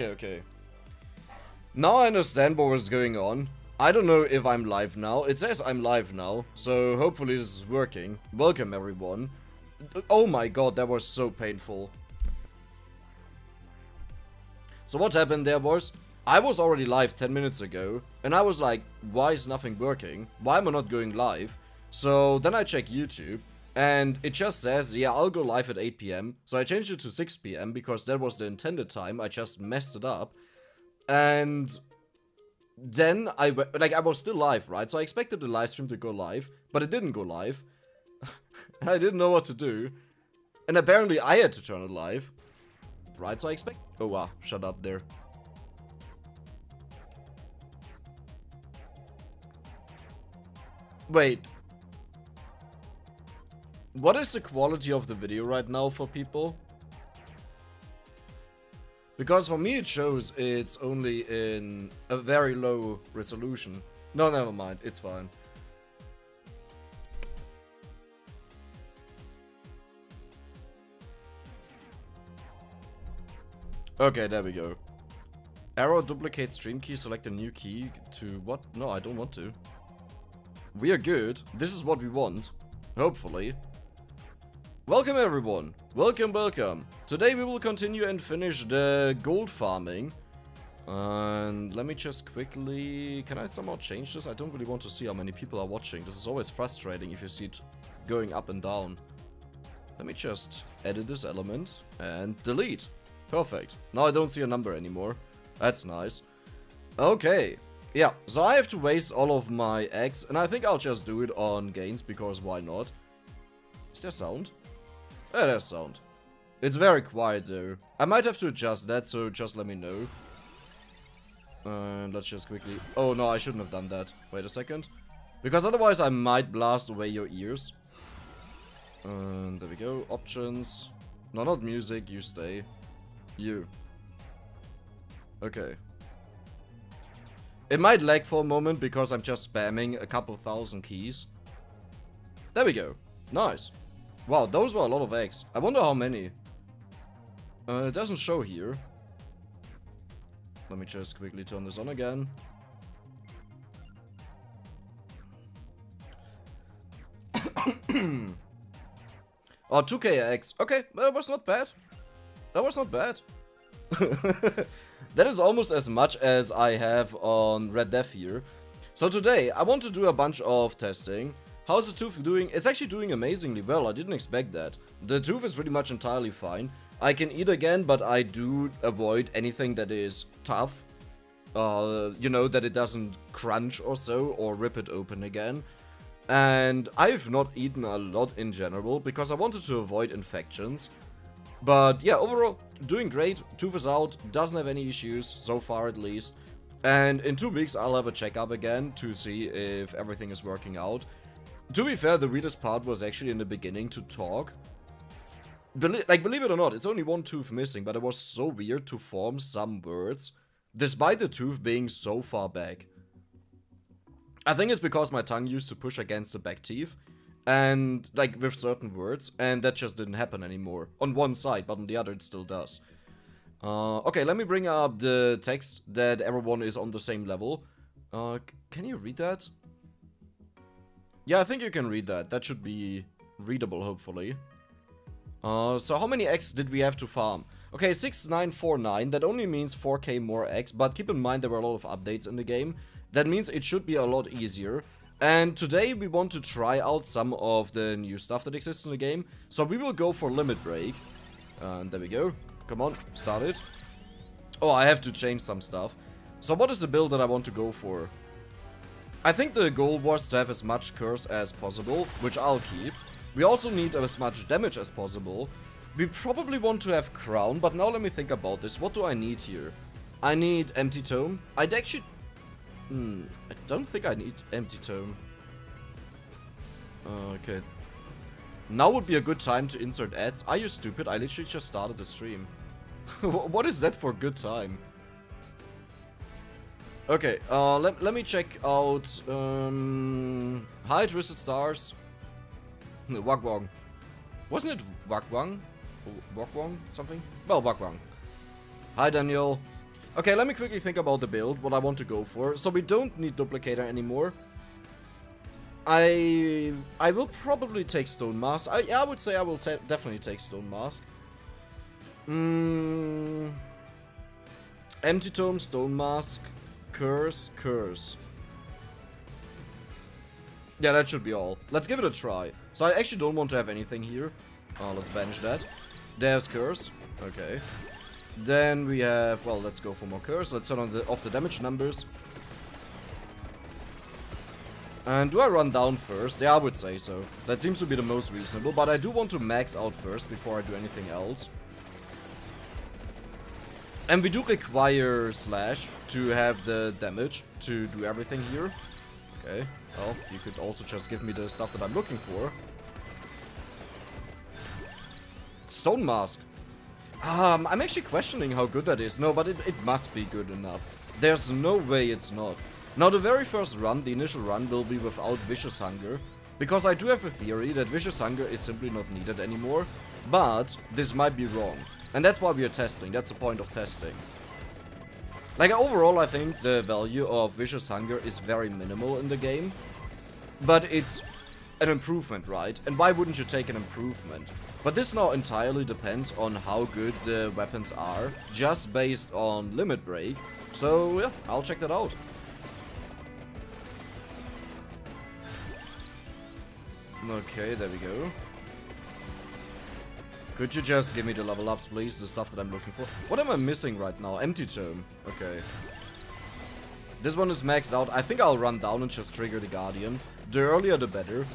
Okay. Now I understand what was going on. I don't know if I'm live now. It says I'm live now, so hopefully this is working. Welcome everyone. Oh my god, that was so painful. So what happened there was, I was already live 10 minutes ago, and I was like, why is nothing working? Why am I not going live? So then I check YouTube, and it just says, yeah, I'll go live at 8 PM. So I changed it to 6 PM because that was the intended time. I just messed it up. And then I was still live, right? So I expected the live stream to go live, but it didn't go live. I didn't know what to do. And apparently I had to turn it live. Right, so I expect... Oh wow, shut up there. Wait. What is the quality of the video right now for people? Because for me it shows it's only in a very low resolution. No, never mind, it's fine. Okay, there we go. Arrow duplicate stream key, select a new key to what? No, I don't want to. We are good. This is what we want. Hopefully. Welcome everyone. Welcome, welcome. Today we will continue and finish the gold farming. And let me just quickly... Can I somehow change this? I don't really want to see how many people are watching. This is always frustrating if you see it going up and down. Let me just edit this element and delete. Perfect. Now I don't see a number anymore. That's nice. Okay. Yeah, so I have to waste all of my eggs, and I think I'll just do it on gains, because why not? Is there sound? Yeah, there's sound. It's very quiet though. I might have to adjust that, so just let me know. And let's just quickly... Oh no, I shouldn't have done that. Wait a second. Because otherwise I might blast away your ears. And there we go. Options. No, not music, you stay. You. Okay. It might lag for a moment because I'm just spamming a couple thousand keys. There we go. Nice. Wow, those were a lot of eggs. I wonder how many. It doesn't show here. Let me just quickly turn this on again. Oh, 2k eggs. Okay, that was not bad. That was not bad. That is almost as much as I have on Red Death here. So today, I want to do a bunch of testing. How's the tooth doing? It's actually doing amazingly well. I didn't expect that. The tooth is pretty much entirely fine. I can eat again, but I do avoid anything that is tough. You know, that it doesn't crunch or so, or rip it open again. And I've not eaten a lot in general, because I wanted to avoid infections. But yeah, overall, doing great. Tooth is out, doesn't have any issues, so far at least. And in 2 weeks, I'll have a checkup again to see if everything is working out. To be fair, the weirdest part was actually in the beginning to talk. Believe it or not, it's only one tooth missing, but it was so weird to form some words, despite the tooth being so far back. I think it's because my tongue used to push against the back teeth, and like with certain words, and that just didn't happen anymore. On one side, but on the other it still does. Okay, let me bring up the text that everyone is on the same level. Can you read that? Yeah, I think you can read that. That should be readable, hopefully. So how many eggs did we have to farm? Okay, 6949, that only means 4k more eggs, but keep in mind there were a lot of updates in the game. That means it should be a lot easier. And today we want to try out some of the new stuff that exists in the game. So we will go for Limit Break. And there we go. Come on, start it. Oh, I have to change some stuff. So what is the build that I want to go for? I think the goal was to have as much curse as possible, which I'll keep. We also need as much damage as possible. We probably want to have Crown, but now let me think about this. What do I need here? I need Empty Tome. I'd actually... I don't think I need Empty Tome. Okay. Now would be a good time to insert ads. Are you stupid? I literally just started the stream. What is that for good time? Okay, let me check out... Hi, Twisted Stars. Wagwang. Wasn't it Wagwang? Wagwang? Something? Well, Wagwang. Hi, Daniel. Okay, let me quickly think about the build, what I want to go for. So we don't need Duplicator anymore. I will probably take Stone Mask. I would say I will definitely take Stone Mask. Empty Tome, Stone Mask, Curse, Curse. Yeah, that should be all. Let's give it a try. So I actually don't want to have anything here. Oh, let's banish that. There's Curse. Okay. Then we have, well, let's go for more Curse. Let's turn on off the damage numbers. And do I run down first? Yeah, I would say so. That seems to be the most reasonable, but I do want to max out first before I do anything else. And we do require Slash to have the damage to do everything here. Okay, well, you could also just give me the stuff that I'm looking for. Stone Mask. I'm actually questioning how good that is. No, but it must be good enough. There's no way it's not. Now, the very first run, the initial run, will be without Vicious Hunger. Because I do have a theory that Vicious Hunger is simply not needed anymore. But this might be wrong. And that's why we are testing. That's the point of testing. Like, overall, I think the value of Vicious Hunger is very minimal in the game. But it's an improvement, right? And why wouldn't you take an improvement? But this now entirely depends on how good the weapons are, just based on Limit Break. So, yeah, I'll check that out. Okay, there we go. Could you just give me the level ups, please? The stuff that I'm looking for. What am I missing right now? Empty Tome. Okay. This one is maxed out. I think I'll run down and just trigger the Guardian. The earlier, the better.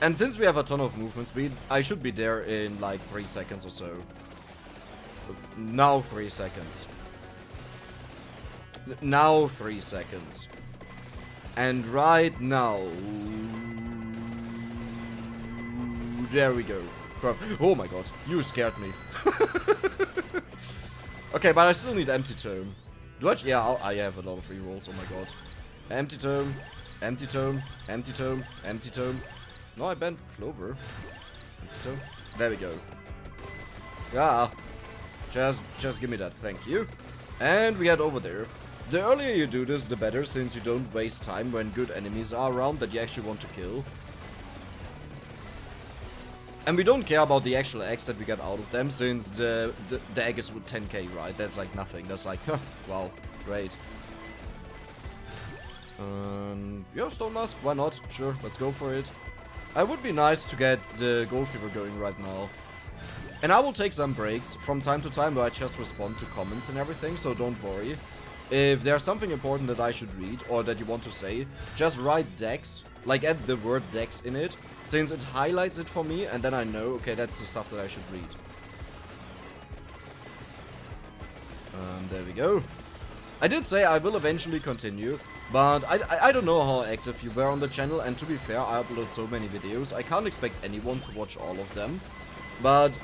And since we have a ton of movement speed, I should be there in like 3 seconds or so. Now 3 seconds. Now 3 seconds. And right now... There we go. Oh my god, you scared me. Okay, but I still need Empty Tome. Do I? Yeah, I have a lot of rerolls, oh my god. Empty Tome, Empty Tome, Empty Tome, Empty Tome. No, I banned Clover. Empty Tome. There we go. Yeah. Just give me that, thank you. And we head over there. The earlier you do this, the better, since you don't waste time when good enemies are around that you actually want to kill. And we don't care about the actual eggs that we get out of them, since the egg is with 10k, right? That's like nothing. That's like, huh, wow, great. Yeah, Stone Mask, why not? Sure, let's go for it. It would be nice to get the Gold Fever going right now. And I will take some breaks from time to time where I just respond to comments and everything, so don't worry. If there's something important that I should read, or that you want to say, just write Dex, like add the word Dex in it, since it highlights it for me, and then I know, okay, that's the stuff that I should read. There we go. I did say I will eventually continue, but I don't know how active you were on the channel, and to be fair, I upload so many videos, I can't expect anyone to watch all of them. But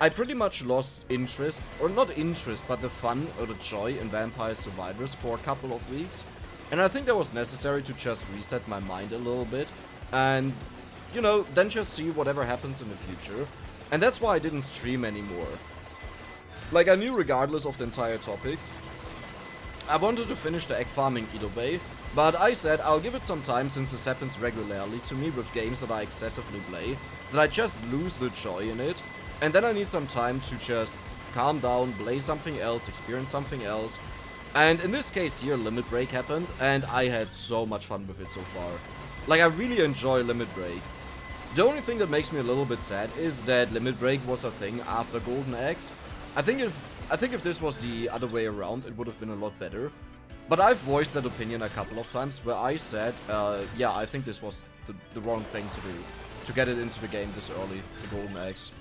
I pretty much lost interest, or not interest, but the fun or the joy in Vampire Survivors for a couple of weeks. And I think that was necessary to just reset my mind a little bit, and, you know, then just see whatever happens in the future. And that's why I didn't stream anymore. Like, I knew regardless of the entire topic, I wanted to finish the egg farming either way, but I said I'll give it some time since this happens regularly to me with games that I excessively play, that I just lose the joy in it, and then I need some time to just calm down, play something else, experience something else. And in this case here, Limit Break happened, and I had so much fun with it so far. Like, I really enjoy Limit Break. The only thing that makes me a little bit sad is that Limit Break was a thing after Golden Axe. I think if this was the other way around, it would have been a lot better. But I've voiced that opinion a couple of times where I said, yeah, I think this was the wrong thing to do. To get it into the game this early, the Golden Axe.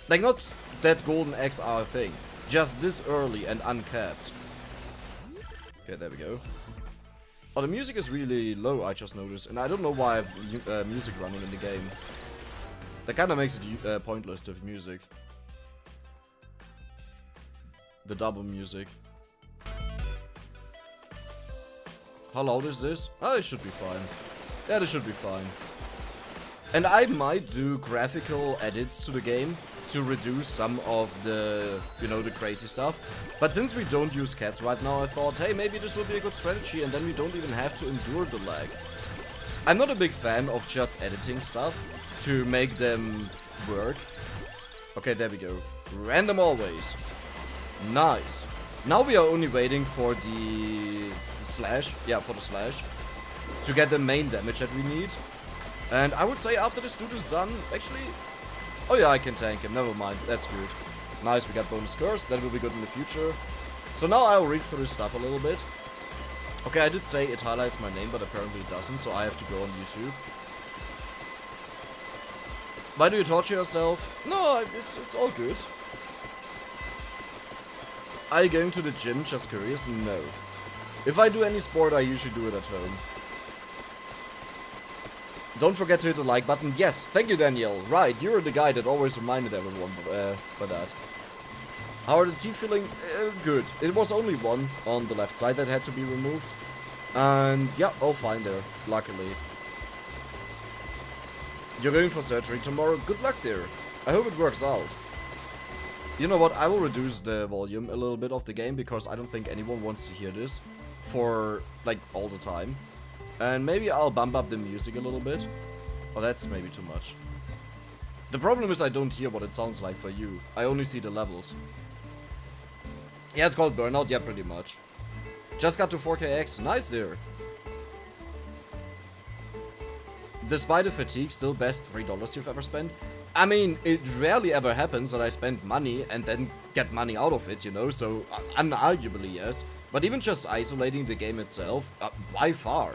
Like, not that Golden Eggs are a thing, just this early and uncapped. Okay, there we go. Oh, the music is really low, I just noticed, and I don't know why I have music running in the game. That kinda makes it pointless to have music. The double music. How loud is this? Oh, it should be fine. Yeah, this should be fine. And I might do graphical edits to the game, to reduce some of the, you know, the crazy stuff. But since we don't use cats right now, I thought, hey, maybe this will be a good strategy, and then we don't even have to endure the lag. I'm not a big fan of just editing stuff to make them work. Okay, there we go. Random always. Nice. Now we are only waiting for the slash. Yeah, for the slash. To get the main damage that we need. And I would say after this dude is done, actually... Oh yeah, I can tank him. Never mind. That's good. Nice, we got bonus curse. That will be good in the future. So now I'll read through this stuff a little bit. Okay, I did say it highlights my name, but apparently it doesn't, so I have to go on YouTube. Why do you torture yourself? No, it's all good. Are you going to the gym? Just curious? No. If I do any sport, I usually do it at home. Don't forget to hit the like button. Yes, thank you, Daniel. Right, you're the guy that always reminded everyone by that. How are the teeth feeling? Good. It was only one on the left side that had to be removed. And yeah, all fine there, luckily. You're going for surgery tomorrow? Good luck there. I hope it works out. You know what, I will reduce the volume a little bit of the game because I don't think anyone wants to hear this for, like, all the time. And maybe I'll bump up the music a little bit. Oh, that's maybe too much. The problem is I don't hear what it sounds like for you. I only see the levels. Yeah, it's called Burnout, yeah, pretty much. Just got to 4kx, nice there. Despite the fatigue, still best $3 you've ever spent. I mean, it rarely ever happens that I spend money and then get money out of it, you know, so unarguably yes. But even just isolating the game itself, by far.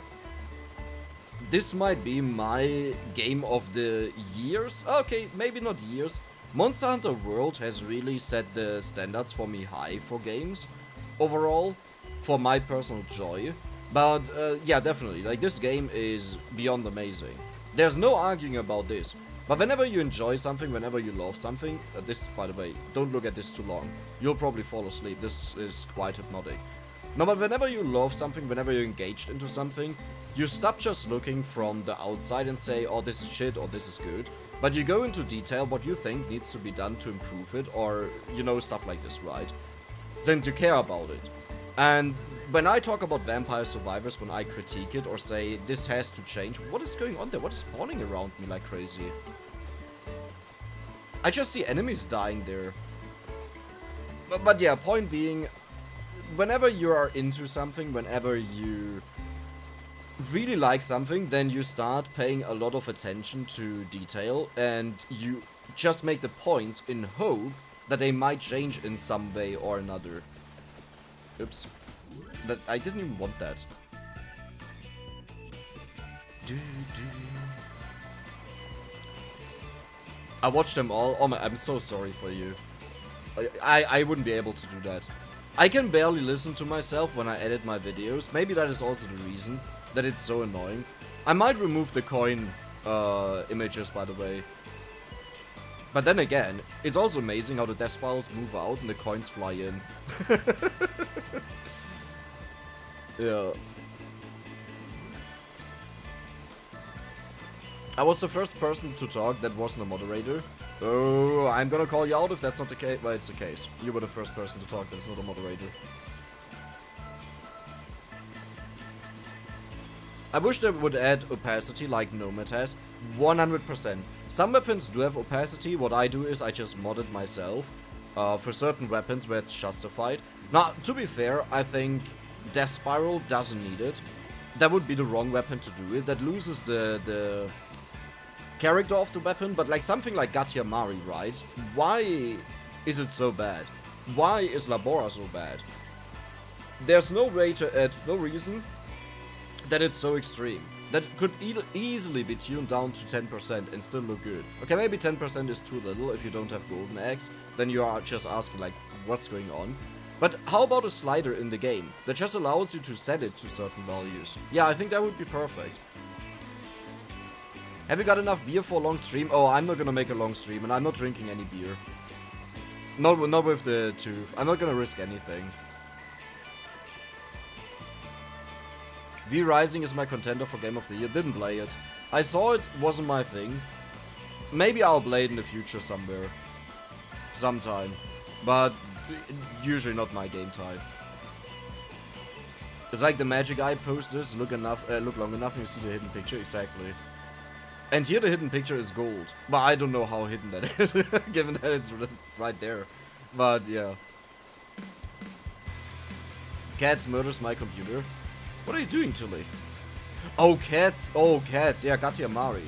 This might be my game of the years. Okay, maybe not years. Monster Hunter World has really set the standards for me high for games overall, for my personal joy. But yeah, definitely, like, this game is beyond amazing. There's no arguing about this. But whenever you enjoy something, whenever you love something, this, by the way, don't look at this too long. You'll probably fall asleep. This is quite hypnotic. No, but whenever you love something, whenever you're engaged into something, you stop just looking from the outside and say, oh, this is shit or this is good. But you go into detail what you think needs to be done to improve it, or, you know, stuff like this, right? Since you care about it. And when I talk about Vampire Survivors, when I critique it or say this has to change, what is going on there? What is spawning around me like crazy? I just see enemies dying there. But yeah, point being, whenever you are into something, whenever you really like something, then you start paying a lot of attention to detail, and you just make the points in hope that they might change in some way or another. Oops. That I didn't even want that. I watched them all. Oh my, I'm so sorry for you. I wouldn't be able to do that. I can barely listen to myself when I edit my videos. Maybe that is also the reason that it's so annoying. I might remove the coin images, by the way. But then again, it's also amazing how the death spirals move out and the coins fly in. Yeah. I was the first person to talk that wasn't a moderator. Oh, I'm gonna call you out if that's not the case. Well, it's the case. You were the first person to talk that's not a moderator. I wish they would add opacity like Nomad has. 100%. Some weapons do have opacity. What I do is I just mod it myself. For certain weapons where it's justified. Now, to be fair, I think Death Spiral doesn't need it. That would be the wrong weapon to do it. That loses the character of the weapon. But like something like Gatia Mari, right? Why is it so bad? Why is Labora so bad? There's no way to add, no reason that it's so extreme. That could easily be tuned down to 10% and still look good. Okay, maybe 10% is too little if you don't have golden eggs. Then you are just asking like, what's going on? But how about a slider in the game that just allows you to set it to certain values? Yeah, I think that would be perfect. Have you got enough beer for a long stream? Oh, I'm not gonna make a long stream, and I'm not drinking any beer. Not with the tooth. I'm not gonna risk anything. V Rising is my contender for Game of the Year. Didn't play it. I saw it, wasn't my thing. Maybe I'll play it in the future somewhere. sometime. But usually not my game type. It's like the Magic Eye posters, look long enough and you see the hidden picture, exactly. And here the hidden picture is gold. But I don't know how hidden that is, given that it's right there. But yeah. Cats murders my computer. What are you doing, Tilly? Oh, cats. Oh, cats. Yeah, Gatiamari.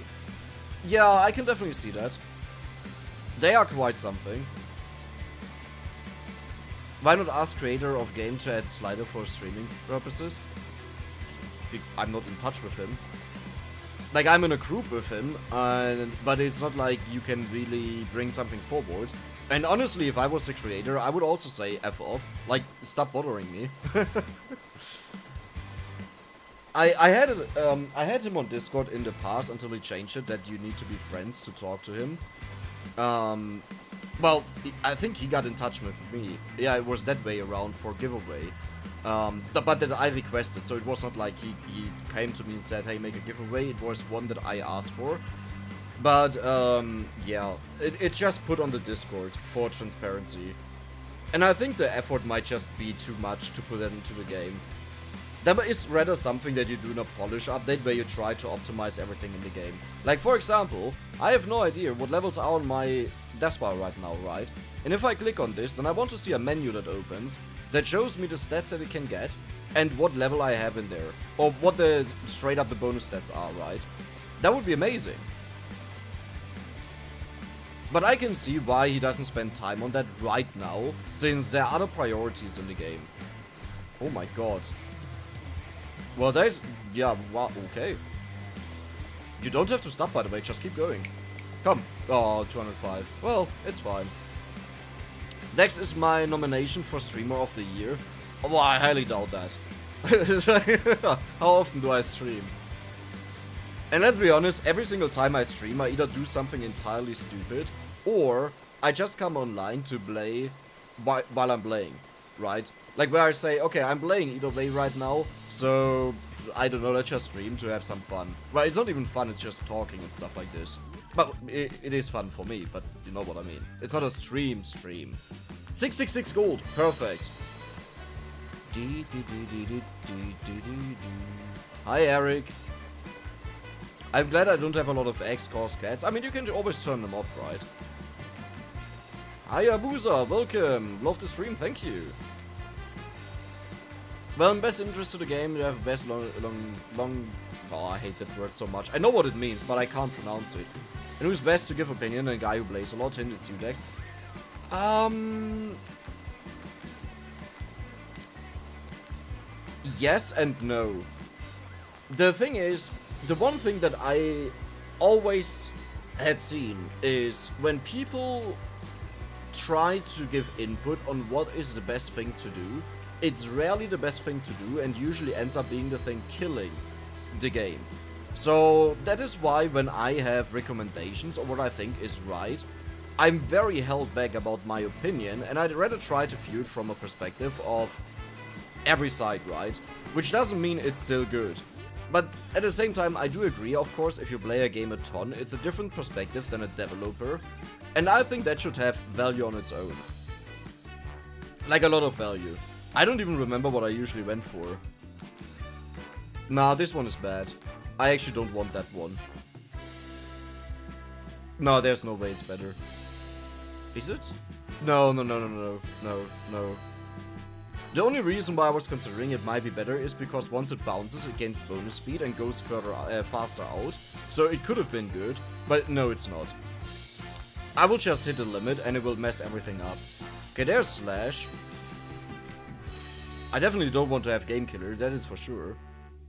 Yeah, I can definitely see that. They are quite something. Why not ask creator of game to add Slider for streaming purposes? I'm not in touch with him. Like, I'm in a group with him, but it's not like you can really bring something forward. And honestly, if I was the creator, I would also say F off. Like, stop bothering me. I had him on Discord in the past until he changed it that you need to be friends to talk to him. Well, I think he got in touch with me. Yeah, it was that way around for giveaway. But that I requested, so it was not like he came to me and said, hey, make a giveaway. It was one that I asked for. But, yeah, it's just put on the Discord for transparency. And I think the effort might just be too much to put that into the game. That is rather something that you do in a polish update where you try to optimize everything in the game. Like, for example, I have no idea what levels are on my death bar right now, right? And if I click on this, then I want to see a menu that opens that shows me the stats that it can get and what level I have in there. Or what the straight up the bonus stats are, right? That would be amazing. But I can see why he doesn't spend time on that right now, since there are other priorities in the game. Oh my god. Well, there's... yeah, wow, okay. You don't have to stop, by the way, just keep going. Come. Oh, 205. Well, it's fine. Next is my nomination for Streamer of the Year. Oh, well, I highly doubt that. How often do I stream? And let's be honest, every single time I stream, I either do something entirely stupid, or I just come online to play while I'm playing, right? Like where I say, okay, I'm playing either way right now, so I don't know, let's just stream to have some fun. Well, it's not even fun, it's just talking and stuff like this. But it is fun for me, but you know what I mean. It's not a stream. 666 gold, perfect. Hi, Eric. I'm glad I don't have a lot of X-Cause cats. I mean, you can always turn them off, right? Hi, Abusa, welcome. Love the stream, thank you. Well, in best interest to the game, you have best long... Oh, I hate that word so much. I know what it means, but I can't pronounce it. And who's best to give opinion? A guy who plays a lot, hint it's Udex. Yes and no. The thing is, the one thing that I always had seen is when people try to give input on what is the best thing to do, it's rarely the best thing to do and usually ends up being the thing killing the game. So that is why when I have recommendations or what I think is right, I'm very held back about my opinion, and I'd rather try to view it from a perspective of every side, right? Which doesn't mean it's still good. But at the same time, I do agree, of course, if you play a game a ton, it's a different perspective than a developer. And I think that should have value on its own. Like a lot of value. I don't even remember what I usually went for. Nah, this one is bad. I actually don't want that one. No, there's no way it's better. Is it? No. The only reason why I was considering it might be better is because once it bounces, it gains bonus speed and goes faster out. So it could have been good, but no, it's not. I will just hit the limit and it will mess everything up. Okay, there's Slash. I definitely don't want to have Game Killer, that is for sure.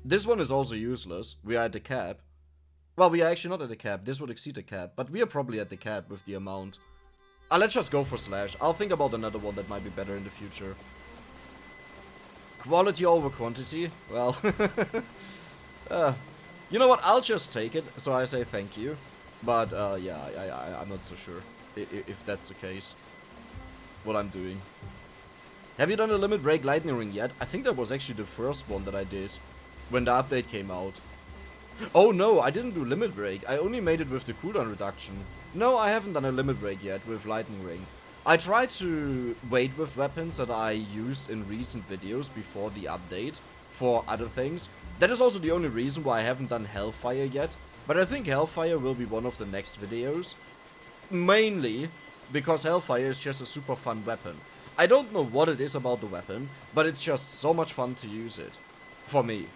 This one is also useless. We are at the cap. Well, we are actually not at the cap. This would exceed the cap, but we are probably at the cap with the amount. Let's just go for Slash. I'll think about another one that might be better in the future. Quality over quantity? Well, you know what? I'll just take it, so I say thank you. But, yeah, I'm not so sure if that's the case. What I'm doing. Have you done a Limit Break Lightning Ring yet? I think that was actually the first one that I did when the update came out. Oh no, I didn't do Limit Break. I only made it with the cooldown reduction. No, I haven't done a Limit Break yet with Lightning Ring. I try to wait with weapons that I used in recent videos before the update for other things. That is also the only reason why I haven't done Hellfire yet, but I think Hellfire will be one of the next videos. Mainly because Hellfire is just a super fun weapon. I don't know what it is about the weapon, but it's just so much fun to use it. For me.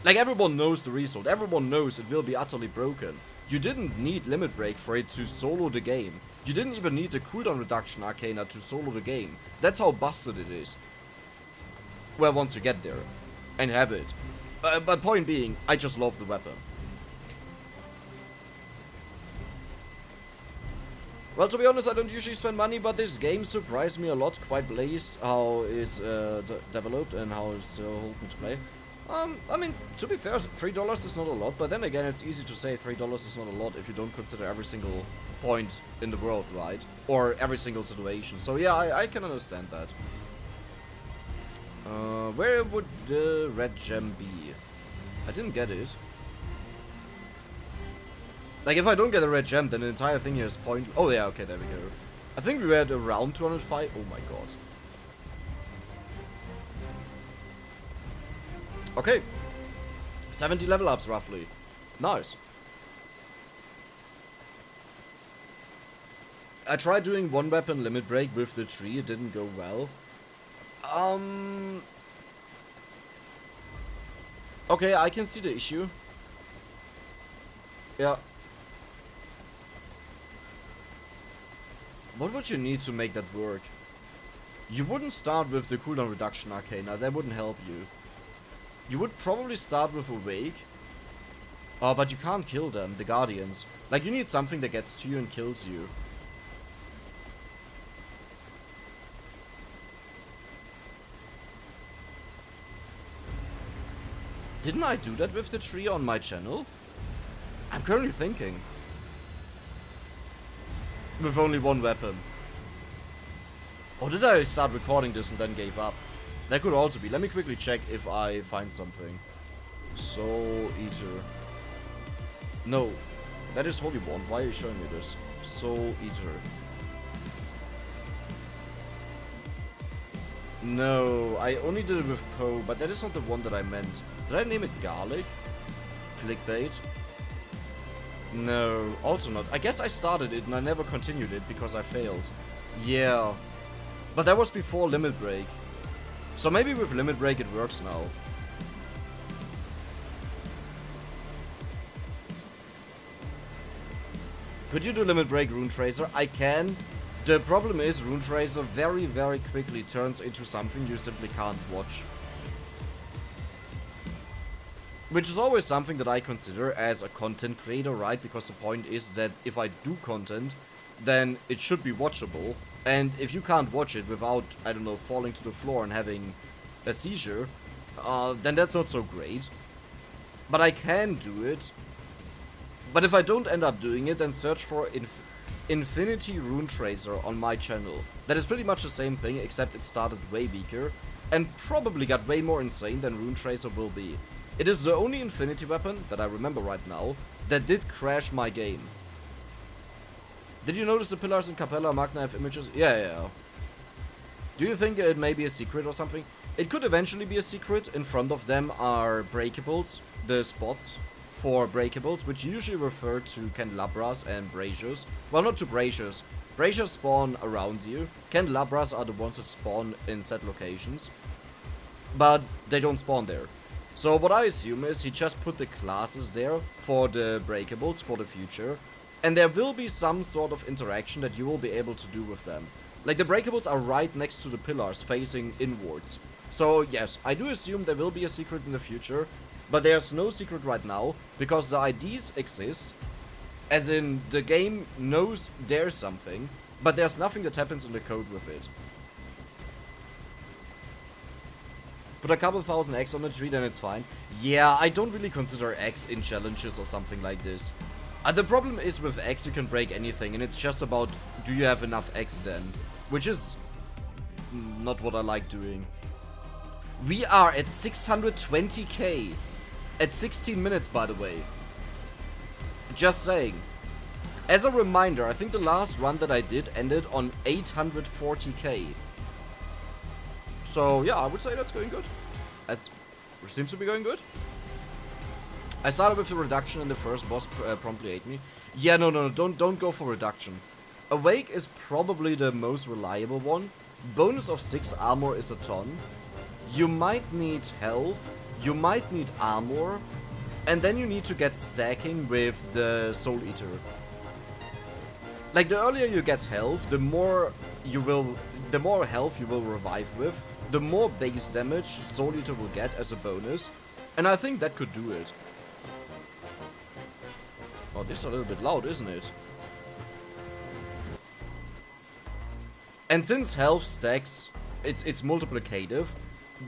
Like, everyone knows the result, everyone knows it will be utterly broken. You didn't need Limit Break for it to solo the game. You didn't even need the cooldown reduction Arcana to solo the game. That's how busted it is. Well, once you get there and have it. But point being, I just love the weapon. Well, to be honest, I don't usually spend money, but this game surprised me a lot. Quite pleased how it's developed and how it's holding to play. I mean, to be fair, $3 is not a lot, but then again, it's easy to say $3 is not a lot if you don't consider every single point in the world, right? Or every single situation. So yeah, I can understand that. Where would the red gem be? I didn't get it. Like, if I don't get a red gem, then the entire thing here is point. Oh yeah, okay, there we go. I think we were at around 205. Oh my god. Okay. 70 level ups, roughly. Nice. I tried doing one weapon limit break with the tree. It didn't go well. Okay, I can see the issue. Yeah. What would you need to make that work? You wouldn't start with the cooldown reduction Arcana. That wouldn't help you. You would probably start with Awake. Oh, but you can't kill them, the Guardians. Like, you need something that gets to you and kills you. Didn't I do that with the tree on my channel? I'm currently thinking. With only one weapon. Or did I start recording this and then gave up? That could also be. Let me quickly check if I find something. Soul Eater. No. That is Holy Wand. Why are you showing me this? Soul Eater. No, I only did it with Poe, but that is not the one that I meant. Did I name it Garlic? Clickbait? No, also not. I guess I started it and I never continued it because I failed. Yeah. But that was before Limit Break. So maybe with Limit Break it works now. Could you do Limit Break Rune Tracer? I can. The problem is Rune Tracer very, very quickly turns into something you simply can't watch. Which is always something that I consider as a content creator, right? Because the point is that if I do content, then it should be watchable. And if you can't watch it without, I don't know, falling to the floor and having a seizure, then that's not so great. But I can do it. But if I don't end up doing it, then search for Infinity Rune Tracer on my channel. That is pretty much the same thing, except it started way weaker, and probably got way more insane than Rune Tracer will be. It is the only Infinity weapon, that I remember right now, that did crash my game. Did you notice the pillars in Capella Magna have images? Yeah. Do you think it may be a secret or something? It could eventually be a secret. In front of them are breakables, the spots for breakables, which usually refer to candelabras and braziers. Well, not to braziers. Braziers spawn around you. Candelabras are the ones that spawn in set locations. But they don't spawn there. So what I assume is he just put the classes there for the breakables for the future. And there will be some sort of interaction that you will be able to do with them. Like, the breakables are right next to the pillars, facing inwards. So yes, I do assume there will be a secret in the future. But there's no secret right now, because the IDs exist. As in, the game knows there's something, but there's nothing that happens in the code with it. Put a couple thousand X on the tree, then it's fine. Yeah, I don't really consider X in challenges or something like this. The problem is with X you can break anything, and it's just about, do you have enough X then? Which is not what I like doing. We are at 620k. At 16 minutes, by the way. Just saying. As a reminder, I think the last run that I did ended on 840k. So yeah, I would say that's going good. That seems to be going good. I started with the reduction and the first boss promptly ate me. Yeah, no, don't go for reduction. Awake is probably the most reliable one. Bonus of 6 armor is a ton. You might need health, you might need armor, and then you need to get stacking with the Soul Eater. Like, the earlier you get health, the more health you will revive with, the more base damage Soul Eater will get as a bonus, and I think that could do it. Oh, this is a little bit loud, isn't it? And since health stacks, it's multiplicative,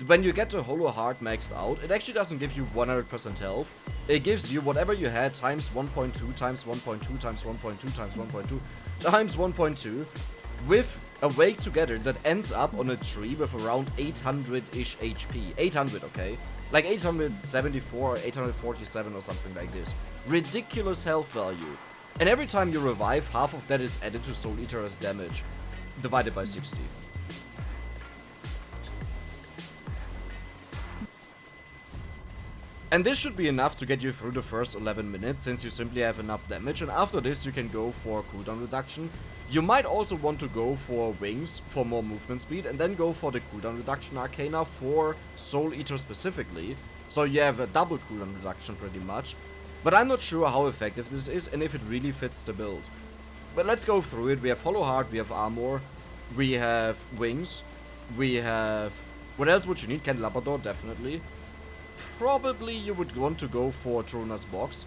when you get the Hollow Heart maxed out, it actually doesn't give you 100% health. It gives you whatever you had times 1.2 times 1.2 times 1.2 times 1.2 times 1.2 with Awake together that ends up on a tree with around 800-ish HP. 800, okay? Like 874 or 847 or something like this. Ridiculous health value. And every time you revive, half of that is added to Soul Eater as damage. Divided by 60. And this should be enough to get you through the first 11 minutes, since you simply have enough damage, and after this you can go for cooldown reduction. You might also want to go for wings for more movement speed, and then go for the cooldown reduction Arcana for Soul Eater specifically, so you have a double cooldown reduction pretty much. But I'm not sure how effective this is and if it really fits the build. But let's go through it. We have Hollow Heart, we have armor, we have wings, we have... What else would you need? Candelabrador, definitely. Probably you would want to go for Trona's box.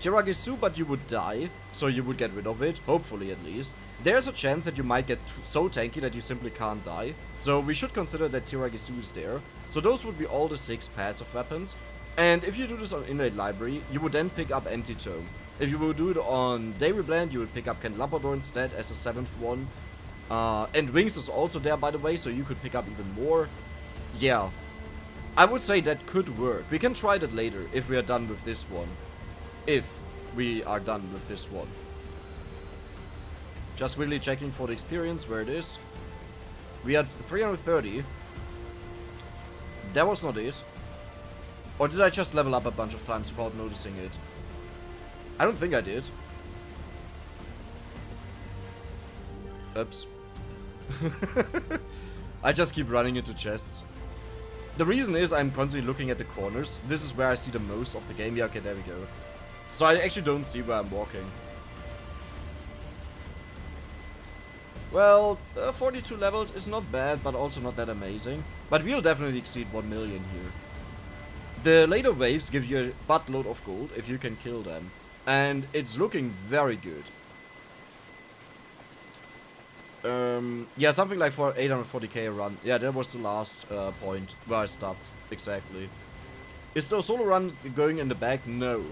Tiramisu, but you would die, so you would get rid of it, hopefully at least. There's a chance that you might get so tanky that you simply can't die, so we should consider that Tiramisu is there. So those would be all the 6 passive weapons. And if you do this on Innate Library, you would then pick up Empty Tome. If you would do it on Daily Blend, you would pick up Candelabrador instead as a 7th one. And Wings is also there, by the way, so you could pick up even more. Yeah. I would say that could work. We can try that later if we are done with this one. If we are done with this one. Just really checking for the experience where it is. We had 330. That was not it. Or did I just level up a bunch of times without noticing it? I don't think I did. Oops. I just keep running into chests. The reason is I'm constantly looking at the corners. This is where I see the most of the game. Yeah, okay, there we go. So I actually don't see where I'm walking. Well, 42 levels is not bad, but also not that amazing. But we'll definitely exceed 1 million here. The later waves give you a buttload of gold if you can kill them. And it's looking very good. Yeah, something like for 840k a run. Yeah, that was the last point where I stopped. Exactly. Is the solo run going in the back? No.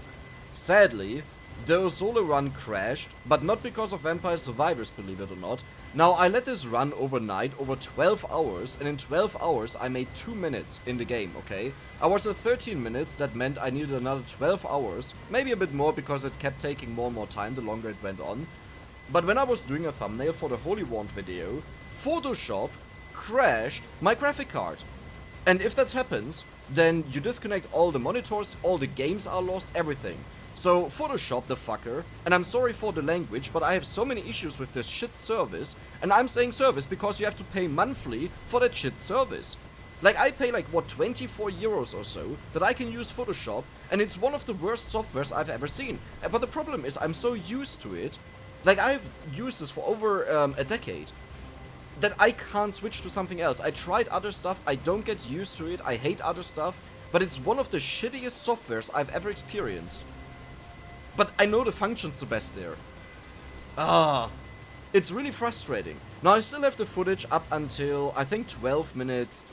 Sadly, the solo run crashed, but not because of Vampire Survivors, believe it or not. Now, I let this run overnight, over 12 hours, and in 12 hours I made 2 minutes in the game, okay? I was at 13 minutes, that meant I needed another 12 hours, maybe a bit more because it kept taking more and more time the longer it went on. But when I was doing a thumbnail for the Holy Wand video, Photoshop crashed my graphic card. And if that happens, then you disconnect all the monitors, all the games are lost, everything. So Photoshop the fucker, and I'm sorry for the language, but I have so many issues with this shit service, and I'm saying service because you have to pay monthly for that shit service. Like, I pay like, what, 24 euros or so that I can use Photoshop, and it's one of the worst softwares I've ever seen. But the problem is I'm so used to it, like I've used this for over a decade, that I can't switch to something else. I tried other stuff, I don't get used to it, I hate other stuff, but it's one of the shittiest softwares I've ever experienced. But I know the functions the best there. It's really frustrating. Now I still have the footage up until, I think, 12 minutes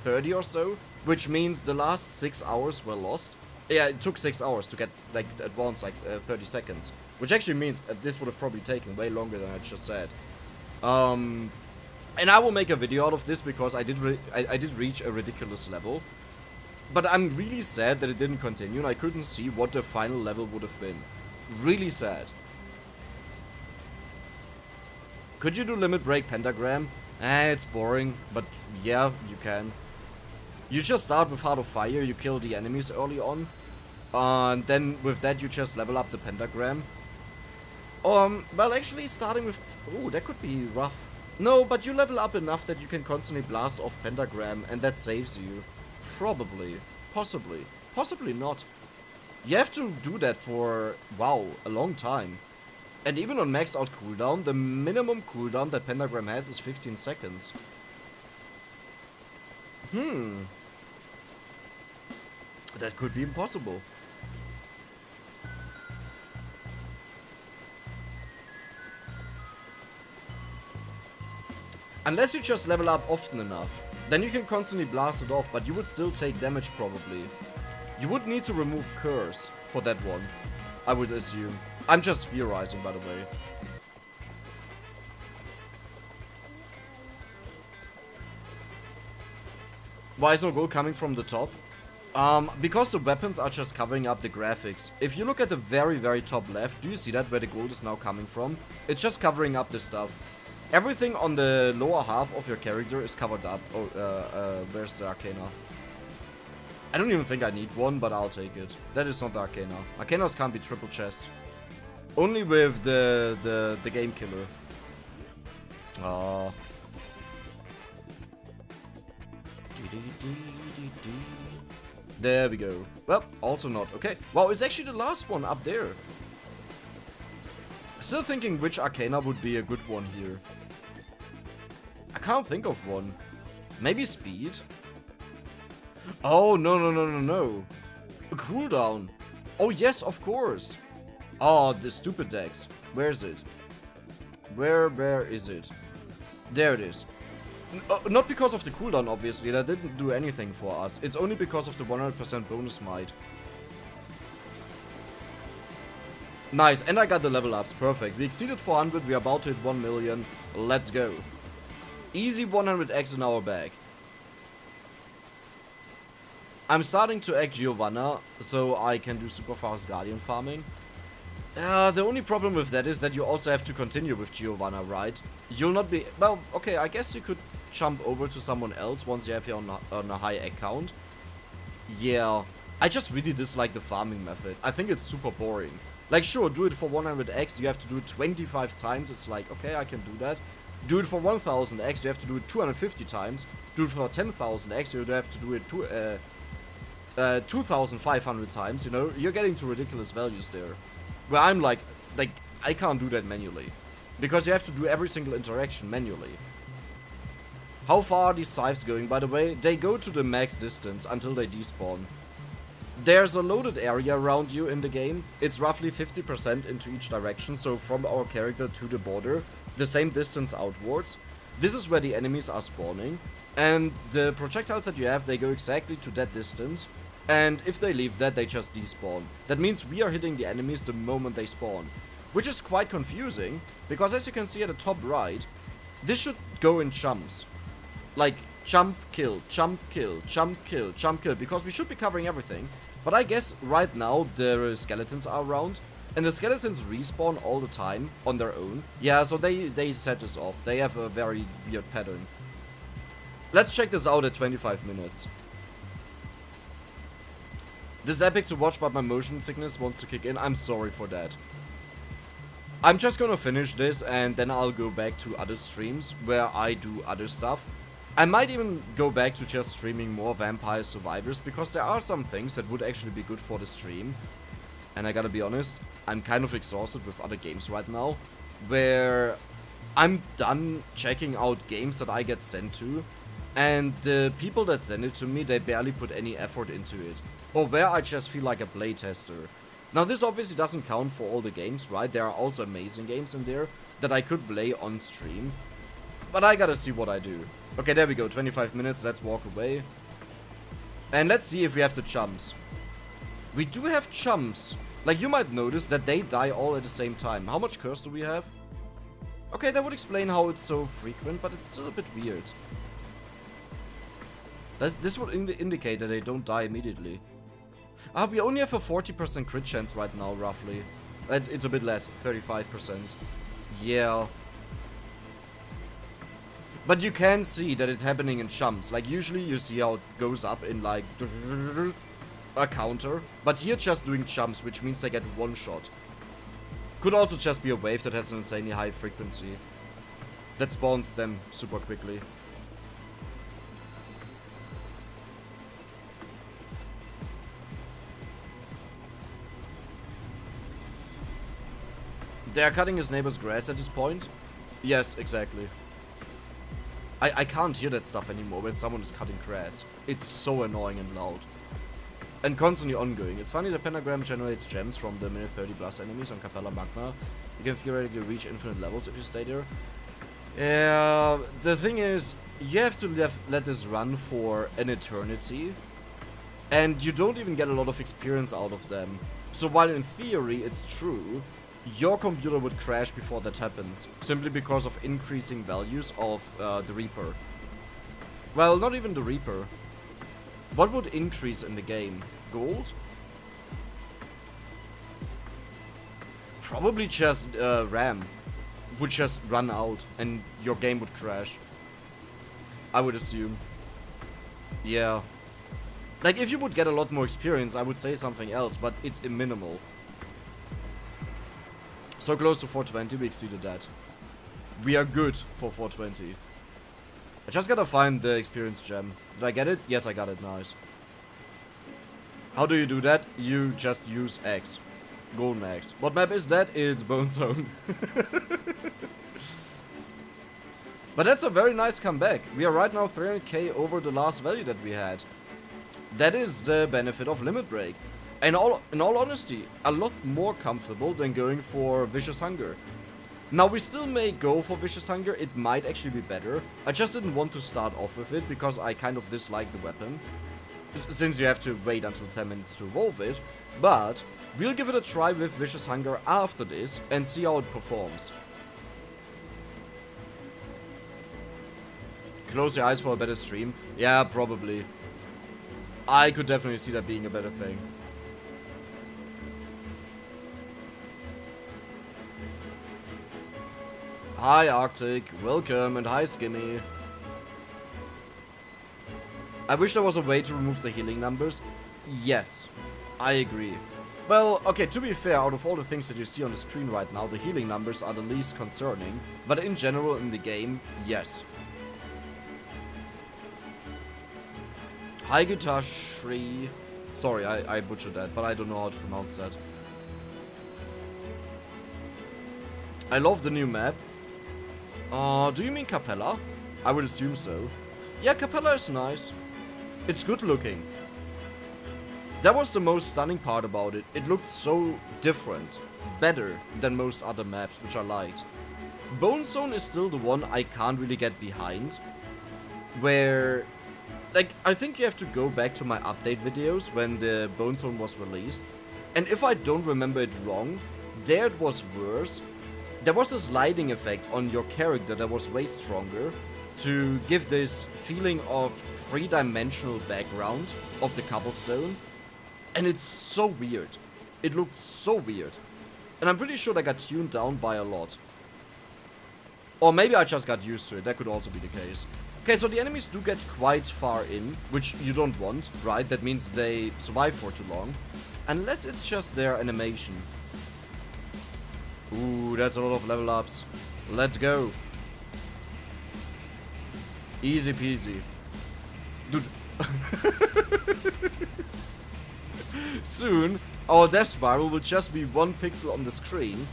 30 or so, which means the last 6 hours were lost. Yeah, it took 6 hours to get, like, advance, like, 30 seconds. Which actually means this would have probably taken way longer than I just said. And I will make a video out of this because I did reach a ridiculous level. But I'm really sad that it didn't continue and I couldn't see what the final level would have been. Really sad. Could you do limit break pentagram? It's boring, but yeah, you can. You just start with Heart of Fire, you kill the enemies early on. And then with that you just level up the pentagram. Well actually starting with... Oh, that could be rough. No, but you level up enough that you can constantly blast off pentagram and that saves you. Probably. Possibly. Possibly not. You have to do that for, wow, a long time. And even on maxed out cooldown, the minimum cooldown that pentagram has is 15 seconds. That could be impossible. Unless you just level up often enough. Then you can constantly blast it off, but you would still take damage probably. You would need to remove Curse for that one, I would assume. I'm just theorizing, by the way. Why is no gold coming from the top? Because the weapons are just covering up the graphics. If you look at the very, very top left, do you see that where the gold is now coming from? It's just covering up the stuff. Everything on the lower half of your character is covered up. Oh, where's the Arcana? I don't even think I need one, but I'll take it. That is not the Arcana. Arcanas can't be triple chest. Only with the game killer. There we go. Well, also not. Okay. Wow, it's actually the last one up there. Still thinking which Arcana would be a good one here. I can't think of one. Maybe Speed? Oh, no. A cooldown. Oh, yes, of course. Oh, the stupid Dex. Where is it? Where is it? There it is. Not because of the cooldown, obviously. That didn't do anything for us. It's only because of the 100% bonus might. Nice, and I got the level ups. Perfect. We exceeded 400. We are about to hit 1 million. Let's go. Easy 100x in our bag. I'm starting to act Giovanna, so I can do super fast Guardian farming. The only problem with that is that you also have to continue with Giovanna, right? You'll not be... Well, okay, I guess you could jump over to someone else once you have you on a high account. Yeah, I just really dislike the farming method. I think it's super boring. Like, sure, do it for 100x, you have to do it 25 times. It's like, okay, I can do that. Do it for 1000x, you have to do it 250 times. Do it for 10,000x, you have to do it 2,500 times, you know? You're getting to ridiculous values there. Where I'm like, I can't do that manually. Because you have to do every single interaction manually. How far are these scythes going, by the way? They go to the max distance until they despawn. There's a loaded area around you in the game. It's roughly 50% into each direction, so from our character to the border, the same distance outwards. This is where the enemies are spawning, and the projectiles that you have, they go exactly to that distance, and if they leave that, they just despawn. That means we are hitting the enemies the moment they spawn, which is quite confusing, because as you can see at the top right, this should go in chunks. Like, jump, kill, jump, kill, jump, kill, jump, kill, because we should be covering everything. But I guess right now the skeletons are around, and the skeletons respawn all the time on their own. Yeah, so they set this off. They have a very weird pattern. Let's check this out at 25 minutes. This is epic to watch, but my motion sickness wants to kick in. I'm sorry for that. I'm just gonna finish this, and then I'll go back to other streams where I do other stuff. I might even go back to just streaming more Vampire Survivors, because there are some things that would actually be good for the stream. And I gotta be honest, I'm kind of exhausted with other games right now, where I'm done checking out games that I get sent to, and the people that send it to me, they barely put any effort into it. Or where I just feel like a playtester. Now this obviously doesn't count for all the games, right? There are also amazing games in there that I could play on stream. But I gotta see what I do. Okay, there we go, 25 minutes, let's walk away. And let's see if we have the chumps. We do have chumps. Like, you might notice that they die all at the same time. How much curse do we have? Okay, that would explain how it's so frequent, but it's still a bit weird. This would indicate that they don't die immediately. We only have a 40% crit chance right now, roughly. It's a bit less, 35%. Yeah. But you can see that it's happening in chumps. Like, usually you see how it goes up in, like, a counter. But here just doing chumps, which means they get one shot. Could also just be a wave that has an insanely high frequency. That spawns them super quickly. They are cutting his neighbor's grass at this point. Yes, exactly. I can't hear that stuff anymore when someone is cutting grass. It's so annoying and loud. And constantly ongoing. It's funny that Pentagram generates gems from the minute 30 plus enemies on Capella Magna. You can theoretically reach infinite levels if you stay there. Yeah, the thing is, you have to let this run for an eternity. And you don't even get a lot of experience out of them. So while in theory it's true, your computer would crash before that happens, simply because of increasing values of the Reaper. Well, not even the Reaper. What would increase in the game? Gold? Probably just RAM. Would just run out and your game would crash. I would assume. Yeah. Like, if you would get a lot more experience, I would say something else, but it's minimal. So close to 420, we exceeded that. We are good for 420. I just gotta find the experience gem. Did I get it? Yes, I got it. Nice. How do you do that? You just use X. Golden X. What map is that? It's Bone Zone. But that's a very nice comeback. We are right now 300k over the last value that we had. That is the benefit of Limit Break. And in all honesty, a lot more comfortable than going for Vicious Hunger. Now, we still may go for Vicious Hunger, it might actually be better. I just didn't want to start off with it because I kind of dislike the weapon. Since you have to wait until 10 minutes to evolve it. But we'll give it a try with Vicious Hunger after this and see how it performs. Close your eyes for a better stream? Yeah, probably. I could definitely see that being a better thing. Hi Arctic, welcome, and hi Skimmy. I wish there was a way to remove the healing numbers. Yes, I agree. Well, okay, to be fair, out of all the things that you see on the screen right now, the healing numbers are the least concerning. But in general, in the game, yes. Hi Guitar Shri. Sorry, I butchered that, but I don't know how to pronounce that. I love the new map. Do you mean Capella? I would assume so. Yeah, Capella is nice. It's good looking. That was the most stunning part about it. It looked so different. Better than most other maps, which I liked. Bone Zone is still the one I can't really get behind. Where... like, I think you have to go back to my update videos when the Bone Zone was released. And if I don't remember it wrong, there it was worse. There was a sliding effect on your character that was way stronger to give this feeling of three-dimensional background of the cobblestone. And it's so weird. It looked so weird. And I'm pretty sure that got tuned down by a lot. Or maybe I just got used to it. That could also be the case. Okay, so the enemies do get quite far in, which you don't want, right? That means they survive for too long. Unless it's just their animation. Ooh, that's a lot of level ups. Let's go. Easy peasy. Dude. Soon, our death spiral will just be one pixel on the screen.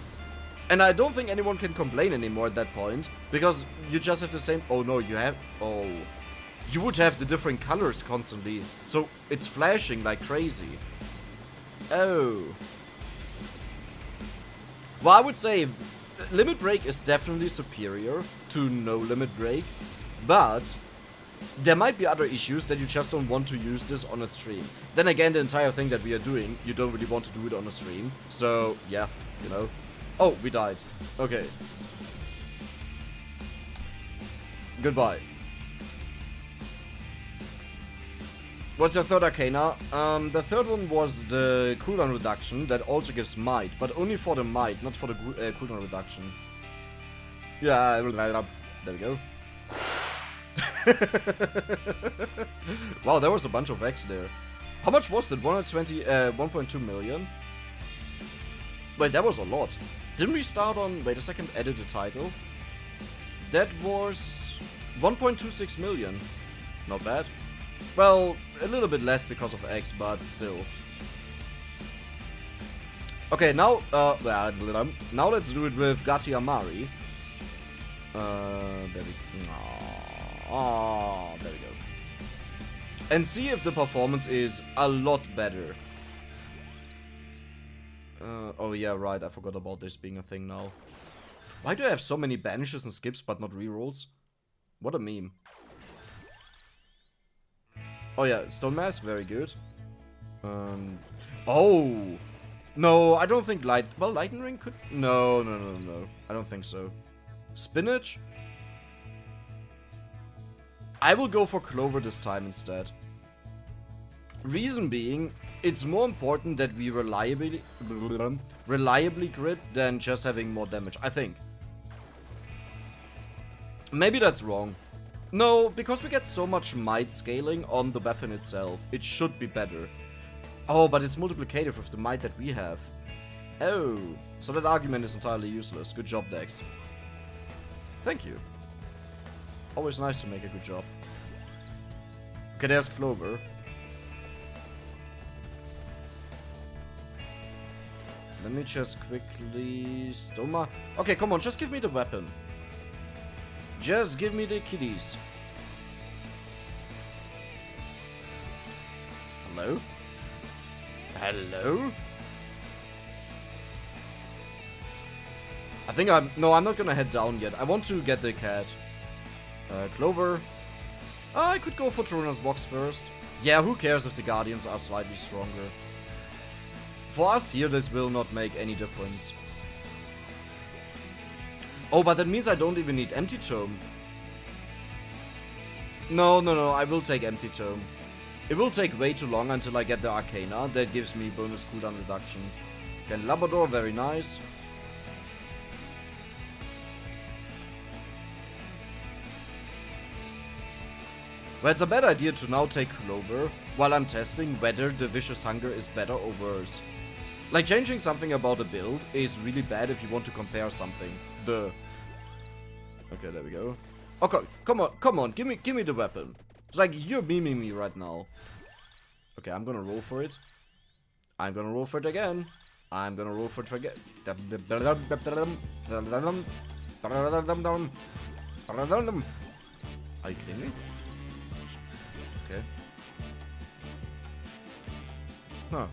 And I don't think anyone can complain anymore at that point. Because you just have the same... oh no, you have... oh. You would have the different colors constantly. So it's flashing like crazy. Oh. Well, I would say Limit Break is definitely superior to no Limit Break, but there might be other issues that you just don't want to use this on a stream. Then again, the entire thing that we are doing, you don't really want to do it on a stream, so yeah, you know. Oh, we died. Okay. Goodbye. What's your third arcana? The third one was the cooldown reduction that also gives might, but only for the might, not for the cooldown reduction. Yeah, there we go. Wow, there was a bunch of X there. How much was that? 1.2 million? Wait, that was a lot. Didn't we start on... Wait a second, edit the title. That was 1.26 million. Not bad. Well, a little bit less because of X, but still. Okay, now let's do it with Gati Amari. There we go. And see if the performance is a lot better. Oh yeah, right, I forgot about this being a thing now. Why do I have so many banishes and skips but not rerolls? What a meme. Oh yeah, Stone Mask, very good. Oh! No, I don't think Lightning Ring could... No. I don't think so. Spinach? I will go for Clover this time instead. Reason being, it's more important that we reliably crit than just having more damage, I think. Maybe that's wrong. No, because we get so much might scaling on the weapon itself, it should be better. Oh, but it's multiplicative with the might that we have. Oh, so that argument is entirely useless. Good job, Dex. Thank you. Always nice to make a good job. Okay, there's Clover. Let me just quickly... Stoma. Okay, come on, just give me the weapon. Just give me the kiddies. Hello? Hello? I think no, I'm not gonna head down yet. I want to get the cat. Clover. I could go for Torrina's box first. Yeah, who cares if the Guardians are slightly stronger. For us here, this will not make any difference. Oh, but that means I don't even need Empty Tome. No, I will take Empty Tome. It will take way too long until I get the Arcana. That gives me bonus cooldown reduction. Okay, Labrador, very nice. Well, it's a bad idea to now take Clover while I'm testing whether the Vicious Hunger is better or worse. Like, changing something about a build is really bad if you want to compare something. Okay, there we go. Okay, come on, give me the weapon. It's like, you're memeing me right now. Okay, I'm gonna roll for it. I'm gonna roll for it again. I'm gonna roll for it again. Are you kidding me? Okay. Huh.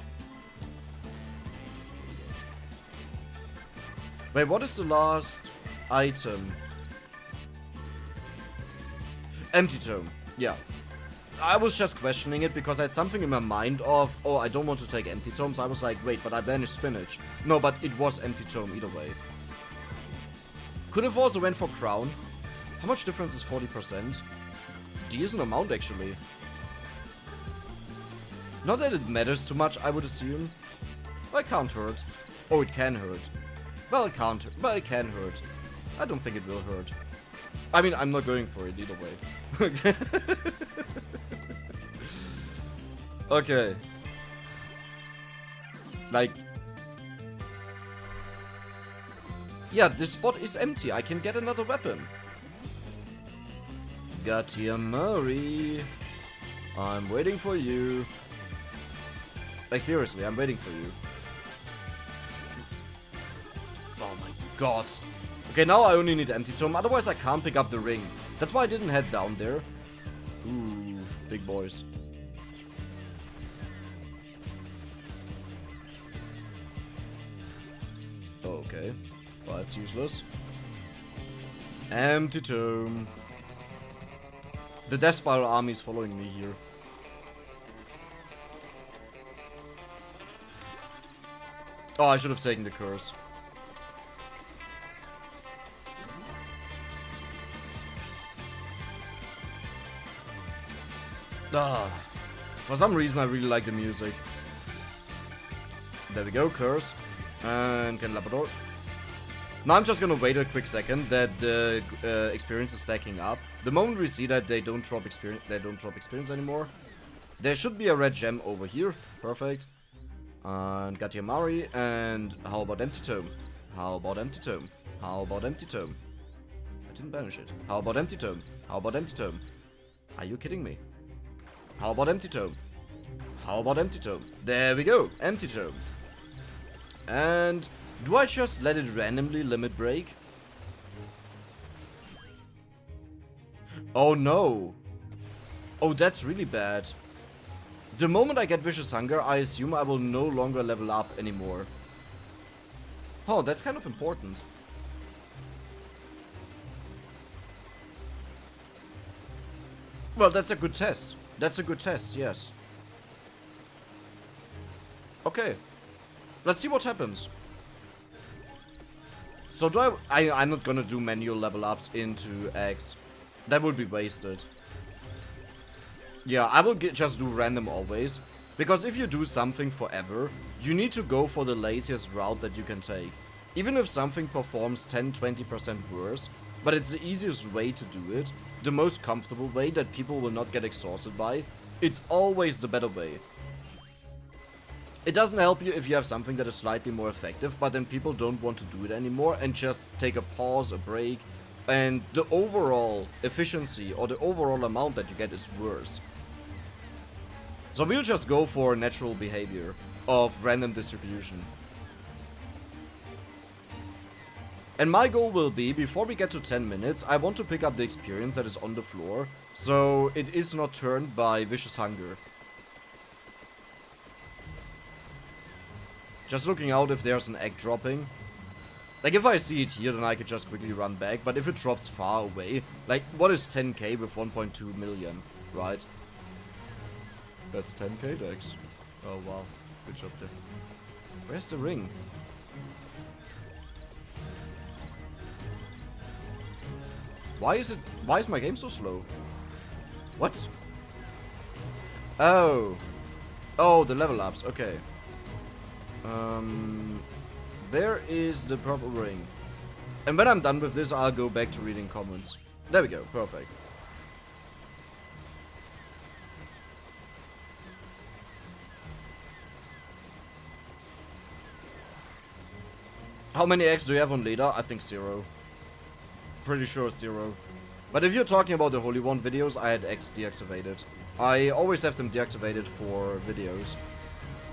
Wait, what is the last item? Empty Tome. Yeah. I was just questioning it because I had something in my mind of, oh, I don't want to take Empty Tome, so I was like, wait, but I banished Spinach. No, but it was Empty Tome either way. Could have also went for Crown. How much difference is 40%? Decent amount, actually. Not that it matters too much, I would assume. Well, it can't hurt. Oh, it can hurt. Well, it can't. Well, it can hurt. I don't think it will hurt. I mean, I'm not going for it either way. Okay. Like... Yeah, this spot is empty. I can get another weapon. Gatia Murray. I'm waiting for you. Like, seriously, I'm waiting for you. Oh my god. Okay, now I only need Empty Tome, otherwise I can't pick up the ring. That's why I didn't head down there. Ooh, big boys. Okay, well, that's useless. Empty Tome. The Death Spiral army is following me here. Oh, I should have taken the curse. Ah, for some reason I really like the music. There we go, curse. And can Labrador. Now I'm just gonna wait a quick second that the experience is stacking up. The moment we see that they don't drop experience anymore, there should be a red gem over here. Perfect. And got Yamari, and how about Empty Tome? How about Empty Tome? How about Empty Tome? I didn't banish it. How about Empty Tome? How about Empty Tome? Are you kidding me? How about Empty Tome? How about Empty Tome? There we go, Empty Tome. And do I just let it randomly limit break? Oh no. Oh, that's really bad. The moment I get Vicious Hunger, I assume I will no longer level up anymore. Oh, that's kind of important. Well, that's a good test. That's a good test, yes. Okay. Let's see what happens. So do I'm not gonna do manual level ups into X. That would be wasted. Yeah, I will just do random always. Because if you do something forever, you need to go for the laziest route that you can take. Even if something performs 10-20% worse, but it's the easiest way to do it, the most comfortable way that people will not get exhausted by, it's always the better way. It doesn't help you if you have something that is slightly more effective, but then people don't want to do it anymore and just take a pause, a break, and the overall efficiency or the overall amount that you get is worse. So we'll just go for natural behavior of random distribution. And my goal will be, before we get to 10 minutes, I want to pick up the experience that is on the floor, so it is not turned by Vicious Hunger. Just looking out if there's an egg dropping. Like, if I see it here, then I could just quickly run back, but if it drops far away, like, what is 10k with 1.2 million, right? That's 10k Dex. Oh wow, good job there. Where's the ring? Why is my game so slow? What? Oh. Oh, the level ups, okay. There is the purple ring. And when I'm done with this, I'll go back to reading comments. There we go, perfect. How many X do you have on Leda? I think 0. Pretty sure 0. But if you're talking about the Holy One videos, I had X deactivated. I always have them deactivated for videos.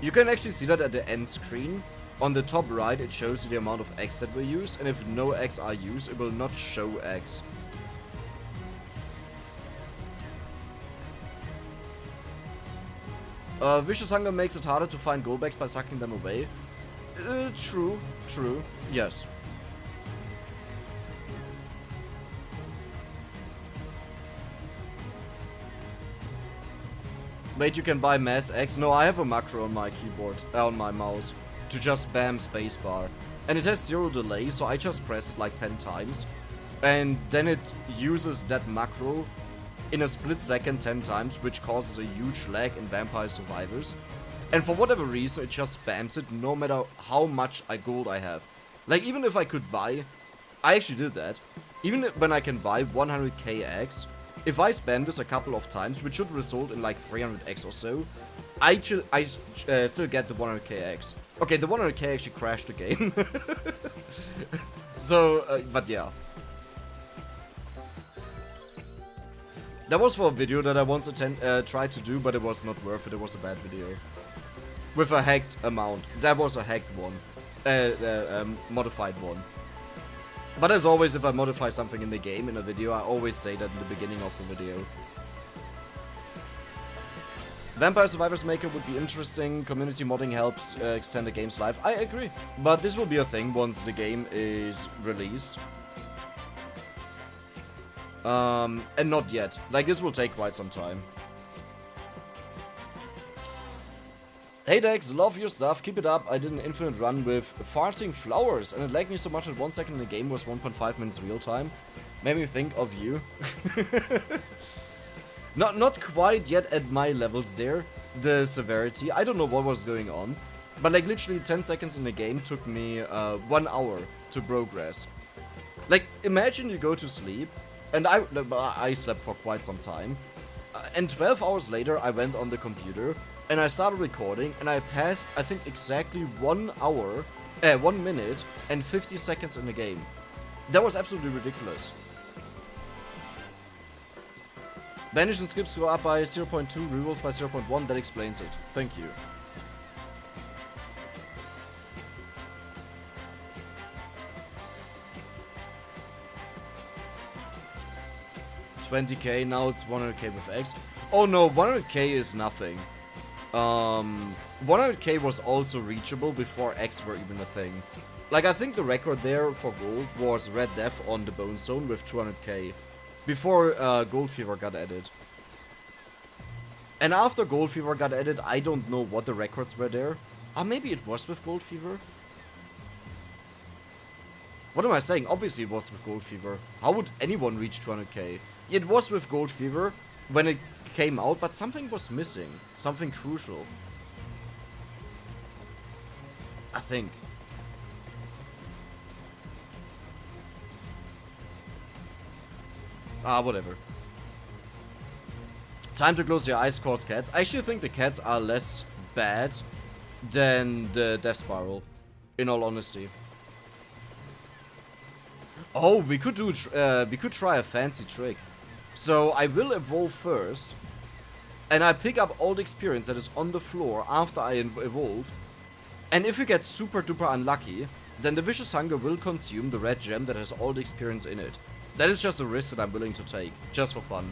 You can actually see that at the end screen. On the top right, it shows you the amount of X that we use, and if no X are used, it will not show X. Vicious Hunger makes it harder to find goldbacks by sucking them away. True, yes. Wait, you can buy Mass X? No, I have a macro on my keyboard, on my mouse, to just spam spacebar. And it has 0 delay, so I just press it like 10 times. And then it uses that macro in a split second 10 times, which causes a huge lag in Vampire Survivors. And for whatever reason, it just spams it no matter how much gold I have. Like, even if I could buy... I actually did that. Even when I can buy 100k X, if I spam this a couple of times, which should result in like 300x or so, I still get the 100k X. Okay, the 100k actually crashed the game. So, but yeah. That was for a video that I once tried to do, but it was not worth it. It was a bad video. With a hacked amount. That was a hacked one. Modified one. But as always, if I modify something in the game, in a video, I always say that in the beginning of the video. Vampire Survivors Maker would be interesting. Community modding helps extend the game's life. I agree. But this will be a thing once the game is released. And not yet. Like, this will take quite some time. Hey Dex, love your stuff, keep it up. I did an infinite run with farting flowers and it lagged me so much that 1 second in the game was 1.5 minutes real time. Made me think of you. Not quite yet at my levels there, the severity. I don't know what was going on. But like literally 10 seconds in the game took me 1 hour to progress. Like imagine you go to sleep, and I slept for quite some time, and 12 hours later I went on the computer and I started recording, and I passed I think exactly 1 hour, 1 minute and 50 seconds in the game. That was absolutely ridiculous. Banish and skips go up by 0.2, rerolls by 0.1, that explains it. Thank you. $20k, now it's 100k with X. Oh no, 100k is nothing. 100k was also reachable before X were even a thing. Like, I think the record there for gold was Red Death on the Bone Zone with 200k. Before Gold Fever got added. And after Gold Fever got added, I don't know what the records were there. Or maybe it was with Gold Fever? What am I saying? Obviously it was with Gold Fever. How would anyone reach 200k? It was with Gold Fever when it came out, but something was missing. Something crucial. I think. Whatever. Time to close your eyes, course cats. I actually think the cats are less bad than the Death Spiral, in all honesty. Oh, we could try a fancy trick. So I will evolve first, and I pick up all the experience that is on the floor after I evolved. And if we get super duper unlucky, then the Vicious Hunger will consume the red gem that has all the experience in it. That is just a risk that I'm willing to take, just for fun.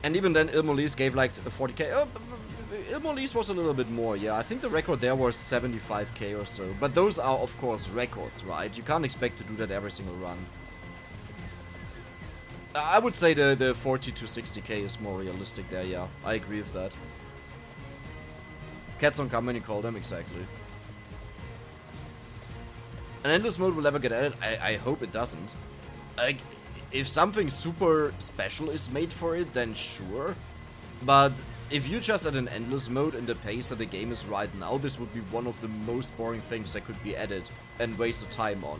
And even then, Ilmolis gave like 40k. Oh, Ilmolis was a little bit more, yeah. I think the record there was 75k or so. But those are, of course, records, right? You can't expect to do that every single run. I would say the 40 to 60k is more realistic there, yeah. I agree with that. Cats don't come when you call them, exactly. An endless mode will never get added. I hope it doesn't. Like, if something super special is made for it, then sure. But if you just add an endless mode in the pace that the game is right now, this would be one of the most boring things that could be added and wasted time on.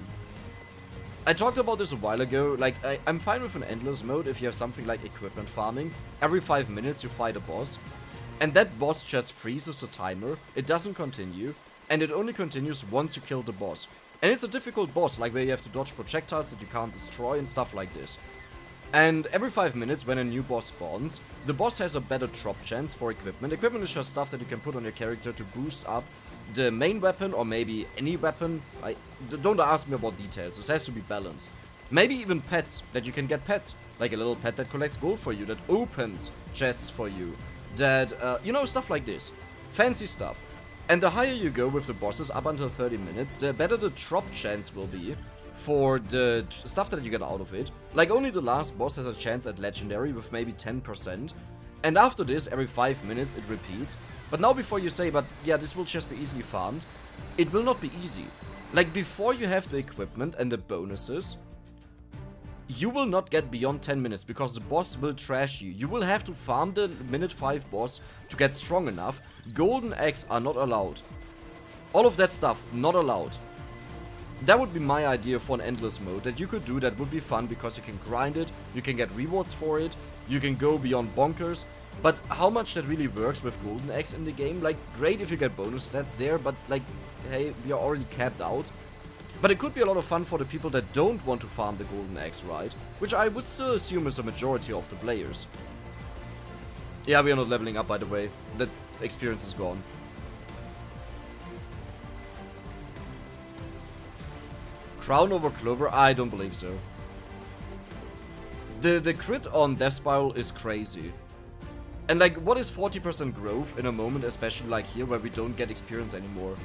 I talked about this a while ago. Like, I'm fine with an endless mode if you have something like equipment farming. Every 5 minutes you fight a boss, and that boss just freezes the timer, it doesn't continue, and it only continues once you kill the boss. And it's a difficult boss, like where you have to dodge projectiles that you can't destroy and stuff like this. And every 5 minutes when a new boss spawns, the boss has a better drop chance for equipment. Equipment is just stuff that you can put on your character to boost up the main weapon, or maybe any weapon. Don't ask me about details, this has to be balanced. Maybe even pets, that you can get pets. Like a little pet that collects gold for you, that opens chests for you. That, you know, stuff like this. Fancy stuff. And the higher you go with the bosses, up until 30 minutes, the better the drop chance will be for the stuff that you get out of it. Like, only the last boss has a chance at Legendary with maybe 10%. And after this, every 5 minutes it repeats. But now before you say, but yeah, this will just be easily farmed, it will not be easy. Like, before you have the equipment and the bonuses, you will not get beyond 10 minutes because the boss will trash you. You will have to farm the minute 5 boss to get strong enough. Golden eggs are not allowed. All of that stuff, not allowed. That would be my idea for an endless mode that you could do that would be fun because you can grind it, you can get rewards for it, you can go beyond bonkers. But how much that really works with golden eggs in the game, like, great if you get bonus stats there, but like, hey, we are already capped out. But it could be a lot of fun for the people that don't want to farm the golden eggs, right? Which I would still assume is a majority of the players. Yeah, we are not leveling up, by the way. That experience is gone. Crown over Clover? I don't believe so. The crit on Death Spiral is crazy. And like, what is 40% growth in a moment, especially like here, where we don't get experience anymore?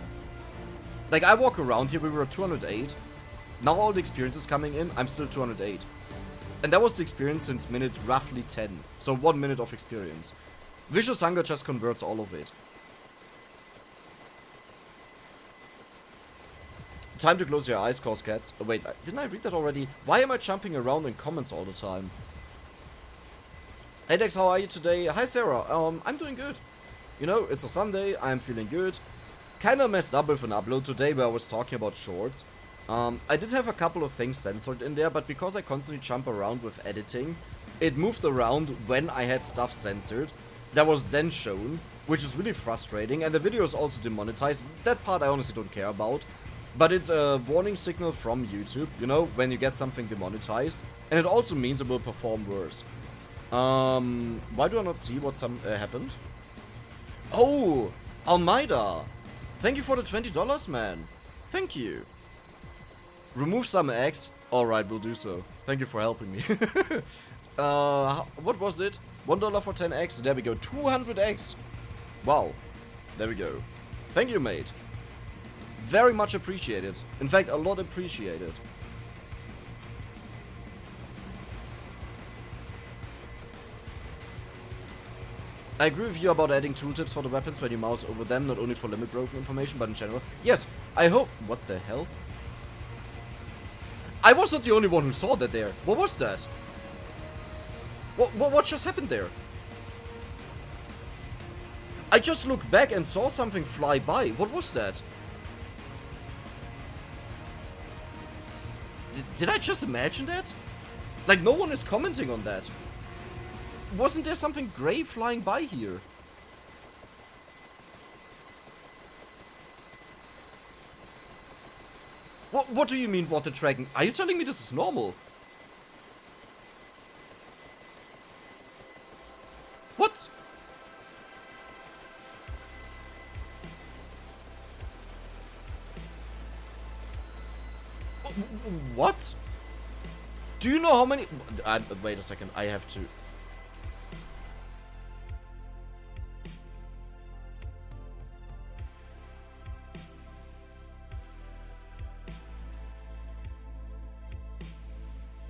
Like, I walk around here, we were at 208. Now all the experience is coming in, I'm still 208. And that was the experience since minute roughly 10. So 1 minute of experience. Vicious Hunger just converts all of it. Time to close your eyes, cause cats. Oh, wait, didn't I read that already? Why am I jumping around in comments all the time? Hey Dex, how are you today? Hi Sarah, I'm doing good. You know, it's a Sunday, I'm feeling good. Kinda messed up with an upload today where I was talking about shorts. I did have a couple of things censored in there, but because I constantly jump around with editing, it moved around when I had stuff censored. That was then shown, which is really frustrating, and the video is also demonetized. That part I honestly don't care about. But it's a warning signal from YouTube, you know, when you get something demonetized. And it also means it will perform worse. Why do I not see what happened? Oh, Almeida! Thank you for the $20, man. Thank you. Remove some eggs. Alright, we'll do so. Thank you for helping me. What was it? $1 for 10 eggs. There we go. 200 eggs. Wow. There we go. Thank you, mate. Very much appreciated. In fact, a lot appreciated. I agree with you about adding tooltips for the weapons when you mouse over them, not only for limit broken information, but in general. Yes, I hope... What the hell? I was not the only one who saw that there. What was that? What just happened there? I just looked back and saw something fly by. What was that? Did I just imagine that? Like, no one is commenting on that. Wasn't there something grey flying by here? What do you mean, Water Dragon? Are you telling me this is normal? What? What? Do you know how many... wait a second, I have to...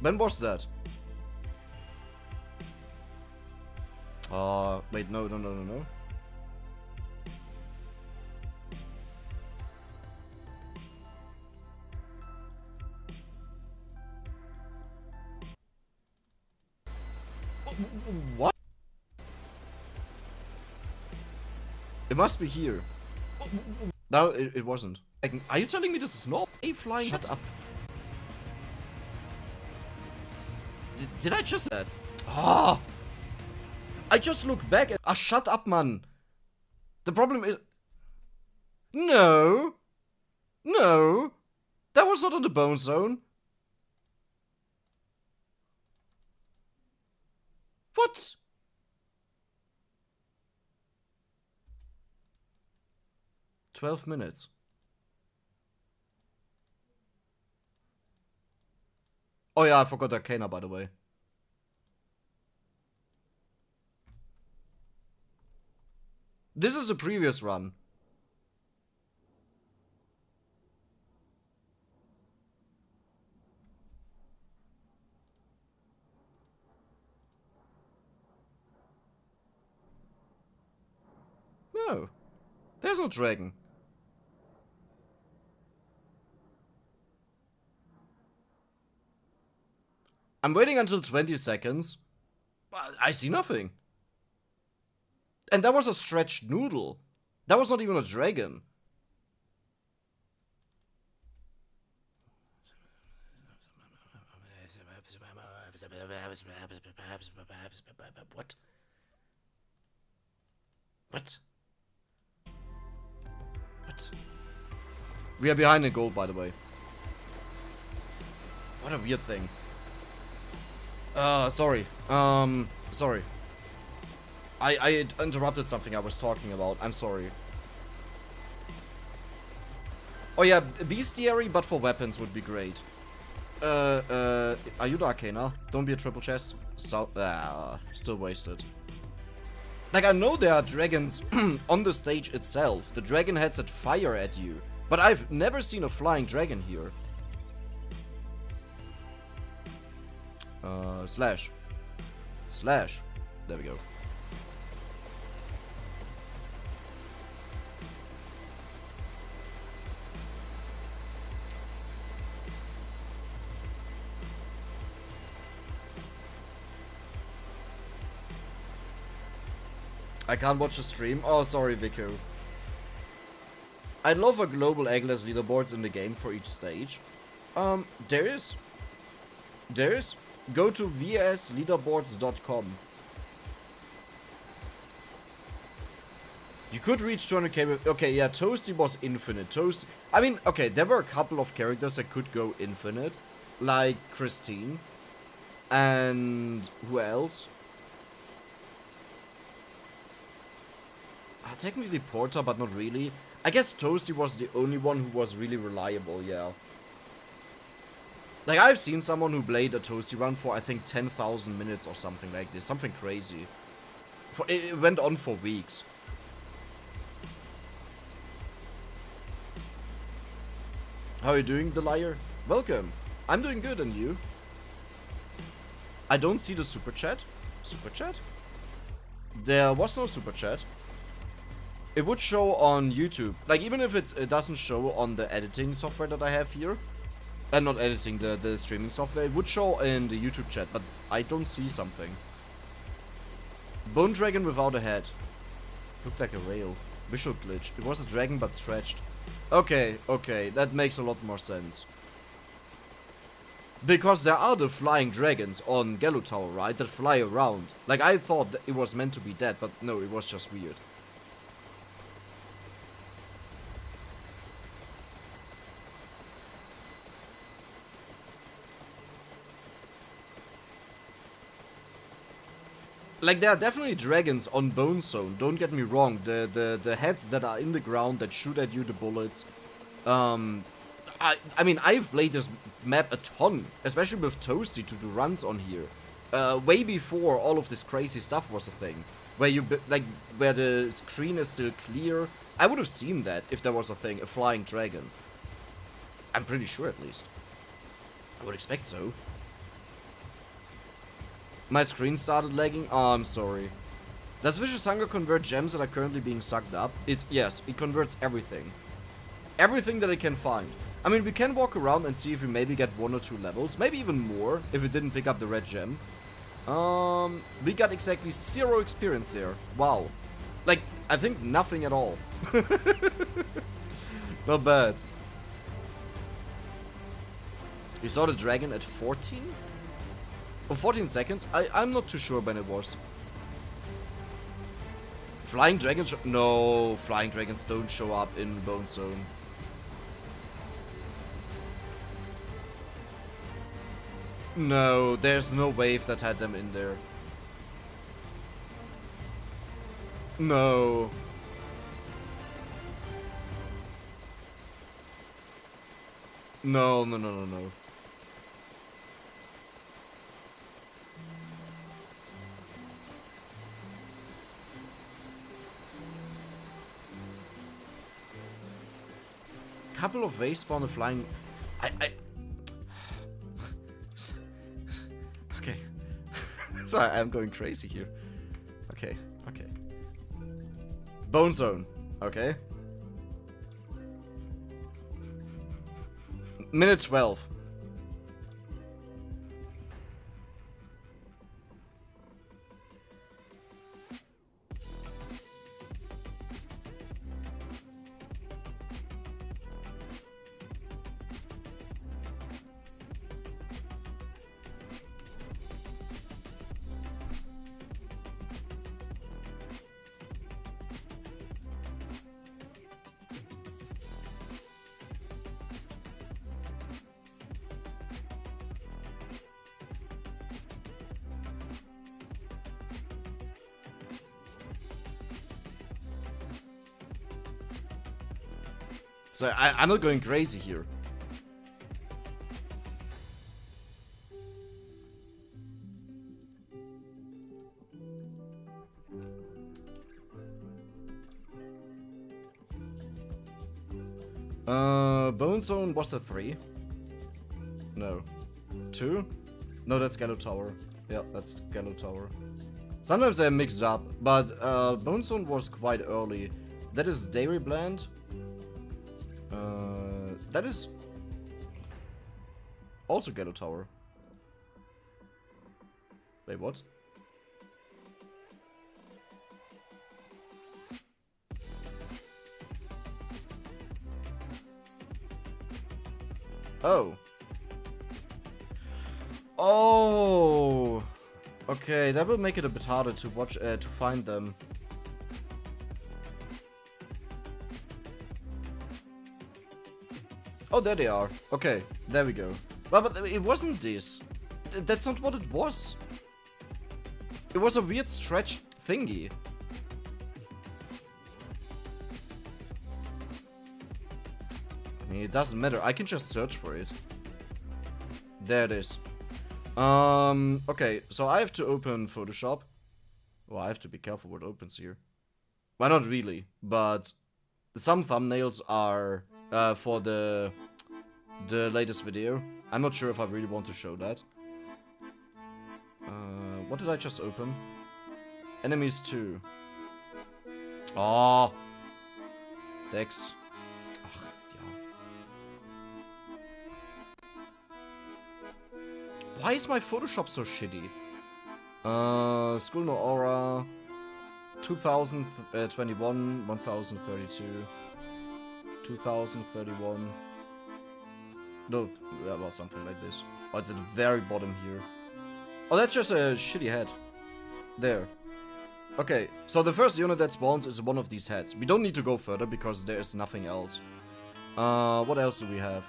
When was that? Wait, no. What? It must be here. No, it wasn't. Are you telling me this is not a flying? Shut up. Did I just that? Ah! I just looked back and... Ah, shut up, man. The problem is... No. No. That was not on the bone zone. What? "12 minutes. Oh yeah, I forgot Arcana, by the way. This is the previous run. No. There's no dragon. I'm waiting until 20 seconds. I see nothing. And that was a stretched noodle. That was not even a dragon. What? What? What? We are behind in gold, by the way. What a weird thing. Sorry. Sorry. I interrupted something I was talking about. I'm sorry. Oh yeah, bestiary, but for weapons would be great. Are you the Arcana? Don't be a triple chest. So, still wasted. Like, I know there are dragons on the stage itself. The dragon heads that fire at you. But I've never seen a flying dragon here. Slash. Slash. There we go. I can't watch the stream. Oh, sorry, Vico. I'd love a global eggless leaderboards in the game for each stage. There is. Go to vsleaderboards.com. You could reach 200k with... Okay, yeah, Toasty was infinite. Toasty... I mean, okay, there were a couple of characters that could go infinite. Like Christine. And... who else? Technically Porta, but not really. I guess Toasty was the only one who was really reliable, yeah. Like, I've seen someone who played a Toasty run for, I think, 10,000 minutes or something like this. Something crazy. It went on for weeks. How are you doing, The Liar? Welcome. I'm doing good, and you? I don't see the super chat. Super chat? There was no super chat. It would show on YouTube. Like, even if it doesn't show on the editing software that I have here. And not editing, the streaming software. It would show in the YouTube chat, but I don't see something. Bone Dragon without a head. Looked like a whale. Visual glitch. It was a dragon, but stretched. Okay, okay. That makes a lot more sense. Because there are the flying dragons on Gallow Tower, right? That fly around. Like, I thought that it was meant to be dead, but no, it was just weird. Like, there are definitely dragons on Bone Zone, don't get me wrong. The heads that are in the ground that shoot at you the bullets. I mean, I've played this map a ton, especially with Toasty to do runs on here. Way before all of this crazy stuff was a thing. Where you, like, where the screen is still clear. I would have seen that if there was a thing, a flying dragon. I'm pretty sure, at least. I would expect so. My screen started lagging? Oh, I'm sorry. Does Vicious Hunger convert gems that are currently being sucked up? Yes, it converts everything. Everything that it can find. I mean, we can walk around and see if we maybe get 1 or 2 levels. Maybe even more, if we didn't pick up the red gem. We got exactly 0 experience there. Wow. Like, I think nothing at all. Not bad. You saw the dragon at 14? Oh, 14 seconds? I'm not too sure when it was. Flying dragons? No, flying dragons don't show up in Bone Zone. No, there's no wave that had them in there. No. No, no, no, no, no. Couple of waves spawn a flying... Okay. Sorry, I'm going crazy here. Okay, okay. Bone Zone. Okay. Minute 12. So I'm not going crazy here. Bone Zone was a 3. No. 2? No, that's Gallow Tower. Yeah, that's Gallow Tower. Sometimes they're mixed up, but Bone Zone was quite early. That is Dairy Bland. That is also Gallow Tower. Wait, what? Oh. Oh. Okay, that will make it a bit harder to watch, to find them. Oh, there they are. Okay, there we go. But it wasn't this. That's not what it was. It was a weird stretch thingy. I mean, it doesn't matter. I can just search for it. There it is. Okay, so I have to open Photoshop. Well, I have to be careful what opens here. Well, not really, but some thumbnails are for the latest video. I'm not sure if I really want to show that. What did I just open? Enemies 2. Oh, Dex. Why is my Photoshop so shitty? School No Aura. 2021, 1032. 2031. No, that was something like this. Oh, it's at the very bottom here. Oh, that's just a shitty head. There. Okay, so the first unit that spawns is one of these heads. We don't need to go further because there is nothing else. What else do we have?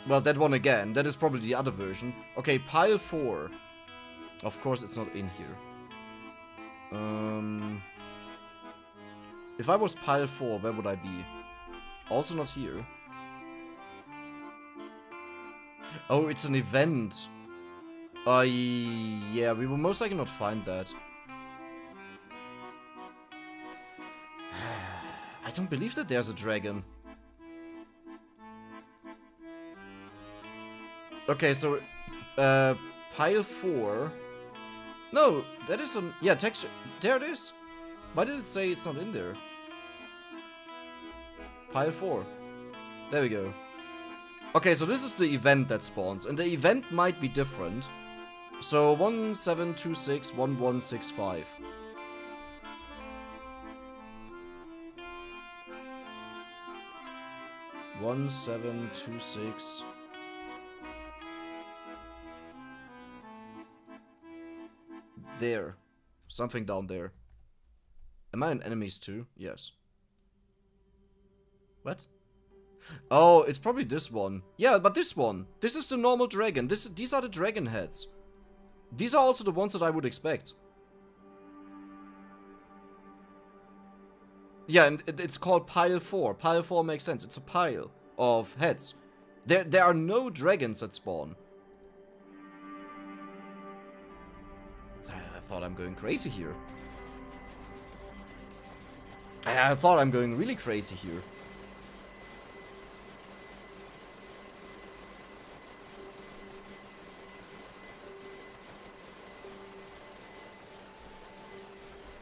Well, that one again. That is probably the other version. Okay, pile 4. Of course, it's not in here. If I was pile 4, where would I be? Also not here. Oh, it's an event. Yeah, we will most likely not find that. I don't believe that there's a dragon. Okay, so, pile 4. No, that is on, yeah, texture, there it is. Why did it say it's not in there? Pile 4. There we go. Okay, so this is the event that spawns, and the event might be different. So, 17261165. One, 726. There. Something down there. Am I in enemies too? Yes. What? Oh, it's probably this one. Yeah, but this one. This is the normal dragon. These are the dragon heads. These are also the ones that I would expect. Yeah, and it's called pile 4. Pile 4 makes sense. It's a pile of heads. There are no dragons that spawn. I thought I'm going crazy here. I thought I'm going really crazy here.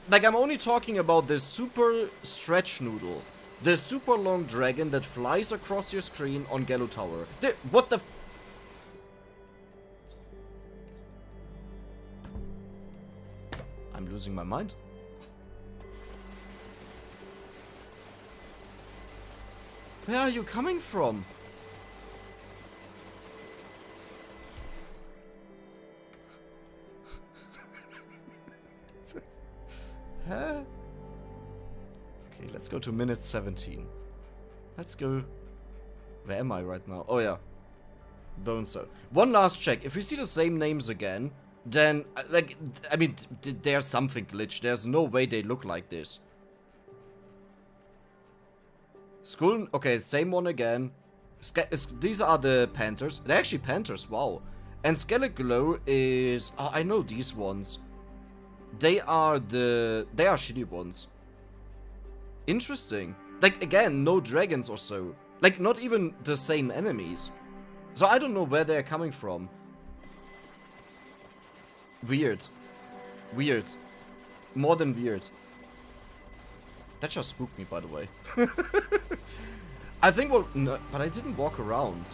Like, I'm only talking about the super stretch noodle. The super long dragon that flies across your screen on Gallo Tower. What the... I'm losing my mind. Where are you coming from? Huh? Okay, let's go to minute 17. Let's go... Where am I right now? Oh yeah. Bone Cell. One last check. If we see the same names again, then, like, I mean, there's something glitched. There's no way they look like this. Skull... Okay, same one again. These are the Panthers. They're actually Panthers, wow. And Skeleglow is... Oh, I know these ones. They are shitty ones. Interesting. Like, again, no dragons or so. Like, not even the same enemies. So I don't know where they're coming from. Weird. Weird. More than weird. That just spooked me, by the way. I think what... No, but I didn't walk around.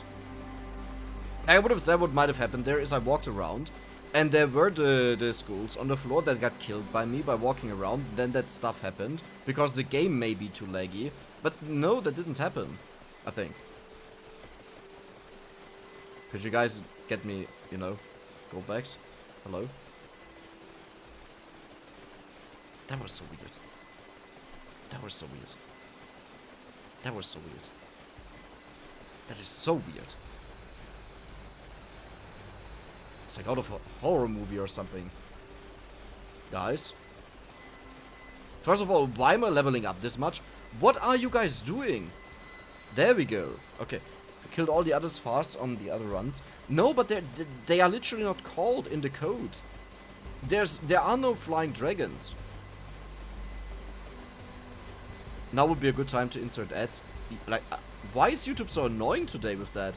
I would have said what might have happened there is I walked around. And there were the skulls on the floor that got killed by me by walking around. Then that stuff happened. Because the game may be too laggy. But no, that didn't happen. I think. Could you guys get me, you know, gold bags? Hello? That was so weird. That was so weird. That was so weird. That is so weird. It's like out of a horror movie or something. Guys. First of all, why am I leveling up this much? What are you guys doing? There we go. Okay. I killed all the others fast on the other runs. No, but they are literally not called in the code. There are no flying dragons. Now would be a good time to insert ads. Like, why is YouTube so annoying today with that?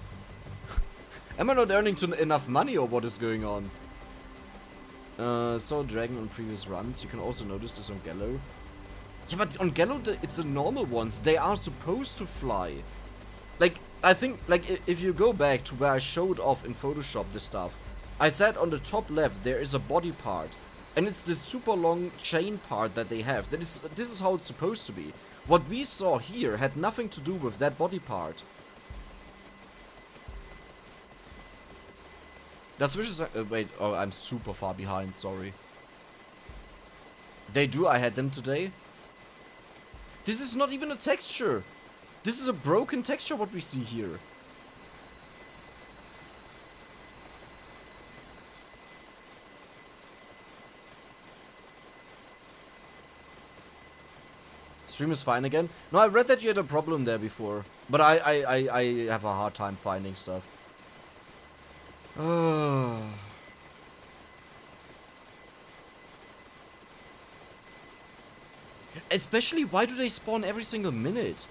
Am I not earning enough money or what is going on? Saw a dragon on previous runs. You can also notice this on Gallo. Yeah, but on Gallo it's the normal ones. They are supposed to fly. Like, I think, like, if you go back to where I showed off in Photoshop this stuff, I said on the top left there is a body part. And it's this super long chain part that they have. This is how it's supposed to be. What we saw here had nothing to do with that body part. That's vicious. Wait, oh, I'm super far behind, sorry. They do, I had them today. This is not even a texture. This is a broken texture, what we see here. Stream is fine again. No, I read that you had a problem there before. But I have a hard time finding stuff. Especially, why do they spawn every single minute?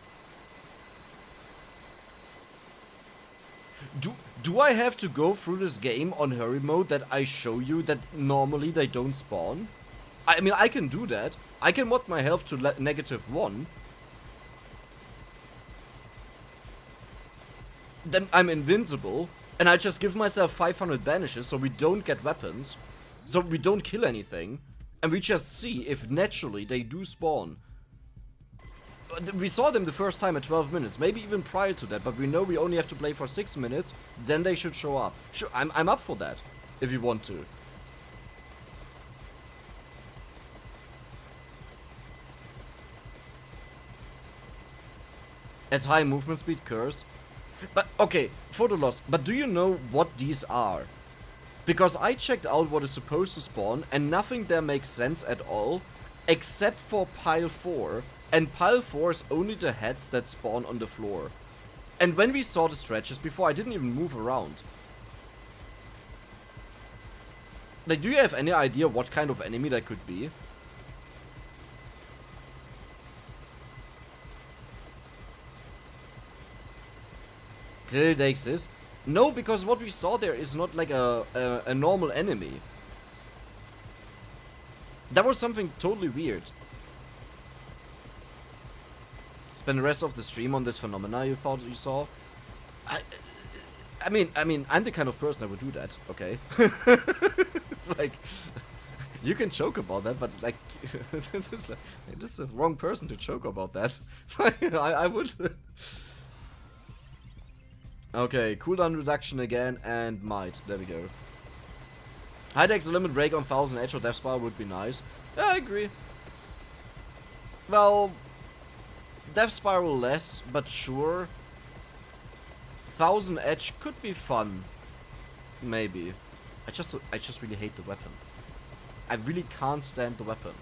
Do I have to go through this game on hurry mode that I show you that normally they don't spawn? I mean, I can do that. I can mod my health to -1. Then I'm invincible. And I just give myself 500 banishes so we don't get weapons. So we don't kill anything. And we just see if naturally they do spawn. We saw them the first time at 12 minutes. Maybe even prior to that. But we know we only have to play for 6 minutes. Then they should show up. Sure, I'm up for that. If you want to. At high movement speed, curse. But, okay, photo loss, but do you know what these are? Because I checked out what is supposed to spawn, and nothing there makes sense at all, except for pile 4, and pile 4 is only the heads that spawn on the floor. And when we saw the stretches before, I didn't even move around. Like, do you have any idea what kind of enemy that could be? Clearly they exist. No, because what we saw there is not like a normal enemy. That was something totally weird. Spend the rest of the stream on this phenomena you thought you saw. I mean, I'm the kind of person that would do that. Okay, it's like you can joke about that, but like this is the wrong person to joke about that. I would. Okay, cooldown reduction again and might. There we go. High dex limit break on 1000 edge or death spiral would be nice. Yeah, I agree. Well, death spiral less, but sure. 1000 edge could be fun. Maybe. I just really hate the weapon. I really can't stand the weapon.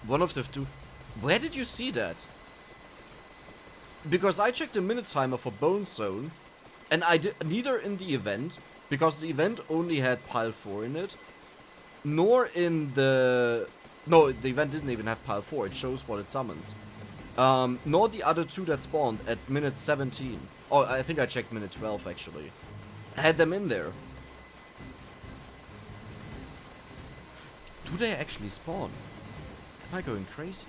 One of the two. Where did you see that? Because I checked the minute timer for Bone Zone, and I did neither in the event, because the event only had pile 4 in it, nor in the... No, the event didn't even have pile 4, it shows what it summons. Nor the other two that spawned at minute 17. Oh, I think I checked minute 12 actually. I had them in there. Do they actually spawn? Am I going crazy?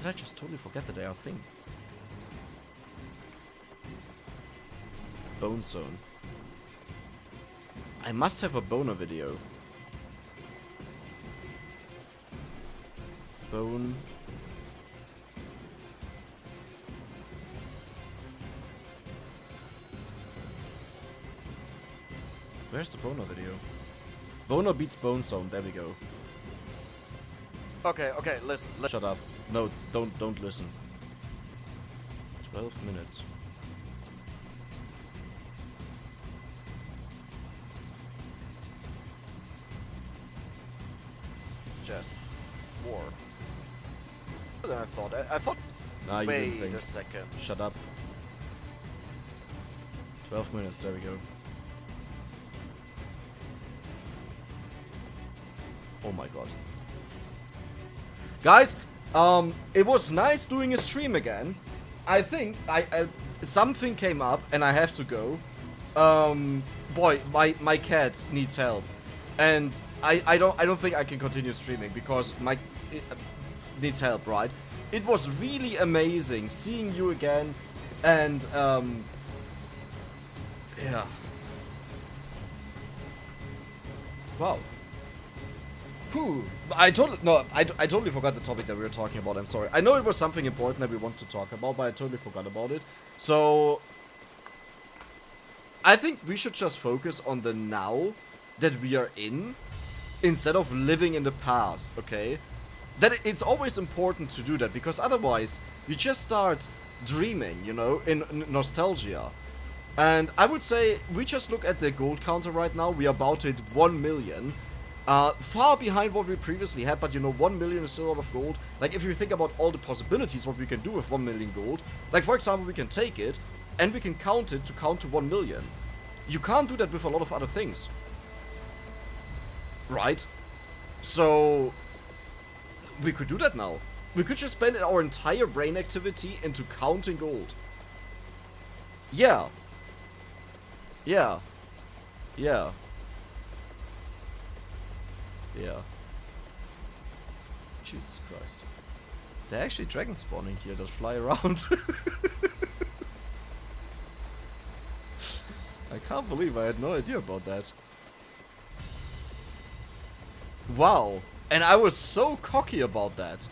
Did I just totally forget that they are a thing? Bone Zone. I must have a boner video. Bone. Where's the boner video? Boner beats Bone Zone. There we go. Okay, listen. Shut up. No, don't listen. 12 minutes. Just war. Than I thought. I thought. Nah, wait a second. Shut up. 12 minutes. There we go. Oh my god. Guys, it was nice doing a stream again. I think something came up and I have to go. Boy, my cat needs help, and I don't think I can continue streaming because it needs help, right? It was really amazing seeing you again, and yeah. Wow. Whew. I totally forgot the topic that we were talking about. I'm sorry. I know it was something important that we want to talk about, but I totally forgot about it. So I think we should just focus on the now that we are in, instead of living in the past, okay? That it's always important to do that, because otherwise you just start dreaming, you know, in nostalgia. And I would say we just look at the gold counter right now. We are about to hit 1 million. Far behind what we previously had, but you know, 1 million is still a lot of gold. Like, if you think about all the possibilities what we can do with 1 million gold, like, for example, we can take it, and we can count it to count to 1 million. You can't do that with a lot of other things. Right? So, we could do that now. We could just spend our entire brain activity into counting gold. Yeah. Yeah. Yeah. Yeah. Jesus Christ. They're actually dragon spawning here that fly around. I can't believe I had no idea about that. Wow. And I was so cocky about that.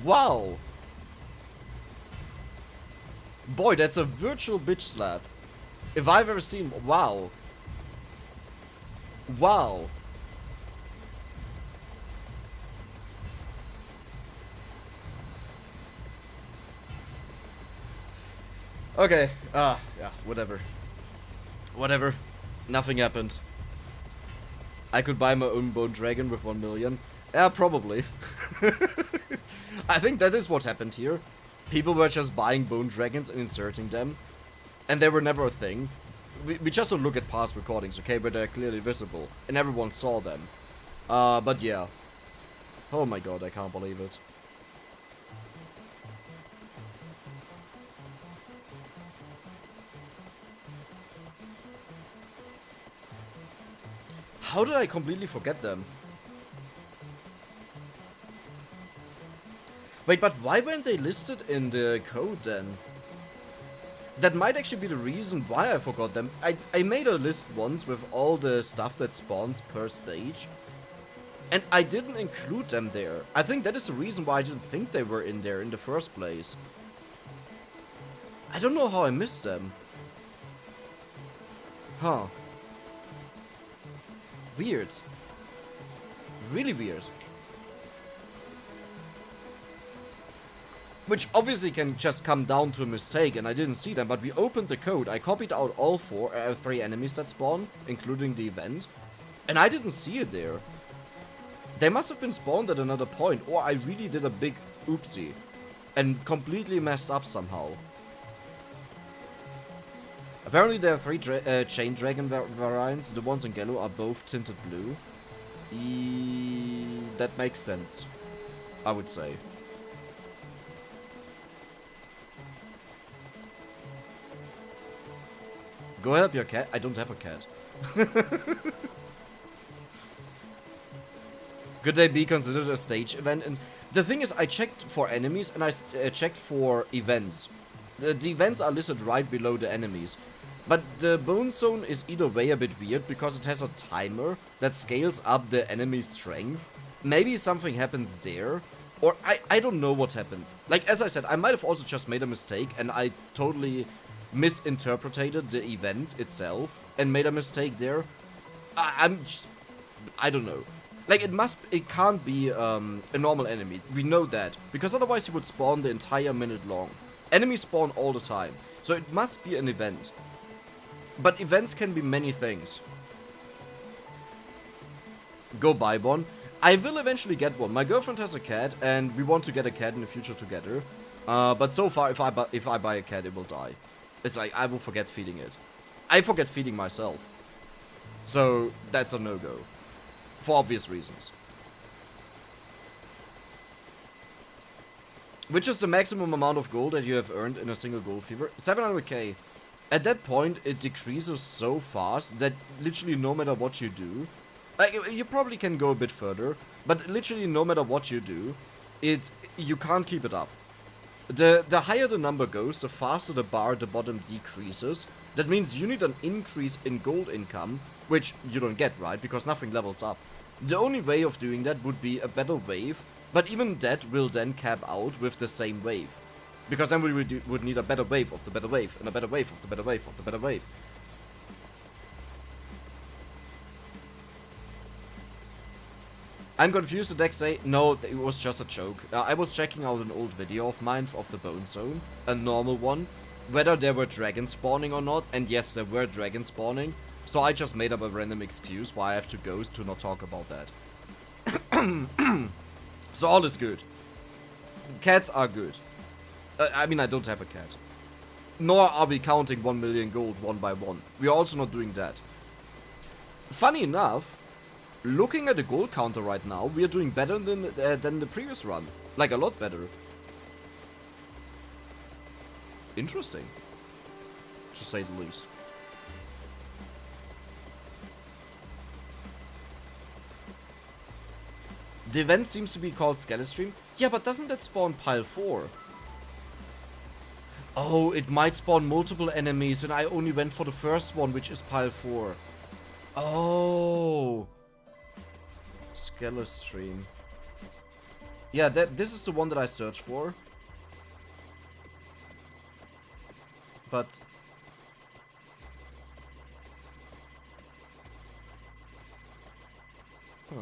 Wow. Boy, that's a virtual bitch slap. If I've ever seen... Wow. Wow. Okay, yeah, whatever. Whatever. Nothing happened. I could buy my own bone dragon with 1 million. Yeah, probably. I think that is what happened here. People were just buying bone dragons and inserting them, and they were never a thing. We just don't look at past recordings, okay, but they're clearly visible, and everyone saw them. But yeah. Oh my god, I can't believe it. How did I completely forget them? Wait, but why weren't they listed in the code then? That might actually be the reason why I forgot them. I made a list once with all the stuff that spawns per stage, and I didn't include them there. I think that is the reason why I didn't think they were in there in the first place. I don't know how I missed them. Huh. Weird. Really weird. Which obviously can just come down to a mistake, and I didn't see them, but we opened the code, I copied out all 3 enemies that spawn, including the event, and I didn't see it there. They must have been spawned at another point, or I really did a big oopsie, and completely messed up somehow. Apparently there are 3 chain dragon variants. The ones in Gallo are both tinted blue. That makes sense, I would say. Go help your cat. I don't have a cat. Could they be considered a stage event? And the thing is, I checked for enemies and I checked for events. The events are listed right below the enemies. But the Bone Zone is either way a bit weird because it has a timer that scales up the enemy's strength. Maybe something happens there, or I don't know what happened. Like, as I said, I might have also just made a mistake and I totally misinterpreted the event itself and made a mistake there. I don't know. Like, it can't be a normal enemy. We know that, because otherwise he would spawn the entire minute long. Enemies spawn all the time, so it must be an event. But events can be many things. Go buy one. I will eventually get one. My girlfriend has a cat, and we want to get a cat in the future together. But so far, if I buy a cat, it will die. It's like, I will forget feeding it. I forget feeding myself. So, that's a no-go. For obvious reasons. Which is the maximum amount of gold that you have earned in a single gold fever? 700k. At that point, it decreases so fast that literally no matter what you do, you probably can go a bit further, but literally no matter what you do, you can't keep it up. The higher the number goes, the faster the bar at the bottom decreases. That means you need an increase in gold income, which you don't get, right? Because nothing levels up. The only way of doing that would be a better wave, but even that will then cap out with the same wave. Because then we would need a better wave of the better wave, and a better wave of the better wave of the better wave. I'm confused, the deck say, no, it was just a joke. I was checking out an old video of mine of the Bone Zone, a normal one, whether there were dragons spawning or not, and yes, there were dragons spawning, so I just made up a random excuse why I have to go to not talk about that. So all is good. Cats are good. I mean, I don't have a cat. Nor are we counting 1 million gold one by one. We are also not doing that. Funny enough, looking at the gold counter right now, we are doing better than the previous run. Like, a lot better. Interesting. To say the least. The event seems to be called Skelestream. Yeah, but doesn't that spawn pile 4? Oh, it might spawn multiple enemies and I only went for the first one, which is pile 4. Oh. Skelestream. Yeah, this is the one that I searched for. But... Huh.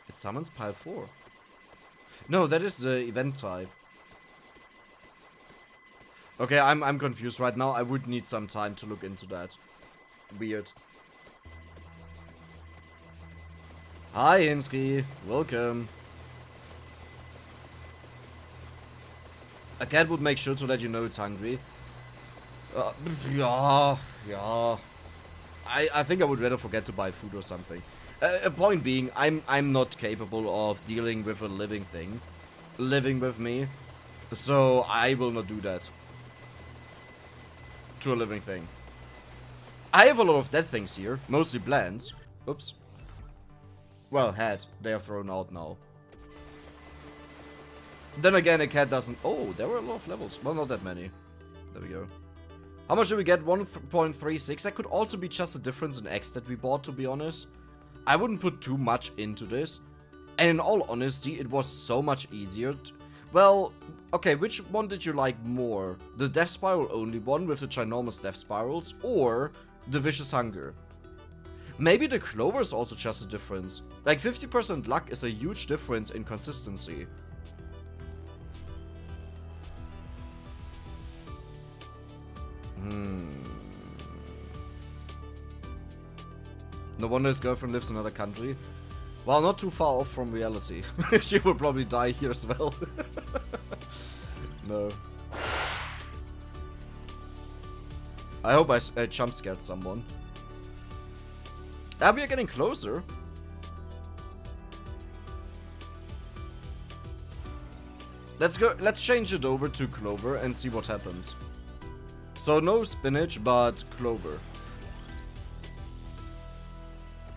It summons pile 4. No, that is the event type. Okay, I'm confused right now. I would need some time to look into that. Weird. Hi, Hinsky. Welcome. A cat would make sure to let you know it's hungry. Yeah. I think I would rather forget to buy food or something. A point being, I'm not capable of dealing with a living thing. Living with me. So I will not do that. To a living thing. I have a lot of dead things here. Mostly plants. Oops. Well, had. They are thrown out now. Then again, a cat doesn't... Oh, there were a lot of levels. Well, not that many. There we go. How much did we get? 1.36. That could also be just a difference in X that we bought, to be honest. I wouldn't put too much into this. And in all honesty, it was so much easier. Well, okay, which one did you like more? The Death Spiral only one with the ginormous Death Spirals, or the Vicious Hunger? Maybe the Clover is also just a difference. Like 50% luck is a huge difference in consistency. No wonder his girlfriend lives in another country. Well, not too far off from reality. She will probably die here as well. No. I hope I jump scared someone. Ah, we are getting closer. Let's go. Let's change it over to Clover and see what happens. So no spinach, but Clover.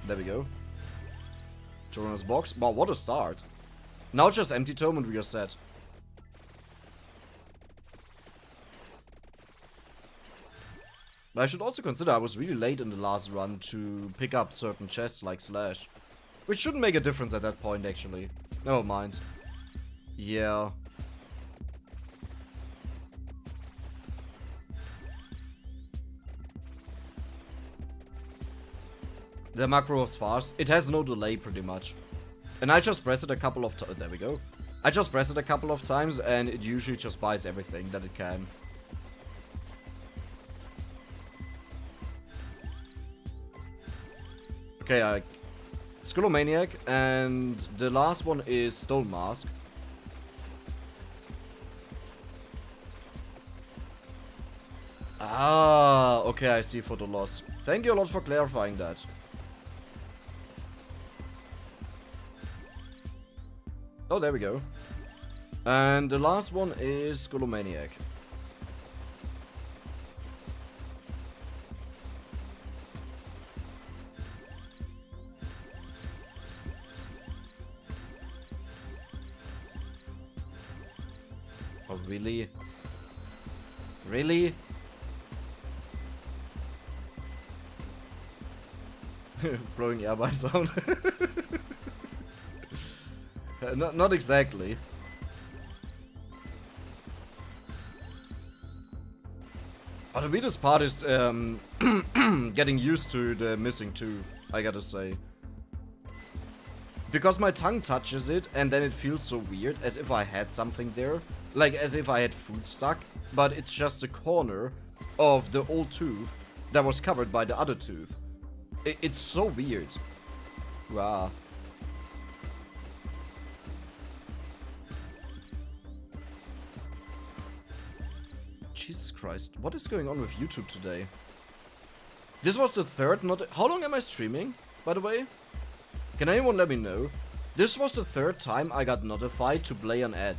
There we go. Jonas box. Wow, what a start. Now just empty tome and we are set. But I should also consider I was really late in the last run to pick up certain chests like Slash. Which shouldn't make a difference at that point, actually. Never mind. Yeah. The macro was fast. It has no delay, pretty much. And I just press it a couple of times. There we go. I just press it a couple of times and it usually just buys everything that it can. Okay, Skullomaniac, and the last one is Stone Mask. Ah, okay, I see for the loss. Thank you a lot for clarifying that. Oh, there we go. And the last one is Skullomaniac. Oh, really? Really? Blowing air by sound. Not exactly. But the weirdest part is getting used to the missing tooth, I gotta say. Because my tongue touches it and then it feels so weird, as if I had something there. Like as if I had food stuck, but it's just a corner of the old tooth that was covered by the other tooth. It's so weird. Wow. Jesus Christ, what is going on with YouTube today? This was the third How long am I streaming, by the way? Can anyone let me know? This was the third time I got notified to play an ad.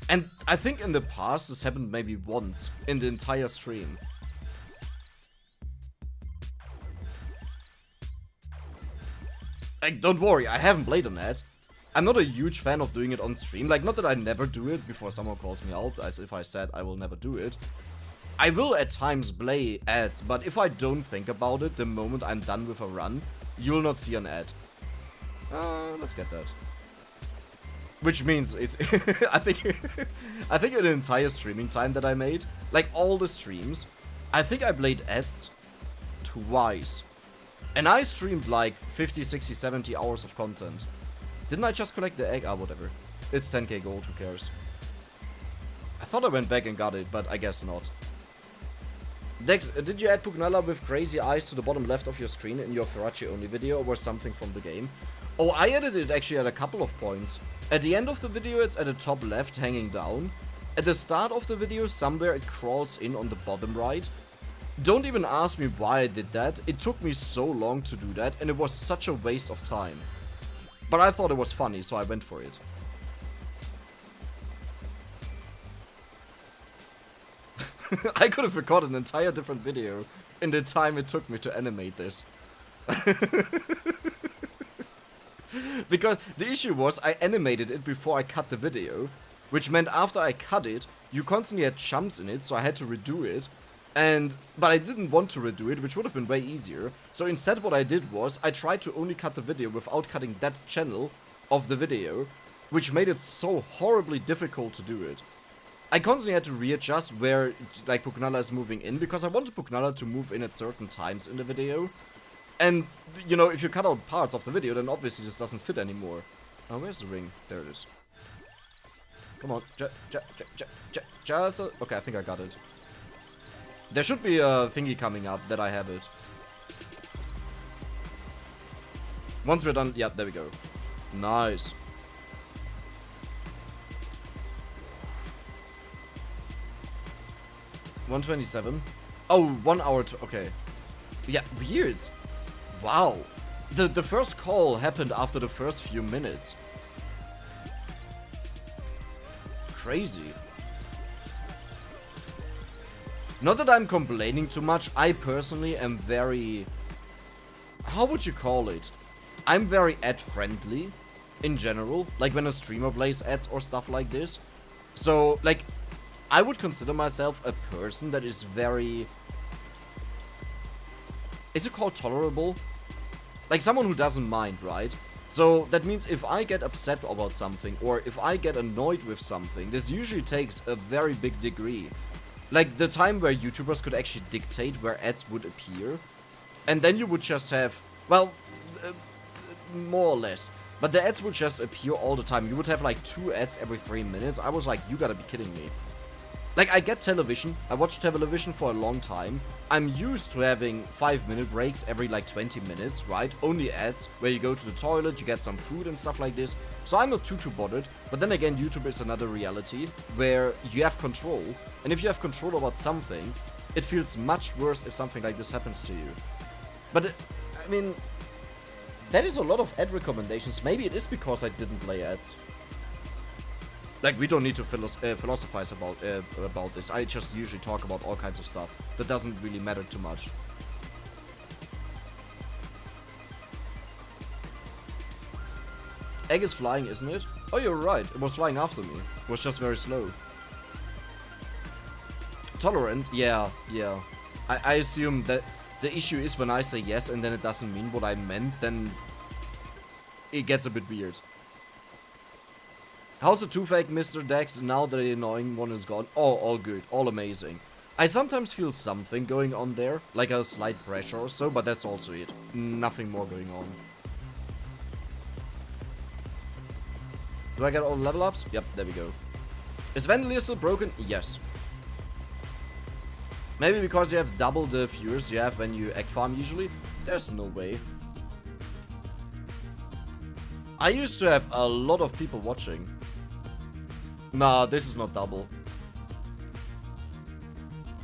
And I think in the past this happened maybe once in the entire stream. Like, don't worry, I haven't played an ad. I'm not a huge fan of doing it on stream. Like, not that I never do it before someone calls me out, as if I said I will never do it. I will at times play ads, but if I don't think about it the moment I'm done with a run, you'll not see an ad. Let's get that. Which means it's I think in the entire streaming time that I made, like all the streams, I think I played ads twice. And I streamed like 50, 60, 70 hours of content. Didn't I just collect the egg? Ah, whatever. It's 10k gold, who cares? I thought I went back and got it, but I guess not. Dex, did you add Pugnala with crazy eyes to the bottom left of your screen in your Farachi only video, or something from the game? Oh, I added it actually at a couple of points. At the end of the video, it's at the top left, hanging down. At the start of the video, somewhere it crawls in on the bottom right. Don't even ask me why I did that. It took me so long to do that, and it was such a waste of time. But I thought it was funny, so I went for it. I could have recorded an entire different video in the time it took me to animate this. Because the issue was I animated it before I cut the video, which meant after I cut it, you constantly had jumps in it, so I had to redo it. But I didn't want to redo it, which would have been way easier. So instead what I did was, I tried to only cut the video without cutting that channel of the video, which made it so horribly difficult to do it. I constantly had to readjust where, like, Pugnala is moving in, because I wanted Pugnala to move in at certain times in the video. And, you know, if you cut out parts of the video, then obviously this doesn't fit anymore. Oh, where's the ring? There it is. Come on. Just... Okay, I think I got it. There should be a thingy coming up that I have it. Once we're done... Yeah, there we go. Nice. $127. Oh, 1 hour to... Okay. Yeah, weird. Wow. The first call happened after the first few minutes. Crazy. Not that I'm complaining too much, I personally am very... How would you call it? I'm very ad-friendly. in general, like when a streamer plays ads or stuff like this. So, like, I would consider myself a person that is very... Is it called tolerable? Like someone who doesn't mind, right? So that means if I get upset about something or if I get annoyed with something, this usually takes a very big degree. Like the time where YouTubers could actually dictate where ads would appear. And then you would just have, well, more or less. But the ads would just appear all the time. You would have like 2 ads every 3 minutes. I was like, you gotta be kidding me. Like, I get television. I watch television for a long time. I'm used to having 5-minute breaks every like 20 minutes, right? Only ads, where you go to the toilet, you get some food and stuff like this. So I'm not too bothered. But then again, YouTube is another reality where you have control. And if you have control about something, it feels much worse if something like this happens to you. But, I mean, that is a lot of ad recommendations. Maybe it is because I didn't play ads. Like, we don't need to philosophize about this. I just usually talk about all kinds of stuff. That doesn't really matter too much. Egg is flying, isn't it? Oh, you're right. It was flying after me. It was just very slow. Tolerant? Yeah. I assume that the issue is when I say yes and then it doesn't mean what I meant, then it gets a bit weird. How's the toothache, Mr. Dex, now that the annoying one is gone? Oh, all good, all amazing. I sometimes feel something going on there, like a slight pressure or so, but that's also it. Nothing more going on. Do I get all the level ups? Yep, there we go. Is Vandalier still broken? Yes. Maybe because you have double the viewers you have when you egg farm usually? There's no way. I used to have a lot of people watching. Nah, this is not double.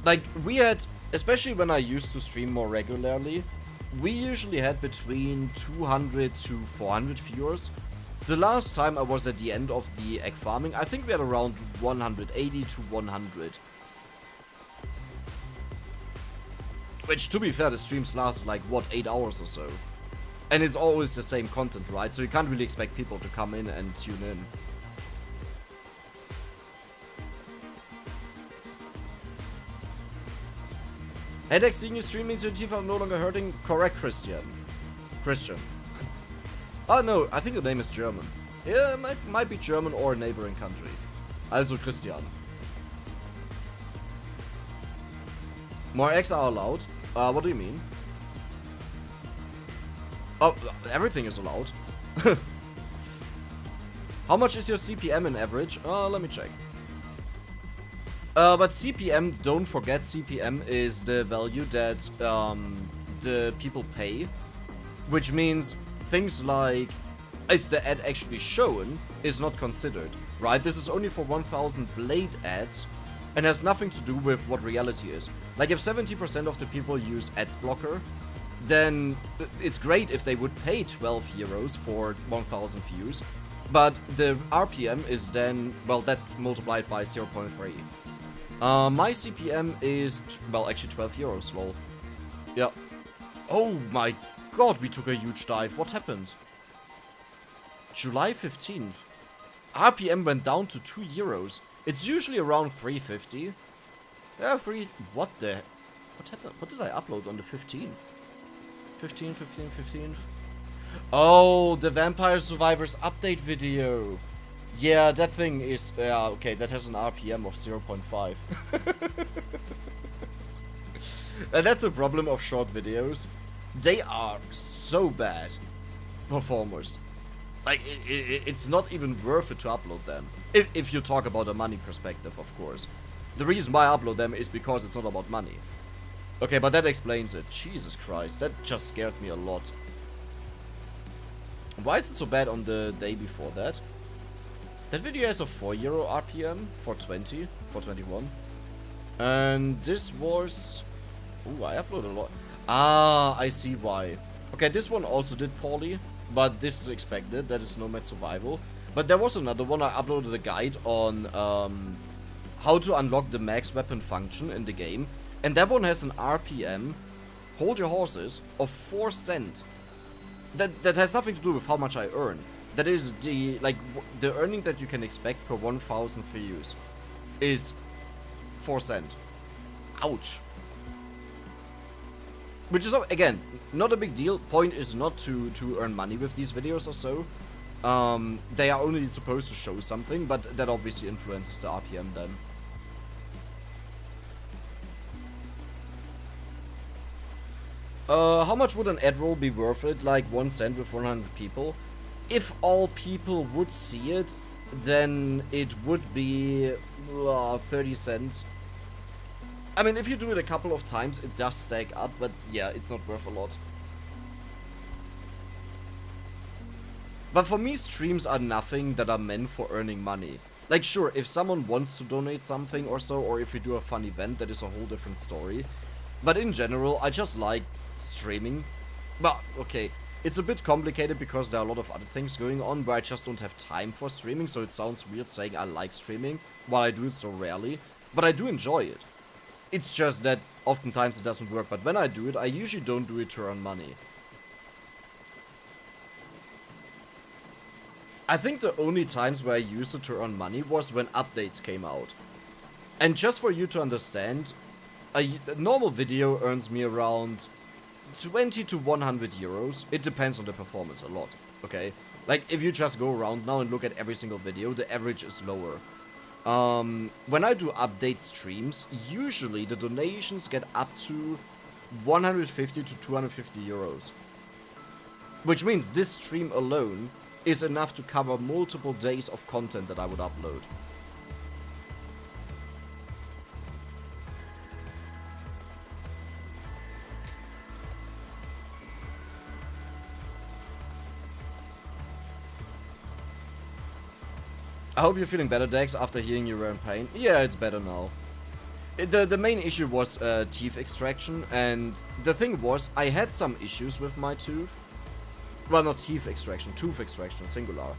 Like, we had, especially when I used to stream more regularly, we usually had between 200 to 400 viewers. The last time I was at the end of the egg farming, I think we had around 180 to 100. Which, to be fair, the streams last like, what, 8 hours or so. And it's always the same content, right? So you can't really expect people to come in and tune in. Headache seeing you stream means your teeth are no longer hurting. Correct, Christian. Oh no, I think the name is German. Yeah, it might be German or a neighboring country. Also Christian. More eggs are allowed? What do you mean? Oh, everything is allowed. How much is your CPM in average? Let me check. But CPM, don't forget, CPM is the value that the people pay. Which means things like, is the ad actually shown, is not considered, right? This is only for 1000 Blade ads and has nothing to do with what reality is. Like, if 70% of the people use ad blocker, then it's great if they would pay 12 euros for 1000 views. But the RPM is then, well, that multiplied by 0.3. My CPM is, well, actually 12 euros, lol. Yeah. Oh my god, we took a huge dive. What happened? July 15th. RPM went down to 2 euros. It's usually around 350. Yeah, what happened? What did I upload on the 15th? 15th? Oh, the Vampire Survivors update video. Yeah, that thing is, okay, that has an RPM of 0.5. And that's the problem of short videos. They are so bad performers. Like, it's not even worth it to upload them. If you talk about a money perspective, of course. The reason why I upload them is because it's not about money. Okay, but that explains it. Jesus Christ, that just scared me a lot. Why is it so bad on the day before that? That video has a 4 euro RPM, 420, 421. And this was... Ooh, I uploaded a lot. Ah, I see why. Okay, this one also did poorly, but this is expected. That is Nomad Survival. But there was another one. I uploaded a guide on how to unlock the max weapon function in the game. And that one has an RPM, hold your horses, of 4 cents. That has nothing to do with how much I earn. That is the, like, the earning that you can expect per 1,000 views is 4 cents. Ouch. Which is, again, not a big deal. Point is not to earn money with these videos or so. They are only supposed to show something, but that obviously influences the RPM then. How much would an ad roll be worth it? Like 1 cent with 100 people? If all people would see it, then it would be 30 cents. I mean, if you do it a couple of times, it does stack up, but yeah, it's not worth a lot. But for me, streams are nothing that are meant for earning money. Like, sure, if someone wants to donate something or so, or if we do a fun event, that is a whole different story. But in general, I just like streaming. But, okay, it's a bit complicated because there are a lot of other things going on where I just don't have time for streaming, so it sounds weird saying I like streaming, while I do it so rarely. But I do enjoy it. It's just that oftentimes it doesn't work, but when I do it, I usually don't do it to earn money. I think the only times where I used it to earn money was when updates came out. And just for you to understand, a normal video earns me around 20 to 100 euros. It depends on the performance a lot, okay? Like, if you just go around now and look at every single video, the average is lower. When I do update streams, usually the donations get up to 150 to 250 euros. Which means this stream alone is enough to cover multiple days of content that I would upload. I hope you're feeling better, Dex, after hearing you were in pain. Yeah, it's better now. The main issue was teeth extraction, and the thing was, I had some issues with my tooth. Well, not teeth extraction, tooth extraction, singular.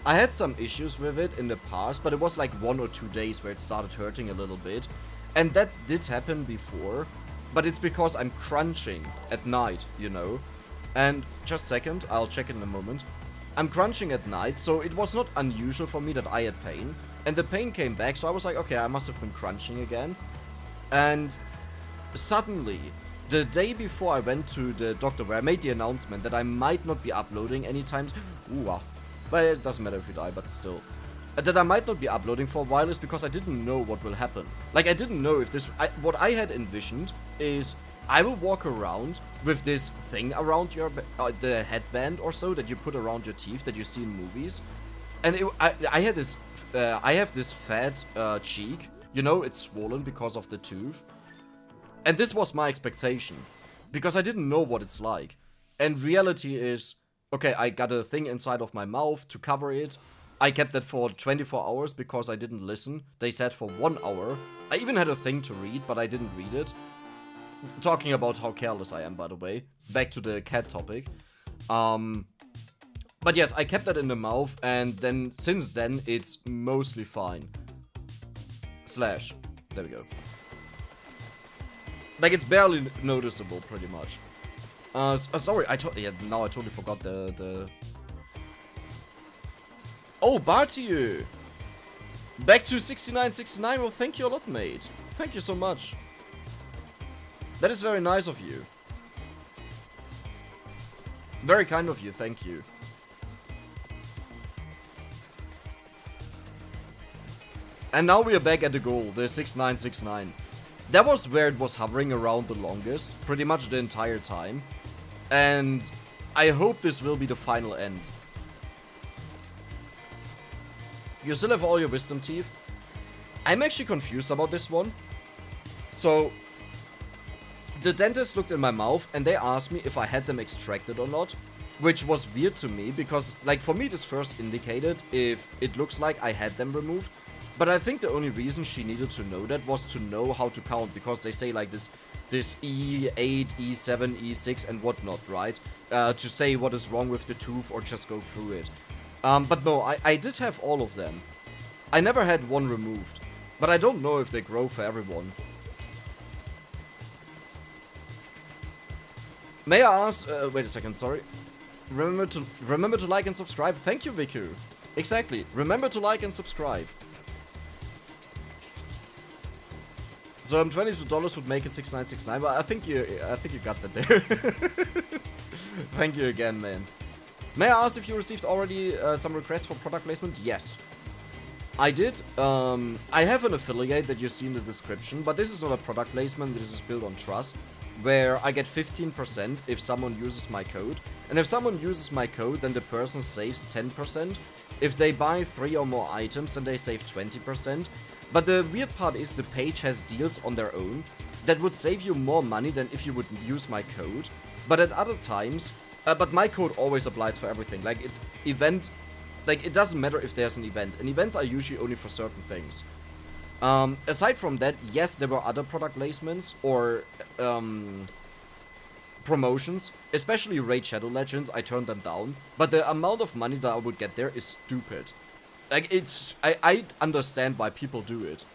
I had some issues with it in the past, but it was like 1 or 2 days where it started hurting a little bit. And that did happen before, but it's because I'm crunching at night, you know. And just a second, I'll check it in a moment. I'm crunching at night, so it was not unusual for me that I had pain. And the pain came back, so I was like, okay, I must have been crunching again. And suddenly, the day before I went to the doctor where I made the announcement that I might not be uploading anytime... But it doesn't matter if you die, but still. That I might not be uploading for a while is because I didn't know what will happen. Like, I didn't know if this... what I had envisioned is... I will walk around with this thing around your the headband or so that you put around your teeth that you see in movies, and I had this I have this fat cheek, you know, it's swollen because of the tooth, and this was my expectation because I didn't know what it's like, and reality is, okay, I got a thing inside of my mouth to cover it. I kept that for 24 hours because I didn't listen. They said for 1 hour. I even had a thing to read, but I didn't read it. Talking about how careless I am, by the way. Back to the cat topic. But yes, I kept that in the mouth, and then since then it's mostly fine. Slash. There we go. Like, it's barely noticeable, pretty much. Sorry, yeah, now I totally forgot the... Oh, Bartiu! Back to 6969, well, thank you a lot, mate. Thank you so much. That is very nice of you. Very kind of you, thank you. And now we are back at the goal, the 6969. That was where it was hovering around the longest, pretty much the entire time. And I hope this will be the final end. You still have all your wisdom teeth? I'm actually confused about this one. So... the dentist looked in my mouth and they asked me if I had them extracted or not, which was weird to me because, like, for me this first indicated if it looks like I had them removed, but I think the only reason she needed to know that was to know how to count, because they say like this E8, E7, E6 and whatnot, right? To say what is wrong with the tooth or just go through it. But no, I did have all of them. I never had one removed, but I don't know if they grow for everyone. May I ask, wait a second, sorry. remember to like and subscribe. Thank you, Viku. Exactly. Remember to like and subscribe. So $22 would make it 6969, but I think you got that there. Thank you again, man. May I ask if you received already some requests for product placement? Yes. I did. I have an affiliate that you see in the description, but this is not a product placement, this is built on trust, where I get 15% if someone uses my code. And if someone uses my code, then the person saves 10%. If they buy 3 or more items, then they save 20%. But the weird part is the page has deals on their own that would save you more money than if you would use my code. But at other times, but my code always applies for everything. Like, it's event, like, it doesn't matter if there's an event. And events are usually only for certain things. Aside from that, yes, there were other product placements or promotions, especially Raid Shadow Legends. I turned them down, but the amount of money that I would get there is stupid. Like, I understand why people do it.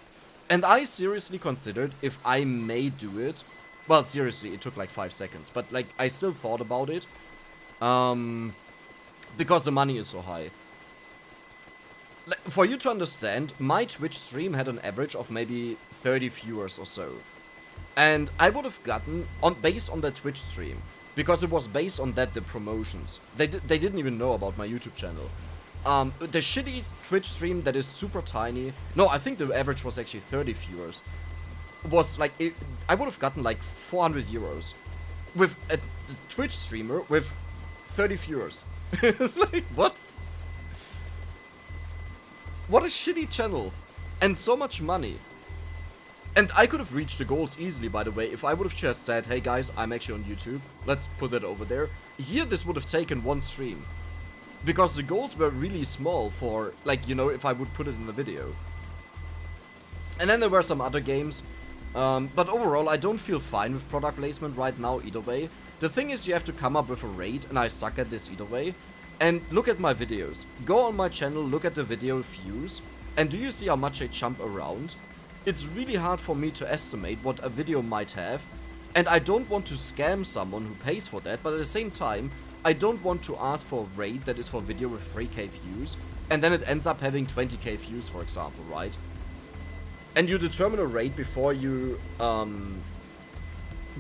And I seriously considered if I may do it. Well, seriously, it took like 5 seconds, but like, I still thought about it. Because the money is so high. For you to understand, my Twitch stream had an average of maybe 30 viewers or so. And I would have gotten, based on the Twitch stream, because it was based on that, the promotions. They didn't even know about my YouTube channel. The shitty Twitch stream that is super tiny, no, I think the average was actually 30 viewers, was like, I would have gotten like 400 euros. With a Twitch streamer with 30 viewers. It's like, what? What a shitty channel. And so much money. And I could have reached the goals easily, by the way, if I would have just said, hey guys, I'm actually on YouTube. Let's put that over there. Here, this would have taken one stream. Because the goals were really small for, like, you know, if I would put it in the video. And then there were some other games. But overall, I don't feel fine with product placement right now either way. The thing is, you have to come up with a raid, and I suck at this either way. And look at my videos. Go on my channel, look at the video views, and do you see how much I jump around? It's really hard for me to estimate what a video might have, and I don't want to scam someone who pays for that, but at the same time, I don't want to ask for a raid that is for video with 3k views, and then it ends up having 20k views, for example, right? And you determine a raid before you,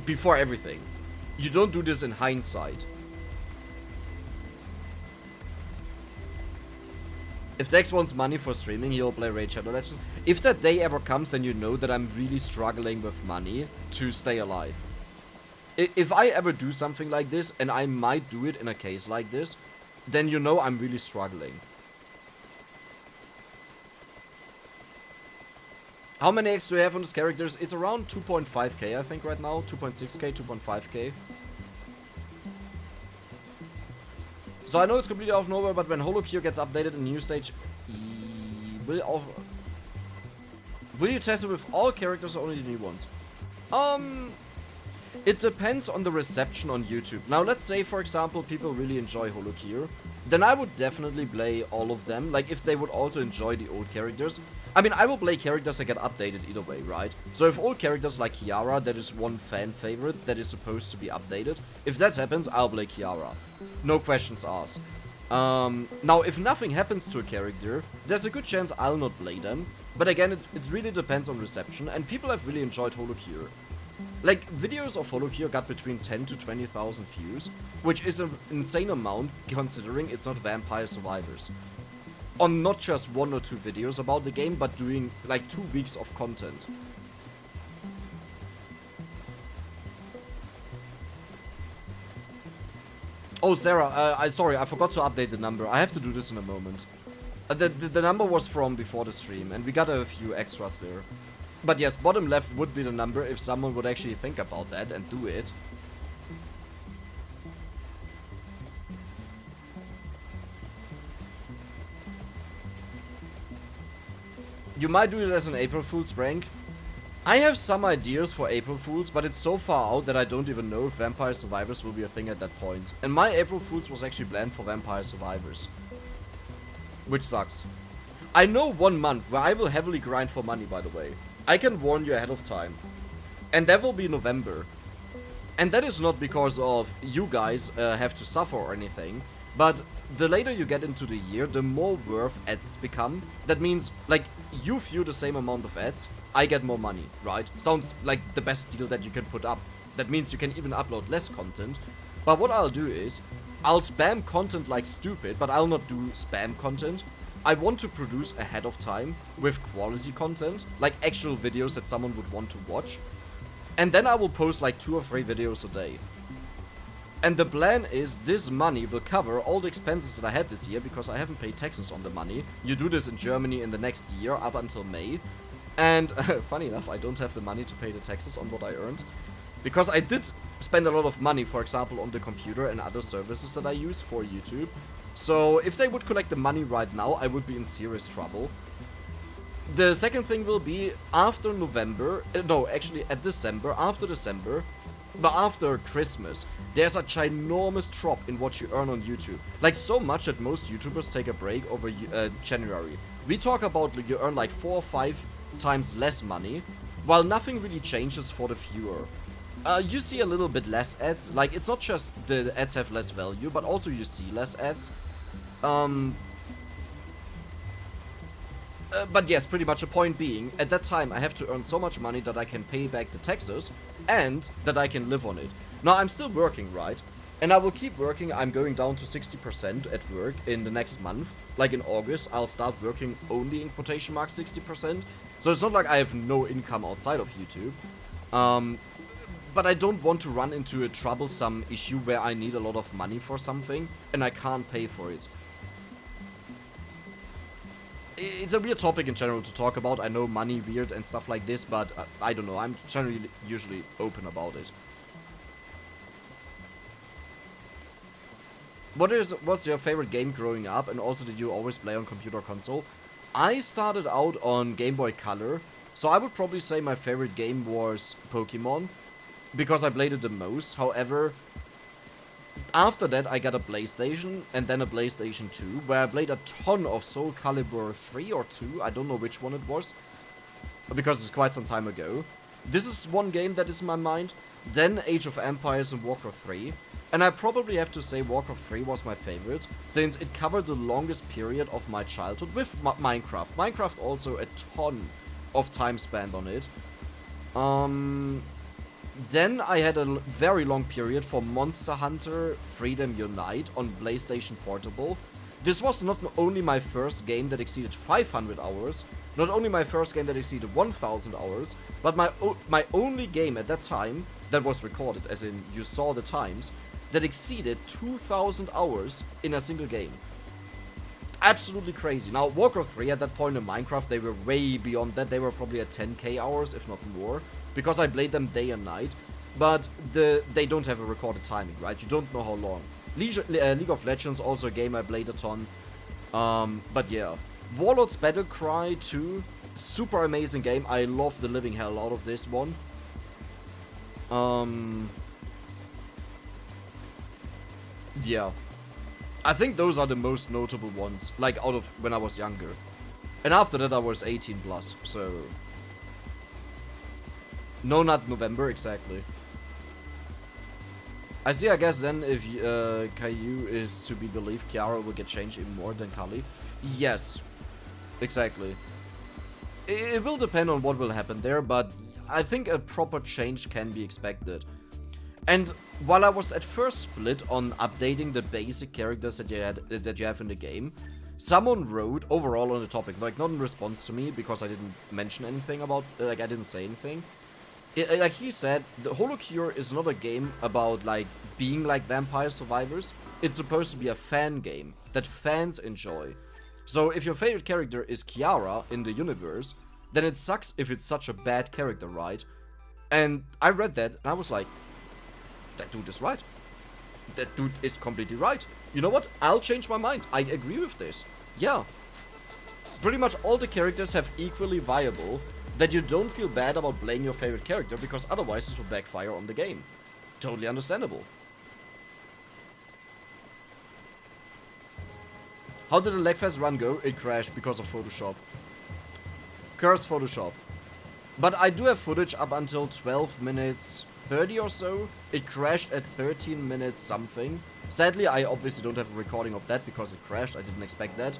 before everything. You don't do this in hindsight. If Dex wants money for streaming, he'll play Raid Shadow Legends. If that day ever comes, then you know that I'm really struggling with money to stay alive. If I ever do something like this, and I might do it in a case like this, then you know I'm really struggling. How many X do you have on these characters? It's around 2.5k, I think, right now. 2.6k, 2.5k. So I know it's completely out of nowhere, but when HoloCure gets updated in new stage, will you test it with all characters or only the new ones? It depends on the reception on YouTube. Now, let's say, for example, people really enjoy HoloCure. Then I would definitely play all of them, like if they would also enjoy the old characters. I mean, I will play characters that get updated either way, right? So if old characters like Kiara, that is one fan favorite that is supposed to be updated, if that happens, I'll play Kiara. No questions asked. Now, if nothing happens to a character, there's a good chance I'll not play them. But again, it really depends on reception, and people have really enjoyed HoloCure. Like, videos of HoloCure got between 10 to 20,000 views, which is an insane amount considering it's not Vampire Survivors. On not just 1 or 2 videos about the game, but doing like 2 weeks of content. Oh, Sarah, sorry, I forgot to update the number. I have to do this in a moment. The number was from before the stream, and we got a few extras there. But yes, bottom left would be the number if someone would actually think about that and do it. You might do it as an April Fool's prank. I have some ideas for April Fools, but it's so far out that I don't even know if Vampire Survivors will be a thing at that point. And my April Fools was actually planned for Vampire Survivors. Which sucks. I know 1 month where I will heavily grind for money, by the way. I can warn you ahead of time. And that will be November. And that is not because of you guys have to suffer or anything, but the later you get into the year, the more worth ads become. That means, like, you view the same amount of ads, I get more money, right? Sounds like the best deal that you can put up. That means you can even upload less content. But what I'll do is, I'll spam content like stupid, but I'll not do spam content. I want to produce ahead of time with quality content, like actual videos that someone would want to watch. And then I will post like 2 or 3 videos a day. And the plan is this money will cover all the expenses that I had this year because I haven't paid taxes on the money. You do this in Germany in the next year up until May. And funny enough, I don't have the money to pay the taxes on what I earned. Because I did spend a lot of money, for example, on the computer and other services that I use for YouTube. So if they would collect the money right now, I would be in serious trouble. The second thing will be after November, no, actually at December, after December, but after Christmas, there's a ginormous drop in what you earn on YouTube. Like, so much that most YouTubers take a break over January. We talk about you earn like 4 or 5 times less money, while nothing really changes for the viewer. You see a little bit less ads. Like, it's not just the ads have less value, but also you see less ads. But yes, pretty much the point being, at that time I have to earn so much money that I can pay back the taxes and that I can live on it. Now, I'm still working, right? And I will keep working. I'm going down to 60% at work in the next month. Like in August, I'll start working only in quotation marks 60%. So it's not like I have no income outside of YouTube. But I don't want to run into a troublesome issue where I need a lot of money for something and I can't pay for it. It's a weird topic in general to talk about. I know money weird and stuff like this, but I don't know. I'm generally usually open about it. What's your favorite game growing up, and also did you always play on computer or console? I started out on Game Boy Color, so I would probably say my favorite game was Pokemon, because I played it the most. However, after that I got a PlayStation, and then a PlayStation 2, where I played a ton of Soul Calibur 3 or 2, I don't know which one it was, because it's quite some time ago. This is one game that is in my mind. Then Age of Empires and Warcraft 3. And I probably have to say Warcraft 3 was my favorite, since it covered the longest period of my childhood with Minecraft. Minecraft also a ton of time spent on it. Then I had a very long period for Monster Hunter Freedom Unite on PlayStation Portable. This was not only my first game that exceeded 500 hours, not only my first game that exceeded 1000 hours, but my only game at that time that was recorded, as in you saw the times, that exceeded 2000 hours in a single game. Absolutely crazy. Now, Warcraft 3 at that point in Minecraft, they were way beyond that. They were probably at 10k hours, if not more, because I played them day and night. But they don't have a recorded timing, right? You don't know how long. League of Legends, also a game I played a ton. But yeah. Warlords Battlecry 2, super amazing game. I love the living hell out of this one. Yeah. I think those are the most notable ones, like out of when I was younger. And after that I was 18 plus, so... No, not November, exactly. I see, I guess then if Caillou is to be believed, Kiara will get changed even more than Kali. Yes, exactly. It will depend on what will happen there, but I think a proper change can be expected. And while I was at first split on updating the basic characters that you have in the game, someone wrote overall on the topic, like not in response to me because I didn't mention anything about, like I didn't say anything. Like he said, the Holocure is not a game about like being like Vampire Survivors. It's supposed to be a fan game that fans enjoy. So if your favorite character is Kiara in the universe, then it sucks if it's such a bad character, right? And I read that and I was like, that dude is right. That dude is completely right. You know what? I'll change my mind. I agree with this. Yeah. Pretty much all the characters have equally viable, that you don't feel bad about playing your favorite character, because otherwise it will backfire on the game. Totally understandable. How did the Legfest run go? It crashed because of Photoshop. Curse Photoshop. But I do have footage up until 12 minutes 30 or so. It crashed at 13 minutes something. Sadly, I obviously don't have a recording of that because it crashed. I didn't expect that.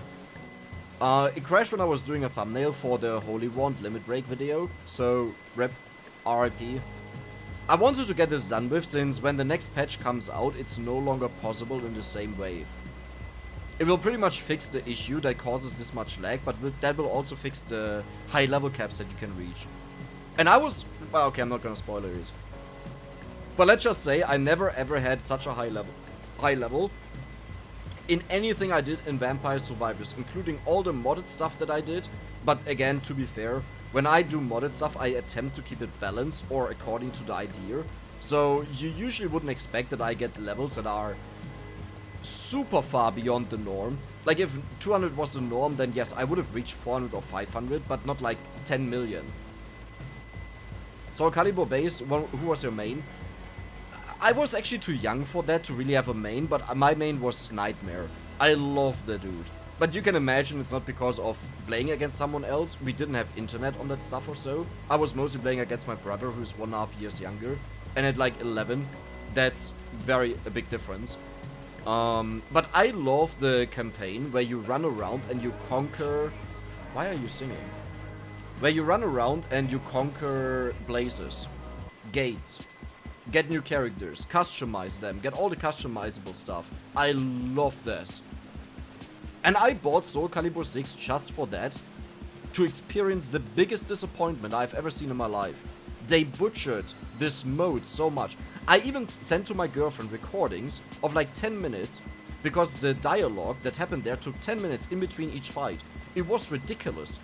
It crashed when I was doing a thumbnail for the Holy Wand Limit Break video. So, RIP. I wanted to get this done with, since when the next patch comes out, it's no longer possible in the same way. It will pretty much fix the issue that causes this much lag, but that will also fix the high level caps that you can reach. And I was... well, okay, I'm not gonna spoiler it. But let's just say I never ever had such a high level in anything I did in Vampire Survivors, including all the modded stuff that I did. But again, to be fair, when I do modded stuff, I attempt to keep it balanced or according to the idea. So you usually wouldn't expect that I get levels that are super far beyond the norm. Like if 200 was the norm, then yes, I would have reached 400 or 500, but not like 10 million. Soul Calibur base, who was your main? I was actually too young for that to really have a main, but my main was Nightmare. I love the dude. But you can imagine it's not because of playing against someone else. We didn't have internet on that stuff or so. I was mostly playing against my brother, who's 1.5 years younger. And at like 11, that's a big difference. But I love the campaign where you run around and you conquer... Why are you singing? Where you run around and you conquer places, gates, get new characters, customize them, get all the customizable stuff. I love this. And I bought Soul Calibur 6 just for that, to experience the biggest disappointment I've ever seen in my life. They butchered this mode so much. I even sent to my girlfriend recordings of like 10 minutes, because the dialogue that happened there took 10 minutes in between each fight. It was ridiculous.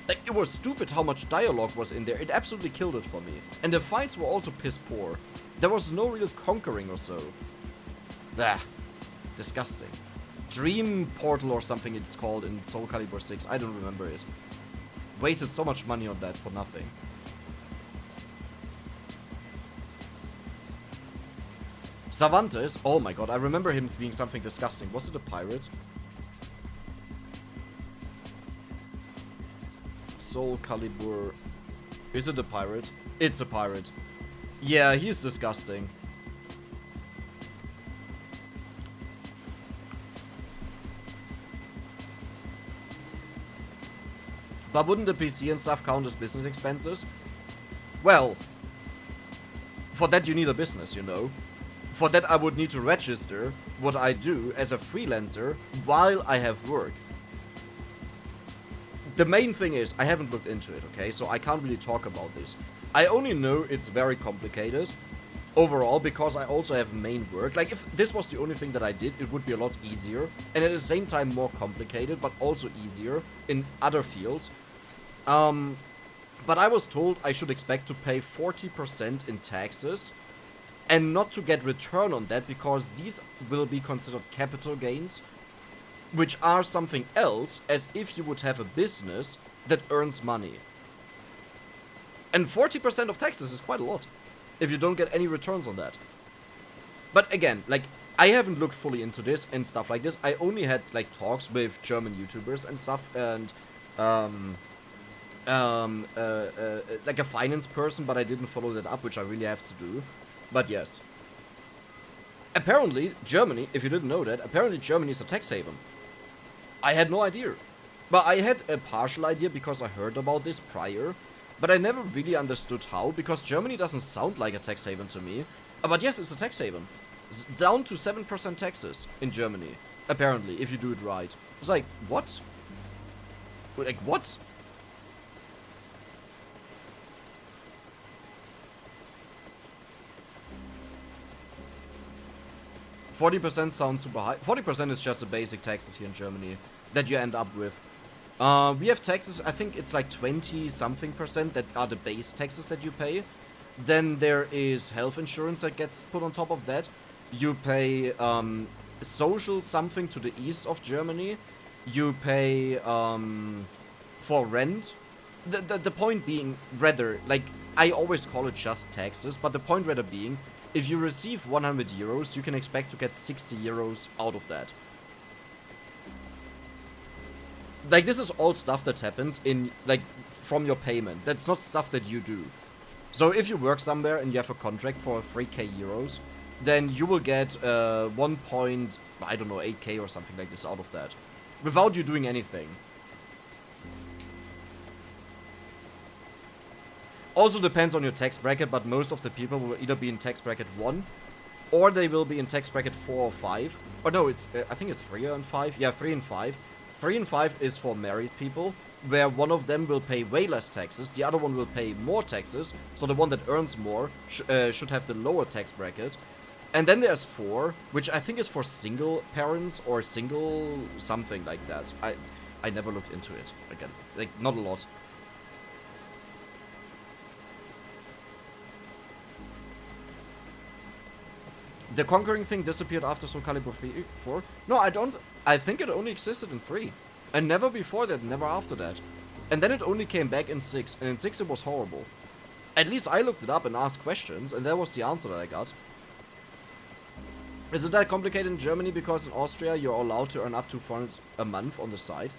Like, it was stupid how much dialogue was in there. It absolutely killed it for me. And the fights were also piss poor. There was no real conquering or so. Ah, disgusting. Dream Portal or something it's called in Soul Calibur 6. I don't remember it. Wasted so much money on that for nothing. Cervantes, oh my god, I remember him being something disgusting. Was it a pirate? Soul Calibur. Is it a pirate? It's a pirate. Yeah, he's disgusting. But wouldn't the PC and stuff count as business expenses? Well, for that you need a business, you know. For that I would need to register what I do as a freelancer while I have work. The main thing is, I haven't looked into it, okay? So I can't really talk about this. I only know it's very complicated overall because I also have main work. Like, if this was the only thing that I did, it would be a lot easier. And at the same time more complicated, but also easier in other fields. But I was told I should expect to pay 40% in taxes and not to get return on that because these will be considered capital gains, which are something else as if you would have a business that earns money. And 40% of taxes is quite a lot if you don't get any returns on that. But again, like, I haven't looked fully into this and stuff like this. I only had like talks with German YouTubers and stuff, and like a finance person, but I didn't follow that up, which I really have to do. But yes. Apparently, Germany, if you didn't know that, apparently Germany is a tax haven. I had no idea. But I had a partial idea because I heard about this prior, but I never really understood how, because Germany doesn't sound like a tax haven to me. But yes, it's a tax haven. It's down to 7% taxes in Germany, apparently, if you do it right. It's like, what? Like, what? %40 sounds super high. 40% is just the basic taxes here in Germany that you end up with. We have taxes, I think it's like 20-something% that are the base taxes that you pay. Then there is health insurance that gets put on top of that. You pay social something to the east of Germany. You pay for rent. The point being, rather, like, I always call it just taxes, but the point rather being, if you receive 100 euros, you can expect to get 60 euros out of that. Like, this is all stuff that happens in, like, from your payment. That's not stuff that you do. So if you work somewhere and you have a contract for 3k euros, then you will get 1 point, I don't know, 8k or something like this out of that. Without you doing anything. Also depends on your tax bracket, but most of the people will either be in tax bracket 1, or they will be in tax bracket 4 or 5. Or no, it's I think it's 3 and 5. Yeah, 3 and 5. 3 and 5 is for married people, where one of them will pay way less taxes, the other one will pay more taxes, so the one that earns more should have the lower tax bracket. And then there's 4, which I think is for single parents or single something like that. I never looked into it, again, like, not a lot. The conquering thing disappeared after Soul Calibur 4? No, I think it only existed in 3. And never before that, never after that. And then it only came back in 6, and in 6 it was horrible. At least I looked it up and asked questions, and that was the answer that I got. Is it that complicated in Germany because in Austria you're allowed to earn up to 400 a month on the side?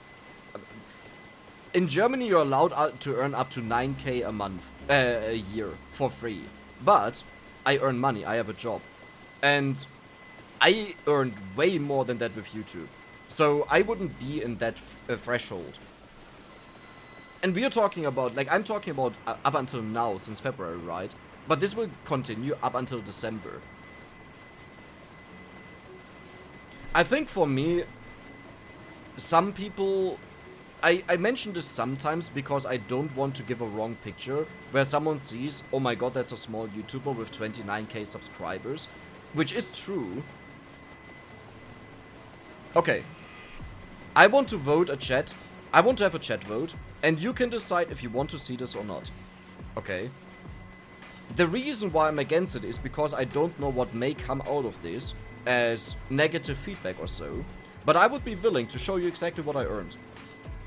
In Germany you're allowed to earn up to 9k a month, a year, for free. But I earn money, I have a job. And I earned way more than that with YouTube. So I wouldn't be in that threshold. And we are talking about, like, I'm talking about up until now, since February, right? But this will continue up until December. I think for me, some people... I mention this sometimes because I don't want to give a wrong picture, where someone sees, oh my god, that's a small YouTuber with 29k subscribers. Which is true. Okay. I want to vote a chat. I want to have a chat vote. And you can decide if you want to see this or not. Okay. The reason why I'm against it is because I don't know what may come out of this as negative feedback or so. But I would be willing to show you exactly what I earned.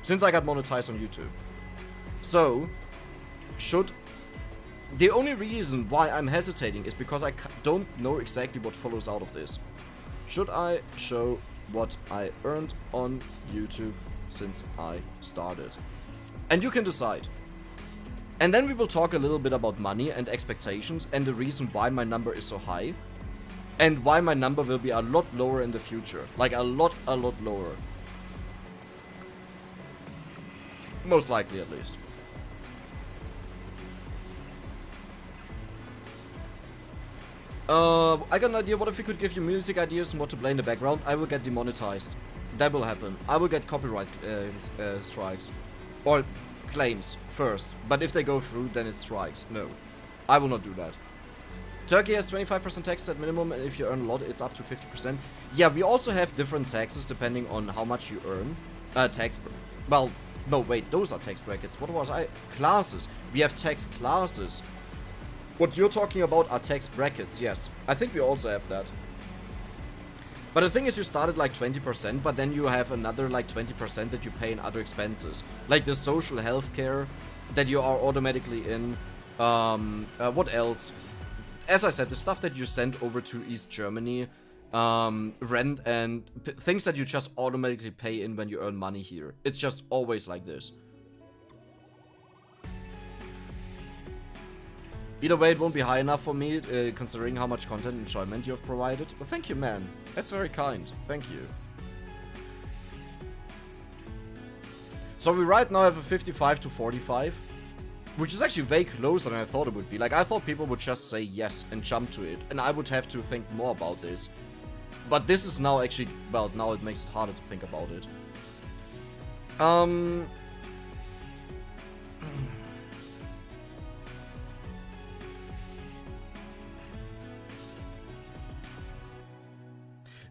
Since I got monetized on YouTube. So, the only reason why I'm hesitating is because I don't know exactly what follows out of this. Should I show what I earned on YouTube since I started? And you can decide. And then we will talk a little bit about money and expectations and the reason why my number is so high. And why my number will be a lot lower in the future. Like a lot lower. Most likely at least. I got an idea. What if we could give you music ideas and what to play in the background? I will get demonetized. That will happen. I will get copyright strikes. Or claims first. But if they go through, then it strikes. No. I will not do that. Turkey has 25% tax at minimum, and if you earn a lot, it's up to 50%. Yeah, we also have different taxes depending on how much you earn. Well, no, wait, those are tax brackets. What was I? Classes. We have tax classes. What you're talking about are tax brackets, yes. I think we also have that. But the thing is, you start at like 20%, but then you have another like 20% that you pay in other expenses. Like the social health care that you are automatically in. What else? As I said, the stuff that you send over to East Germany, rent and things that you just automatically pay in when you earn money here. It's just always like this. Either way, it won't be high enough for me, considering how much content enjoyment you have provided. But thank you, man. That's very kind. Thank you. So we right now have a 55 to 45, which is actually way closer than I thought it would be. Like, I thought people would just say yes and jump to it, and I would have to think more about this. But this is now actually, well, now it makes it harder to think about it.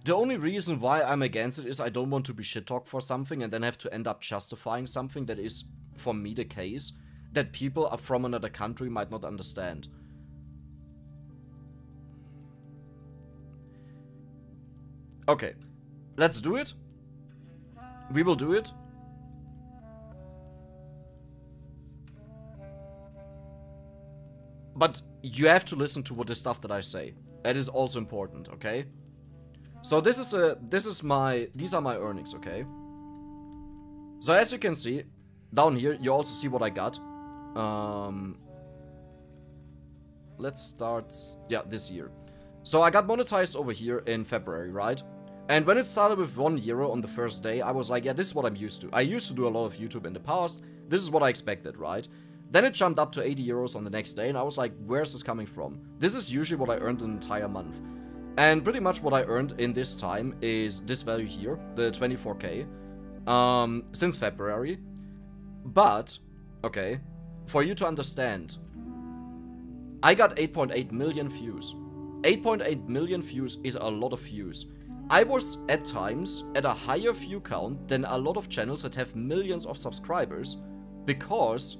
The only reason why I'm against it is I don't want to be shit-talked for something and then have to end up justifying something that is, for me, the case, that people are from another country might not understand. Okay, let's do it. We will do it. But you have to listen to what the stuff that I say. That is also important, okay? So these are my earnings, okay? So as you can see, down here, you also see what I got. let's start, yeah, this year. So I got monetized over here in February, right? And when it started with €1 on the first day, I was like, yeah, this is what I'm used to. I used to do a lot of YouTube in the past. This is what I expected, right? Then it jumped up to €80 on the next day, and I was like, where's this coming from? This is usually what I earned an entire month. And pretty much what I earned in this time is this value here, the 24k, since February. But, okay, for you to understand, I got 8.8 million views. 8.8 million views is a lot of views. I was, at times, at a higher view count than a lot of channels that have millions of subscribers, because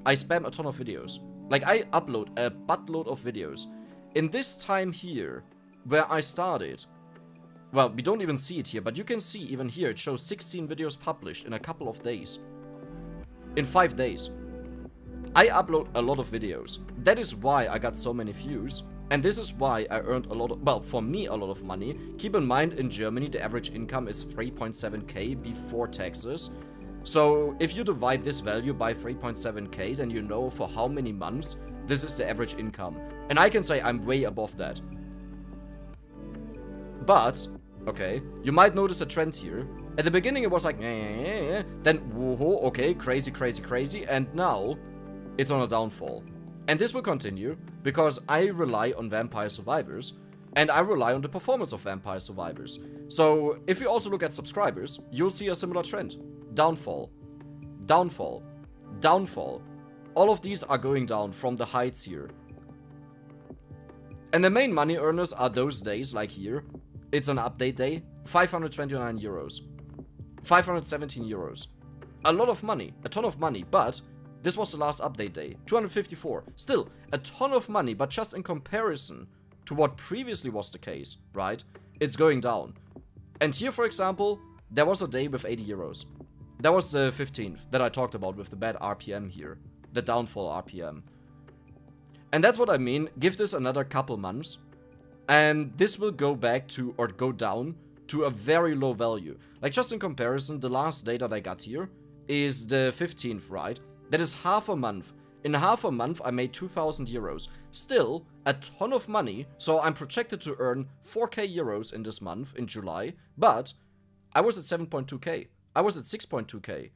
I spam a ton of videos. Like, I upload a buttload of videos. In this time here, where I started, well, we don't even see it here, but you can see even here, it shows 16 videos published in a couple of days. In 5 days. I upload a lot of videos. That is why I got so many views. And this is why I earned a lot of, well, for me, a lot of money. Keep in mind, in Germany, the average income is 3.7k before taxes. So if you divide this value by 3.7k, then you know for how many months this is the average income. And I can say I'm way above that. But, okay, you might notice a trend here. At the beginning it was like, then, whoa, okay, crazy, crazy, crazy, and now it's on a downfall. And this will continue, because I rely on Vampire Survivors, and I rely on the performance of Vampire Survivors. So, if you also look at subscribers, you'll see a similar trend. Downfall. Downfall. Downfall. All of these are going down from the heights here. And the main money earners are those days, like here. It's an update day. 529 euros. 517 euros. A lot of money. A ton of money, but this was the last update day. 254. Still, a ton of money, but just in comparison to what previously was the case, right? It's going down. And here, for example, there was a day with 80 euros. That was the 15th that I talked about with the bad RPM here. The downfall RPM. And that's what I mean. Give this another couple months, and this will go back to, or go down to a very low value. Like, just in comparison, the last day that I got here is the 15th, right? That is half a month. In half a month, I made 2,000 euros. Still, a ton of money, so I'm projected to earn 4k euros in this month, in July, but I was at 7.2k. I was at 6.2k.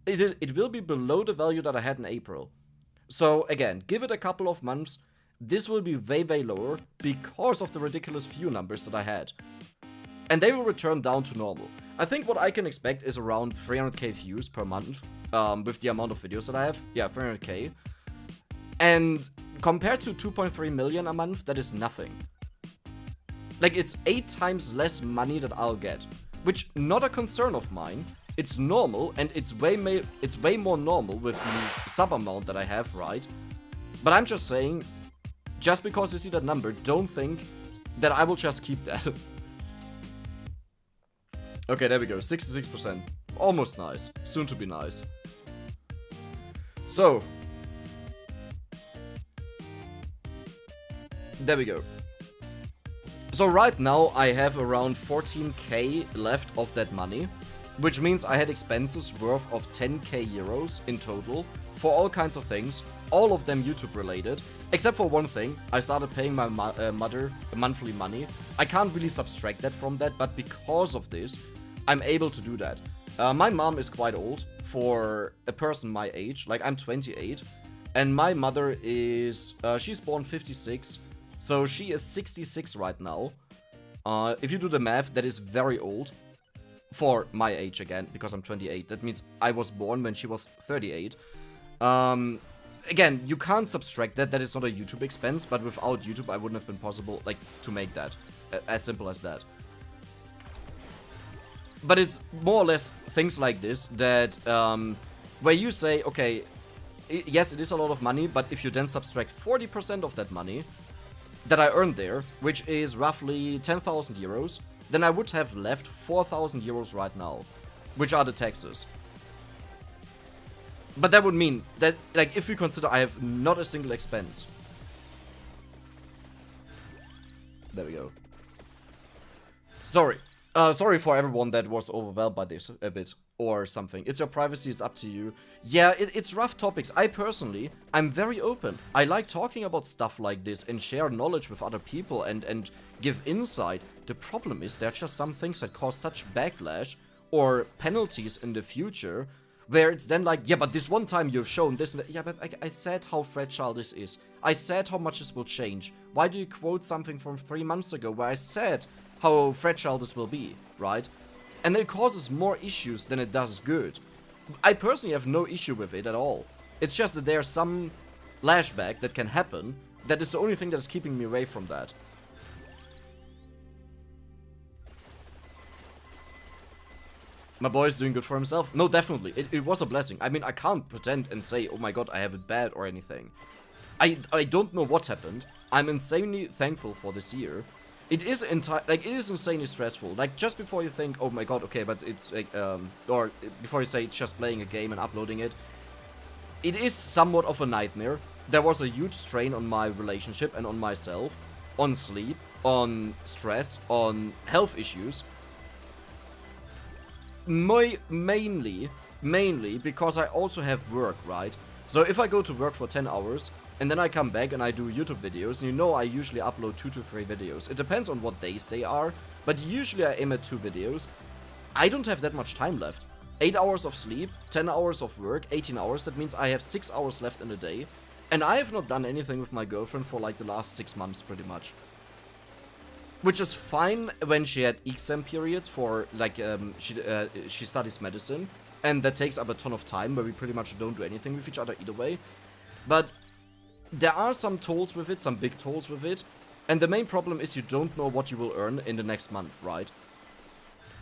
It will be below the value that I had in April. So, again, give it a couple of months. This will be way, way lower because of the ridiculous view numbers that I had. And they will return down to normal. I think what I can expect is around 300k views per month. With the amount of videos that I have. Yeah, 300k. And compared to 2.3 million a month, that is nothing. Like, it's 8 times less money that I'll get. Which, not a concern of mine. It's normal, and it's way more normal with the sub amount that I have, right? But I'm just saying, just because you see that number, don't think that I will just keep that. Okay, there we go, 66%. Almost nice. Soon to be nice. So, there we go. So right now I have around 14k left of that money, which means I had expenses worth of 10k euros in total for all kinds of things, all of them YouTube related, except for one thing. I started paying my mother monthly money. I can't really subtract that from that, but because of this, I'm able to do that. My mom is quite old for a person my age, like I'm 28, and my mother is, she's born 56, so she is 66 right now. If you do the math, that is very old for my age again, because I'm 28. That means I was born when she was 38. Again, you can't subtract that, that is not a YouTube expense, but without YouTube I wouldn't have been possible, like, to make that. As simple as that. But it's more or less things like this that, where you say, okay, yes, it is a lot of money, but if you then subtract 40% of that money that I earned there, which is roughly 10,000 euros, then I would have left 4,000 euros right now, which are the taxes. But that would mean that, like, if you consider I have not a single expense. There we go. Sorry. Sorry for everyone that was overwhelmed by this a bit. or something. It's your privacy, it's up to you. Yeah, it's rough topics. I'm very open. I like talking about stuff like this and share knowledge with other people and give insight. The problem is there are just some things that cause such backlash or penalties in the future where it's then like, yeah, but this one time you've shown this and that. Yeah, but I said how fragile this is. I said how much this will change. Why do you quote something from 3 months ago where I said how fragile this will be, right? And it causes more issues than it does good. I personally have no issue with it at all. It's just that there's some lashback that can happen that is the only thing that is keeping me away from that. My boy is doing good for himself. No, definitely. It was a blessing. I mean, I can't pretend and say, oh my god, I have it bad or anything. I don't know what happened. I'm insanely thankful for this year. It is insanely stressful. Like, just before you think, oh my god, okay, but it's like, or before you say it's just playing a game and uploading it, it is somewhat of a nightmare. There was a huge strain on my relationship and on myself, on sleep, on stress, on health issues. Mainly because I also have work, right? So if I go to work for 10 hours, and then I come back and I do YouTube videos, and you know I usually upload 2 to 3 videos. It depends on what days they are, but usually I aim at 2 videos. I don't have that much time left. 8 hours of sleep, 10 hours of work, 18 hours, that means I have 6 hours left in a day. And I have not done anything with my girlfriend for like the last 6 months pretty much. Which is fine when she had exam periods for, like, she studies medicine. And that takes up a ton of time where we pretty much don't do anything with each other either way. But there are some tolls with it, some big tolls with it. And the main problem is you don't know what you will earn in the next month, right?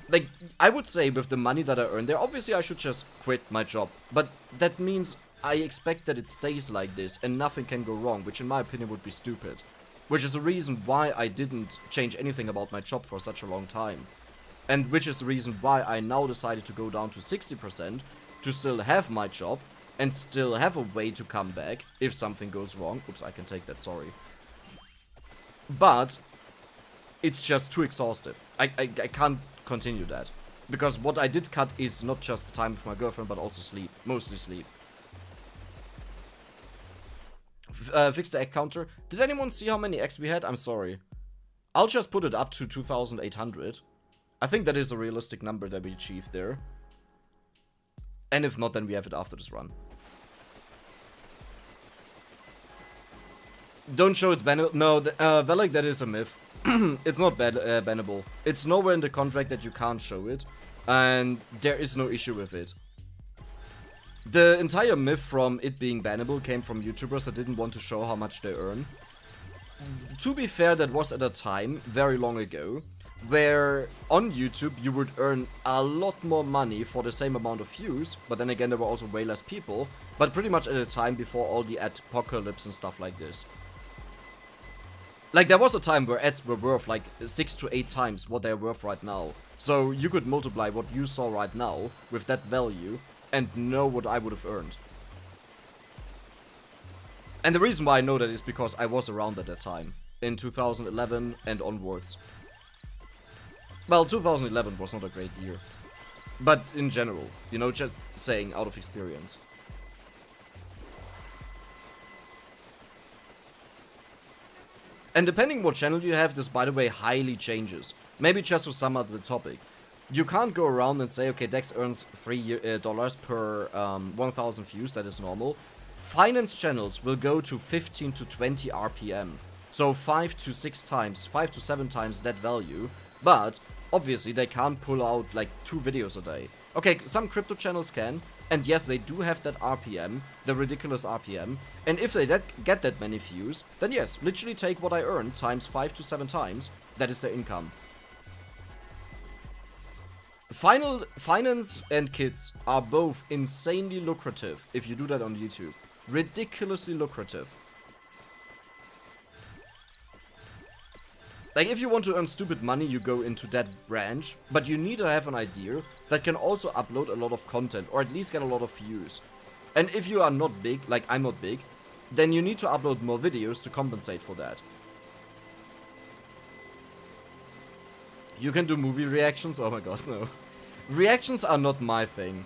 Like, I would say with the money that I earn there, obviously I should just quit my job. But that means I expect that it stays like this and nothing can go wrong, which in my opinion would be stupid. Which is the reason why I didn't change anything about my job for such a long time. And which is the reason why I now decided to go down to 60% to still have my job and still have a way to come back if something goes wrong. Oops, I can take that, sorry. But it's just too exhaustive. I can't continue that. Because what I did cut is not just the time with my girlfriend, but also sleep. Mostly sleep. Fix the egg counter. Did anyone see how many eggs we had? I'm sorry. I'll just put it up to 2,800. I think that is a realistic number that we achieved there. And if not, then we have it after this run. Don't show it's bannable. No, Velik, that is a myth. It's not bannable. It's nowhere in the contract that you can't show it. And there is no issue with it. The entire myth from it being bannable came from YouTubers that didn't want to show how much they earn. To be fair, that was at a time, very long ago, where on YouTube you would earn a lot more money for the same amount of views, but then again there were also way less people, but pretty much at a time before all the adpocalypse and stuff like this. Like, there was a time where ads were worth like 6 to 8 times what they're worth right now. So you could multiply what you saw right now with that value and know what I would have earned. And the reason why I know that is because I was around at that time, in 2011 and onwards. Well, 2011 was not a great year. But in general, you know, just saying out of experience. And depending what channel you have, this, by the way, highly changes. Maybe just to sum up the topic. You can't go around and say, okay, Dex earns $3 per 1,000 views, that is normal. Finance channels will go to 15 to 20 RPM. So 5 to 6 times, 5 to 7 times that value. But obviously they can't pull out like 2 videos a day. Okay, some crypto channels can. And yes, they do have that RPM, the ridiculous RPM. And if they get that many views, then yes, literally take what I earn times 5 to 7 times. That is their income. Finance and kids are both insanely lucrative if you do that on YouTube. Ridiculously lucrative. Like, if you want to earn stupid money, you go into that branch, but you need to have an idea that can also upload a lot of content, or at least get a lot of views. And if you are not big, like I'm not big, then you need to upload more videos to compensate for that. You can do movie reactions? Oh my god, no. reactions are not my thing.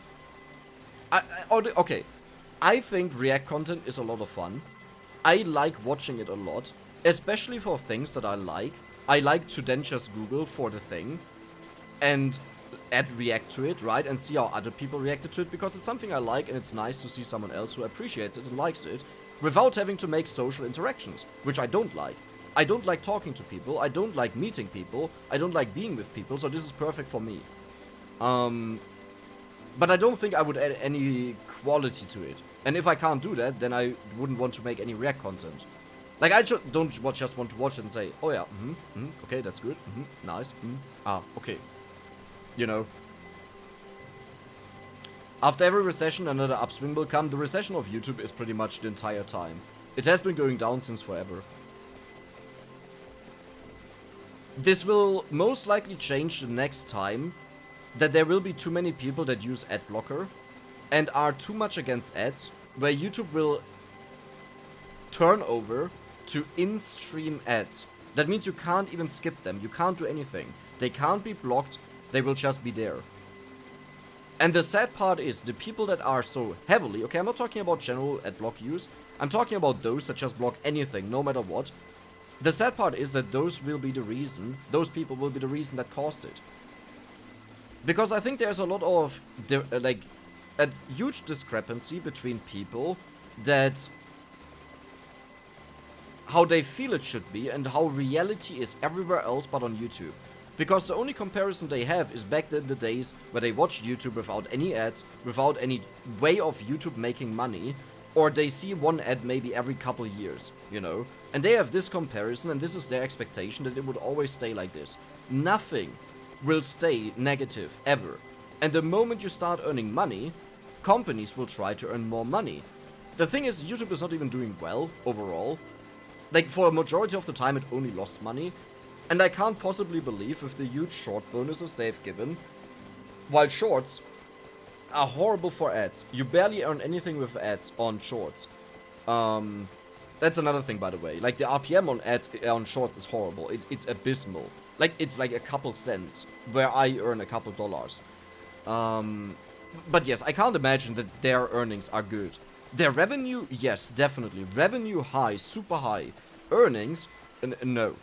Okay, I think react content is a lot of fun. I like watching it a lot, especially for things that I like. I like to then just Google for the thing and react to it, right? And see how other people reacted to it, because it's something I like and it's nice to see someone else who appreciates it and likes it without having to make social interactions, which I don't like. I don't like talking to people, I don't like meeting people, I don't like being with people, so this is perfect for me. But I don't think I would add any quality to it. And if I can't do that, then I wouldn't want to make any react content. Like, I don't just want to watch it and say, oh yeah, okay, that's good, nice, okay. You know. After every recession, another upswing will come. The recession of YouTube is pretty much the entire time. It has been going down since forever. This will most likely change the next time that there will be too many people that use ad blocker and are too much against ads, where YouTube will turn over to in-stream ads. That means you can't even skip them, you can't do anything. They can't be blocked, they will just be there. And the sad part is, the people that are so heavily, okay, I'm not talking about general ad block use, I'm talking about those that just block anything, no matter what. The sad part is that those people will be the reason that caused it. Because I think there's a lot of, like, a huge discrepancy between people that how they feel it should be and how reality is everywhere else but on YouTube. Because the only comparison they have is back in the days where they watched YouTube without any ads, without any way of YouTube making money, or they see one ad maybe every couple years, you know? And they have this comparison, and this is their expectation that it would always stay like this. Nothing will stay negative, ever. And the moment you start earning money, companies will try to earn more money. The thing is, YouTube is not even doing well, overall. Like, for a majority of the time, it only lost money. And I can't possibly believe with the huge short bonuses they've given, while shorts are horrible for ads. You barely earn anything with ads on shorts. That's another thing, by the way. Like, the RPM on ads on shorts is horrible. It's abysmal. Like, it's like a couple cents, where I earn a couple dollars. But yes, I can't imagine that their earnings are good. Their revenue, yes, definitely. Revenue high, super high. Earnings, no.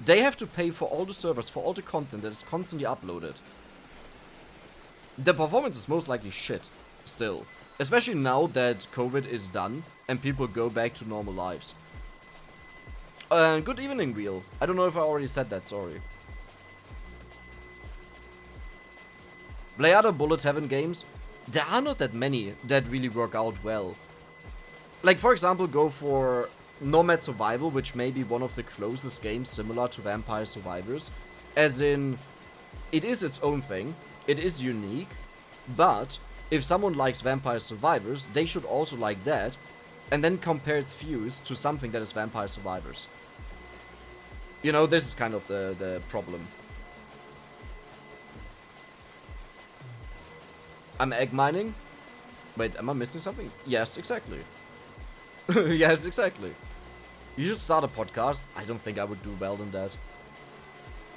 They have to pay for all the servers, for all the content that is constantly uploaded. The performance is most likely shit, still. Especially now that COVID is done and people go back to normal lives. Good evening, Wheel. I don't know if I already said that, sorry. Play other Bullet Heaven games. There are not that many that really work out well. Like, for example, go for Nomad Survival, which may be one of the closest games similar to Vampire Survivors. As in, it is its own thing, it is unique, but if someone likes Vampire Survivors, they should also like that, and then compare its views to something that is Vampire Survivors. You know, this is kind of the problem. I'm egg mining? Wait, am I missing something? Yes, exactly. Yes, exactly. You should start a podcast. I don't think I would do well in that.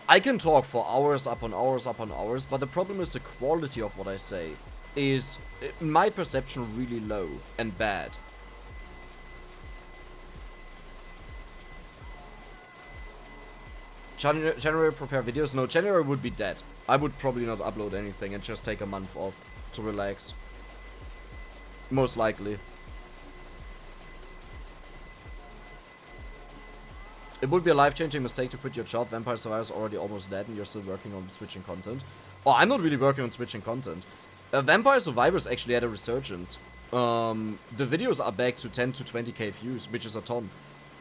I can talk for hours upon hours upon hours, but the problem is the quality of what I say is, in my perception, really low and bad. January prepare videos? No, January would be dead. I would probably not upload anything and just take a month off to relax. Most likely. It would be a life-changing mistake to quit your job. Vampire Survivors is already almost dead and you're still working on switching content. Oh, I'm not really working on switching content. Vampire Survivors actually had a resurgence. The videos are back to 10 to 20k views, which is a ton.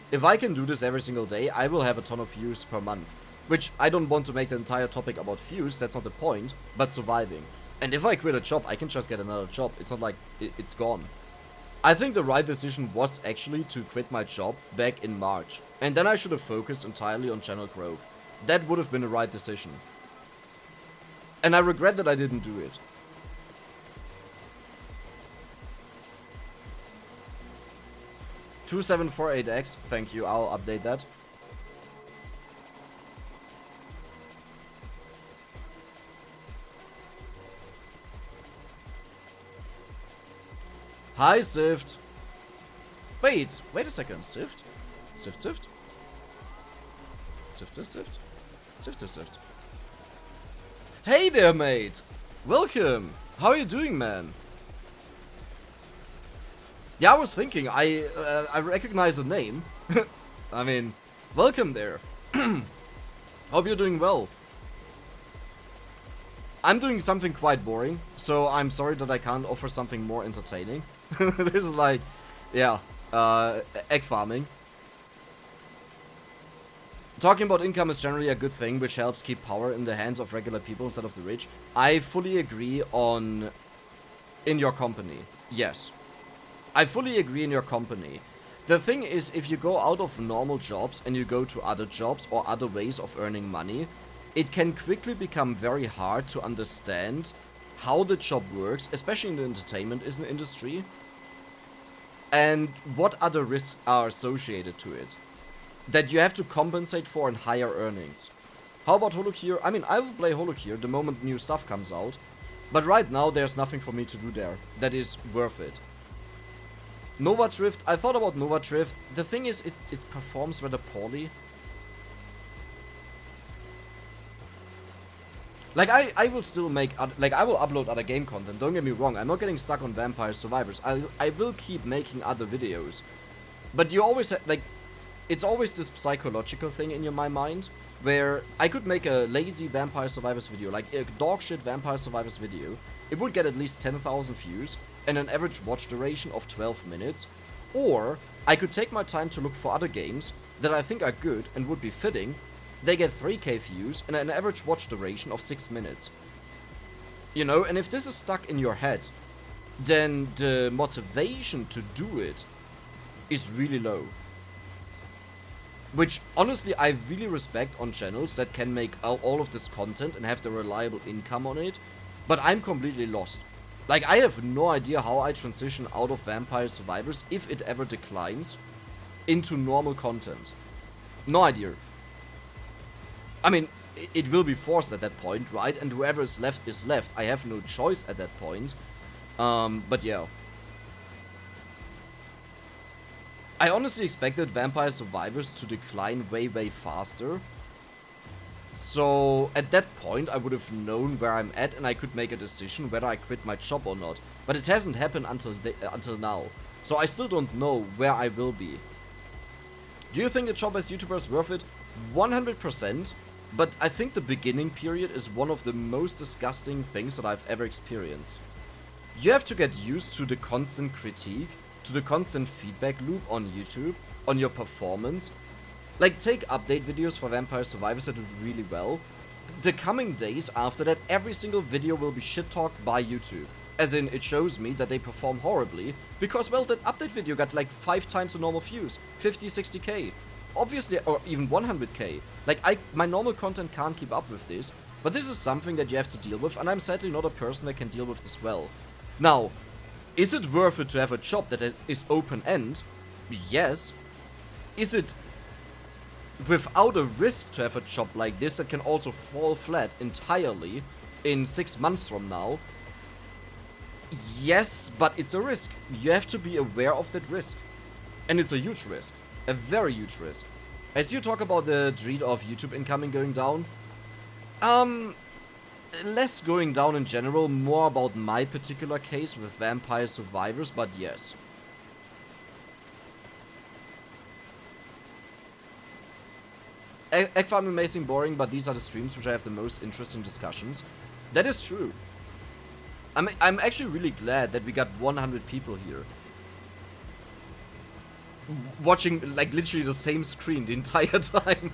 If I can do this every single day, I will have a ton of views per month. Which, I don't want to make the entire topic about views, that's not the point, but surviving. And if I quit a job, I can just get another job. It's not like it's gone. I think the right decision was actually to quit my job back in March. And then I should have focused entirely on channel growth. That would have been the right decision. And I regret that I didn't do it. $2748X, thank you, I'll update that. Hi, Sift. Wait a second. Sift? Sift? Sift? Sift, Sift, Sift? Sift, Sift, Sift. Hey there, mate! Welcome! How are you doing, man? Yeah, I was thinking, I recognize the name. I mean, welcome there. Hope you're doing well. I'm doing something quite boring, so I'm sorry that I can't offer something more entertaining. This is like, yeah, egg farming. Talking about income is generally a good thing, which helps keep power in the hands of regular people instead of the rich. I fully agree in your company. Yes. I fully agree in your company. The thing is, if you go out of normal jobs and you go to other jobs or other ways of earning money, it can quickly become very hard to understand how the job works, especially in the entertainment industry, and what other risks are associated to it that you have to compensate for in higher earnings. How about Holokir? I mean, I will play Holokir the moment new stuff comes out, but right now there's nothing for me to do there that is worth it. Nova Drift, I thought about Nova Drift. The thing is, it performs rather poorly. Like, I will still make, I will upload other game content, don't get me wrong, I'm not getting stuck on Vampire Survivors. I will keep making other videos. But you always, like, it's always this psychological thing in my mind, where I could make a lazy Vampire Survivors video, like a dog shit Vampire Survivors video. It would get at least 10,000 views, and an average watch duration of 12 minutes. Or, I could take my time to look for other games that I think are good and would be fitting. They get 3k views and an average watch duration of 6 minutes. You know, and if this is stuck in your head, then the motivation to do it is really low. Which, honestly, I really respect on channels that can make all of this content and have the reliable income on it, but I'm completely lost. Like, I have no idea how I transition out of Vampire Survivors, if it ever declines, into normal content. No idea. I mean, it will be forced at that point, right? And whoever is left is left. I have no choice at that point. But yeah. I honestly expected Vampire Survivors to decline way faster. So, at that point, I would have known where I'm at and I could make a decision whether I quit my job or not. But it hasn't happened until now. So I still don't know where I will be. Do you think a job as YouTuber is worth it? 100%. But I think the beginning period is one of the most disgusting things that I've ever experienced. You have to get used to the constant critique, to the constant feedback loop on YouTube, on your performance. Like, take update videos for Vampire Survivors that do really well. The coming days after that, every single video will be shit-talked by YouTube. As in, it shows me that they perform horribly, because, well, that update video got like 5 times the normal views, 50, 60k. Obviously, or even 100k. Like, my normal content can't keep up with this, but this is something that you have to deal with, and I'm sadly not a person that can deal with this well. Now, is it worth it to have a job that is open-end? Yes. Is it without a risk to have a job like this that can also fall flat entirely in 6 months from now? Yes, but it's a risk. You have to be aware of that risk. And it's a huge risk. A very huge risk. As you talk about the dread of YouTube incoming going down, less going down in general, more about my particular case with Vampire Survivors, but yes. Egg farming may seem boring, but these are the streams which I have the most interesting discussions. That is true. I'm actually really glad that we got 100 people here. Watching, like, literally the same screen the entire time.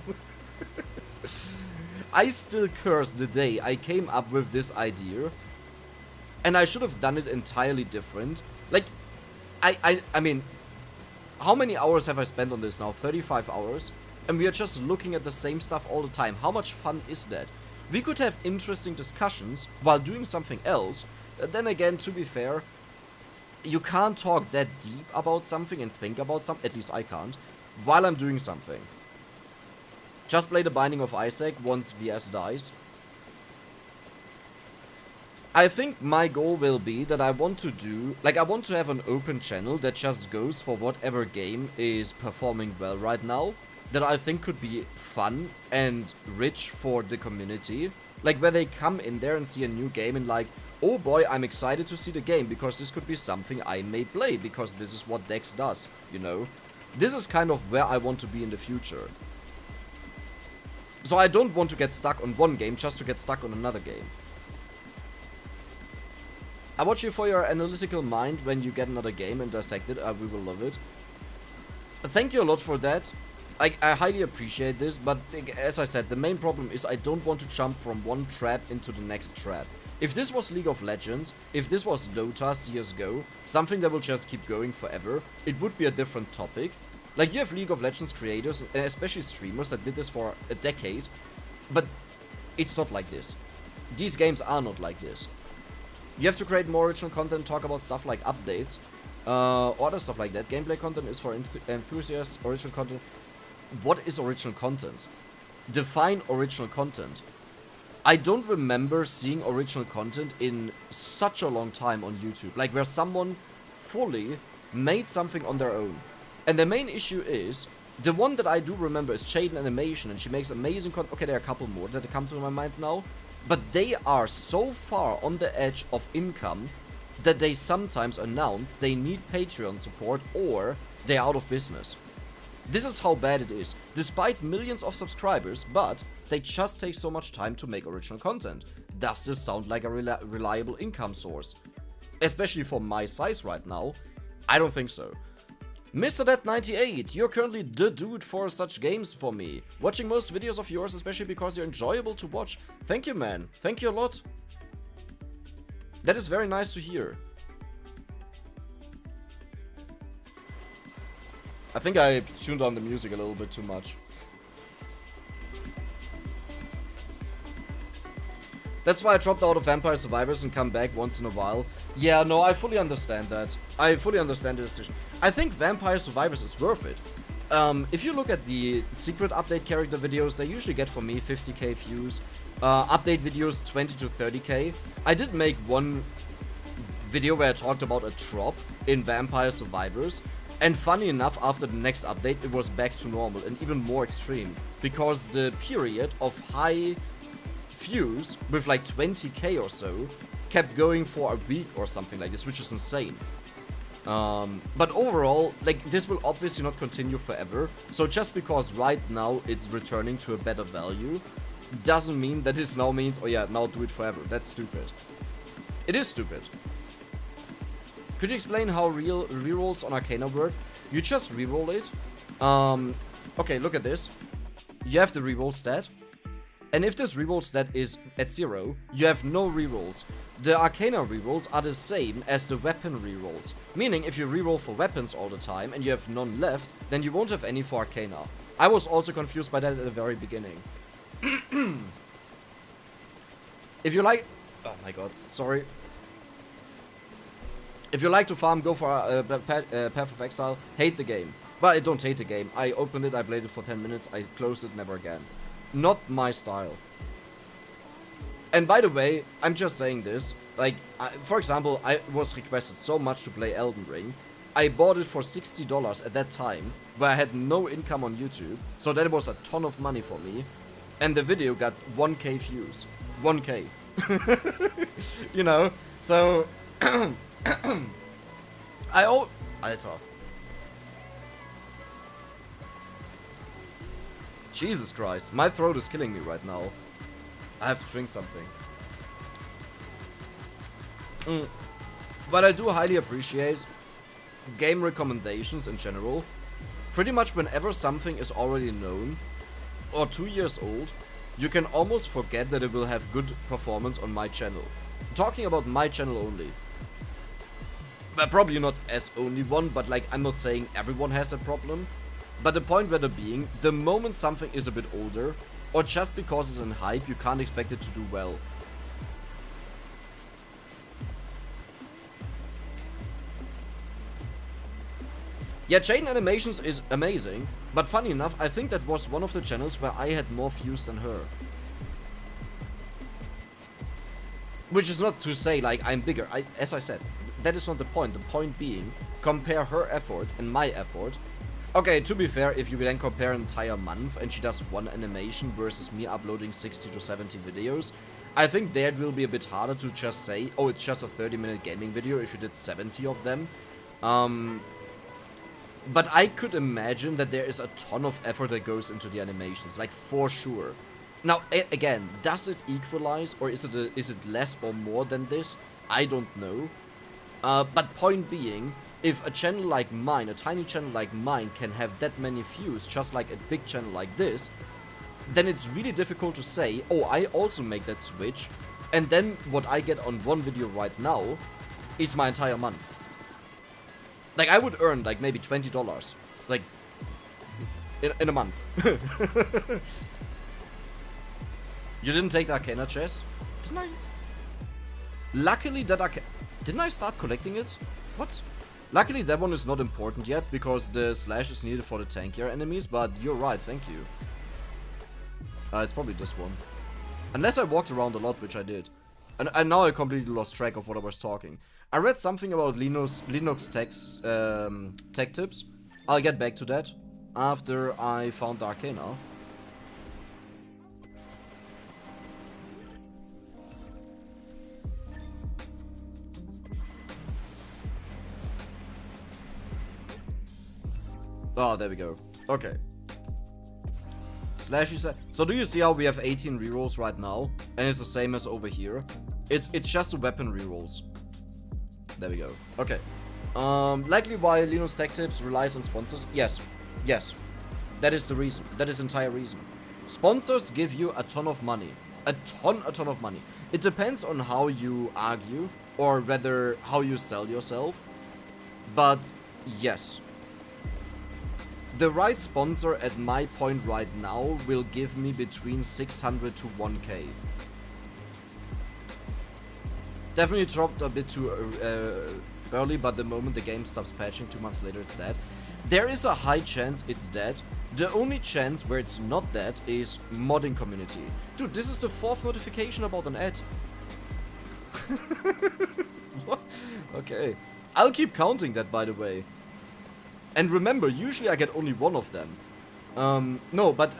I still curse the day I came up with this idea. And I should have done it entirely different. Like, I mean, how many hours have I spent on this now? 35 hours? And we are just looking at the same stuff all the time. How much fun is that? We could have interesting discussions while doing something else. Then again, to be fair, you can't talk that deep about something and think about something, at least I can't, while I'm doing something. Just play The Binding of Isaac once VS dies. I think my goal will be that I want to do, like, I want to have an open channel that just goes for whatever game is performing well right now, that I think could be fun and rich for the community. Like, where they come in there and see a new game and like, oh boy, I'm excited to see the game because this could be something I may play because this is what Dex does, you know? This is kind of where I want to be in the future. So I don't want to get stuck on one game just to get stuck on another game. I watch you for your analytical mind when you get another game and dissect it. We will love it. Thank you a lot for that. I highly appreciate this, but as I said, the main problem is I don't want to jump from one trap into the next trap. If this was League of Legends, if this was Dota, CSGO, something that will just keep going forever, it would be a different topic. Like, you have League of Legends creators, and especially streamers that did this for a decade, but it's not like this. These games are not like this. You have to create more original content, talk about stuff like updates, other stuff like that. Gameplay content is for enthusiasts, original content. What is original content? Define original content. I don't remember seeing original content in such a long time on YouTube, like where someone fully made something on their own. And the main issue is, the one that I do remember is Chaden Animation, and she makes amazing content. Okay, there are a couple more that come to my mind now. But they are so far on the edge of income that they sometimes announce they need Patreon support or they're out of business. This is how bad it is. Despite millions of subscribers, but they just take so much time to make original content. Does this sound like a reliable income source? Especially for my size right now, I don't think so. Mr. Dead98, you're currently the dude for such games for me. Watching most videos of yours, especially because you're enjoyable to watch. Thank you, man. Thank you a lot. That is very nice to hear. I think I tuned on the music a little bit too much. That's why I dropped out of Vampire Survivors and come back once in a while. Yeah, no, I fully understand that. I fully understand the decision. I think Vampire Survivors is worth it. If you look at the secret update character videos, they usually get for me 50k views. Update videos 20 to 30k. I did make one video where I talked about a drop in Vampire Survivors. And funny enough, after the next update, it was back to normal and even more extreme. Because the period of high views with like 20k or so kept going for a week or something like this, which is insane. But overall, like, this will obviously not continue forever. So just because right now it's returning to a better value doesn't mean that this now means, oh yeah, now do it forever. That's stupid. It is stupid. Could you explain how rerolls on Arcana work? You just reroll it. Okay, look at this. You have the reroll stat. And if this reroll stat is at 0, you have no rerolls. The Arcana rerolls are the same as the weapon rerolls. Meaning, if you reroll for weapons all the time and you have none left, then you won't have any for Arcana. I was also confused by that at the very beginning. If you like... Oh my god, sorry. If you like to farm, go for Path of Exile. Hate the game. But I don't hate the game. I opened it, I played it for 10 minutes, I closed it, never again. Not my style. And by the way, I'm just saying this. Like, for example, I was requested so much to play Elden Ring. I bought it for $60 at that time, where I had no income on YouTube. So that was a ton of money for me. And the video got 1k views. 1k. You know? So... Alter. Jesus Christ, my throat is killing me right now. I have to drink something. But I do highly appreciate game recommendations in general. Pretty much whenever something is already known or 2 years old, you can almost forget that it will have good performance on my channel. Talking about my channel only. But probably not as only one, but like, I'm not saying everyone has a problem. But the point rather being, the moment something is a bit older, or just because it's in hype, you can't expect it to do well. Yeah, Chaden Animations is amazing, but funny enough, I think that was one of the channels where I had more views than her. Which is not to say, like, I'm bigger. As I said, that is not the point. The point being, compare her effort and my effort. Okay, to be fair, if you then compare an entire month and she does one animation versus me uploading 60 to 70 videos, I think there it will be a bit harder to just say, oh, it's just a 30-minute gaming video if you did 70 of them. But I could imagine that there is a ton of effort that goes into the animations, like, for sure. Now, again, does it equalize, or is it less or more than this? I don't know. But point being, if a channel like mine, a tiny channel like mine, can have that many views, just like a big channel like this, then it's really difficult to say, oh, I also make that switch, and then what I get on one video right now is my entire month. Like, I would earn, like, maybe $20, like, in a month. You didn't take the Arcana chest? Didn't I? Luckily that didn't I start collecting it? What? Luckily that one is not important yet, because the slash is needed for the tankier enemies, but you're right, thank you. It's probably this one. Unless I walked around a lot, which I did. And now I completely lost track of what I was talking. I read something about Linux tech tips. I'll get back to that after I found the Arcana. Oh, there we go. Okay. Slashy said. So do you see how we have 18 rerolls right now? And it's the same as over here. It's just the weapon rerolls. There we go. Okay. Likely why Linux Tech Tips relies on sponsors? Yes. Yes. That is the reason. That is the entire reason. Sponsors give you a ton of money. A ton of money. It depends on how you argue, or rather how you sell yourself. But yes. The right sponsor at my point right now will give me between 600 to 1k. Definitely dropped a bit too early, but the moment the game stops patching, 2 months later it's dead. There is a high chance it's dead. The only chance where it's not dead is modding community. Dude, this is the 4th notification about an ad. What? Okay. I'll keep counting that, by the way. And remember, usually I get only one of them. No, but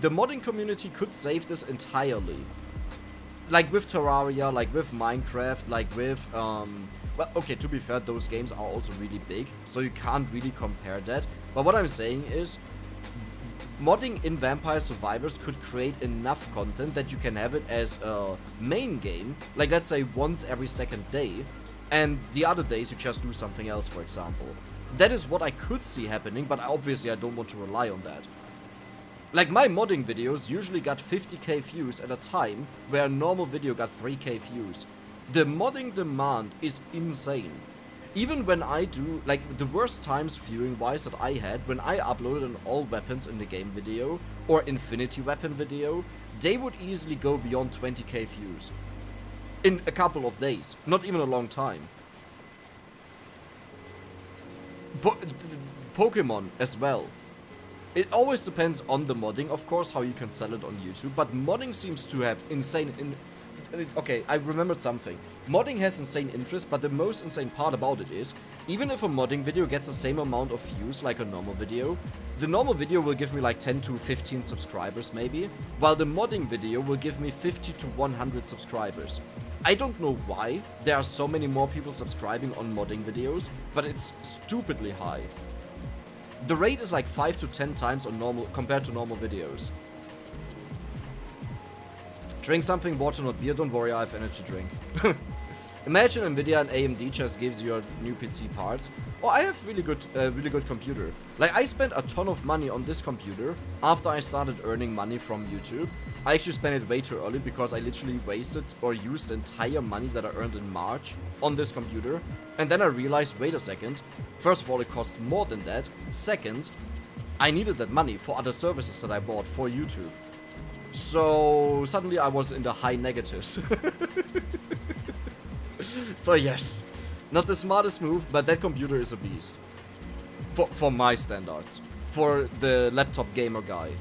the modding community could save this entirely. Like with Terraria, like with Minecraft, like with... well, okay, to be fair, those games are also really big, so you can't really compare that. But what I'm saying is, modding in Vampire Survivors could create enough content that you can have it as a main game, like let's say once every second day, and the other days you just do something else, for example. That is what I could see happening, but obviously I don't want to rely on that. Like, my modding videos usually got 50k views at a time, where a normal video got 3k views. The modding demand is insane. Even when I do, like, the worst times viewing-wise that I had, when I uploaded an all weapons in the game video, or infinity weapon video, they would easily go beyond 20k views. In a couple of days, not even a long time. Pokemon as well. It always depends on the modding, of course, how you can sell it on YouTube, but modding seems to have insane... Okay, I remembered something. Modding has insane interest, but the most insane part about it is, even if a modding video gets the same amount of views like a normal video, the normal video will give me like 10 to 15 subscribers maybe, while the modding video will give me 50 to 100 subscribers. I don't know why there are so many more people subscribing on modding videos, but it's stupidly high. The rate is like 5 to 10 times on normal compared to normal videos. Drink something, water, not beer. Don't worry, I have energy drink. Imagine Nvidia and AMD just gives you a new PC parts. Oh, I have really good computer. Like, I spent a ton of money on this computer after I started earning money from YouTube. I actually spent it way too early because I literally wasted or used the entire money that I earned in March on this computer. And then I realized, wait a second. First of all, it costs more than that. Second, I needed that money for other services that I bought for YouTube. So suddenly I was in the high negatives. So yes, not the smartest move, but that computer is a beast. For my standards. For the laptop gamer guy.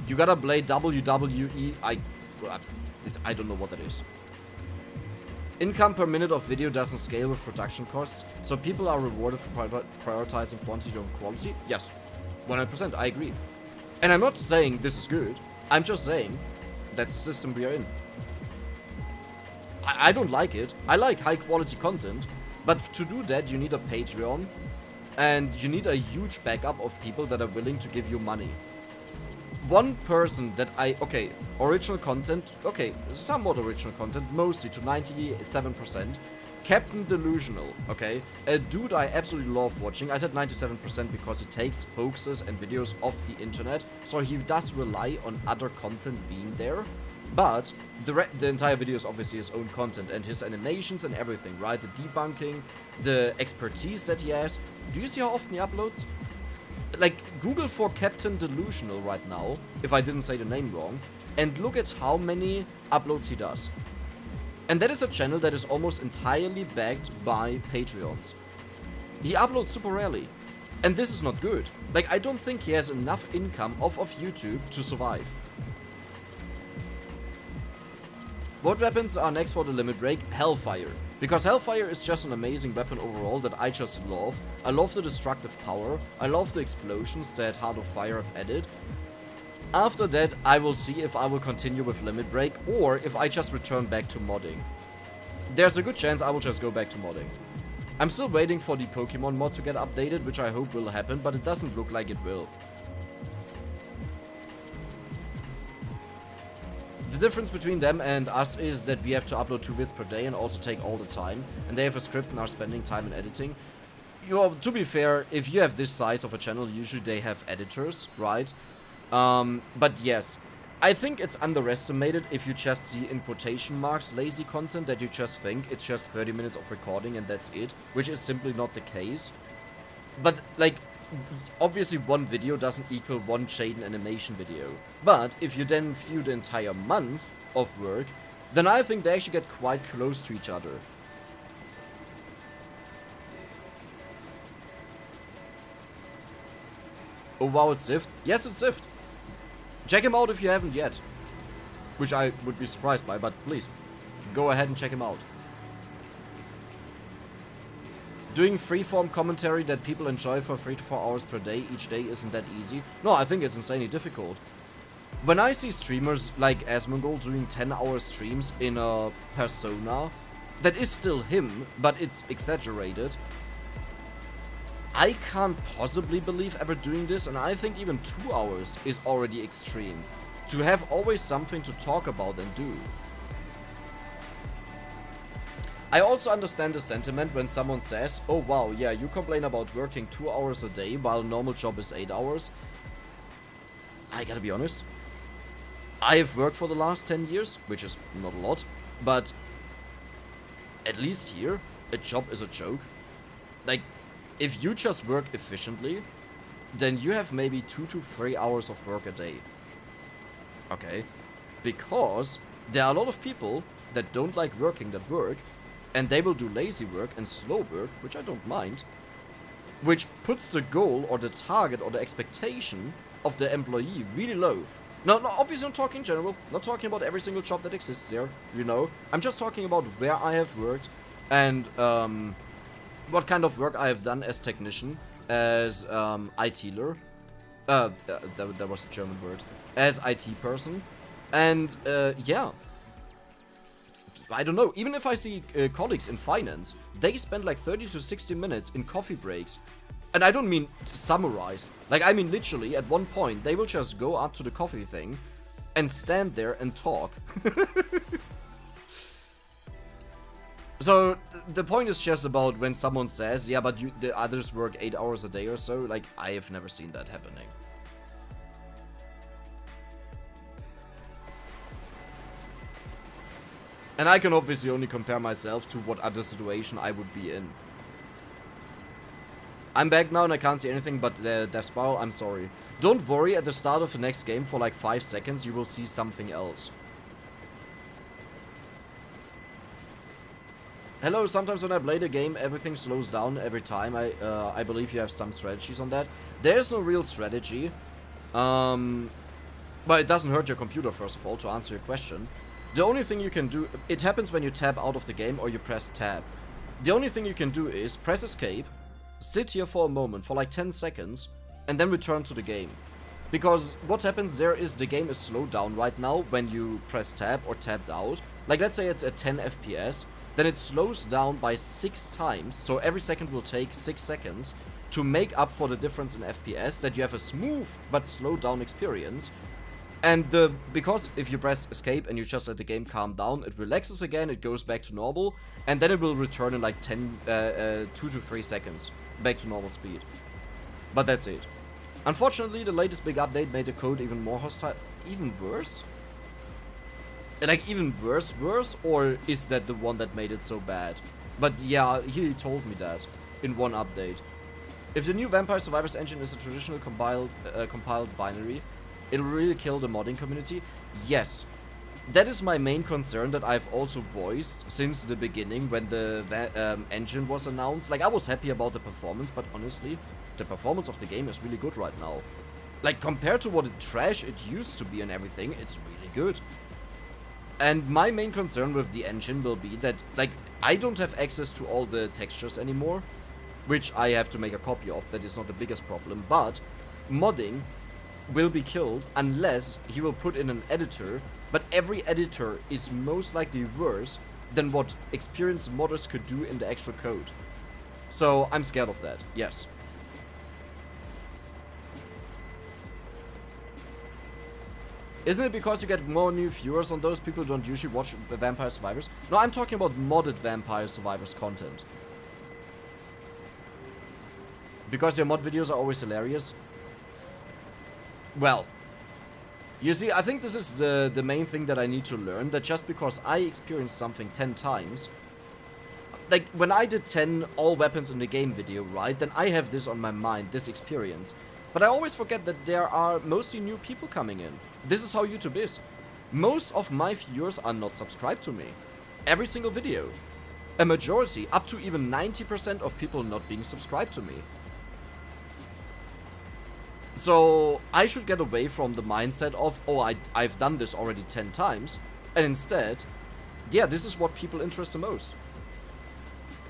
You gotta play WWE. I don't know what that is. Income per minute of video doesn't scale with production costs, so people are rewarded for prioritizing quantity over quality. Yes, 100%, I agree. And I'm not saying this is good, I'm just saying that's the system we are in. I don't like it. I like high quality content, but to do that you need a Patreon, and you need a huge backup of people that are willing to give you money. One person that okay, original content, okay, somewhat original content, mostly to 97%, Captain Delusional, okay, a dude I absolutely love watching. I said 97% because he takes hoaxes and videos off the internet, so he does rely on other content being there, but the entire video is obviously his own content, and his animations and everything, right, the debunking, the expertise that he has. Do you see how often he uploads? Like, Google for Captain Delusional right now, if I didn't say the name wrong, and look at how many uploads he does. And that is a channel that is almost entirely backed by Patreons. He uploads super rarely, and this is not good. Like, I don't think he has enough income off of YouTube to survive. What weapons are next for the limit break? Hellfire. Because Hellfire is just an amazing weapon overall that I just love. I love the destructive power, I love the explosions that Heart of Fire have added. After that, I will see if I will continue with Limit Break or if I just return back to modding. There's a good chance I will just go back to modding. I'm still waiting for the Pokemon mod to get updated, which I hope will happen, but it doesn't look like it will. The difference between them and us is that we have to upload 2 vids per day and also take all the time, and they have a script and are spending time in editing. To be fair, if you have this size of a channel, usually they have editors, right? But yes, I think it's underestimated if you just see in quotation marks lazy content, that you just think it's just 30 minutes of recording and that's it, which is simply not the case. But like, obviously one video doesn't equal one Shaden animation video, but if you then view the entire month of work, then I think they actually get quite close to each other. Oh wow, it's Zift? Yes, it's Zift. Check him out if you haven't yet, which I would be surprised by, but please, go ahead and check him out. Doing freeform commentary that people enjoy for 3 to 4 hours per day each day isn't that easy. No, I think it's insanely difficult. When I see streamers like Asmongold doing 10-hour streams in a persona that is still him, but it's exaggerated, I can't possibly believe ever doing this, and I think even 2 hours is already extreme. To have always something to talk about and do. I also understand the sentiment when someone says, oh wow, yeah, you complain about working 2 hours a day while normal job is 8 hours. I gotta be honest. I have worked for the last 10 years, which is not a lot, but at least here, a job is a joke. Like, if you just work efficiently, then you have maybe 2 to 3 hours of work a day. Okay? Because there are a lot of people that don't like working that work, and they will do lazy work and slow work, which I don't mind, which puts the goal or the target or the expectation of the employee really low. No, obviously not talking in general, not talking about every single job that exists there, you know. I'm just talking about where I have worked and what kind of work I have done as technician, as ITler, that was the German word, as IT person, and yeah. I don't know, even if I see colleagues in finance, they spend like 30 to 60 minutes in coffee breaks. And I don't mean to summarize, like I mean literally at one point they will just go up to the coffee thing and stand there and talk. So the point is just about when someone says, yeah, but the others work 8 hours a day or so, like I have never seen that happening. And I can obviously only compare myself to what other situation I would be in. I'm back now and I can't see anything but Death Spiral, I'm sorry. Don't worry, at the start of the next game for like 5 seconds you will see something else. Hello, sometimes when I play the game everything slows down every time. I believe you have some strategies on that. There's no real strategy. But it doesn't hurt your computer, first of all, to answer your question. The only thing you can do, it happens when you tab out of the game or you press tab. The only thing you can do is press escape, sit here for a moment, for like 10 seconds, and then return to the game. Because what happens there is the game is slowed down right now when you press tab or tabbed out. Like let's say it's at 10 FPS, then it slows down by 6 times, so every second will take 6 seconds to make up for the difference in FPS, that you have a smooth but slowed down experience. And because if you press escape and you just let the game calm down, it relaxes again, it goes back to normal, and then it will return in like 2 to 3 seconds back to normal speed. But that's it. Unfortunately, the latest big update made the code even more hostile. Even worse? Like even worse, or is that the one that made it so bad? But yeah, he told me that in one update. If the new Vampire Survivors engine is a traditional compiled binary, it'll really kill the modding community? Yes. That is my main concern that I've also voiced since the beginning when the engine was announced. Like, I was happy about the performance, but honestly, the performance of the game is really good right now. Like, compared to what trash it used to be and everything, it's really good. And my main concern with the engine will be that, like, I don't have access to all the textures anymore, which I have to make a copy of. That is not the biggest problem, but modding will be killed unless he will put in an editor, but every editor is most likely worse than what experienced modders could do in the actual code. So I'm scared of that, yes. Isn't it because you get more new viewers on those people who don't usually watch Vampire Survivors? No, I'm talking about modded Vampire Survivors content. Because your mod videos are always hilarious? Well, you see, I think this is the main thing that I need to learn, that just because I experienced something 10 times, like when I did 10 all weapons in the game video, right, then I have this on my mind, this experience. But I always forget that there are mostly new people coming in. This is how YouTube is. Most of my viewers are not subscribed to me. Every single video. A majority, up to even 90% of people not being subscribed to me. So I should get away from the mindset of, oh, I've done this already 10 times. And instead, yeah, this is what people interest the most.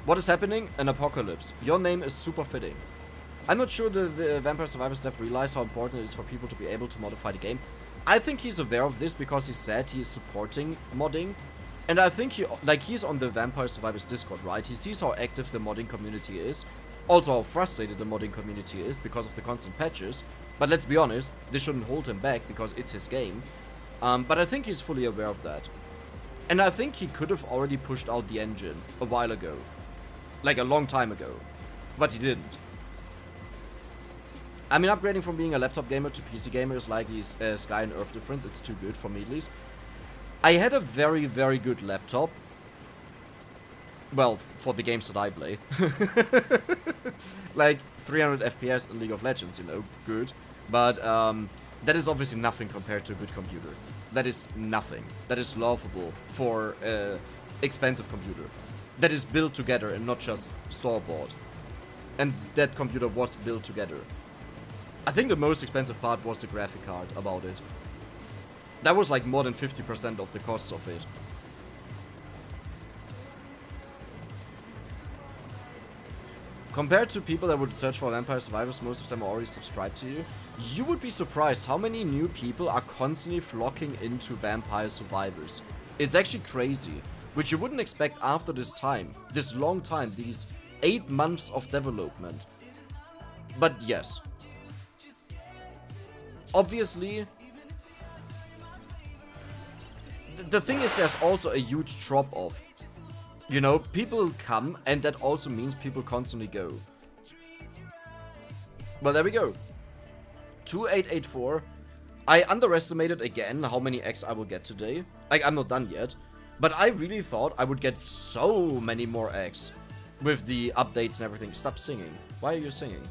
What is happening? An apocalypse. Your name is super fitting. I'm not sure the Vampire Survivors dev realize how important it is for people to be able to modify the game. I think he's aware of this because he said he is supporting modding. And I think he's on the Vampire Survivors Discord, right? He sees how active the modding community is. Also how frustrated the modding community is because of the constant patches. But let's be honest, this shouldn't hold him back because it's his game. But I think he's fully aware of that. And I think he could have already pushed out the engine a while ago. Like a long time ago. But he didn't. I mean, upgrading from being a laptop gamer to PC gamer is like sky and earth difference. It's too good for me at least. I had a very, very good laptop. Well, for the games that I play. Like 300 FPS in League of Legends, you know, good. But that is obviously nothing compared to a good computer. That is nothing. That is laughable for an expensive computer. That is built together and not just store-bought. And that computer was built together. I think the most expensive part was the graphic card about it. That was like more than 50% of the costs of it. Compared to people that would search for Vampire Survivors, most of them are already subscribed to you. You would be surprised how many new people are constantly flocking into Vampire Survivors. It's actually crazy, which you wouldn't expect after this time, this long time, these 8 months of development. But yes. Obviously, the thing is there's also a huge drop-off. You know, people come, and that also means people constantly go. Well, there we go. 2884. I underestimated again how many X I will get today. Like, I'm not done yet. But I really thought I would get so many more X with the updates and everything. Stop singing. Why are you singing?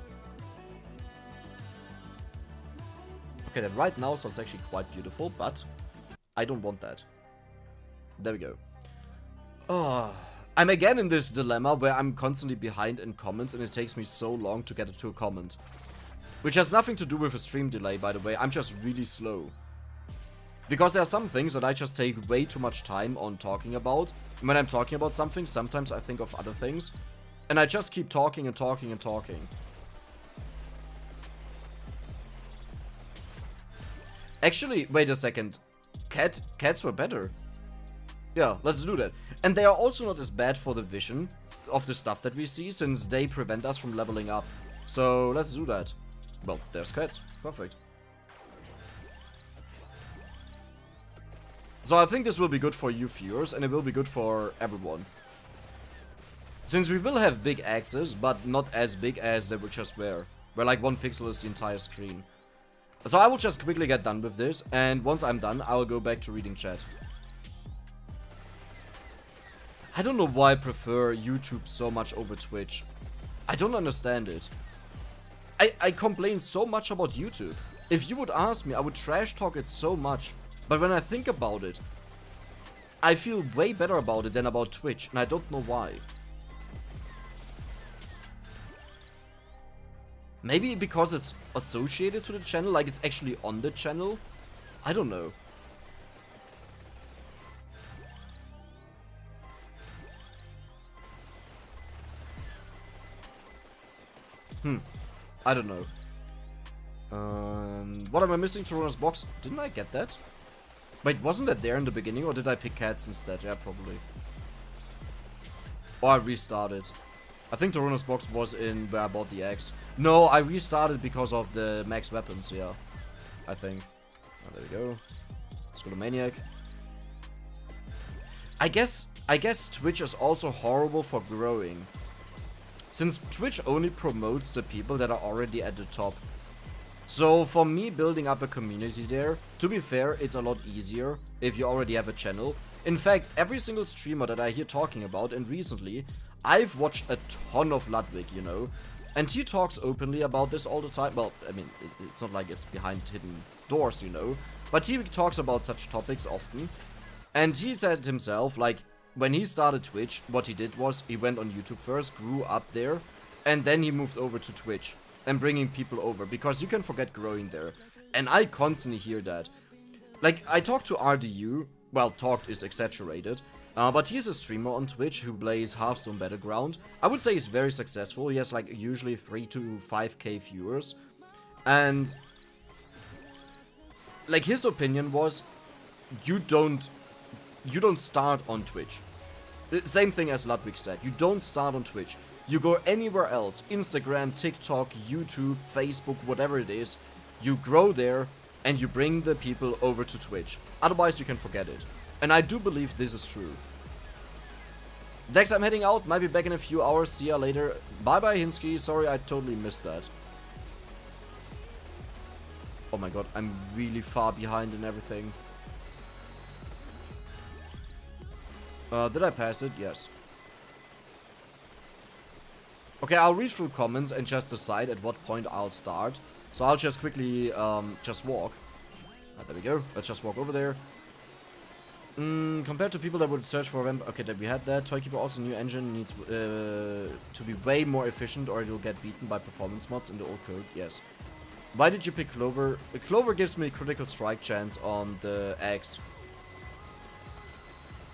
Okay, that right now sounds actually quite beautiful, but I don't want that. There we go. Oh, I'm again in this dilemma where I'm constantly behind in comments and it takes me so long to get to a comment. Which has nothing to do with a stream delay, by the way. I'm just really slow. Because there are some things that I just take way too much time on talking about. When I'm talking about something, sometimes I think of other things. And I just keep talking and talking and talking. Actually, wait a second. Cats were better. Yeah, let's do that. And they are also not as bad for the vision of the stuff that we see, since they prevent us from leveling up. So, let's do that. Well, there's cats. Perfect. So I think this will be good for you viewers, and it will be good for everyone. Since we will have big axes, but not as big as they would just were. Where like 1 pixel is the entire screen. So I will just quickly get done with this, and once I'm done, I'll go back to reading chat. I don't know why I prefer YouTube so much over Twitch. I don't understand it. I complain so much about YouTube. If you would ask me, I would trash talk it so much. But when I think about it, I feel way better about it than about Twitch, and I don't know why. Maybe because it's associated to the channel, like it's actually on the channel? I don't know. I don't know. What am I missing? Torona's box. Didn't I get that? Wait, wasn't that there in the beginning, or did I pick cats instead? Yeah, probably. Or I restarted. I think Torona's box was in where I bought the axe. No, I restarted because of the max weapons, yeah. I think. Oh, there we go. Let's go to Maniac. I guess Twitch is also horrible for growing. Since Twitch only promotes the people that are already at the top. So for me, building up a community there, to be fair, it's a lot easier if you already have a channel. In fact, every single streamer that I hear talking about, and recently, I've watched a ton of Ludwig, you know, and he talks openly about this all the time. Well, I mean, it's not like it's behind hidden doors, you know, but he talks about such topics often. And he said himself, like, when he started Twitch, what he did was he went on YouTube first, grew up there, and then he moved over to Twitch and bringing people over, because you can forget growing there. And I constantly hear that. Like, I talked to RDU, well, talked is exaggerated, but he's a streamer on Twitch who plays Hearthstone Battleground. I would say he's very successful. He has like usually 3 to 5k viewers. And like his opinion was, you don't start on Twitch. Same thing as Ludwig said. You don't start on Twitch. You go anywhere else. Instagram, TikTok, YouTube, Facebook, whatever it is. You grow there and you bring the people over to Twitch. Otherwise you can forget it. And I do believe this is true. Dex, I'm heading out. Might be back in a few hours. See ya later. Bye bye, Hinsky. Sorry, I totally missed that. Oh my god, I'm really far behind in everything. Did I pass it? Yes. Okay, I'll read through comments and just decide at what point I'll start. So I'll just quickly just walk. There we go. Let's just walk over there. Compared to people that would search for vamp. Okay, that we had that. Toykeeper also new engine needs to be way more efficient, or you'll get beaten by performance mods in the old code. Yes. Why did you pick Clover? Clover gives me critical strike chance on the axe.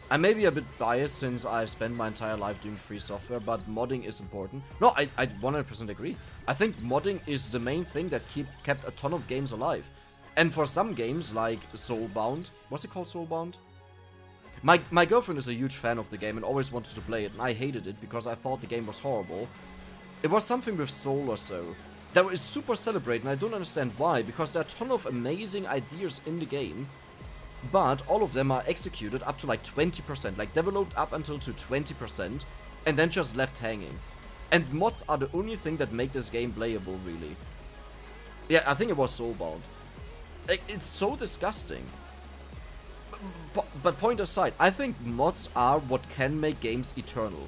I may be a bit biased since I've spent my entire life doing free software, but modding is important. No, I 100% agree. I think modding is the main thing that kept a ton of games alive. And for some games like Soulbound, what's it called, Soulbound? My girlfriend is a huge fan of the game and always wanted to play it, and I hated it because I thought the game was horrible. It was something with Soul or so that was super celebrated, and I don't understand why, because there are a ton of amazing ideas in the game, but all of them are executed up to like 20%, like developed up until to 20%, and then just left hanging. And mods are the only thing that make this game playable, really. Yeah, I think it was Soulbound. Like, it's so disgusting. But point aside, I think mods are what can make games eternal.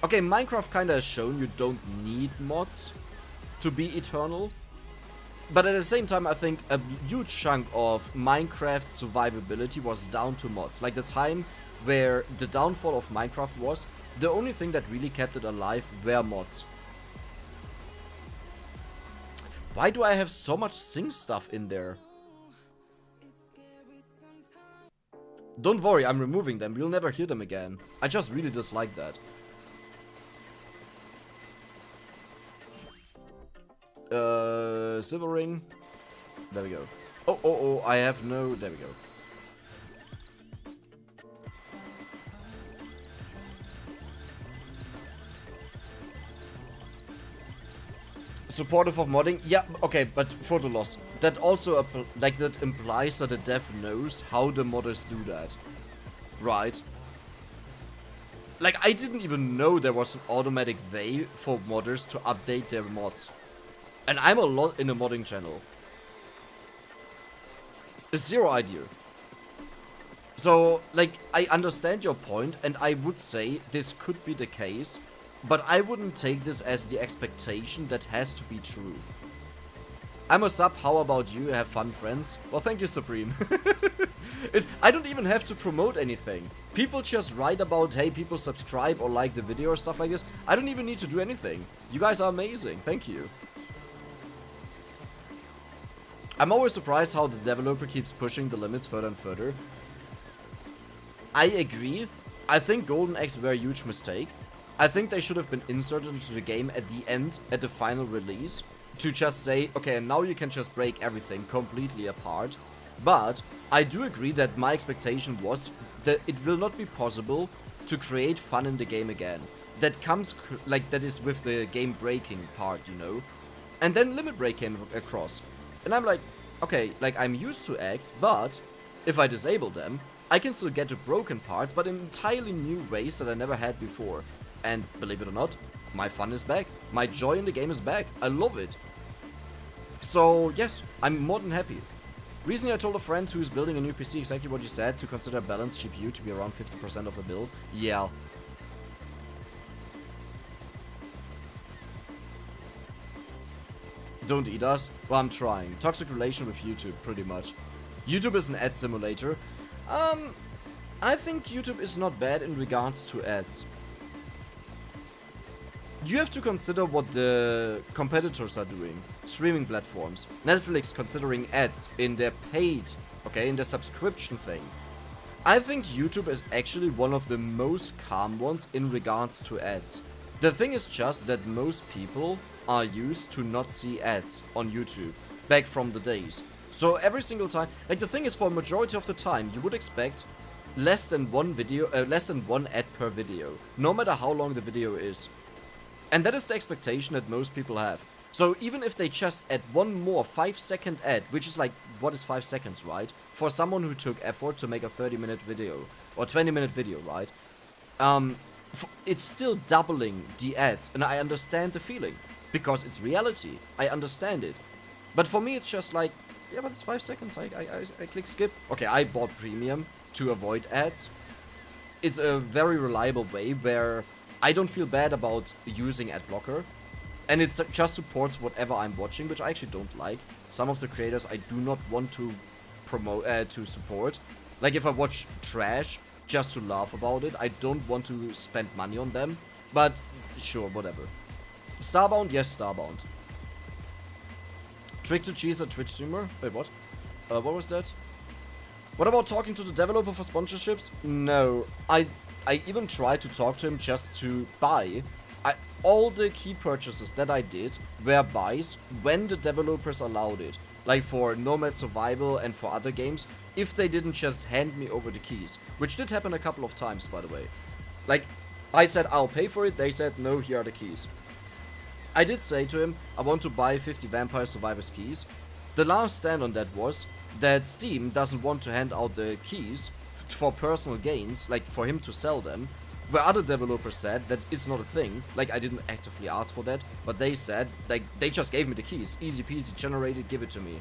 Okay, Minecraft kinda has shown you don't need mods to be eternal. But at the same time, I think a huge chunk of Minecraft survivability was down to mods. Like the time where the downfall of Minecraft was, the only thing that really kept it alive were mods. Why do I have so much Sing stuff in there? Don't worry, I'm removing them. You'll never hear them again. I just really dislike that. Silver ring. There we go. Oh, I have no... There we go. Supportive of modding? Yeah, okay, but for the loss. That also, like, that implies that the dev knows how the modders do that. Right? Like, I didn't even know there was an automatic way for modders to update their mods. And I'm a lot in a modding channel. Zero idea. So, like, I understand your point, and I would say this could be the case, but I wouldn't take this as the expectation that has to be true. I'm a sub, how about you? Have fun, friends? Well, thank you, Supreme. I don't even have to promote anything. People just write about, hey, people subscribe or like the video or stuff like this. I don't even need to do anything. You guys are amazing. Thank you. I'm always surprised how the developer keeps pushing the limits further and further. I agree. I think Golden Axe were a huge mistake. I think they should have been inserted into the game at the end, at the final release, to just say, okay, and now you can just break everything completely apart. But I do agree that my expectation was that it will not be possible to create fun in the game again. That comes, like, that is with the game breaking part, you know. And then Limit Break came across. And I'm like, okay, like, I'm used to X, but if I disable them, I can still get to broken parts, but in entirely new ways that I never had before. And believe it or not, my fun is back. My joy in the game is back. I love it. So, yes, I'm more than happy. Recently I told a friend who is building a new PC exactly what you said, to consider a balanced GPU to be around 50% of the build. Yeah. Don't eat us? Well, I'm trying. Toxic relation with YouTube, pretty much. YouTube is an ad simulator. I think YouTube is not bad in regards to ads. You have to consider what the competitors are doing. Streaming platforms. Netflix considering ads in their paid, okay, in their subscription thing. I think YouTube is actually one of the most calm ones in regards to ads. The thing is just that most people are used to not see ads on YouTube back from the days. So every single time, like, the thing is, for a majority of the time, you would expect less than one ad per video, no matter how long the video is. And that is the expectation that most people have. So even if they just add one more 5-second ad, which is like, what is 5 seconds, right? For someone who took effort to make a 30-minute video, or 20-minute video, right? It's still doubling the ads, and I understand the feeling. Because it's reality. I understand it. But for me, it's just like, yeah, but it's 5 seconds. I click skip. Okay, I bought premium to avoid ads. It's a very reliable way where I don't feel bad about using ad blocker. And it just supports whatever I'm watching, which I actually don't like. Some of the creators I do not want to promote, to support. Like, if I watch trash just to laugh about it, I don't want to spend money on them. But sure, whatever. Starbound? Yes, Starbound. Trick to cheese a Twitch streamer? Wait, what? What was that? What about talking to the developer for sponsorships? No. I even tried to talk to him just to buy. All the key purchases that I did were buys when the developers allowed it. Like for Nomad Survival and for other games, if they didn't just hand me over the keys. Which did happen a couple of times, by the way. Like, I said I'll pay for it, they said no, here are the keys. I did say to him, I want to buy 50 Vampire Survivors keys. The last stand on that was that Steam doesn't want to hand out the keys for personal gains, like for him to sell them, where other developers said that is not a thing. Like, I didn't actively ask for that, but they said, like, they just gave me the keys. Easy peasy, generated, give it to me.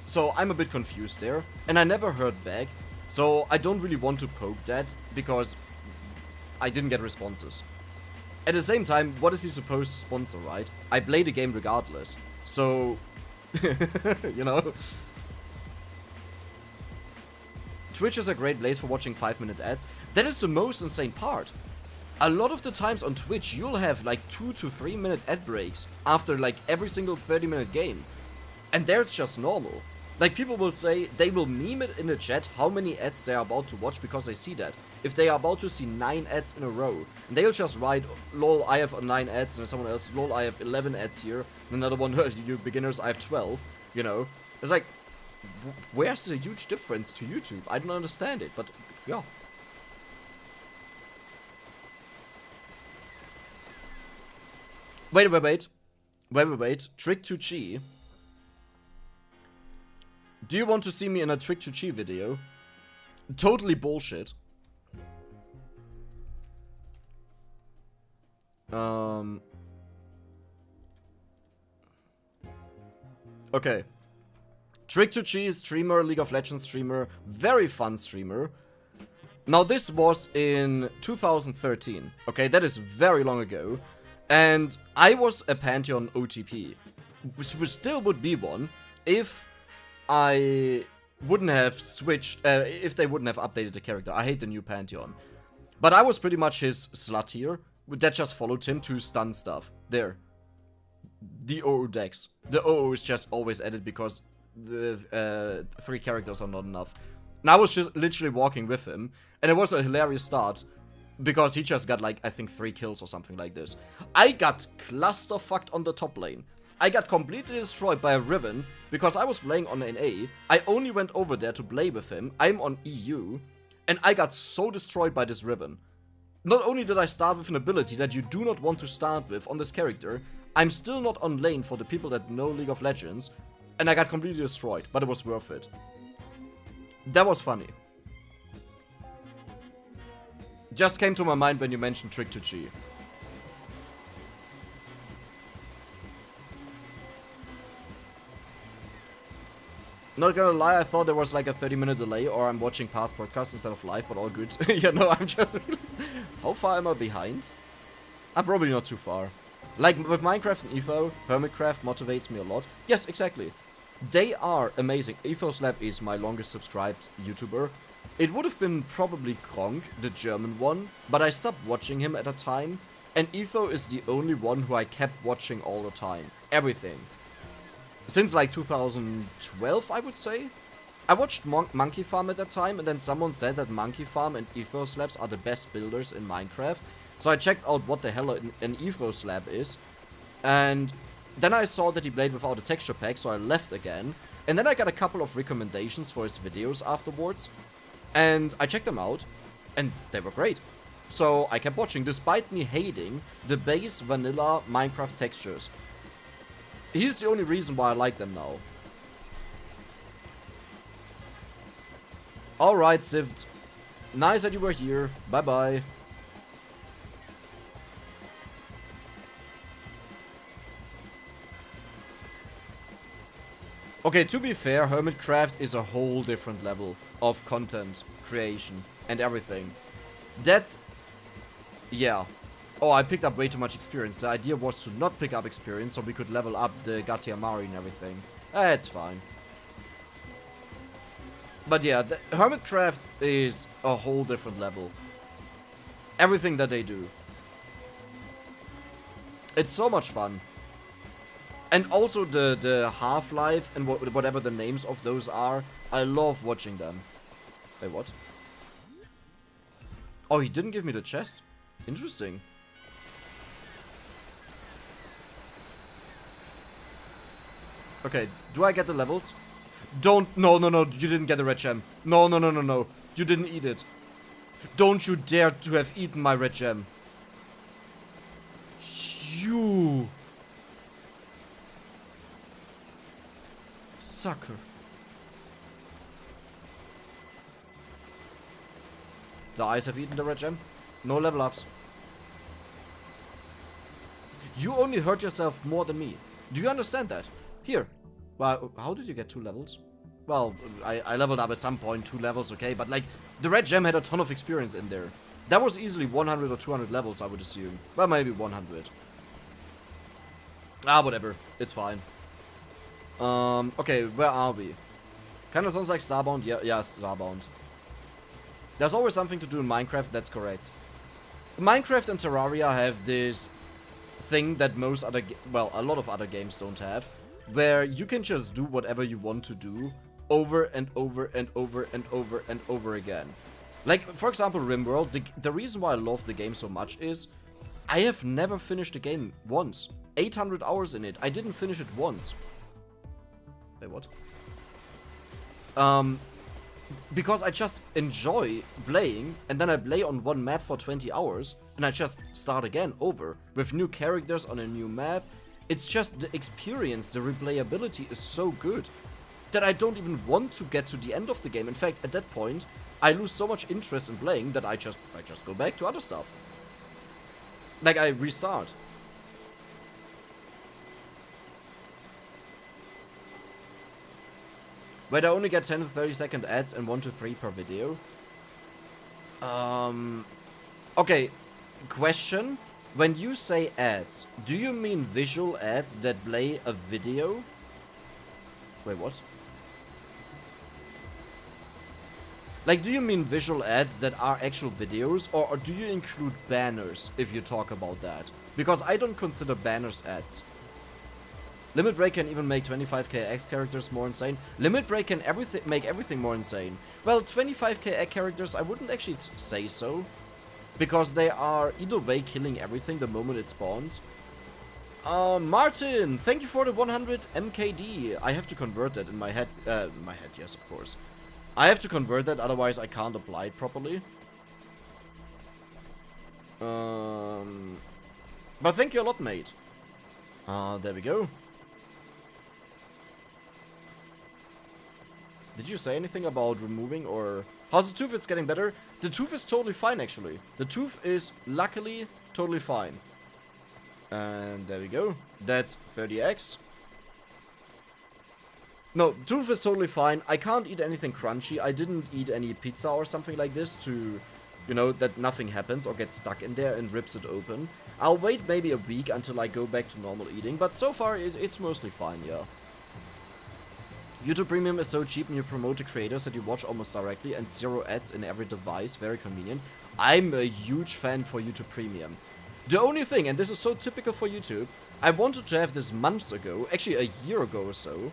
So I'm a bit confused there, and I never heard back, so I don't really want to poke that, because I didn't get responses. At the same time, what is he supposed to sponsor, right? I play the game regardless, so, you know. Twitch is a great place for watching 5-minute ads. That is the most insane part. A lot of the times on Twitch, you'll have like 2 to 3 minute ad breaks after like every single 30-minute game. And there it's just normal. Like, people will say, they will meme it in the chat how many ads they are about to watch because they see that. If they are about to see 9 ads in a row, and they'll just write, lol, I have 9 ads, and someone else, lol, I have 11 ads here, and another one, you beginners, I have 12, you know? It's like, where's the huge difference to YouTube? I don't understand it, but, yeah. Wait. Trick2Chi. Do you want to see me in a Trick2Chi video? Totally bullshit. Okay. Trick2Chi, streamer, League of Legends streamer, very fun streamer. Now this was in 2013, okay, that is very long ago. And I was a Pantheon OTP, which still would be one if I wouldn't have switched, if they wouldn't have updated the character. I hate the new Pantheon. But I was pretty much his slut here, that just followed him to stun stuff. There. The OO decks. The OO is just always added because the 3 characters are not enough. And I was just literally walking with him, and it was a hilarious start. Because he just got, like, I think 3 kills or something like this. I got clusterfucked on the top lane. I got completely destroyed by a Riven because I was playing on NA. I only went over there to play with him. I'm on EU. And I got so destroyed by this Riven. Not only did I start with an ability that you do not want to start with on this character, I'm still not on lane for the people that know League of Legends. And I got completely destroyed, but it was worth it. That was funny. Just came to my mind when you mentioned Trick2Chi. Not gonna lie, I thought there was like a 30-minute delay, or I'm watching past podcasts instead of live, but all good. You know, I'm just... How far am I behind? I'm probably not too far. Like, with Minecraft and Etho, Hermitcraft motivates me a lot. Yes, exactly. They are amazing. EthosLab is my longest subscribed YouTuber. It would have been probably Kronk, the German one, but I stopped watching him at a time, and Etho is the only one who I kept watching all the time. Everything. Since like 2012, I would say. I watched Monkey Farm at that time, and then someone said that Monkey Farm and EthosLabs are the best builders in Minecraft. So I checked out what the hell an EthosLab is, and then I saw that he played without a texture pack, so I left again. And then I got a couple of recommendations for his videos afterwards. And I checked them out, and they were great. So I kept watching, despite me hating the base vanilla Minecraft textures. He's the only reason why I like them now. Alright, Zivd. Nice that you were here. Bye-bye. Okay, to be fair, Hermitcraft is a whole different level of content creation and everything. That... yeah. Oh, I picked up way too much experience. The idea was to not pick up experience so we could level up the Gatiamari and everything. It's fine. But yeah, the Hermitcraft is a whole different level. Everything that they do. It's so much fun. And also the Half-Life and whatever the names of those are. I love watching them. Wait, what? Oh, he didn't give me the chest? Interesting. Okay, do I get the levels? Don't, no, you didn't get the red gem. No, you didn't eat it. Don't you dare to have eaten my red gem. You... sucker. The eyes have eaten the red gem. No level ups. You only hurt yourself more than me. Do you understand that? Here. Well, how did you get 2 levels? Well, I leveled up at some point, 2 levels, okay, but like, the red gem had a ton of experience in there. That was easily 100 or 200 levels, I would assume. Well, maybe 100. Ah, whatever. It's fine. Okay, where are we? Kinda sounds like Starbound. Yeah, Starbound. There's always something to do in Minecraft, that's correct. Minecraft and Terraria have this thing that a lot of other games don't have, where you can just do whatever you want to do over and over and over and over and over again. Like, for example, RimWorld, the reason why I love the game so much is I have never finished the game once. 800 hours in it. I didn't finish it once. Wait, what? Because I just enjoy playing, and then I play on one map for 20 hours, and I just start again over with new characters on a new map. It's just the experience, the replayability is so good that I don't even want to get to the end of the game. In fact, at that point, I lose so much interest in playing that I just go back to other stuff. Like, I restart. Wait, I only get 10 to 30 second ads and 1 to 3 per video. Okay, question. When you say ads, do you mean visual ads that play a video? Wait, what? Like, do you mean visual ads that are actual videos, or do you include banners if you talk about that? Because I don't consider banners ads. Limit Break can even make 25k X characters more insane. Limit Break can make everything more insane. Well, 25k X characters, I wouldn't actually say so. Because they are either way killing everything the moment it spawns. Martin, thank you for the 100 MKD. I have to convert that in my head. Yes, of course. I have to convert that, otherwise I can't apply it properly. But thank you a lot, mate. There we go. Did you say anything about removing or... How's the tooth? It's getting better. The tooth is totally fine, actually. The tooth is, luckily, totally fine. And there we go. That's 30x. No, tooth is totally fine. I can't eat anything crunchy. I didn't eat any pizza or something like this to, you know, that nothing happens or gets stuck in there and rips it open. I'll wait maybe a week until I go back to normal eating, but so far it's mostly fine, yeah. YouTube Premium is so cheap and you promote the creators that you watch almost directly and 0 ads in every device, very convenient. I'm a huge fan for YouTube Premium. The only thing, and this is so typical for YouTube, I wanted to have this months ago, actually a year ago or so,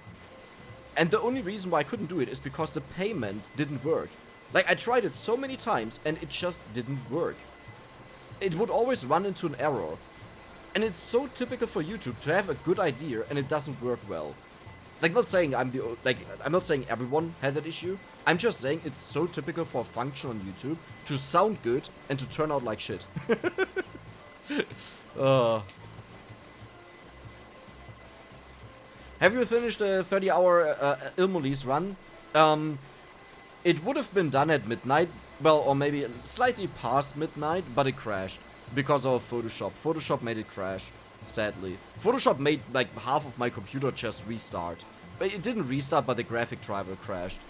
and the only reason why I couldn't do it is because the payment didn't work. Like, I tried it so many times and it just didn't work. It would always run into an error. And it's so typical for YouTube to have a good idea and it doesn't work well. Like, not saying I'm not saying everyone had that issue. I'm just saying it's so typical for a function on YouTube to sound good and to turn out like shit. Have you finished the 30-hour Ilmolis run? It would have been done at midnight, well, or maybe slightly past midnight, but it crashed because of Photoshop. Photoshop made it crash, sadly. Photoshop made like half of my computer just restart. But it didn't restart, but the graphic driver crashed.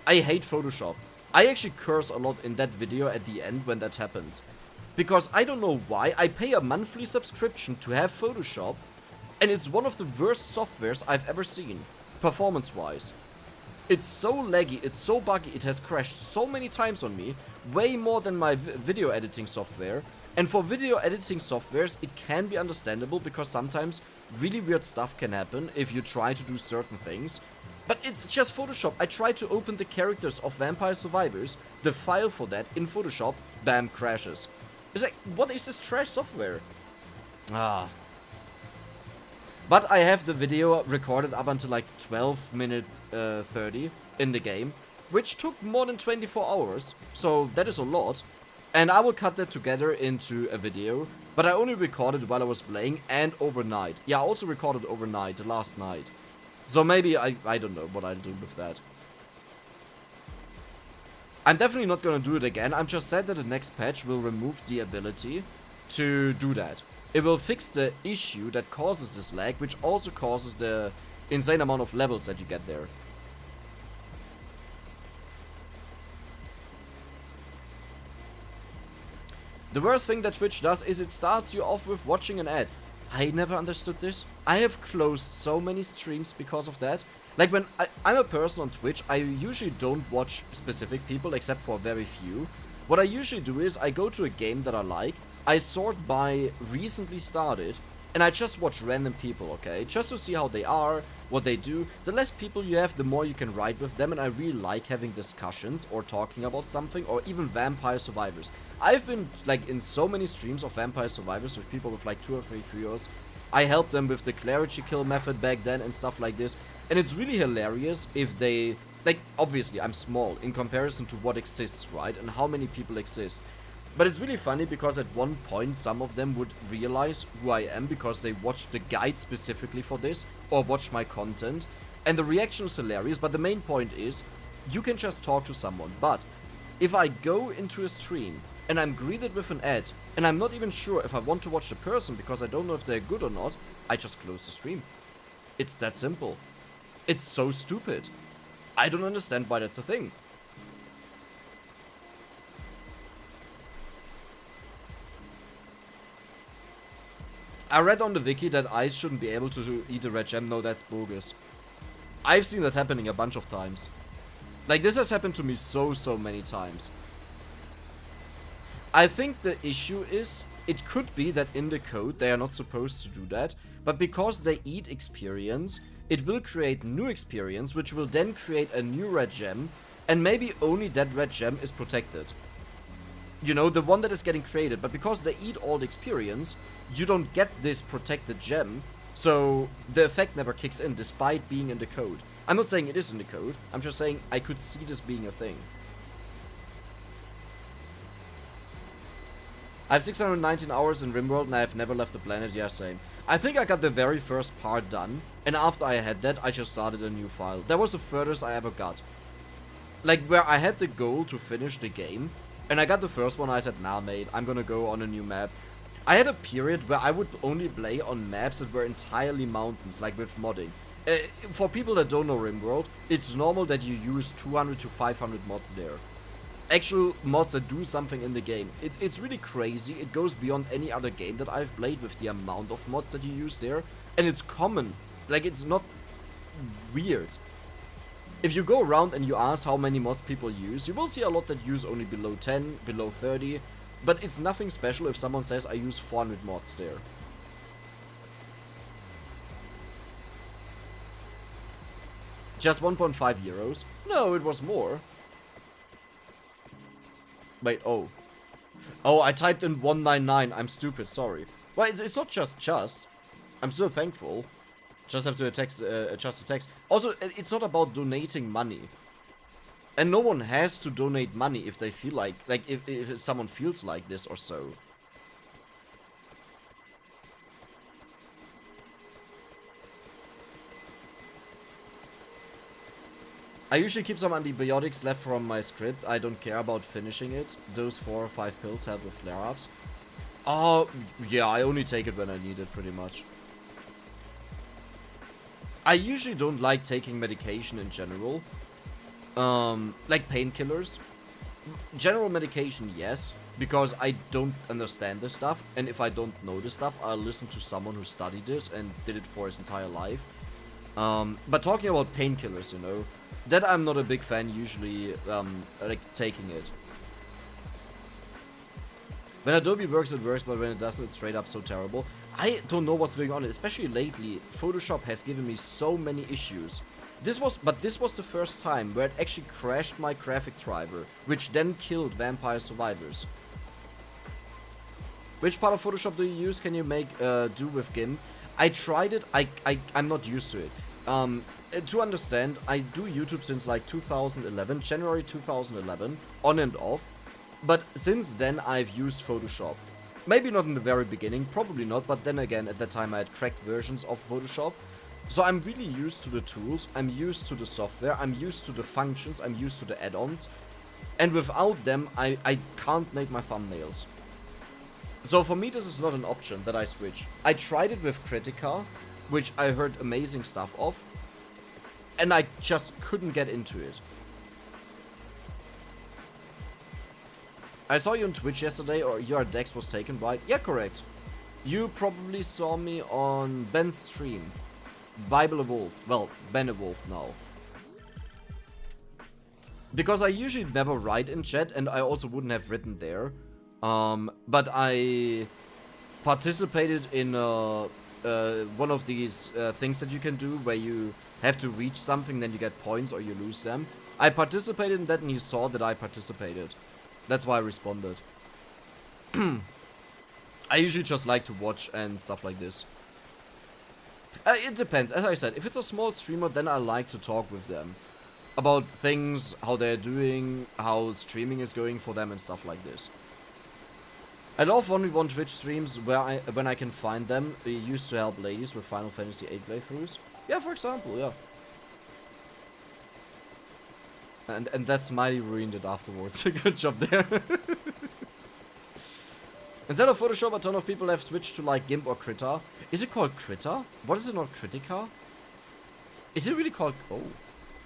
I hate Photoshop. I actually curse a lot in that video at the end when that happens. Because I don't know why, I pay a monthly subscription to have Photoshop, and it's one of the worst softwares I've ever seen, performance-wise. It's so laggy, it's so buggy, it has crashed so many times on me, way more than my video editing software. And for video editing softwares, it can be understandable because sometimes really weird stuff can happen if you try to do certain things. But it's just Photoshop. I tried to open the characters of Vampire Survivors, the file for that in Photoshop, bam, crashes. It's like, what is this trash software? Ah. But I have the video recorded up until like 12 minute 30 in the game, which took more than 24 hours, so that is a lot. And I will cut that together into a video, but I only recorded while I was playing and overnight. Yeah, I also recorded overnight, the last night. So maybe, I don't know what I'll do with that. I'm definitely not gonna do it again. I'm just sad that the next patch will remove the ability to do that. It will fix the issue that causes this lag, which also causes the insane amount of levels that you get there. The worst thing that Twitch does is it starts you off with watching an ad. I never understood this. I have closed so many streams because of that. Like, when I'm a person on Twitch, I usually don't watch specific people except for very few. What I usually do is I go to a game that I like, I sort by recently started, and I just watch random people, okay? Just to see how they are, what they do, the less people you have, the more you can ride with them, and I really like having discussions or talking about something, or even Vampire Survivors. I've been like in so many streams of Vampire Survivors with people with like 2 or 3 viewers. I helped them with the Clarity Kill method back then and stuff like this, and it's really hilarious if they, like, obviously I'm small in comparison to what exists, right, and how many people exist. But it's really funny because at one point some of them would realize who I am because they watched the guide specifically for this or watched my content, and the reaction is hilarious. But the main point is you can just talk to someone, but if I go into a stream and I'm greeted with an ad and I'm not even sure if I want to watch the person because I don't know if they're good or not, I just close the stream. It's that simple. It's so stupid. I don't understand why that's a thing. I read on the wiki that Ice shouldn't be able to eat a red gem. No, that's bogus. I've seen that happening a bunch of times. Like, this has happened to me so many times. I think the issue is, it could be that in the code they are not supposed to do that, but because they eat experience, it will create new experience, which will then create a new red gem, and maybe only that red gem is protected. You know, the one that is getting created, but because they eat all the experience, you don't get this protected gem, so the effect never kicks in despite being in the code. I'm not saying it is in the code, I'm just saying I could see this being a thing. I have 619 hours in RimWorld and I have never left the planet. Yeah, same. I think I got the very first part done, and after I had that, I just started a new file. That was the furthest I ever got. Like, where I had the goal to finish the game, and I got the first one, I said, nah mate, I'm gonna go on a new map. I had a period where I would only play on maps that were entirely mountains, like with modding. For people that don't know RimWorld, it's normal that you use 200 to 500 mods there. Actual mods that do something in the game. It's really crazy. It goes beyond any other game that I've played with the amount of mods that you use there. And it's common. Like, it's not weird. If you go around and you ask how many mods people use, you will see a lot that use only below 10, below 30. But it's nothing special if someone says I use 400 mods there. Just 1.5 euros? No, it was more. Wait, oh. Oh, I typed in 199. I'm stupid, sorry. Well, it's not just. I'm still thankful. Just have to adjust the text. Also, it's not about donating money. And no one has to donate money if they feel like if someone feels like this or so. I usually keep some antibiotics left from my script. I don't care about finishing it. Those 4 or 5 pills help with flare-ups. Oh, yeah, I only take it when I need it, pretty much. I usually don't like taking medication in general. Like painkillers. General medication, yes. Because I don't understand this stuff. And if I don't know this stuff, I'll listen to someone who studied this and did it for his entire life. But talking about painkillers, you know, that I'm not a big fan usually, like, taking it. When Adobe works, it works, but when it doesn't, it's straight up so terrible. I don't know what's going on, especially lately. Photoshop has given me so many issues. This was the first time where it actually crashed my graphic driver, which then killed Vampire Survivors. Which part of Photoshop do you use? Can you make do with GIMP? I tried it, I'm not used to it. To understand, I do YouTube since like 2011, January 2011, on and off. But since then I've used Photoshop. Maybe not in the very beginning, probably not, but then again at that time I had cracked versions of Photoshop. So I'm really used to the tools, I'm used to the software, I'm used to the functions, I'm used to the add-ons. And without them, I can't make my thumbnails. So for me this is not an option that I switch. I tried it with Critica, which I heard amazing stuff of. And I just couldn't get into it. I saw you on Twitch yesterday, or your Dex was taken, right? Yeah, correct. You probably saw me on Ben's stream. Bible Evolved. Well, Ben Evolved now. Because I usually never write in chat, and I also wouldn't have written there. But I participated in a one of these things that you can do where you have to reach something, then you get points or you lose them. I participated in that and he saw that I participated. That's why I responded. I usually just like to watch and stuff like this. It depends. As I said, if it's a small streamer, then I like to talk with them about things, how they're doing, how streaming is going for them and stuff like this. I love 1v1 Twitch streams where when I can find them. We used to help ladies with Final Fantasy VIII playthroughs. Yeah, for example, yeah. And that Smiley ruined it afterwards. Good job there. Instead of Photoshop, a ton of people have switched to like GIMP or Krita. Is it called Krita? What is it, not Kritika? Is it really called... Oh.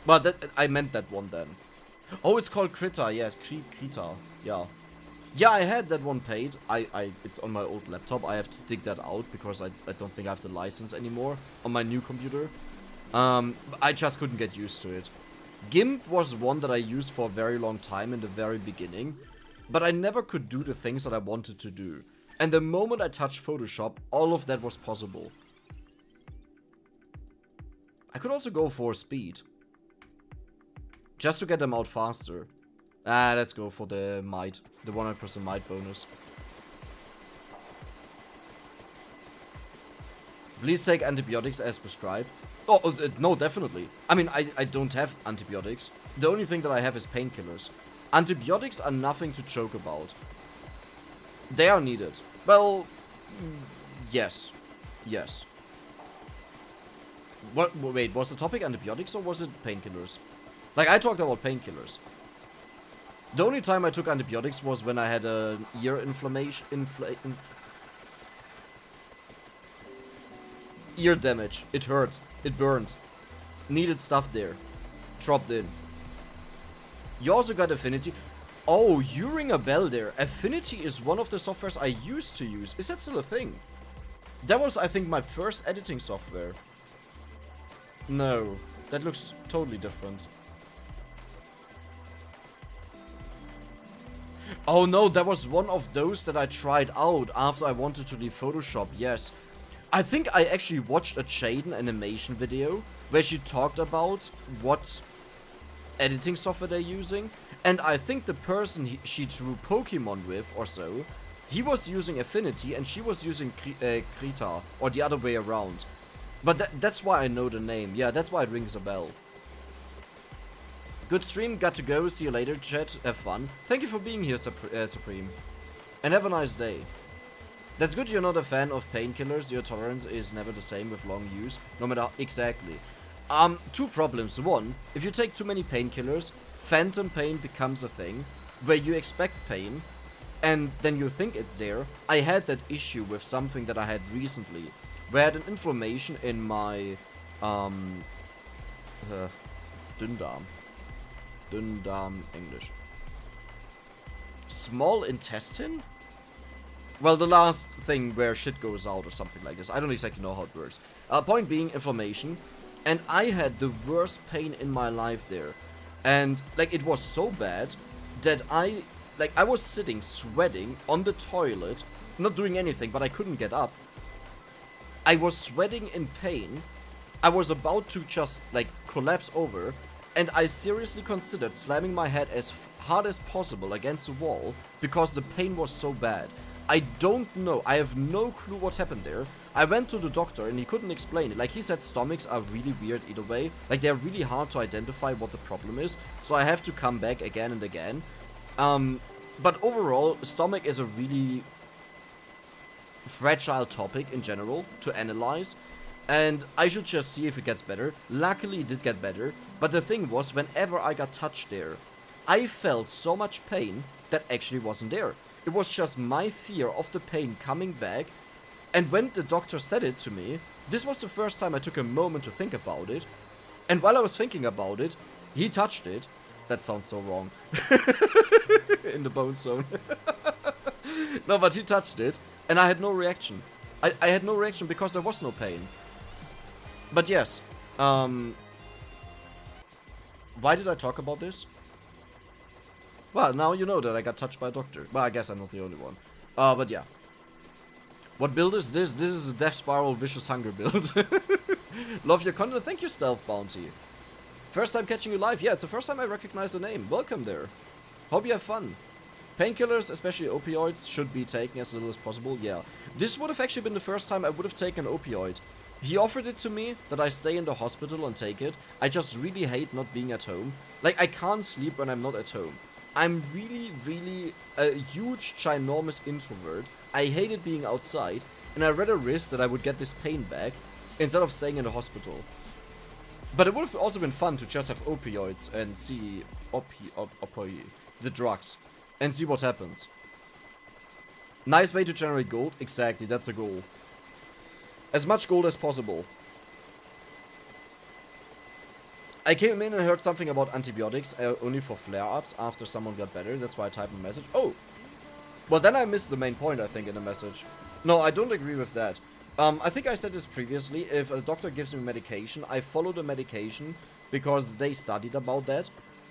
Well, I meant that one then. Oh, it's called Krita. Yes, Krita. Yeah. Yeah, I had that one paid. It's on my old laptop. I have to dig that out because I don't think I have the license anymore on my new computer. I just couldn't get used to it. GIMP was one that I used for a very long time in the very beginning, but I never could do the things that I wanted to do. And the moment I touched Photoshop, all of that was possible. I could also go for speed, just to get them out faster. Let's go for the might, the 100% might bonus. Please take antibiotics as prescribed. Oh, no, definitely. I mean, I don't have antibiotics. The only thing that I have is painkillers. Antibiotics are nothing to joke about. They are needed. Well, yes. Yes. What? Wait, was the topic antibiotics or was it painkillers? Like, I talked about painkillers. The only time I took antibiotics was when I had an ear inflammation. Ear damage. It hurt. It burned. Needed stuff there. Dropped in. You also got Affinity. Oh, you ring a bell there. Affinity is one of the softwares I used to use. Is that still a thing? That was, I think, my first editing software. No. That looks totally different. Oh no, that was one of those that I tried out after I wanted to leave Photoshop, yes. I think I actually watched a Jaden animation video where she talked about what editing software they're using. And I think the person she drew Pokemon with or so, he was using Affinity and she was using Krita, or the other way around. But that's why I know the name. Yeah, that's why it rings a bell. Good stream, got to go, see you later chat, have fun. Thank you for being here, Supreme. And have a nice day. That's good you're not a fan of painkillers, your tolerance is never the same with long use, no matter... Exactly. Two problems. One, if you take too many painkillers, phantom pain becomes a thing, where you expect pain, and then you think it's there. I had that issue with something that I had recently, where I had an inflammation in my, Dünndarm. Dünndarm, English. Small intestine? Well, the last thing where shit goes out or something like this. I don't exactly know how it works. Point being, inflammation. And I had the worst pain in my life there. And, like, it was so bad that I was sitting, sweating, on the toilet, not doing anything, but I couldn't get up. I was sweating in pain. I was about to just, like, collapse over. And I seriously considered slamming my head as hard as possible against the wall because the pain was so bad. I don't know. I have no clue what happened there. I went to the doctor and he couldn't explain it. Like, he said stomachs are really weird either way. Like, they're really hard to identify what the problem is. So I have to come back again and again. But overall, stomach is a really fragile topic in general to analyze. And I should just see if it gets better. Luckily, it did get better. But the thing was, whenever I got touched there, I felt so much pain that actually wasn't there. It was just my fear of the pain coming back. And when the doctor said it to me, this was the first time I took a moment to think about it. And while I was thinking about it, he touched it. That sounds so wrong. In the bone zone. No, but he touched it. And I had no reaction. I had no reaction because there was no pain. But yes, why did I talk about this? Well, now you know that I got touched by a doctor. Well, I guess I'm not the only one. But yeah. What build is this? This is a Death Spiral Vicious Hunger build. Love your content. Thank you, Stealth Bounty. First time catching you live. Yeah, it's the first time I recognize the name. Welcome there. Hope you have fun. Painkillers, especially opioids, should be taken as little as possible. Yeah. This would have actually been the first time I would have taken an opioid. He offered it to me that I stay in the hospital and take it. I just really hate not being at home. Like, I can't sleep when I'm not at home. I'm really a huge, ginormous introvert. I hated being outside, and I rather risk that I would get this pain back instead of staying in the hospital. But it would have also been fun to just have opioids and see the drugs and see what happens. Nice way to generate gold. Exactly, that's a goal. As much gold as possible. I came in and heard something about antibiotics only for flare-ups after someone got better. That's why I typed a message. Oh! Well, then I missed the main point, I think, in the message. No, I don't agree with that. I think I said this previously. If a doctor gives me medication, I follow the medication because they studied about that.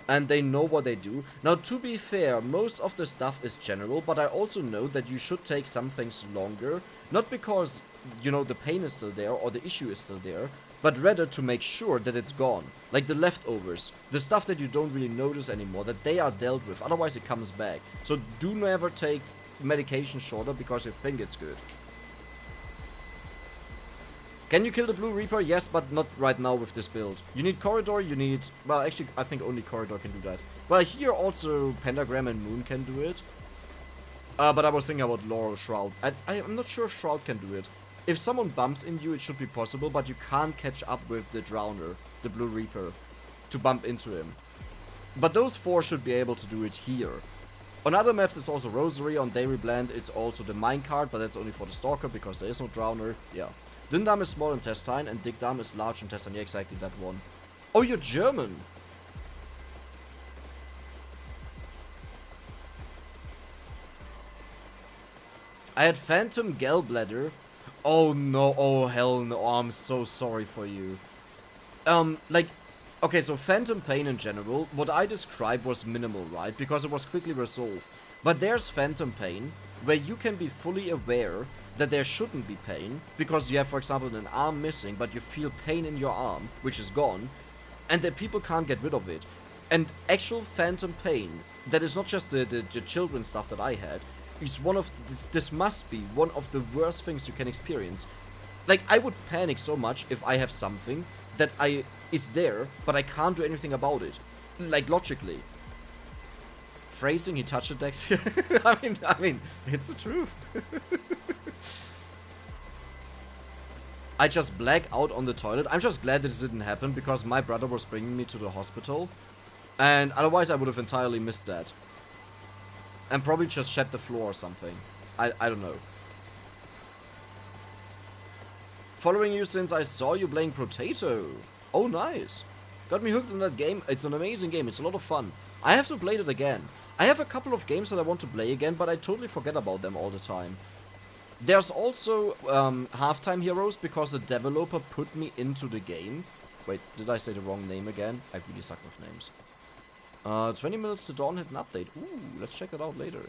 And they know what they do. Now, to be fair, most of the stuff is general, but I also know that you should take some things longer. Not because, you know, the pain is still there or the issue is still there, but rather to make sure that it's gone. Like the leftovers, the stuff that you don't really notice anymore, that they are dealt with, otherwise it comes back. So do never take medication shorter because you think it's good. Can you kill the Blue Reaper? Yes, but not right now with this build. You need Corridor, you need... Well, actually, I think only Corridor can do that. Well, here also Pentagram and Moon can do it. But I was thinking about Laurel Shroud. I'm not sure if Shroud can do it. If someone bumps into you, it should be possible, but you can't catch up with the Drowner, the Blue Reaper, to bump into him. But those four should be able to do it here. On other maps, it's also Rosary. On Dairy Blend, it's also the Minecart, but that's only for the Stalker because there is no Drowner. Yeah. Dünndarm is small intestine and Dickdarm is large intestine. Yeah, exactly that one. Oh, you're German! I had Phantom Gallbladder. Oh no, oh hell no, oh, I'm so sorry for you. Okay, so Phantom Pain in general, what I described was minimal, right? Because it was quickly resolved. But there's Phantom Pain, where you can be fully aware that there shouldn't be pain, because you have, for example, an arm missing, but you feel pain in your arm, which is gone, and that people can't get rid of it. And actual Phantom Pain, that is not just the children stuff that I had, is one of, this must be one of the worst things you can experience. Like, I would panic so much if I have something that is there, but I can't do anything about it. Like, logically. Phrasing, he touched it, Dex. I mean, it's the truth. I just black out on the toilet. I'm just glad this didn't happen because my brother was bringing me to the hospital. And otherwise I would have entirely missed that. And probably just shed the floor or something. I don't know. Following you since I saw you playing Potato. Oh, nice. Got me hooked on that game. It's an amazing game. It's a lot of fun. I have to play it again. I have a couple of games that I want to play again, but I totally forget about them all the time. There's also Halftime Heroes because the developer put me into the game. Wait, did I say the wrong name again? I really suck with names. 20 minutes to dawn hit an update. Ooh, let's check it out later.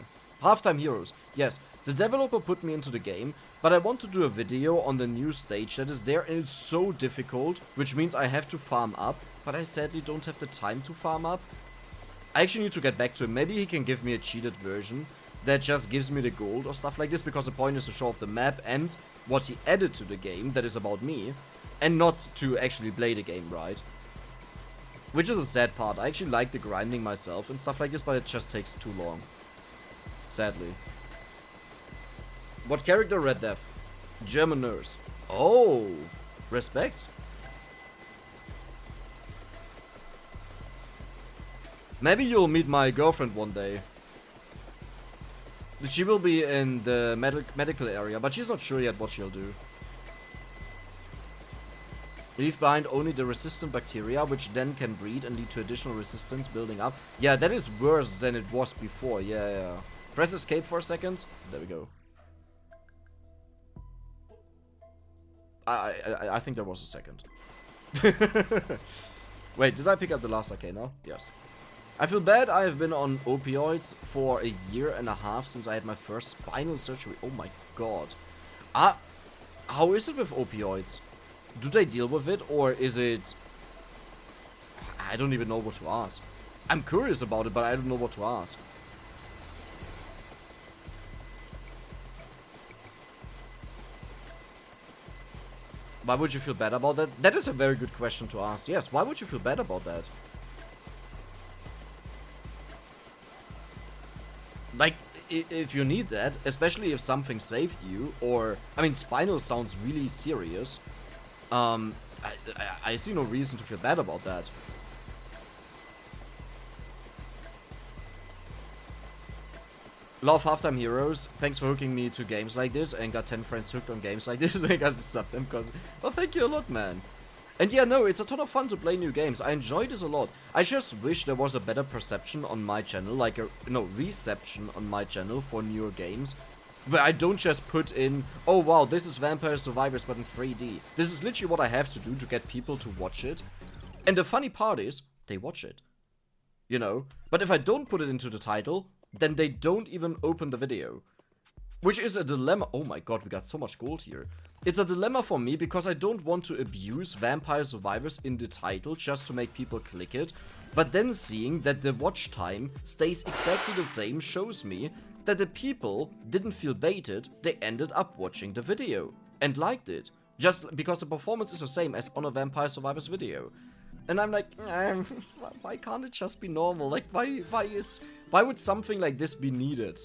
Halftime Heroes. Yes, the developer put me into the game, but I want to do a video on the new stage that is there and it's so difficult, which means I have to farm up, but I sadly don't have the time to farm up. I actually need to get back to him. Maybe he can give me a cheated version that just gives me the gold or stuff like this, because the point is to show off the map and what he added to the game that is about me, and not to actually play the game right. Which is a sad part. I actually like the grinding myself and stuff like this, but it just takes too long. Sadly. What character? Red Death. German nurse. Oh, respect. Maybe you'll meet my girlfriend one day. She will be in the medical area, but she's not sure yet what she'll do. Leave behind only the resistant bacteria, which then can breed and lead to additional resistance building up. Yeah, that is worse than it was before. Yeah. Press escape for a second. There we go. I think there was a second. Wait, did I pick up the last arcana? Yes. I feel bad. I have been on opioids for a year and a half since I had my first spinal surgery. Oh my god. Ah, how is it with opioids? Do they deal with it, or is it... I don't even know what to ask. I'm curious about it, but I don't know what to ask. Why would you feel bad about that? That is a very good question to ask. Yes, why would you feel bad about that? Like, if you need that, especially if something saved you, or... I mean, spinal sounds really serious. I see no reason to feel bad about that. Love Halftime Heroes, thanks for hooking me to games like this, and got 10 friends hooked on games like this. I got to sub them because, well, thank you a lot, man. And yeah, no, it's a ton of fun to play new games. I enjoy this a lot. I just wish there was a better perception on my channel, like a, no, reception on my channel for newer games. Where I don't just put in, oh wow, this is Vampire Survivors but in 3D. This is literally what I have to do to get people to watch it. And the funny part is, they watch it. You know? But if I don't put it into the title, then they don't even open the video. Which is a dilemma. Oh my god, we got so much gold here. It's a dilemma for me because I don't want to abuse Vampire Survivors in the title just to make people click it. But then seeing that the watch time stays exactly the same shows me that the people didn't feel baited, they ended up watching the video and liked it. Just because the performance is the same as on a Vampire Survivors video. And I'm like, why can't it just be normal? Like, why would something like this be needed?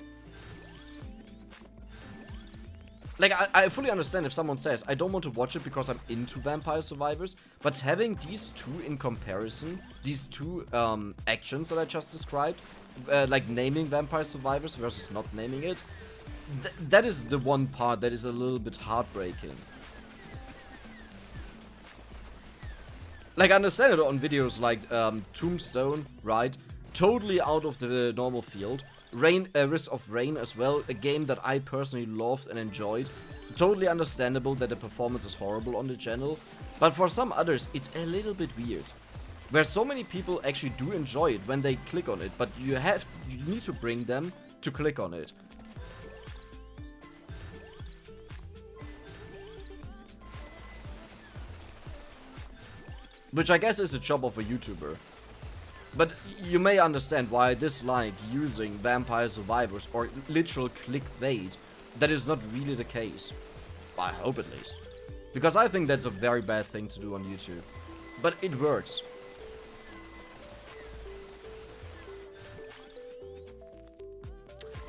Like, I fully understand if someone says, I don't want to watch it because I'm into Vampire Survivors, but having these two in comparison, these two actions that I just described, like naming Vampire Survivors versus not naming it, that is the one part that is a little bit heartbreaking. Like, I understand it on videos like Tombstone, right? Totally out of the normal field. Risk of Rain as well, a game that I personally loved and enjoyed. Totally understandable that the performance is horrible on the channel, but for some others it's a little bit weird. Where so many people actually do enjoy it when they click on it, but you need to bring them to click on it. Which I guess is the job of a YouTuber. But you may understand why I dislike using Vampire Survivors or literal clickbait. That is not really the case. I hope at least. Because I think that's a very bad thing to do on YouTube. But it works.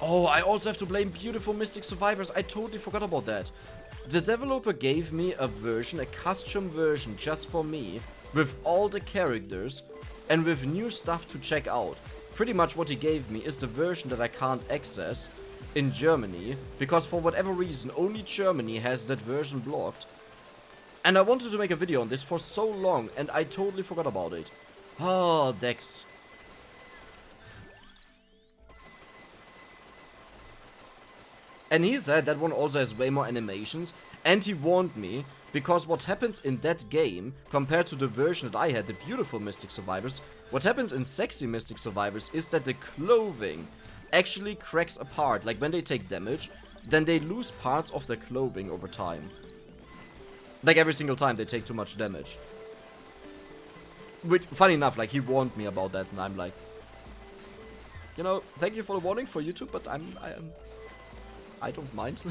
Oh, I also have to blame Beautiful Mystic Survivors. I totally forgot about that. The developer gave me a version, a custom version just for me, with all the characters and with new stuff to check out. Pretty much what he gave me is the version that I can't access in Germany, because for whatever reason only Germany has that version blocked. And I wanted to make a video on this for so long and I totally forgot about it. Oh, Dex. And he said that one also has way more animations, and he warned me, because what happens in that game, compared to the version that I had, the Beautiful Mystic Survivors, what happens in Sexy Mystic Survivors is that the clothing actually cracks apart. Like when they take damage, then they lose parts of their clothing over time. Like every single time they take too much damage. Which, funny enough, like he warned me about that, and I'm like, you know, thank you for the warning for YouTube, but I don't mind.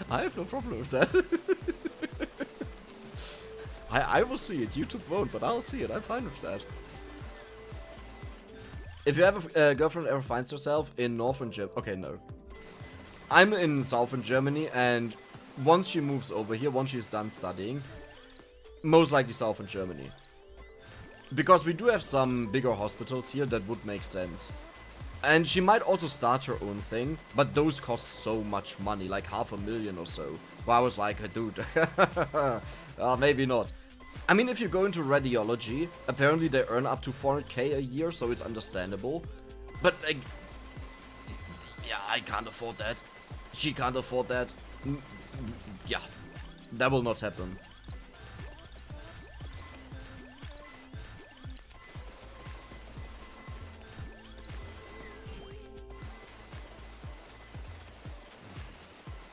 I have no problem with that. I will see it. YouTube won't, but I'll see it. I'm fine with that. If you have a girlfriend ever finds herself in northern Germany... Okay, no. I'm in southern Germany, and once she moves over here, once she's done studying, most likely southern Germany. Because we do have some bigger hospitals here that would make sense. And she might also start her own thing, but those cost so much money, like $500,000 or so. Well, I was like, dude, maybe not. I mean, if you go into radiology, apparently they earn up to 400k a year, so it's understandable. But, like, yeah, I can't afford that. She can't afford that. Yeah, that will not happen.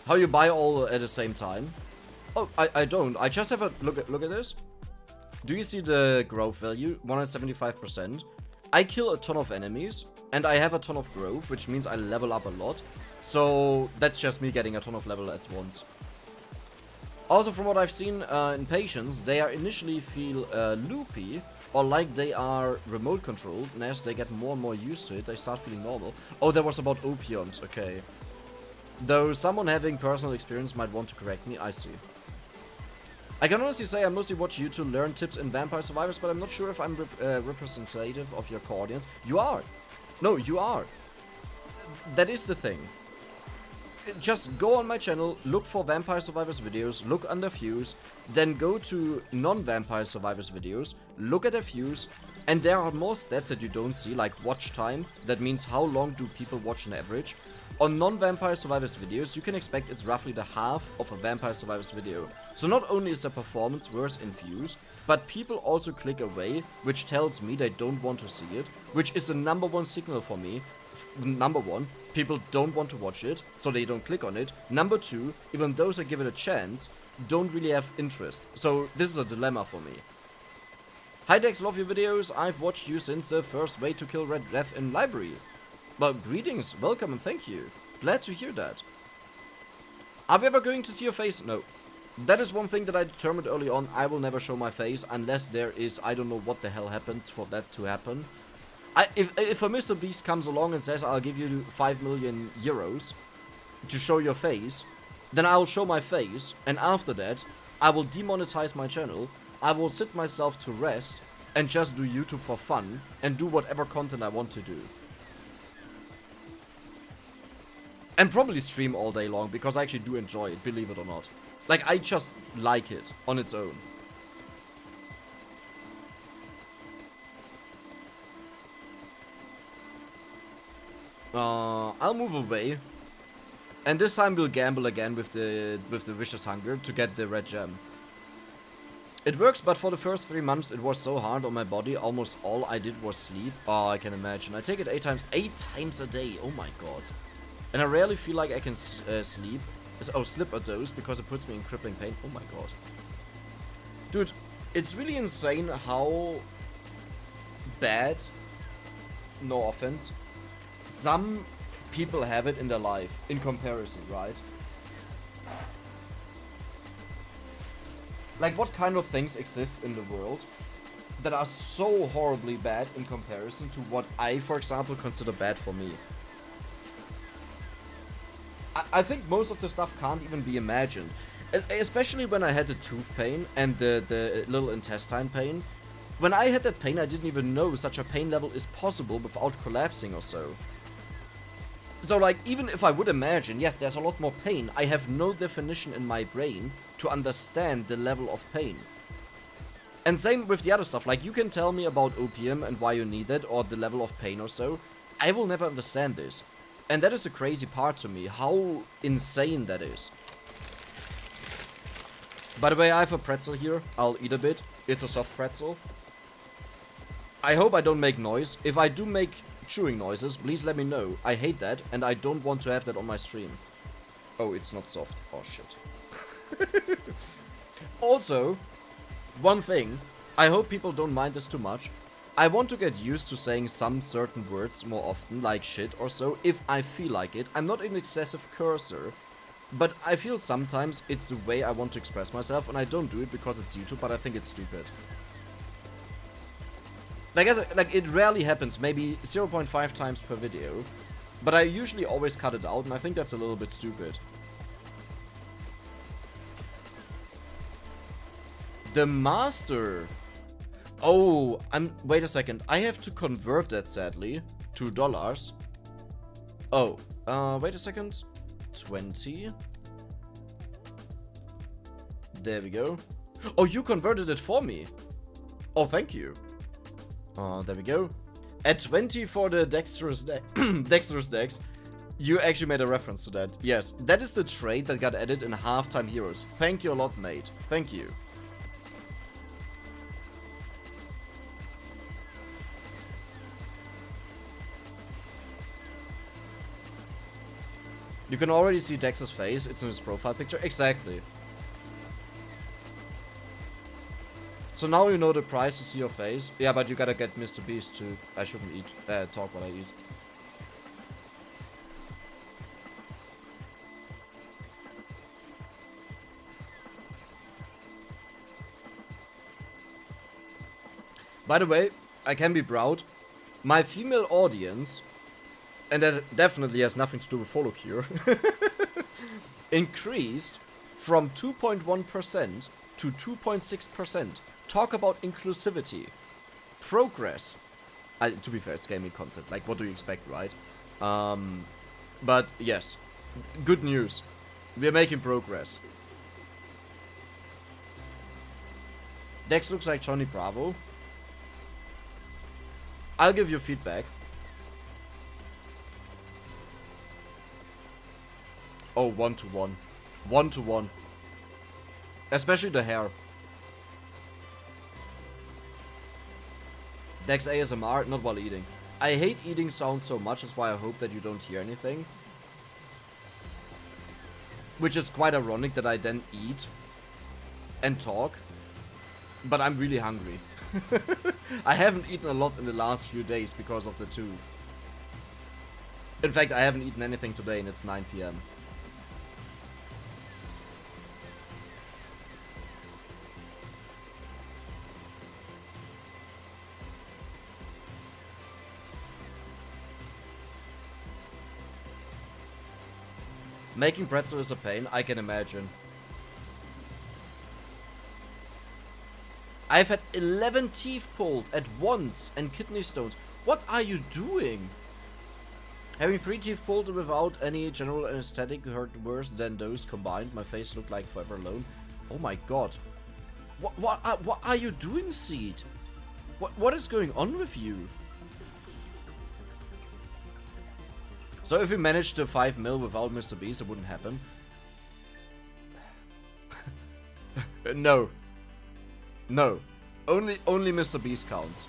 How you buy all at the same time? Oh, I don't. I just have a look at this. Do you see the growth value? 175%. I kill a ton of enemies, and I have a ton of growth, which means I level up a lot. So that's just me getting a ton of level at once. Also, from what I've seen in patients, they are initially feel loopy, or like they are remote controlled, and as they get more and more used to it, they start feeling normal. Oh, that was about opiums, okay. Though someone having personal experience might want to correct me, I see. I can honestly say I mostly watch you to learn tips in Vampire Survivors, but I'm not sure if I'm representative of your core audience. You are! No, you are! That is the thing. Just go on my channel, look for Vampire Survivors videos, look under views, then go to non-Vampire Survivors videos, look at their views, and there are more stats that you don't see, like watch time. That means how long do people watch on average. On non-Vampire Survivors videos, you can expect it's roughly the half of a Vampire Survivors video. So not only is the performance worse in views, but people also click away, which tells me they don't want to see it, which is the #1 signal for me. #1, people don't want to watch it, so they don't click on it. #2, even those that give it a chance, don't really have interest. So this is a dilemma for me. Hi Dex, love your videos. I've watched you since the first Way to Kill Red Death in library. Well, greetings, welcome and thank you. Glad to hear that. Are we ever going to see your face? No. That is one thing that I determined early on. I will never show my face unless there is, I don't know what the hell happens for that to happen. If a Mr. Beast comes along and says I'll give you 5 million euros to show your face, then I'll show my face, and after that, I will demonetize my channel, I will sit myself to rest, and just do YouTube for fun, and do whatever content I want to do. And probably stream all day long, because I actually do enjoy it, believe it or not. Like, I just like it on its own. I'll move away. And this time we'll gamble again with the Vicious Hunger to get the red gem. It works, but for the first 3 months it was so hard on my body, almost all I did was sleep. Oh, I can imagine. I take it 8 times a day, oh my god. And I rarely feel like I can sleep. Slip a dose because it puts me in crippling pain. Oh my god. Dude, it's really insane how bad, no offense, some people have it in their life in comparison, right? Like, what kind of things exist in the world that are so horribly bad in comparison to what I, for example, consider bad for me? I think most of the stuff can't even be imagined. Especially when I had the tooth pain and the little intestine pain. When I had that pain, I didn't even know such a pain level is possible without collapsing or so. So, like, even if I would imagine, yes, there's a lot more pain, I have no definition in my brain to understand the level of pain. And same with the other stuff, like, you can tell me about opium and why you need it, or the level of pain or so. I will never understand this. And that is the crazy part to me, how insane that is. By the way, I have a pretzel here, I'll eat a bit. It's a soft pretzel. I hope I don't make noise. If I do make chewing noises, please let me know. I hate that, and I don't want to have that on my stream. Oh, it's not soft. Oh, shit. Also, one thing, I hope people don't mind this too much. I want to get used to saying some certain words more often, like shit or so, if I feel like it. I'm not an excessive cursor, but I feel sometimes it's the way I want to express myself, and I don't do it because it's YouTube, but I think it's stupid. Like, it rarely happens, maybe 0.5 times per video, but I usually always cut it out, and I think that's a little bit stupid. The master. Oh, wait a second. I have to convert that, sadly, to dollars. Oh, wait a second. 20. There we go. Oh, you converted it for me. Oh, thank you. There we go. At 20 for the Dexterous Dex, you actually made a reference to that. Yes, that is the trait that got added in Halftime Heroes. Thank you a lot, mate. Thank you. You can already see Dex's face. It's in his profile picture. Exactly. So now you know the price to see your face. Yeah, but you gotta get Mr. Beast too. I shouldn't eat, talk while I eat. By the way, I can be proud. My female audience, and that definitely has nothing to do with Holocure, increased from 2.1% to 2.6%. Talk about inclusivity. Progress. To be fair, it's gaming content. Like, what do you expect, right? But yes, good news. We're making progress. Dex looks like Johnny Bravo. I'll give you feedback. Oh, 1-to-1. 1-to-1. Especially the hair. Dex ASMR, not while eating. I hate eating sounds so much, that's why I hope that you don't hear anything. Which is quite ironic that I then eat and talk. But I'm really hungry. I haven't eaten a lot in the last few days because of the tooth. In fact, I haven't eaten anything today and it's 9 PM. Making pretzel is a pain, I can imagine. I've had 11 teeth pulled at once and kidney stones. What are you doing? Having 3 teeth pulled without any general anesthetic hurt worse than those combined. My face looked like forever alone. Oh my god. What are you doing, Seed? What is going on with you? So if we managed the 5 mil without Mr. Beast, it wouldn't happen. No. No. Only Mr. Beast counts.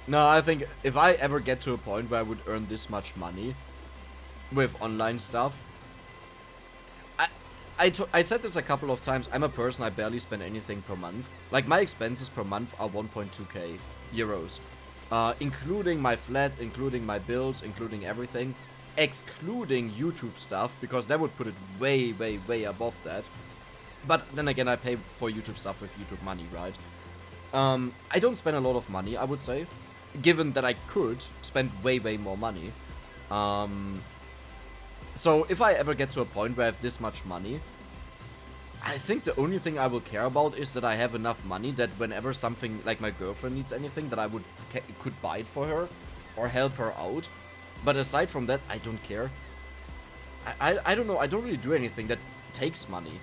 No, I think if I ever get to a point where I would earn this much money with online stuff, I said this a couple of times, I'm a person, I barely spend anything per month. Like, my expenses per month are 1.2k euros. Including my flat, including my bills, including everything. Excluding YouTube stuff, because that would put it way, way, way above that. But then again, I pay for YouTube stuff with YouTube money, right? I don't spend a lot of money, I would say. Given that I could spend way, way more money. So if I ever get to a point where I have this much money, I think the only thing I will care about is that I have enough money that whenever something, like my girlfriend needs anything, that I could buy it for her or help her out. But aside from that, I don't care. I don't know, I don't really do anything that takes money.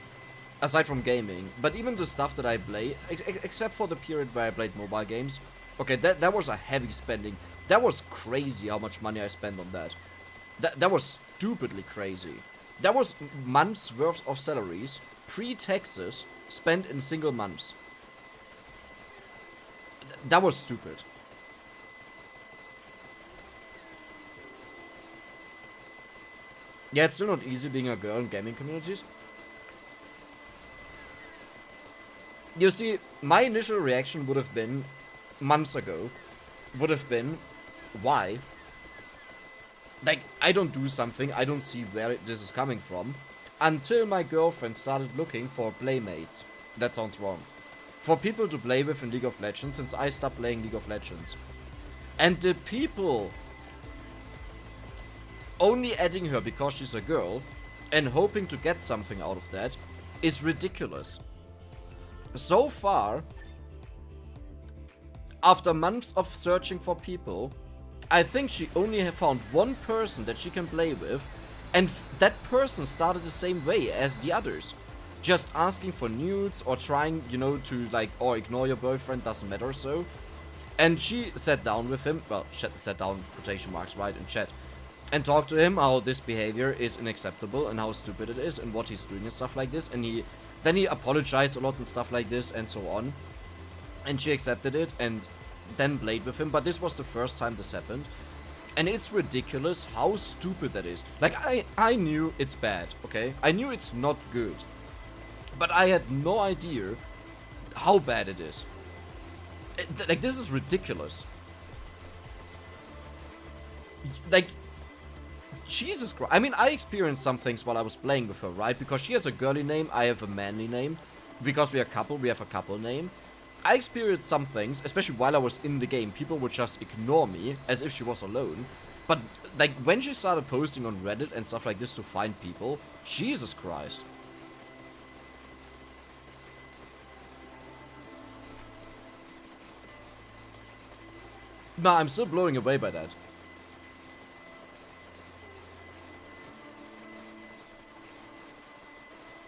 Aside from gaming. But even the stuff that I play, except for the period where I played mobile games, okay, that was a heavy spending. That was crazy how much money I spent on that. That was stupidly crazy. That was months worth of salaries, pre-taxes, spent in single months. That was stupid. Yeah, it's still not easy being a girl in gaming communities. You see, my initial reaction would have been, months ago, would have been, why? Like, I don't do something, I don't see where this is coming from, until my girlfriend started looking for playmates. That sounds wrong. For people to play with in League of Legends, since I stopped playing League of Legends. And the people only adding her because she's a girl, and hoping to get something out of that, is ridiculous. So far, after months of searching for people, I think she only have found one person that she can play with, and that person started the same way as the others. Just asking for nudes or trying, you know, to like, or ignore your boyfriend, doesn't matter so. And she sat down with him, well, sat down, quotation marks, right, in chat, and talked to him how this behavior is unacceptable and how stupid it is and what he's doing and stuff like this. And he Then he apologized a lot and stuff like this and so on. And she accepted it and then played with him. But this was the first time this happened. And it's ridiculous how stupid that is. Like, I knew it's bad, okay? I knew it's not good. But I had no idea how bad it is. Like, this is ridiculous. Like, Jesus Christ. I mean, I experienced some things while I was playing with her, right? Because she has a girly name, I have a manly name. Because we are a couple, we have a couple name. I experienced some things, especially while I was in the game. People would just ignore me as if she was alone. But, like, when she started posting on Reddit and stuff like this to find people, Jesus Christ. Nah, I'm still blowing away by that.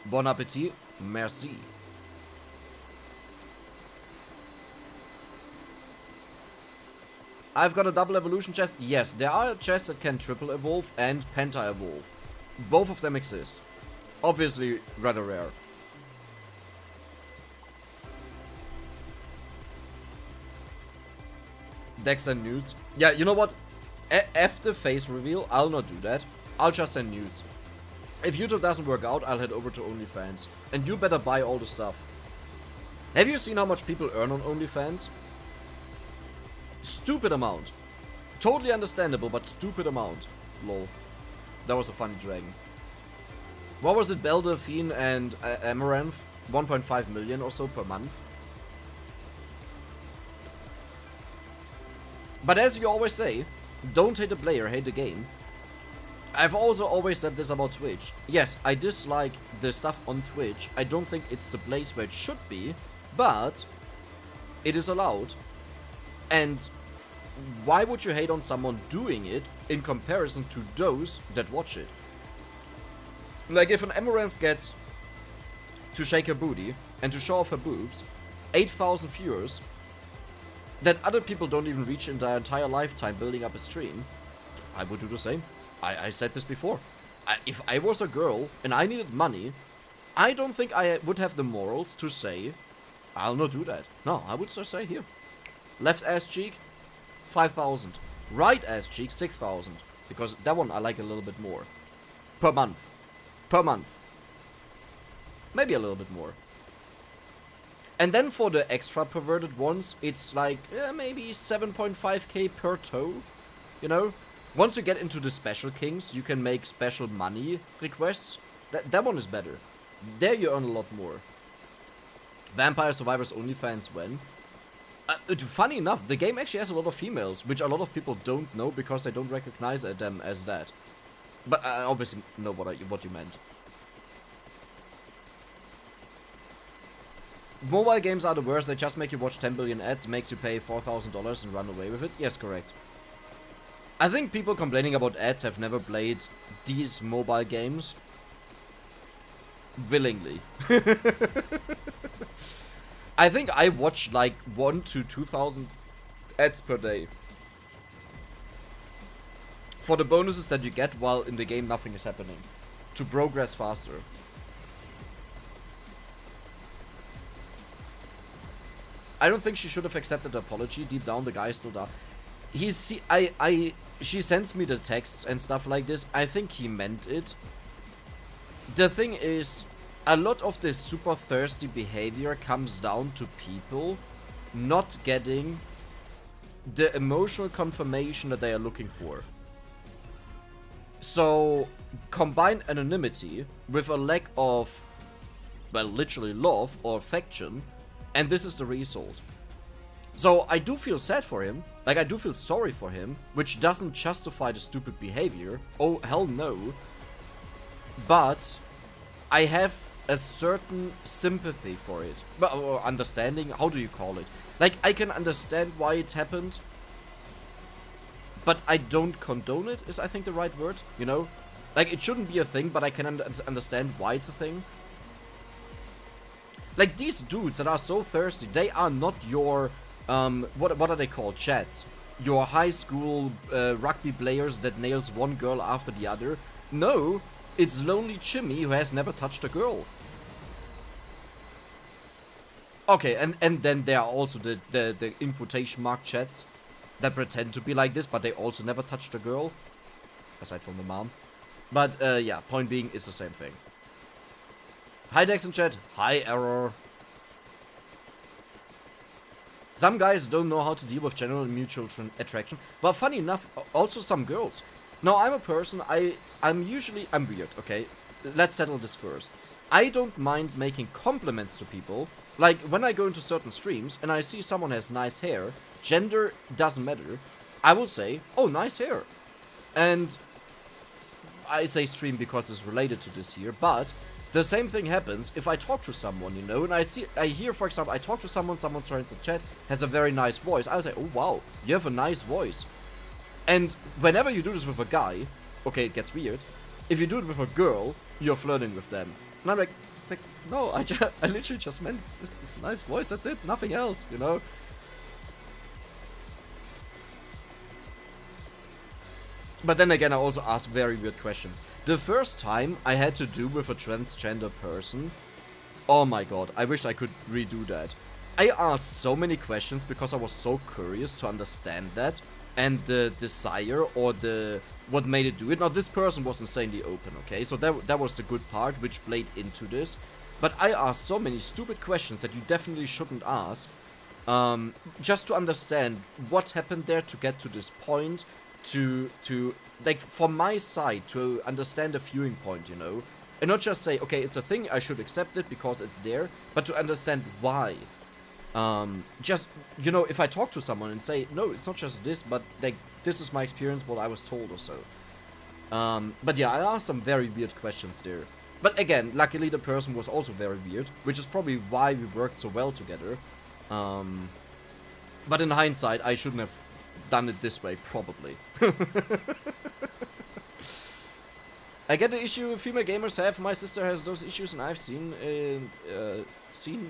Bon appetit, merci. I've got a double evolution chest. Yes, there are chests that can triple evolve and penta evolve. Both of them exist. Obviously, rather rare. Dex send nudes. Yeah, you know what? F the face reveal, I'll not do that. I'll just send nudes. If YouTube doesn't work out, I'll head over to OnlyFans. And you better buy all the stuff. Have you seen how much people earn on OnlyFans? Stupid amount. Totally understandable, but stupid amount. Lol. That was a funny dragon. What was it? Belle, Fiend, and Amaranth? 1.5 million or so per month. But as you always say, don't hate the player, hate the game. I've also always said this about Twitch. Yes, I dislike the stuff on Twitch. I don't think it's the place where it should be, but it is allowed. And why would you hate on someone doing it in comparison to those that watch it? Like, if an Amaranth gets to shake her booty and to show off her boobs, 8,000 viewers, that other people don't even reach in their entire lifetime building up a stream, I would do the same. I said this before. If I was a girl and I needed money, I don't think I would have the morals to say, I'll not do that. No, I would just say, here. Left ass cheek, 5,000. Right ass cheek, 6,000. Because that one I like a little bit more. Per month. Per month. Maybe a little bit more. And then for the extra perverted ones, it's like, maybe 7.5k per toe. You know? Once you get into the special kings, you can make special money requests. That one is better. There you earn a lot more. Vampire Survivors OnlyFans when? Funny enough, the game actually has a lot of females, which a lot of people don't know because they don't recognize them as that. But I obviously know what you meant. Mobile games are the worst. They just make you watch 10 billion ads, makes you pay $4,000 and run away with it. Yes, correct. I think people complaining about ads have never played these mobile games willingly. I think I watch like 1 to 2,000 ads per day. For the bonuses that you get while in the game nothing is happening. To progress faster. I don't think she should have accepted the apology. Deep down the guy is still down. She sends me the texts and stuff like this. I think he meant it. The thing is, a lot of this super thirsty behavior comes down to people not getting the emotional confirmation that they are looking for. So, combine anonymity with a lack of, well, literally love or affection, and this is the result. So, I do feel sad for him. Like, I do feel sorry for him, which doesn't justify the stupid behavior. Oh, hell no. But I have a certain sympathy for it. Or understanding, how do you call it? Like, I can understand why it happened, but I don't condone it, is I think the right word, you know? Like, it shouldn't be a thing, but I can understand why it's a thing. Like, these dudes that are so thirsty, they are not your... what are they called? Chads. Your high school rugby players that nails one girl after the other. No, it's lonely Jimmy who has never touched a girl. Okay, and then there are also the in quotation mark chats that pretend to be like this, but they also never touched a girl. Aside from the mom. But, yeah, point being, it's the same thing. Hi, Dex in chat. Hi, Error. Some guys don't know how to deal with general mutual attraction. But funny enough, also some girls. Now, I'm a person, I'm weird, okay? Let's settle this first. I don't mind making compliments to people. Like, when I go into certain streams and I see someone has nice hair, gender doesn't matter, I will say, oh, nice hair. And I say stream because it's related to this here, but the same thing happens if I talk to someone, you know, and I hear, for example, I talk to someone joins the chat, has a very nice voice. I will say, oh, wow, you have a nice voice. And whenever you do this with a guy, okay, it gets weird. If you do it with a girl, you're flirting with them. And I'm like no, I literally just meant it's a nice voice, that's it, nothing else, you know? But then again, I also ask very weird questions. The first time I had to do with a transgender person, oh my god, I wish I could redo that. I asked so many questions because I was so curious to understand that, and the desire or what made it do it. Now, this person was insanely open, okay? So that was the good part, which played into this. But I asked so many stupid questions that you definitely shouldn't ask, just to understand what happened there to get to this point, to like, from my side, to understand the viewing point, you know? And not just say, okay, it's a thing, I should accept it because it's there, but to understand why. Just, you know, if I talk to someone and say, no, it's not just this, but, like, this is my experience, what I was told or so. But yeah, I asked some very weird questions there. But again, luckily the person was also very weird, which is probably why we worked so well together. But in hindsight, I shouldn't have done it this way, probably. I get the issue female gamers have. My sister has those issues, and I've seen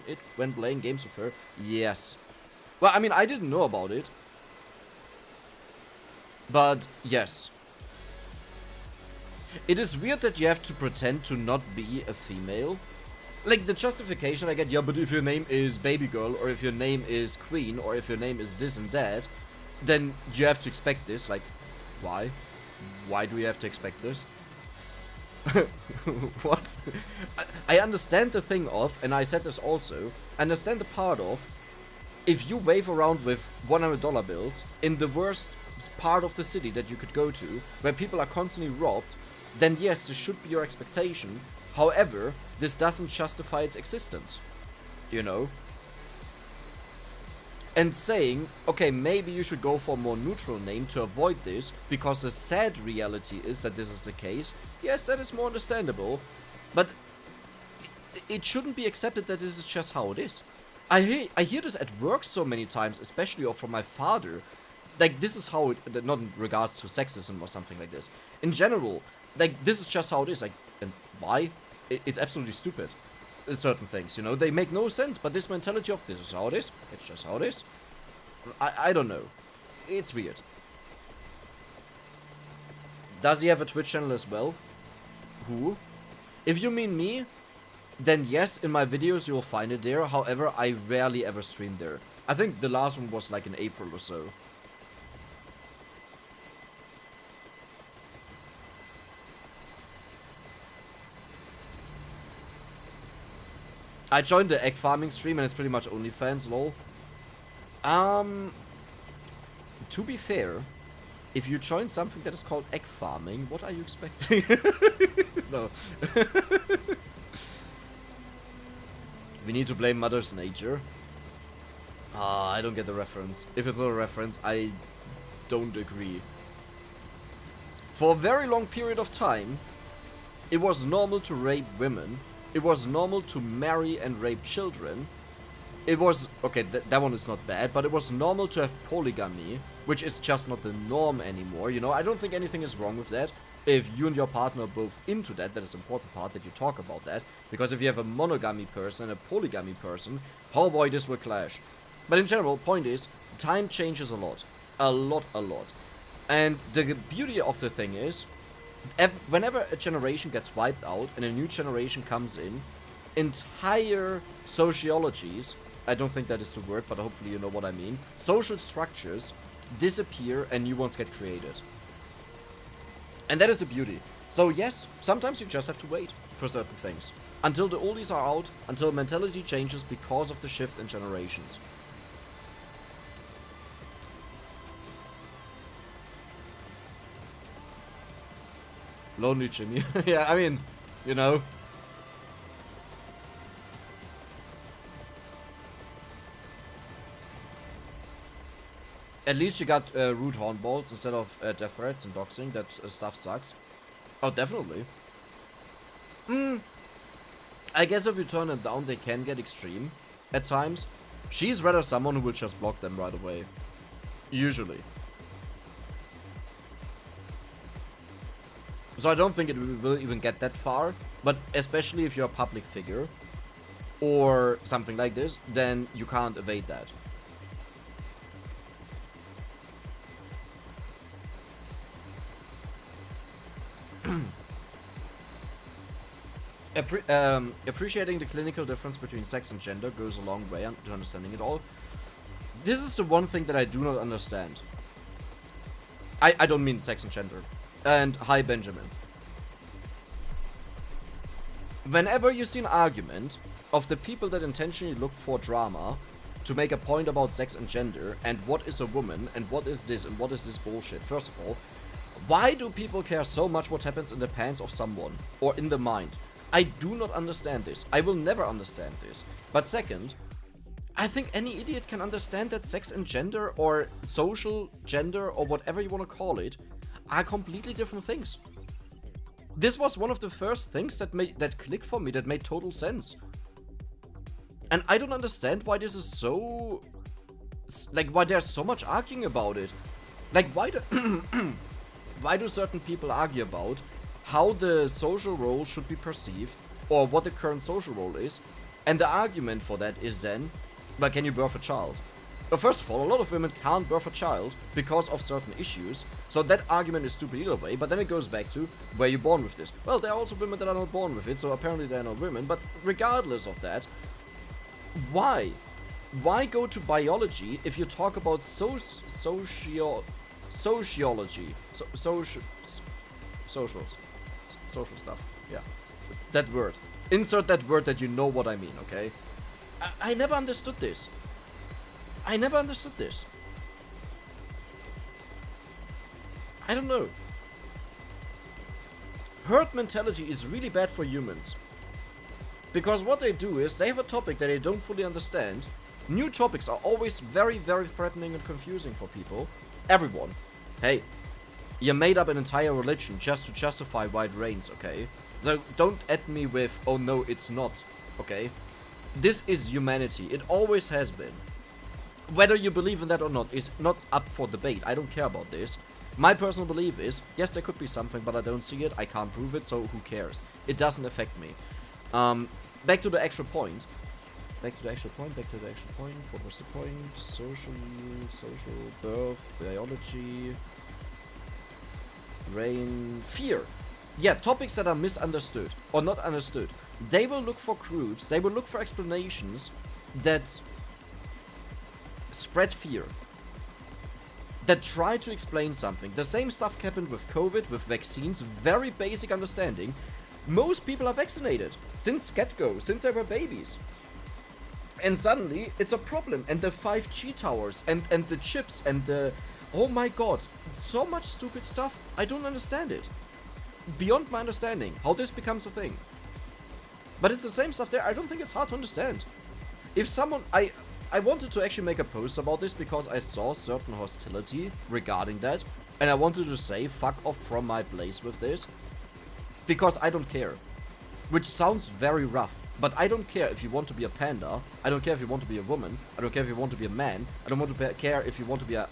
it when playing games with her. Yes. Well, I mean, I didn't know about it. But, yes. It is weird that you have to pretend to not be a female. Like, the justification I get, yeah, but if your name is Baby Girl, or if your name is Queen, or if your name is this and that, then you have to expect this. Like, why? Why do we have to expect this? What? I understand the thing of, and I said this also, I understand the part of, if you wave around with $100 bills in the worst part of the city that you could go to, where people are constantly robbed, then yes, this should be your expectation. However, this doesn't justify its existence, you know? And saying, okay, maybe you should go for a more neutral name to avoid this, because the sad reality is that this is the case, yes, that is more understandable, but it shouldn't be accepted that this is just how it is. I hear this at work so many times, especially from my father. Like, this is how it, not in regards to sexism or something like this. In general, like, this is just how it is. Like, and why? It's absolutely stupid. Certain things, you know, they make no sense, but this mentality of this is how it is, it's just how it is. I don't know. It's weird. Does he have a Twitch channel as well? Who? If you mean me, then yes, in my videos you'll find it there. However, I rarely ever stream there. I think the last one was like in April or so. I joined the egg farming stream and it's pretty much OnlyFans, lol. To be fair, if you join something that is called egg farming, what are you expecting? No. We need to blame Mother's Nature. I don't get the reference. If it's not a reference, I don't agree. For a very long period of time, it was normal to rape women. It was normal to marry and rape children. It was, okay, that one is not bad, but it was normal to have polygamy, which is just not the norm anymore, you know? I don't think anything is wrong with that. If you and your partner are both into that, that is an important part that you talk about that. Because if you have a monogamy person and a polygamy person, oh boy, this will clash. But in general, point is, time changes a lot. A lot. And the beauty of the thing is, whenever a generation gets wiped out and a new generation comes in, entire sociologies I don't think that is the word, but hopefully you know what I mean. Social structures disappear and new ones get created. And that is the beauty. So yes, sometimes you just have to wait for certain things. Until the oldies are out, until mentality changes because of the shift in generations. Lonely Jimmy. Yeah, I mean, you know. At least you got rude hornballs instead of death threats and doxing. That stuff sucks. Oh, definitely. I guess if you turn them down, they can get extreme at times. She's rather someone who will just block them right away. Usually. So I don't think it will even get that far. But especially if you're a public figure or something like this, then you can't evade that. Appreciating the clinical difference between sex and gender goes a long way to understanding it all. This is the one thing that I do not understand. I don't mean sex and gender. And hi, Benjamin. Whenever you see an argument of the people that intentionally look for drama to make a point about sex and gender and what is a woman and what is this and what is this bullshit, first of all, why do people care so much what happens in the pants of someone or in the mind? I do not understand this. I will never understand this. But second, I think any idiot can understand that sex and gender or social gender or whatever you want to call it are completely different things. This was one of the first things that clicked for me, that made total sense. And I don't understand why this is so... like, why there's so much arguing about it. Like, why do... why do certain people argue about how the social role should be perceived, or what the current social role is, and the argument for that is then, well, can you birth a child? Well, first of all, a lot of women can't birth a child because of certain issues, so that argument is stupid either way, but then it goes back to, were you born with this? Well, there are also women that are not born with it, so apparently they're not women, but regardless of that, why? Why go to biology if you talk about sociology? Social stuff. Yeah. That word. Insert that word that you know what I mean, okay? I never understood this. I never understood this. I don't know. Herd mentality is really bad for humans. Because what they do is, they have a topic that they don't fully understand. New topics are always very, very threatening and confusing for people. Everyone. Hey. You made up an entire religion just to justify why it rains, okay? So don't add me with, oh no, it's not, okay? This is humanity. It always has been. Whether you believe in that or not is not up for debate. I don't care about this. My personal belief is, yes, there could be something, but I don't see it. I can't prove it, so who cares? It doesn't affect me. Back to the actual point. What was the point? Social, birth, biology... rain, fear. Yeah, topics that are misunderstood or not understood. They will look for groups, they will look for explanations that spread fear, that try to explain something. The same stuff happened with COVID, with vaccines, very basic understanding. Most people are vaccinated since get-go, since they were babies. And suddenly it's a problem, and the 5G towers and the chips and the... oh my god, so much stupid stuff. I don't understand it. Beyond my understanding, how this becomes a thing. But it's the same stuff there. I don't think it's hard to understand. If someone... I wanted to actually make a post about this because I saw certain hostility regarding that. And I wanted to say, fuck off from my place with this. Because I don't care. Which sounds very rough. But I don't care if you want to be a panda. I don't care if you want to be a woman. I don't care if you want to be a man. I don't want to care if you want to be a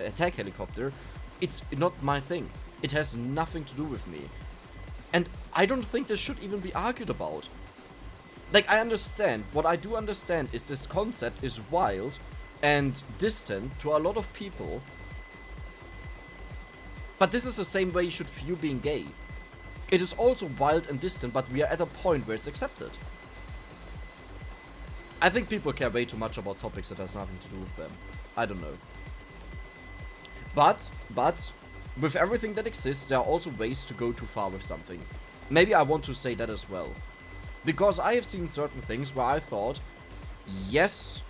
attack helicopter. It's not my thing. It has nothing to do with me. And I don't think this should even be argued about. Like, I understand. What I do understand is this concept is wild and distant to a lot of people. But this is the same way you should view being gay. It is also wild and distant, but we are at a point where it's accepted. I think people care way too much about topics that has nothing to do with them. I don't know. But, with everything that exists, there are also ways to go too far with something. Maybe I want to say that as well. Because I have seen certain things where I thought, yes,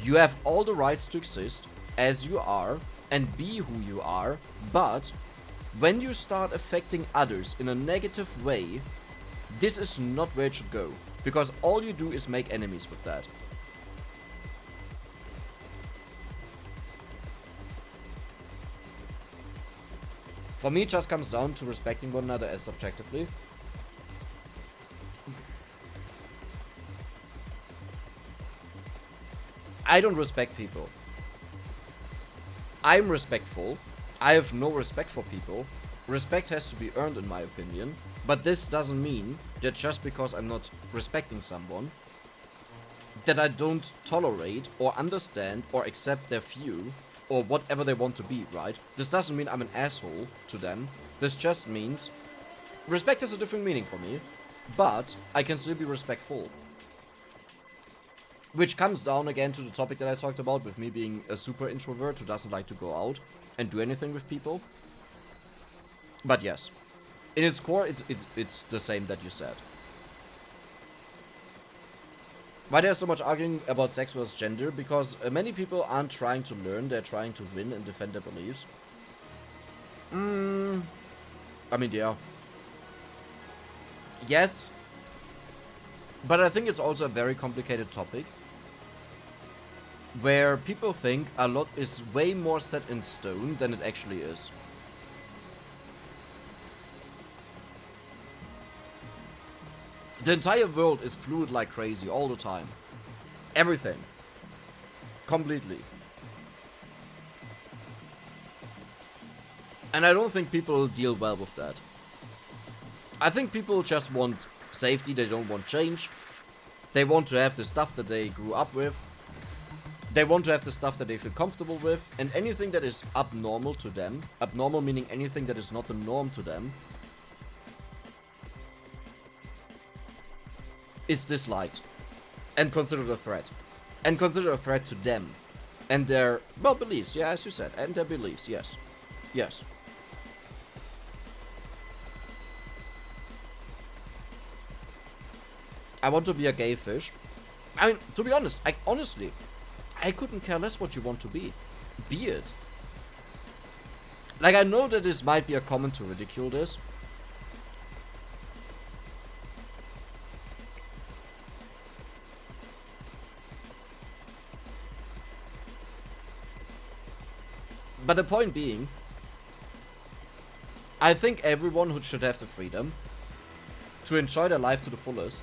you have all the rights to exist as you are and be who you are, but when you start affecting others in a negative way, this is not where it should go. Because all you do is make enemies with that. For me, it just comes down to respecting one another as objectively. I don't respect people. I'm respectful. I have no respect for people. Respect has to be earned in my opinion. But this doesn't mean that just because I'm not respecting someone, that I don't tolerate or understand or accept their view or whatever they want to be, right? This doesn't mean I'm an asshole to them. This just means respect has a different meaning for me, but I can still be respectful. Which comes down again to the topic that I talked about with me being a super introvert who doesn't like to go out and do anything with people. But yes, in its core, it's the same that you said. Why there's so much arguing about sex versus gender? Because many people aren't trying to learn, they're trying to win and defend their beliefs. I mean, yeah. Yes. But I think it's also a very complicated topic. Where people think a lot is way more set in stone than it actually is. The entire world is fluid like crazy all the time. Everything. Completely. And I don't think people deal well with that. I think people just want safety, they don't want change. They want to have the stuff that they grew up with. They want to have the stuff that they feel comfortable with. And anything that is abnormal to them, abnormal meaning anything that is not the norm to them, is disliked and considered a threat. And considered a threat to them. And their, well, beliefs, yeah, as you said. And their beliefs, yes. Yes. I want to be a gay fish. I mean, to be honest, honestly, I couldn't care less what you want to be. Be it. Like, I know that this might be a comment to ridicule this. But the point being, I think everyone who should have the freedom to enjoy their life to the fullest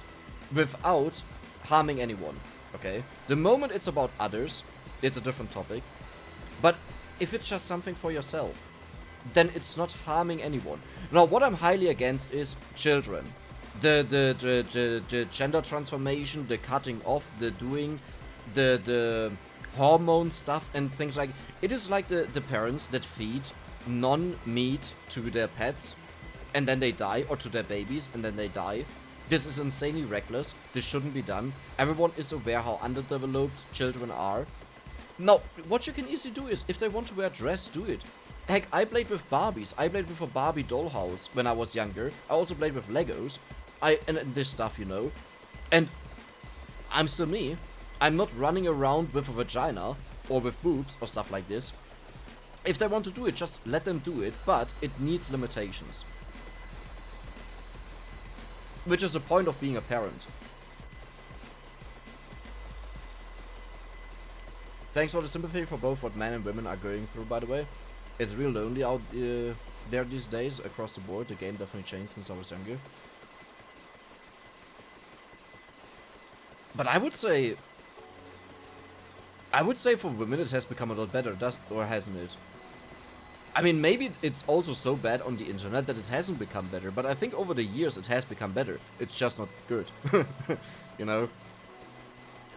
without harming anyone, okay? The moment it's about others, it's a different topic. But if it's just something for yourself, then it's not harming anyone. Now, what I'm highly against is children. The gender transformation, the cutting off, the doing, the hormone stuff and things like... It is like the parents that feed non-meat to their pets and then they die, or to their babies and then they die. This is insanely reckless. This shouldn't be done. Everyone is aware how underdeveloped children are. Now, what you can easily do is, if they want to wear a dress, do it. Heck, I played with Barbies. I played with a Barbie dollhouse when I was younger. I also played with Legos. And this stuff, you know. And I'm still me. I'm not running around with a vagina or with boobs or stuff like this. If they want to do it, just let them do it, but it needs limitations. Which is the point of being a parent. Thanks for the sympathy for both what men and women are going through, by the way. It's real lonely out there these days, across the board. The game definitely changed since I was younger. But I would say for women it has become a lot better, or hasn't it? I mean, maybe it's also so bad on the internet that it hasn't become better, but I think over the years it has become better. It's just not good. You know?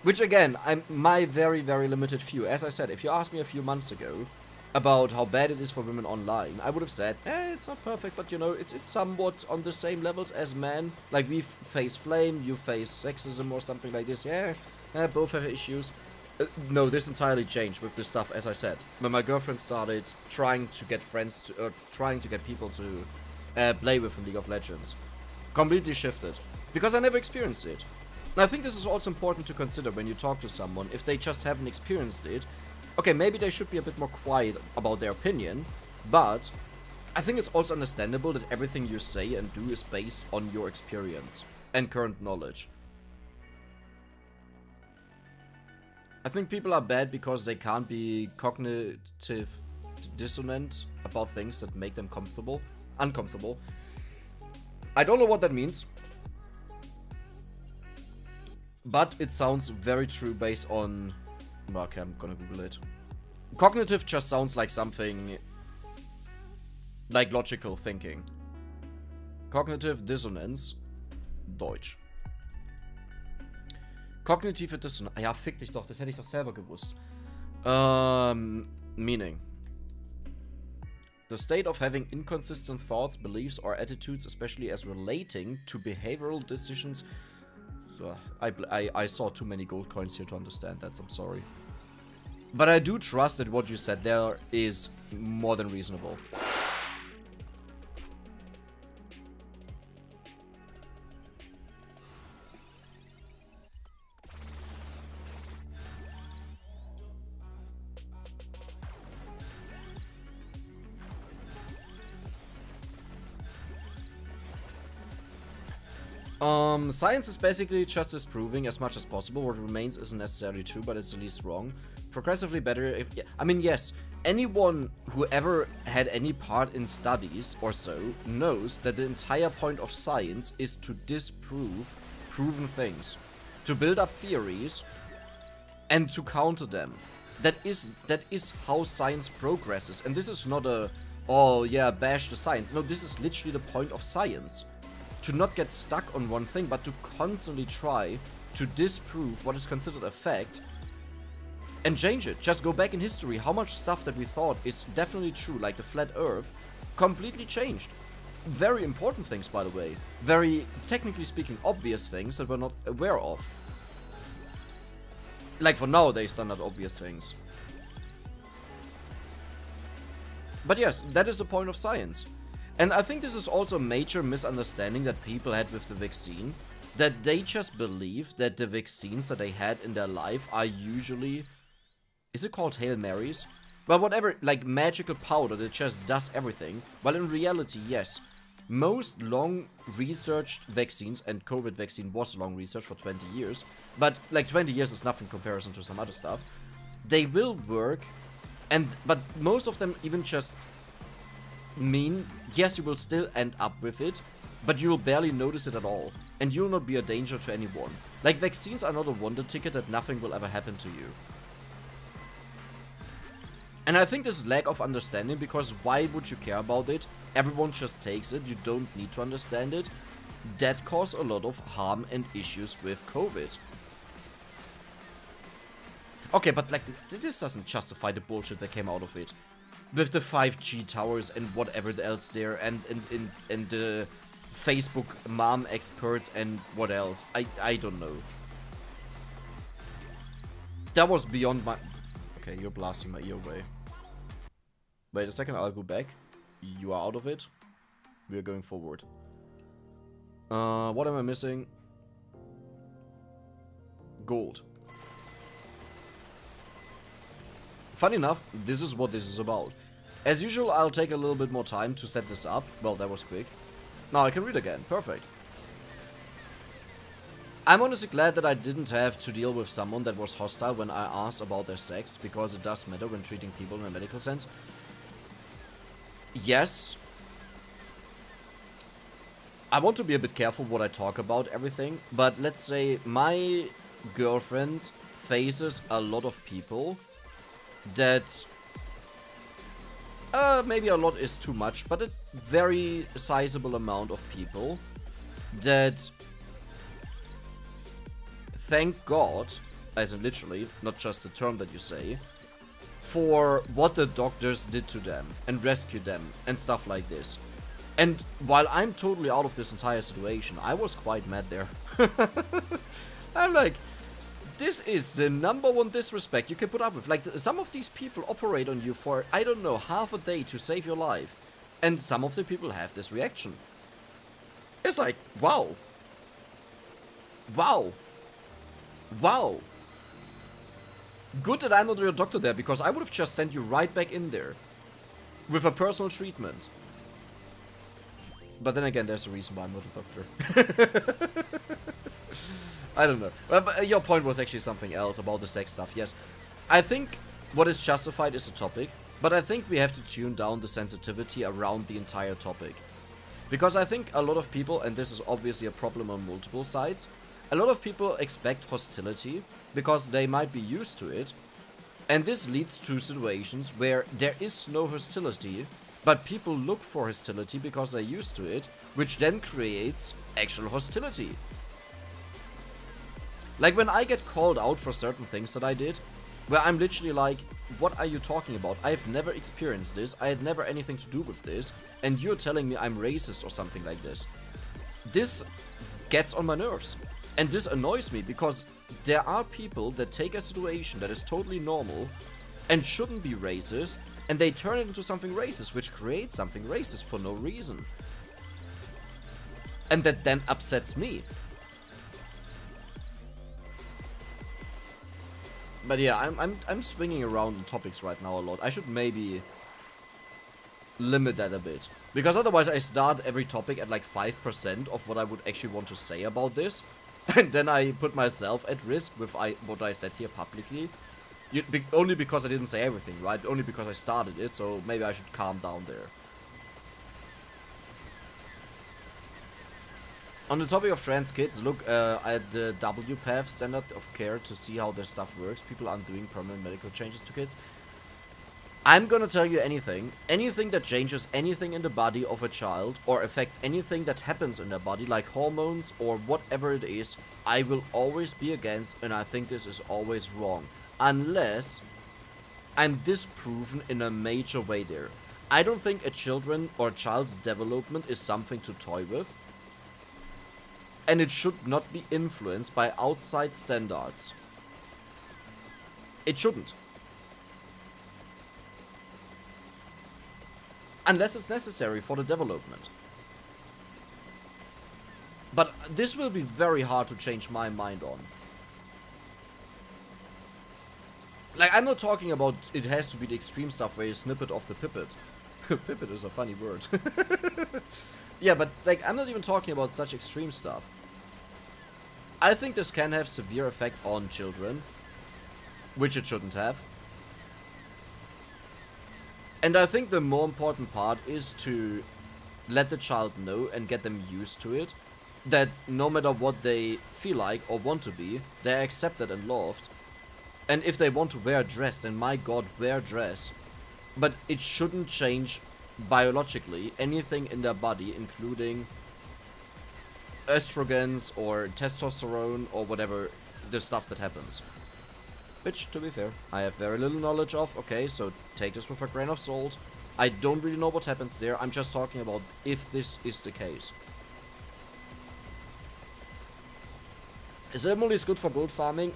Which again, my very, very limited view. As I said, if you asked me a few months ago about how bad it is for women online, I would have said, it's not perfect, but you know, it's somewhat on the same levels as men. Like, we face flame, you face sexism or something like this. Yeah, Both have issues. No, this entirely changed with this stuff, as I said. When my girlfriend started trying to get friends to, trying to get people to play with League of Legends. Completely shifted. Because I never experienced it. And I think this is also important to consider when you talk to someone. If they just haven't experienced it, okay, maybe they should be a bit more quiet about their opinion, but I think it's also understandable that everything you say and do is based on your experience and current knowledge. I think people are bad because they can't be cognitive dissonant about things that make them uncomfortable. I don't know what that means, but it sounds very true based on... Okay, I'm gonna Google it. Cognitive just sounds like something like logical thinking. Cognitive dissonance, Deutsch. Kognitive Dissonanz. Ja, fick dich doch, das hätte ich doch selber gewusst. Meaning. The state of having inconsistent thoughts, beliefs, or attitudes, especially as relating to behavioral decisions. I saw too many gold coins here to understand that, I'm sorry. But I do trust that what you said there is more than reasonable. Science is basically just disproving as much as possible. What remains isn't necessarily true, but it's at least wrong. Progressively better. I mean, yes, anyone who ever had any part in studies or so knows that the entire point of science is to disprove proven things, to build up theories, and to counter them. That is how science progresses, and this is not a, oh yeah, bash the science. No, this is literally the point of science. To not get stuck on one thing, but to constantly try to disprove what is considered a fact and change it. Just go back in history. How much stuff that we thought is definitely true, like the flat earth, completely changed. Very important things, by the way. Very, technically speaking, obvious things that we're not aware of. Like for nowadays, they're not obvious things. But yes, that is the point of science. And I think this is also a major misunderstanding that people had with the vaccine. That they just believe that the vaccines that they had in their life are usually... Is it called Hail Marys? Well, whatever, like magical powder that just does everything. Well, in reality, yes. Most long-researched vaccines, and COVID vaccine was long research for 20 years, but like 20 years is nothing in comparison to some other stuff. They will work, but most of them even just... mean, yes, you will still end up with it, but you will barely notice it at all, and you will not be a danger to anyone. Like, vaccines are not a wonder ticket that nothing will ever happen to you. And I think this is lack of understanding, because why would you care about it? Everyone just takes it, you don't need to understand it. That caused a lot of harm and issues with COVID. Okay, but like, this doesn't justify the bullshit that came out of it. With the 5G towers and whatever else there, and the Facebook mom experts and what else. I don't know. That was beyond my... Okay, you're blasting my ear away. Wait a second, I'll go back. You are out of it. We are going forward. What am I missing? Gold. Funny enough, this is what this is about. As usual, I'll take a little bit more time to set this up. Well, that was quick. Now I can read again. Perfect. I'm honestly glad that I didn't have to deal with someone that was hostile when I asked about their sex, because it does matter when treating people in a medical sense. Yes. I want to be a bit careful what I talk about everything, but let's say my girlfriend faces a lot of people that... maybe a lot is too much, but a very sizable amount of people that, thank God, as in literally, not just the term that you say, for what the doctors did to them and rescued them and stuff like this. And while I'm totally out of this entire situation, I was quite mad there. I'm like, this is the #1 disrespect you can put up with. Like, some of these people operate on you for, I don't know, half a day to save your life. And some of the people have this reaction. It's like, wow. Wow. Wow. Good that I'm not your doctor there, because I would have just sent you right back in there. With a personal treatment. But then again, there's a reason why I'm not a doctor. I don't know. But your point was actually something else about the sex stuff. Yes. I think what is justified is a topic. But I think we have to tune down the sensitivity around the entire topic. Because I think a lot of people, and this is obviously a problem on multiple sides, a lot of people expect hostility because they might be used to it. And this leads to situations where there is no hostility, but people look for hostility because they're used to it, which then creates actual hostility. Like when I get called out for certain things that I did, where I'm literally like, what are you talking about? I've never experienced this, I had never anything to do with this, and you're telling me I'm racist or something like this. This gets on my nerves. And this annoys me because there are people that take a situation that is totally normal and shouldn't be racist, and they turn it into something racist, which creates something racist for no reason. And that then upsets me. But yeah, I'm swinging around on topics right now a lot. I should maybe limit that a bit. Because otherwise I start every topic at like 5% of what I would actually want to say about this. And then I put myself at risk with what I said here publicly. Only because I didn't say everything, right? Only because I started it, so maybe I should calm down there. On the topic of trans kids, look at the WPATH standard of care to see how their stuff works. People aren't doing permanent medical changes to kids. I'm gonna tell you anything. Anything that changes anything in the body of a child or affects anything that happens in their body, like hormones or whatever it is, I will always be against, and I think this is always wrong. Unless I'm disproven in a major way there. I don't think a child's development is something to toy with. And it should not be influenced by outside standards. It shouldn't. Unless it's necessary for the development. But this will be very hard to change my mind on. Like, I'm not talking about it has to be the extreme stuff where you snip it off the pipet. Pipet is a funny word. Yeah, but like, I'm not even talking about such extreme stuff. I think this can have severe effect on children, which it shouldn't have. And I think the more important part is to let the child know and get them used to it, that no matter what they feel like or want to be, they're accepted and loved. And if they want to wear a dress, then my god, wear a dress. But it shouldn't change biologically anything in their body, including estrogens or testosterone or whatever the stuff that happens. Which, to be fair, I have very little knowledge of. Okay, so take this with a grain of salt. I don't really know what happens there. I'm just talking about if this is the case. Is Emily good for gold farming?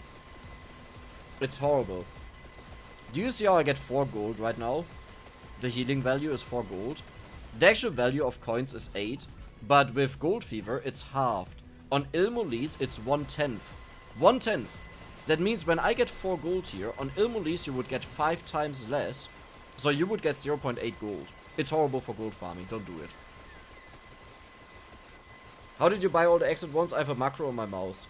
It's horrible. Do you see how I get 4 gold right now? The healing value is 4 gold. The actual value of coins is 8. But with Gold Fever, it's halved. On Ilmolis, it's 1/10. 1/10. That means when I get 4 gold here, on Ilmolis you would get 5 times less. So you would get 0.8 gold. It's horrible for gold farming, don't do it. How did you buy all the eggs at once? I have a macro on my mouse.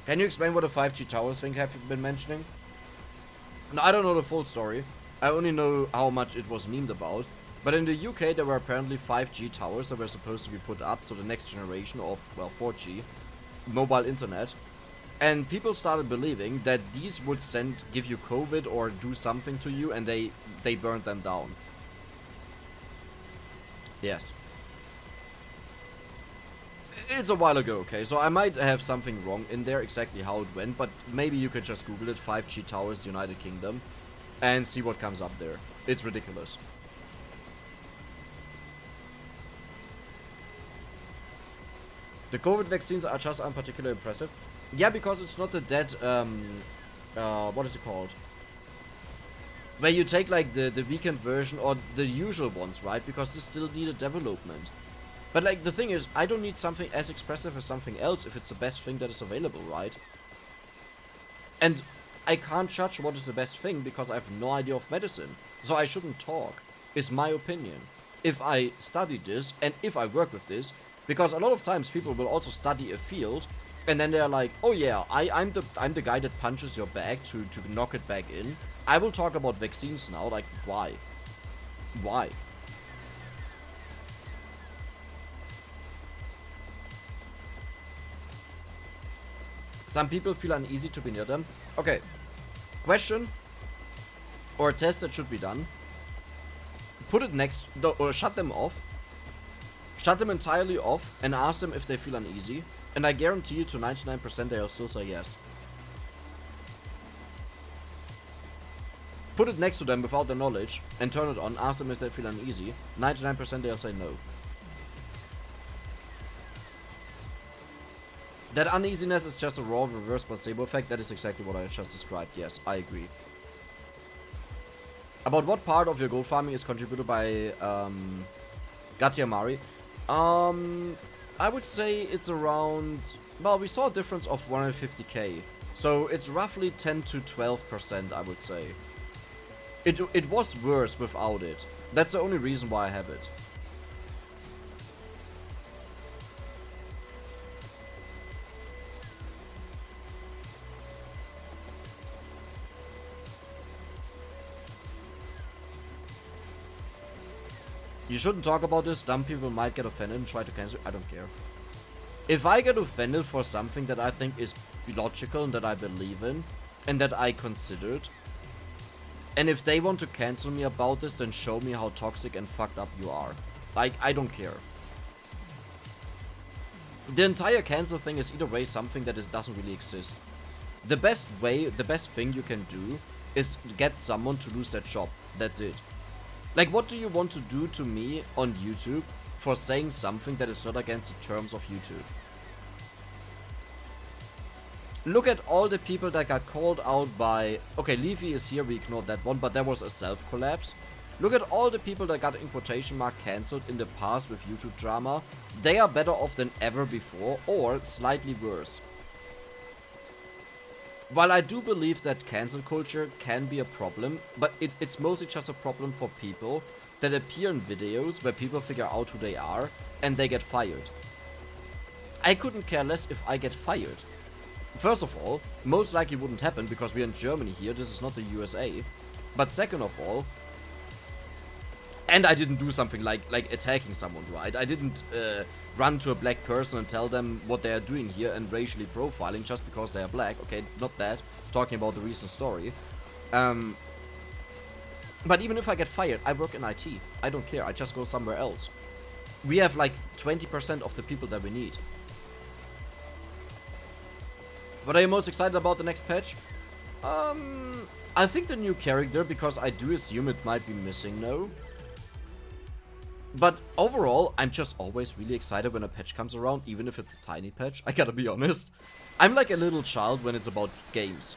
Can you explain what the 5G towers thing have you been mentioning? No, I don't know the full story. I only know how much it was memed about. But in the UK there were apparently 5G towers that were supposed to be put up, so the next generation of, well, 4G mobile internet. And people started believing that these would give you COVID or do something to you, and they burned them down. Yes. It's a while ago, okay, so I might have something wrong in there, exactly how it went, but maybe you could just Google it, 5G towers, United Kingdom, and see what comes up there. It's ridiculous. The COVID vaccines are just unparticularly impressive. Yeah, because it's not the dead, what is it called? Where you take like the weakened version or the usual ones, right? Because this still needed development. But like the thing is, I don't need something as expressive as something else if it's the best thing that is available, right? And I can't judge what is the best thing because I have no idea of medicine. So I shouldn't talk, is my opinion. If I study this and if I work with this, because a lot of times people will also study a field and then they're like, oh yeah, I'm the guy that punches your bag to knock it back in. I will talk about vaccines now, like why? Why? Some people feel uneasy to be near them. Okay. Question or a test that should be done. Put it next, or shut them off. Shut them entirely off and ask them if they feel uneasy. And I guarantee you to 99% they'll still say yes. Put it next to them without their knowledge and turn it on. Ask them if they feel uneasy. 99% they'll say no. That uneasiness is just a raw reverse placebo effect. That is exactly what I just described. Yes, I agree. About what part of your gold farming is contributed by Gatiamari? I would say it's around... Well, we saw a difference of 150k. So it's roughly 10 to 12%, I would say. It was worse without it. That's the only reason why I have it. You shouldn't talk about this, dumb people might get offended and try to cancel. I don't care. If I get offended for something that I think is logical and that I believe in, and that I considered, and if they want to cancel me about this, then show me how toxic and fucked up you are. Like, I don't care. The entire cancel thing is either way something that doesn't really exist. The best way, the best thing you can do is get someone to lose their job. That's it. Like, what do you want to do to me on YouTube for saying something that is not against the terms of YouTube? Look at all the people that got called out by... Okay, Leafy is here, we ignored that one, but there was a self-collapse. Look at all the people that got in quotation mark cancelled in the past with YouTube drama. They are better off than ever before, or slightly worse. While I do believe that cancel culture can be a problem, but it's mostly just a problem for people that appear in videos where people figure out who they are and they get fired. I couldn't care less if I get fired. First of all, most likely wouldn't happen because we're in Germany here, this is not the USA. But second of all, and I didn't do something like attacking someone, right? I didn't run to a black person and tell them what they are doing here and racially profiling just because they are black. Okay, not that. Talking about the recent story. But even if I get fired, I work in IT. I don't care. I just go somewhere else. We have like 20% of the people that we need. What are you most excited about the next patch? I think the new character, because I do assume it might be missing now. But overall, I'm just always really excited when a patch comes around, even if it's a tiny patch. I gotta be honest. I'm like a little child when it's about games.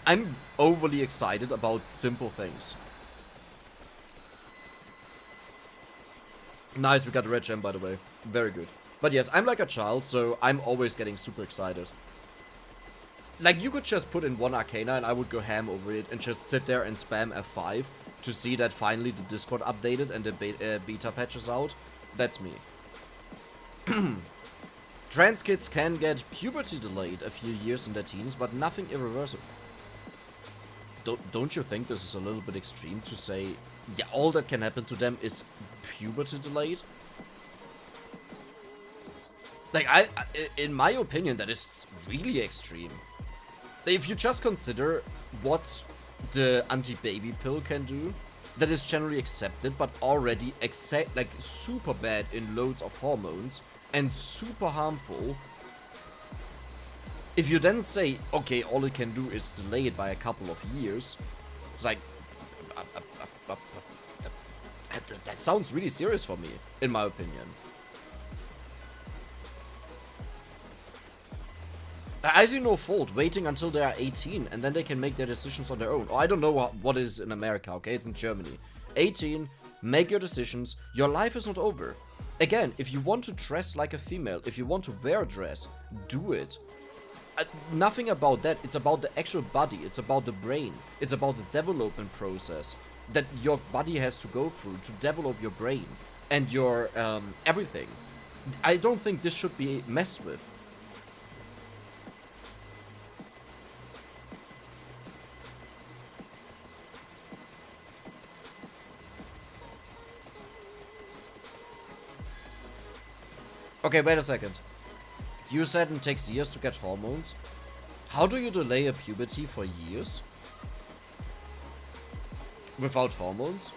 I'm overly excited about simple things. Nice, we got a red gem, by the way. Very good. But yes, I'm like a child, so I'm always getting super excited. Like, you could just put in one Arcana and I would go ham over it and just sit there and spam F5 to see that finally the Discord updated and the beta patch is out. That's me. Trans kids can get puberty delayed a few years in their teens, but nothing irreversible. Don't you think this is a little bit extreme to say, yeah, all that can happen to them is puberty delayed? Like, in my opinion, that is really extreme. If you just consider what the anti-baby pill can do, that is generally accepted, but already like super bad in loads of hormones and super harmful. If you then say, okay, all it can do is delay it by a couple of years, it's like, that sounds really serious for me, in my opinion. I see no fault waiting until they are 18 and then they can make their decisions on their own. Or I don't know what is in America, okay? It's in Germany. 18, make your decisions. Your life is not over. Again, if you want to dress like a female, if you want to wear a dress, do it. Nothing about that. It's about the actual body. It's about the brain. It's about the development process that your body has to go through to develop your brain and your everything. I don't think this should be messed with. Okay, wait a second. You said it takes years to get hormones. How do you delay a puberty for years? Without hormones?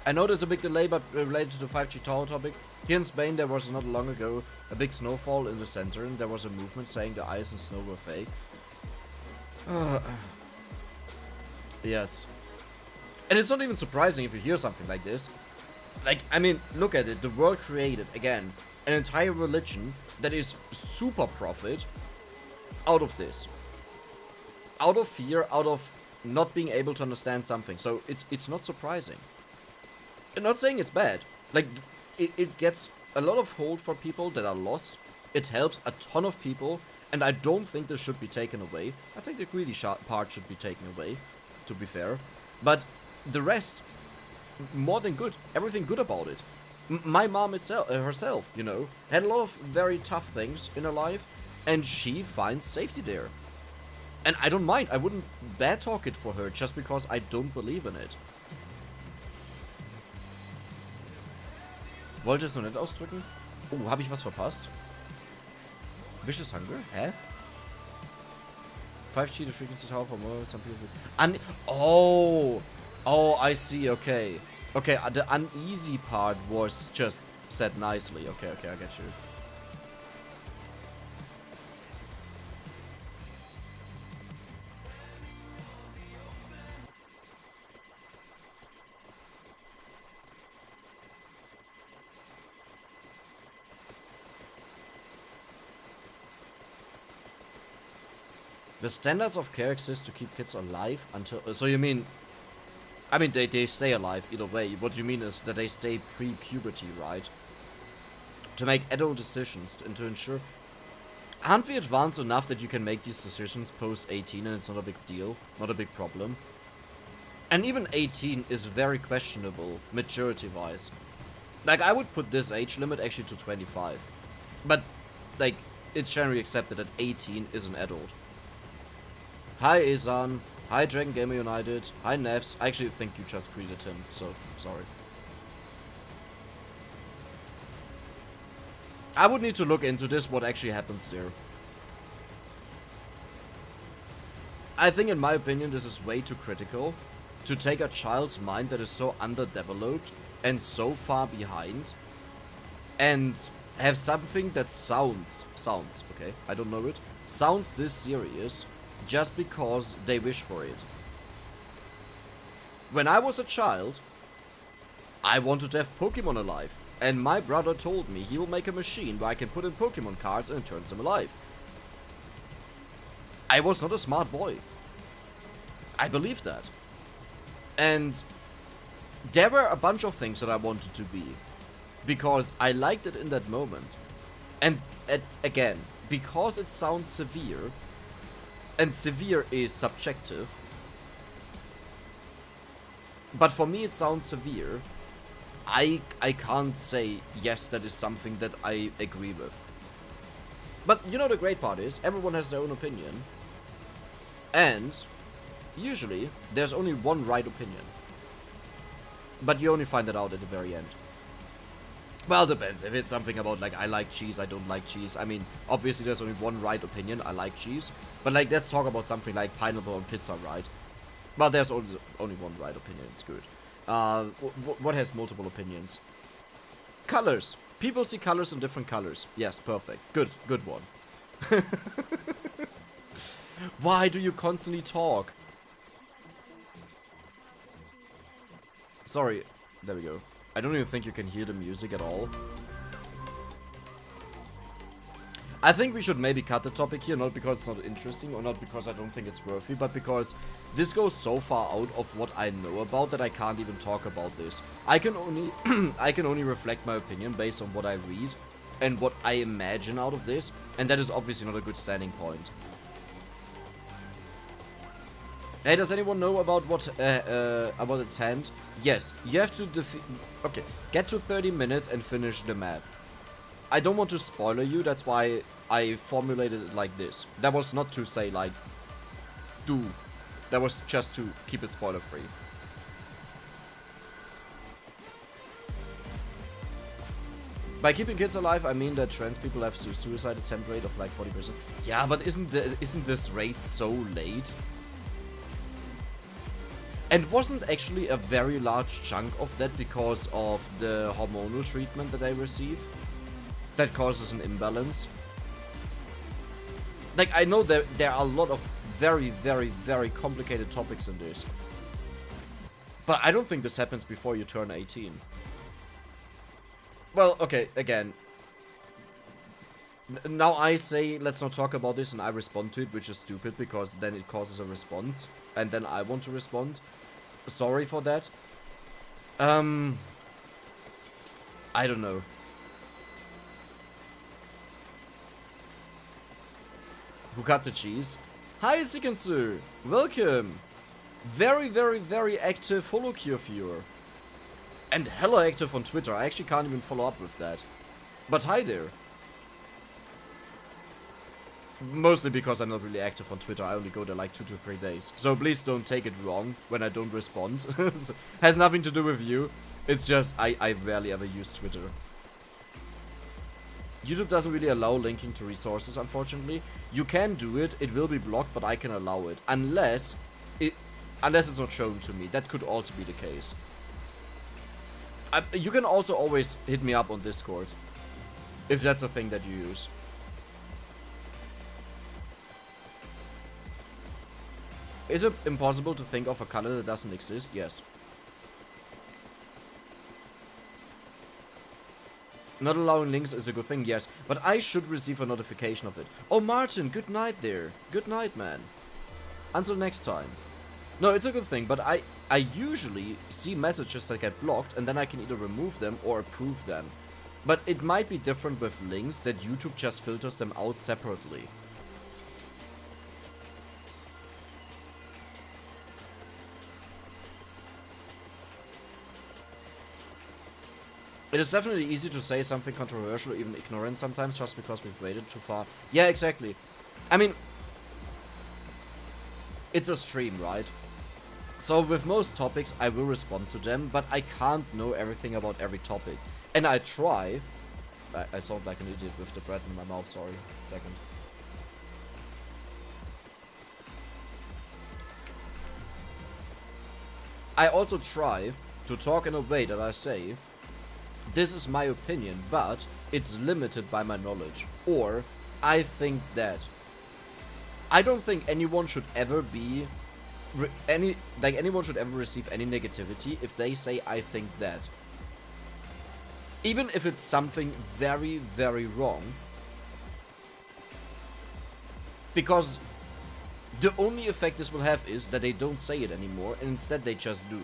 I know there's a big delay, but related to the 5G tower topic. Here in Spain, there was not long ago a big snowfall in the center, and there was a movement saying the ice and snow were fake. Yes. And it's not even surprising if you hear something like this. Like, I mean, look at it. The world created, again, an entire religion that is super profit out of this. Out of fear, out of not being able to understand something. So it's not surprising. I'm not saying it's bad. Like, it gets a lot of hold for people that are lost. It helps a ton of people. And I don't think this should be taken away. I think the greedy part should be taken away, to be fair. But the rest, more than good. Everything good about it. My mom herself, you know, had a lot of very tough things in her life. And she finds safety there. And I don't mind. I wouldn't bad talk it for her just because I don't believe in it. Wollte es noch nicht ausdrücken? Oh, habe ich was verpasst? Vicious Hunger? Hä? 5G, the frequency tower for more, some people... Oh! Oh, I see, okay. Okay, the uneasy part was just said nicely. Okay, okay, I get you. The standards of care exist to keep kids alive until... So you mean... I mean, they stay alive either way. What you mean is that they stay pre-puberty, right? To make adult decisions and to ensure... Aren't we advanced enough that you can make these decisions post-18 and it's not a big deal? Not a big problem? And even 18 is very questionable, maturity-wise. Like, I would put this age limit actually to 25. But, like, it's generally accepted that 18 is an adult. Hi Ezan, hi Dragon Gamer United, hi Nevs. I actually think you just greeted him, so sorry. I would need to look into this, what actually happens there. I think in my opinion this is way too critical. To take a child's mind that is so underdeveloped and so far behind. And have something that sounds, okay, I don't know it, sounds this serious. Just because they wish for it. When I was a child, I wanted to have Pokemon alive. And my brother told me he will make a machine where I can put in Pokemon cards and it turns them alive. I was not a smart boy. I believed that. And there were a bunch of things that I wanted to be. Because I liked it in that moment. And again, because it sounds severe... And severe is subjective. But for me it sounds severe. I can't say, yes, that is something that I agree with. But you know the great part is, everyone has their own opinion. And, usually, there's only one right opinion. But you only find that out at the very end. Well, depends. If it's something about, like, I like cheese, I don't like cheese. I mean, obviously there's only one right opinion, I like cheese. But, like, let's talk about something like pineapple on pizza, right? Well, there's only one right opinion, it's good. What has multiple opinions? Colors. People see colors in different colors. Yes, perfect. Good one. Why do you constantly talk? Sorry. There we go. I don't even think you can hear the music at all. I think we should maybe cut the topic here, not because it's not interesting or not because I don't think it's worthy, but because this goes so far out of what I know about that I can't even talk about this. I can only I can only reflect my opinion based on what I read and what I imagine out of this, and that is obviously not a good standing point. Hey, does anyone know about what about its hand? Yes, you have to get to 30 minutes and finish the map. I don't want to spoiler you, that's why I formulated it like this. That was not to say like, do. That was just to keep it spoiler free. By keeping kids alive, I mean that trans people have suicide attempt rate of like 40%. Yeah, but isn't this rate so late? And wasn't actually a very large chunk of that because of the hormonal treatment that they receive? That causes an imbalance. Like, I know that there are a lot of very, very, very complicated topics in this. But I don't think this happens before you turn 18. Well, okay, again. Now I say, let's not talk about this, and I respond to it, which is stupid, because then it causes a response. And then I want to respond. Sorry for that. I don't know. Who cut the cheese? Hi, Sikensu! Welcome! Very, very, very active HoloCure viewer. And hella active on Twitter. I actually can't even follow up with that. But hi there. Mostly because I'm not really active on Twitter. I only go there like 2 to 3 days. So please don't take it wrong when I don't respond. Has nothing to do with you. It's just I rarely ever use Twitter. YouTube doesn't really allow linking to resources, unfortunately. You can do it, it will be blocked, but I can allow it. Unless it's not shown to me. That could also be the case. You can also always hit me up on Discord. If that's a thing that you use. Is it impossible to think of a color that doesn't exist? Yes. Not allowing links is a good thing, yes, but I should receive a notification of it. Oh, Martin, good night there. Good night, man. Until next time. No, it's a good thing, but I usually see messages that get blocked, and then I can either remove them or approve them. But it might be different with links, that YouTube just filters them out separately. It is definitely easy to say something controversial or even ignorant sometimes just because we've waited too far. Yeah, exactly. I mean, it's a stream, right? So with most topics I will respond to them, but I can't know everything about every topic. And I try. I sound like an idiot with the bread in my mouth, sorry. Second. I also try to talk in a way that I say, this is my opinion, but it's limited by my knowledge. Or, I think that. I don't think anyone should ever be... anyone should ever receive any negativity if they say, I think that. Even if it's something very, very wrong. Because the only effect this will have is that they don't say it anymore, and instead they just do.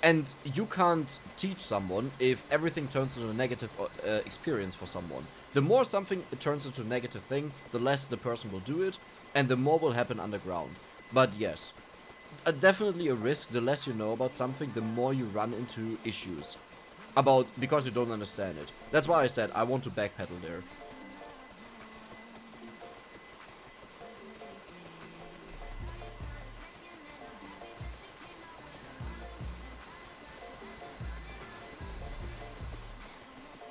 And you can't teach someone if everything turns into a negative experience for someone. The more something turns into a negative thing, the less the person will do it, and the more will happen underground. But yes, definitely a risk. The less you know about something, the more you run into issues. Because you don't understand it. That's why I said I want to backpedal there.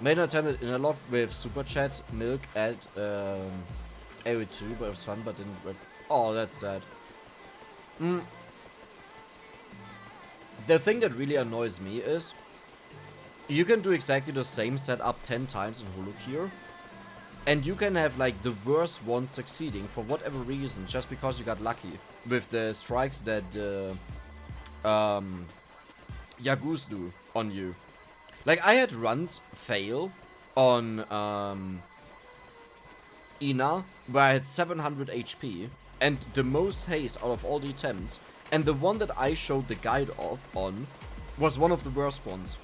Made an attempt in a log with Super Chat, Milk at AO2, but it was fun, but didn't work. Oh, that's sad. The thing that really annoys me is, you can do exactly the same setup 10 times in HoloCure, And you can have like the worst ones succeeding for whatever reason, just because you got lucky with the strikes that Yaguz do on you. Like, I had runs fail on Ina, where I had 700 HP, and the most haste out of all the attempts, and the one that I showed the guide of on was one of the worst ones.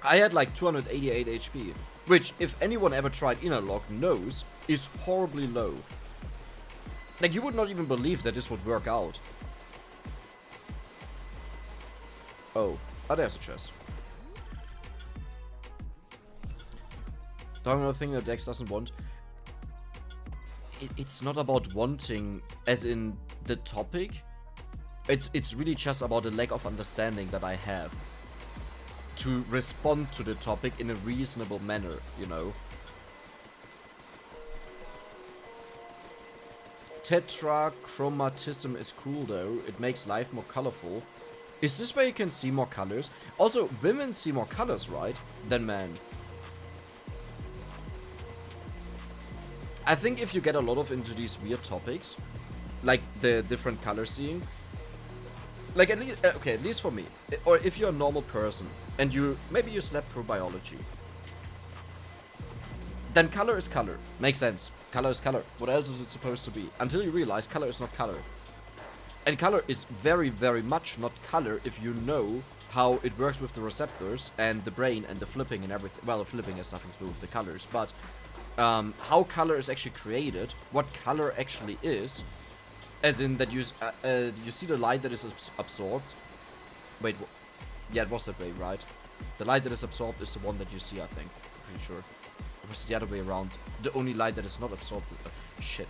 I had like 288 HP, which, if anyone ever tried Ina lock, knows is horribly low. Like, you would not even believe that this would work out. Oh, there's a chest. Talking about a thing that Dex doesn't want. It's not about wanting, as in the topic. It's really just about the lack of understanding that I have to respond to the topic in a reasonable manner, you know. Tetrachromatism is cool though, it makes life more colorful. Is this where you can see more colors? Also, women see more colors, right, than men. I think if you get a lot of into these weird topics, like the different color seeing, like at least, okay, at least for me, or if you're a normal person and maybe you slept through biology, then color is color. Makes sense. Color is color. What else is it supposed to be? Until you realize color is not color. And color is very, very much not color if you know how it works with the receptors and the brain and the flipping and everything. Well, the flipping has nothing to do with the colors, but how color is actually created, what color actually is, as in that you see the light that is absorbed. Wait, yeah, it was that way, right? The light that is absorbed is the one that you see, I think. I'm pretty sure. It was the other way around. The only light that is not absorbed. Shit.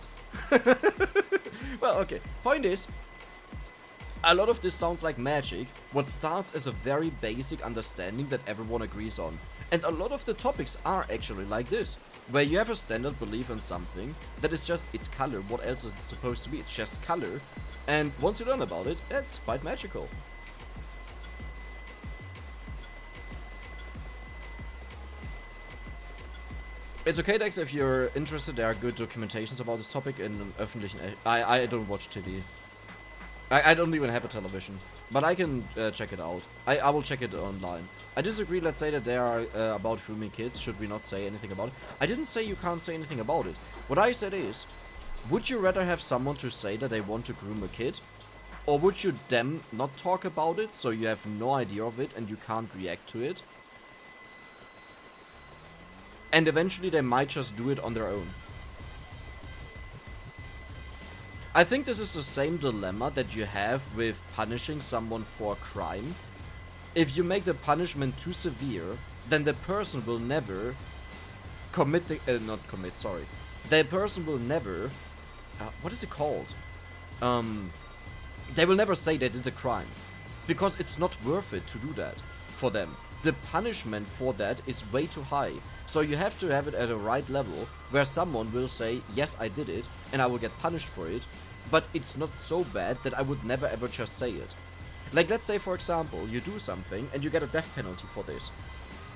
Well, okay. Point is, a lot of this sounds like magic, what starts as a very basic understanding that everyone agrees on. And a lot of the topics are actually like this, where you have a standard belief in something that is just, it's color, what else is it supposed to be? It's just color. And once you learn about it, it's quite magical. It's okay, Dex, if you're interested, there are good documentations about this topic in öffentlichen... I don't watch TV. I don't even have a television, but I can check it out. I will check it online. I disagree, let's say that they are about grooming kids. Should we not say anything about it? I didn't say you can't say anything about it. What I said is, would you rather have someone to say that they want to groom a kid? Or would you them not talk about it, so you have no idea of it and you can't react to it? And eventually they might just do it on their own. I think this is the same dilemma that you have with punishing someone for a crime. If you make the punishment too severe, then the person will never commit the... The person will never... what is it called? They will never say they did the crime. Because it's not worth it to do that for them. The punishment for that is way too high. So you have to have it at a right level, where someone will say, yes, I did it, and I will get punished for it, but it's not so bad that I would never ever just say it. Like, let's say, for example, you do something, and you get a death penalty for this.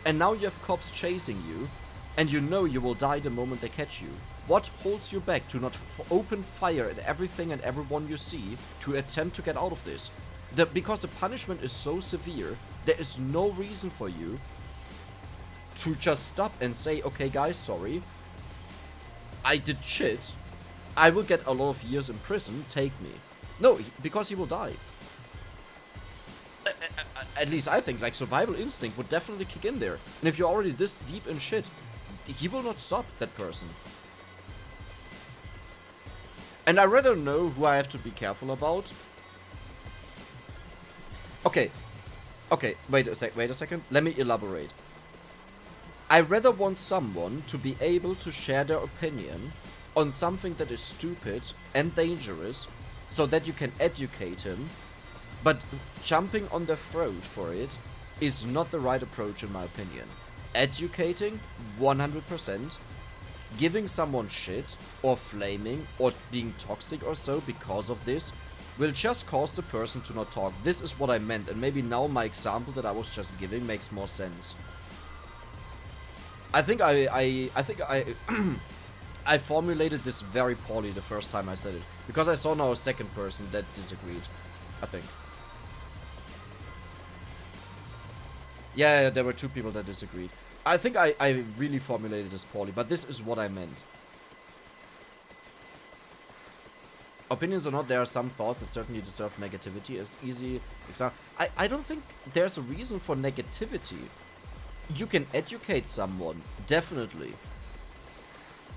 And now you have cops chasing you, and you know you will die the moment they catch you. What holds you back to not open fire at everything and everyone you see to attempt to get out of this? Because the punishment is so severe, there is no reason for you to just stop and say, okay guys, sorry, I did shit, I will get a lot of years in prison, take me. No, because he will die. At least I think, like, survival instinct would definitely kick in there. And if you're already this deep in shit, he will not stop, that person. And I rather know who I have to be careful about. Okay, wait a second, let me elaborate. I rather want someone to be able to share their opinion on something that is stupid and dangerous, so that you can educate him, but jumping on their throat for it is not the right approach in my opinion. Educating, 100%. Giving someone shit, or flaming, or being toxic or so because of this, will just cause the person to not talk. This is what I meant, and maybe now my example that I was just giving makes more sense. I think I formulated this very poorly the first time I said it. Because I saw now a second person that disagreed. I think. Yeah, there were two people that disagreed. I think I really formulated this poorly, but this is what I meant. Opinions or not, there are some thoughts that certainly deserve negativity as easy example. I don't think there's a reason for negativity. You can educate someone, definitely.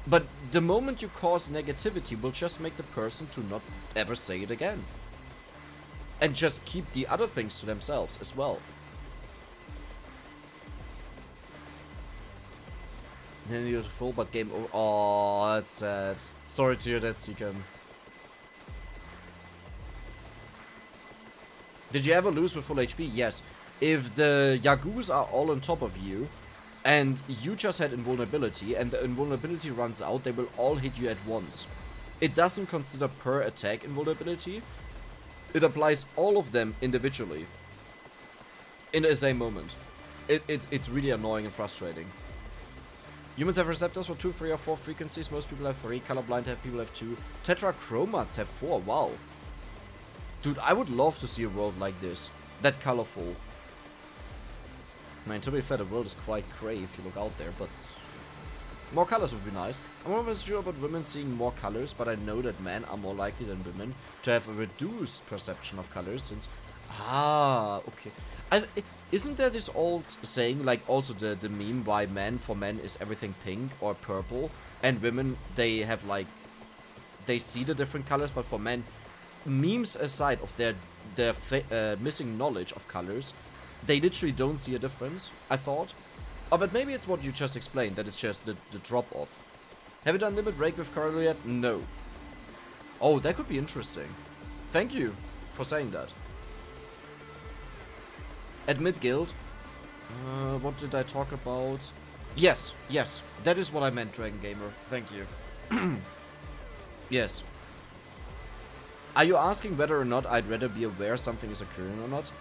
But the moment you cause negativity will just make the person to not ever say it again. And just keep the other things to themselves as well. Then you're full, but game over. Oh, that's sad. Sorry to hear that, Seacom. Did you ever lose with full HP? Yes. If the Yagus are all on top of you, and you just had invulnerability, and the invulnerability runs out, they will all hit you at once. It doesn't consider per attack invulnerability. It applies all of them individually. In the same moment. It's really annoying and frustrating. Humans have receptors for 2, 3, or 4 frequencies. Most people have 3. Colorblind people have 2. Tetrachromats have 4. Wow. Dude, I would love to see a world like this. That colorful. I mean, to be fair, the world is quite grey if you look out there, but more colors would be nice. I'm not always sure about women seeing more colors, but I know that men are more likely than women to have a reduced perception of colors since... Ah, okay. Isn't there this old saying, like also the meme why for men is everything pink or purple, and women, they have like... They see the different colors, but for men, memes aside of their missing knowledge of colors, they literally don't see a difference, I thought. Oh, but maybe it's what you just explained, that it's just the drop-off. Have you done Limit Break with Coral yet? No. Oh, that could be interesting. Thank you for saying that. Admit guild. What did I talk about? Yes, that is what I meant, Dragon Gamer. Thank you. Yes. Are you asking whether or not I'd rather be aware something is occurring or not?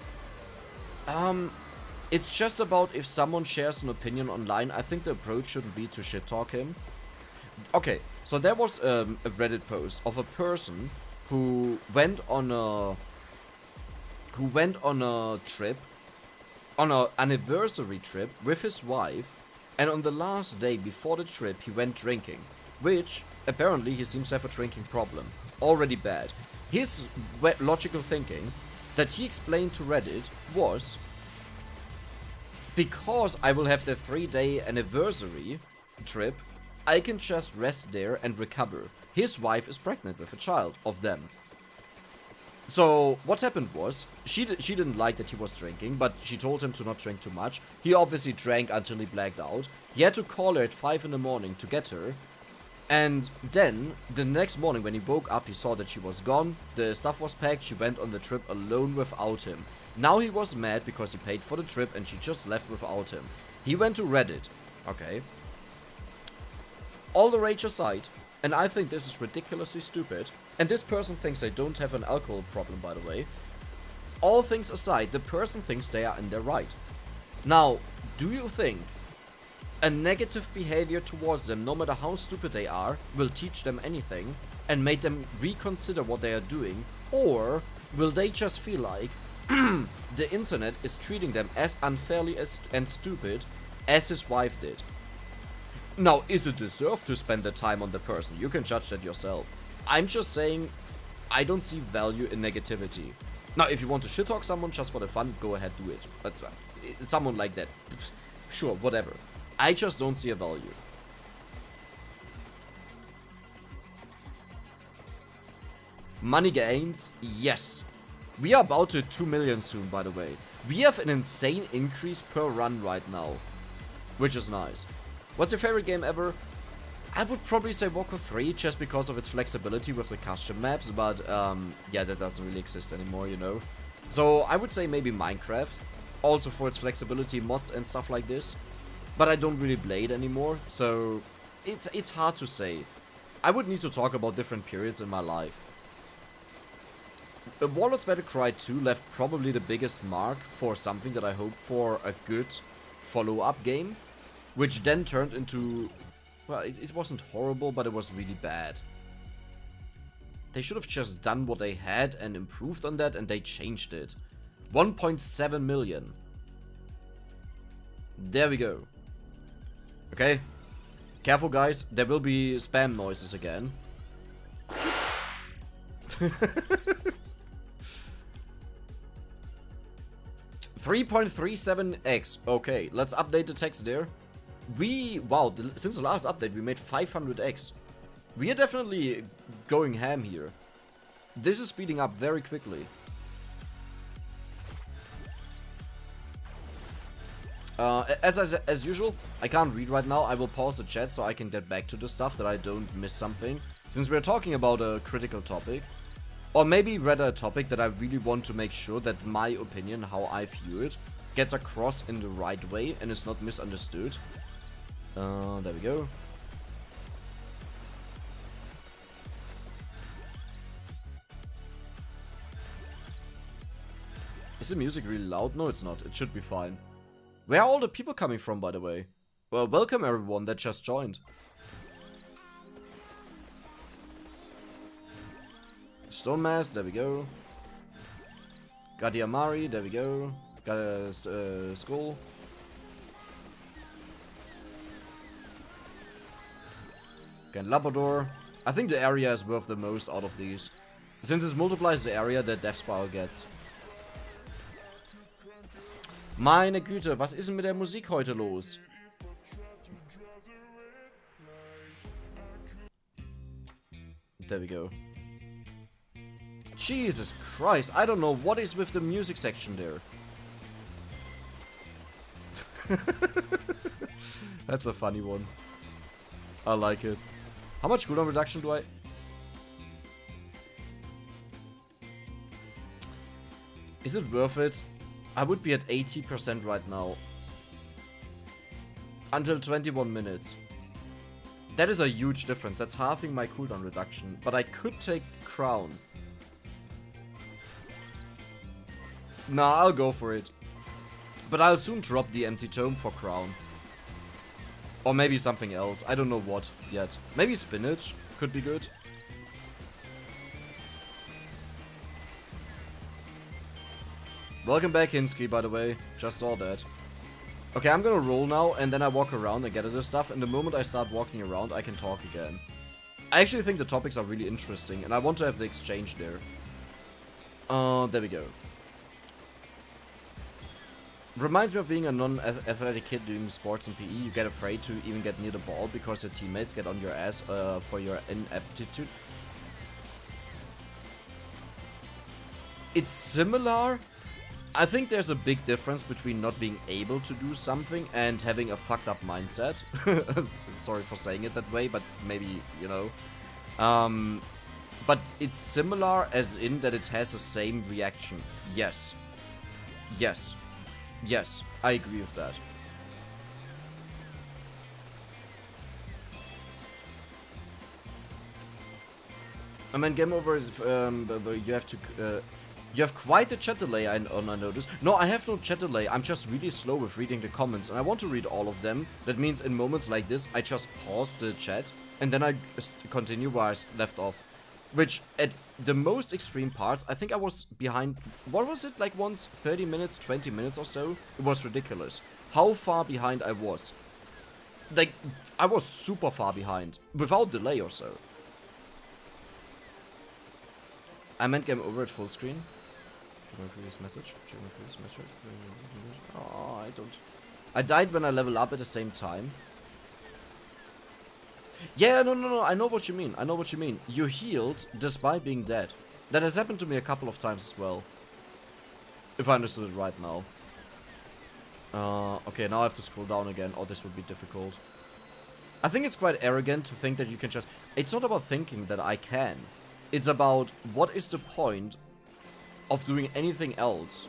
It's just about if someone shares an opinion online, I think the approach shouldn't be to shit talk him. Okay, so there was a Reddit post of a person who went on a trip, on an anniversary trip with his wife, and on the last day before the trip he went drinking, which apparently he seems to have a drinking problem. Already bad. His logical thinking that he explained to Reddit was, because I will have the 3-day anniversary trip, I can just rest there and recover. His wife is pregnant with a child of them. So what happened was, she didn't like that he was drinking, but she told him to not drink too much. He obviously drank until he blacked out. He had to call her at 5 in the morning to get her. And then, the next morning when he woke up, he saw that she was gone, the stuff was packed, she went on the trip alone without him. Now he was mad because he paid for the trip and she just left without him. He went to Reddit. Okay. All the rage aside, and I think this is ridiculously stupid, and this person thinks they don't have an alcohol problem, by the way. All things aside, the person thinks they are in their right. Now, do you think a negative behavior towards them, no matter how stupid they are, will teach them anything and make them reconsider what they are doing? Or will they just feel like the internet is treating them as unfairly and stupid as his wife did? Now, is it deserved to spend the time on the person? You can judge that yourself. I'm just saying, I don't see value in negativity. Now, if you want to shit talk someone just for the fun, go ahead, do it. But someone like that, sure, whatever. I just don't see a value. Money gains? Yes. We are about to 2 million soon, by the way. We have an insane increase per run right now, which is nice. What's your favorite game ever? I would probably say Warcraft 3, just because of its flexibility with the custom maps, but yeah, that doesn't really exist anymore, you know. So I would say maybe Minecraft, also for its flexibility, mods and stuff like this. But I don't really play it anymore, so it's hard to say. I would need to talk about different periods in my life. Warlords Battlecry 2 left probably the biggest mark for something that I hoped for a good follow-up game, which then turned into Well, it wasn't horrible, but it was really bad. They should have just done what they had and improved on that, and they changed it. 1.7 million. There we go. Okay. Careful, guys. There will be spam noises again. 3.37x. Okay, let's update the text there. Wow, since the last update, we made 500x. We are definitely going ham here. This is speeding up very quickly. As usual, I can't read right now. I will pause the chat so I can get back to the stuff, that I don't miss something. Since we're talking about a critical topic, or maybe rather a topic that I really want to make sure that my opinion, how I view it, gets across in the right way and is not misunderstood. There we go. Is the music really loud? No, it's not. It should be fine. Where are all the people coming from, by the way? Well, welcome everyone that just joined. Stone Mask, there we go. Gadiamari, there we go. Got a Skull. Again, Labrador. I think the area is worth the most out of these, since it multiplies the area that Death Spiral gets. Meine Güte, was ist denn mit der Musik heute los? There we go. Jesus Christ, I don't know what is with the music section there. That's a funny one. I like it. How much cooldown reduction do I... Is it worth it? I would be at 80% right now. Until 21 minutes. That is a huge difference. That's halving my cooldown reduction. But I could take Crown. Nah, I'll go for it. But I'll soon drop the Empty Tome for Crown. Or maybe something else. I don't know what yet. Maybe Spinach could be good. Welcome back, Hinsky, by the way. Just saw that. Okay, I'm gonna roll now, and then I walk around and gather this stuff, and the moment I start walking around, I can talk again. I actually think the topics are really interesting, and I want to have the exchange there. There we go. Reminds me of being a non-athletic kid doing sports and PE. You get afraid to even get near the ball because your teammates get on your ass for your inaptitude. It's similar. I think there's a big difference between not being able to do something and having a fucked up mindset. Sorry for saying it that way, but maybe, you know. But it's similar as in that it has the same reaction. Yes. Yes. Yes, I agree with that. I mean, game over. You have to. You have quite a chat delay. I noticed. No, I have no chat delay. I'm just really slow with reading the comments, and I want to read all of them. That means in moments like this, I just pause the chat and then I continue where I left off. Which, at the most extreme parts, I think I was behind, what was it, like once 30 minutes, 20 minutes or so? It was ridiculous. How far behind I was. Like, I was super far behind, without delay or so. I meant game over at full screen. Check my previous message. Check my previous message. Oh, I don't. I died when I level up at the same time. Yeah, no, I know what you mean. I know what you mean. You healed despite being dead. That has happened to me a couple of times as well. If I understood it right now. Okay, now I have to scroll down again. Oh, this would be difficult. I think it's quite arrogant to think that you can just... It's not about thinking that I can. It's about what is the point of doing anything else.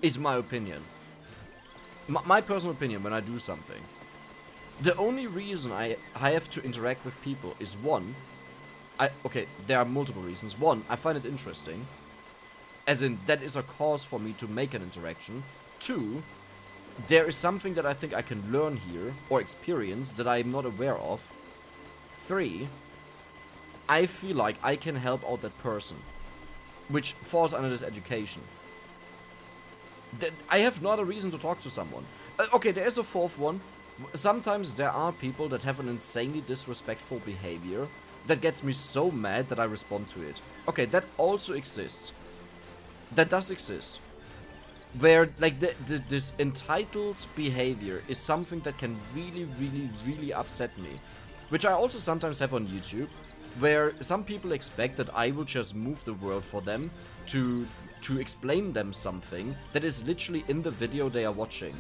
Is my opinion. My personal opinion when I do something. The only reason I have to interact with people is one, okay, there are multiple reasons. One, I find it interesting, as in that is a cause for me to make an interaction. Two, there is something that I think I can learn here, or experience, that I'm not aware of. 3, I feel like I can help out that person, which falls under this education. I have not a reason to talk to someone. Okay, there is a 4th one. Sometimes there are people that have an insanely disrespectful behavior that gets me so mad that I respond to it. Okay, that also exists. That does exist. Where, like, this entitled behavior is something that can really, really, really upset me. Which I also sometimes have on YouTube, where some people expect that I will just move the world for them to explain them something that is literally in the video they are watching.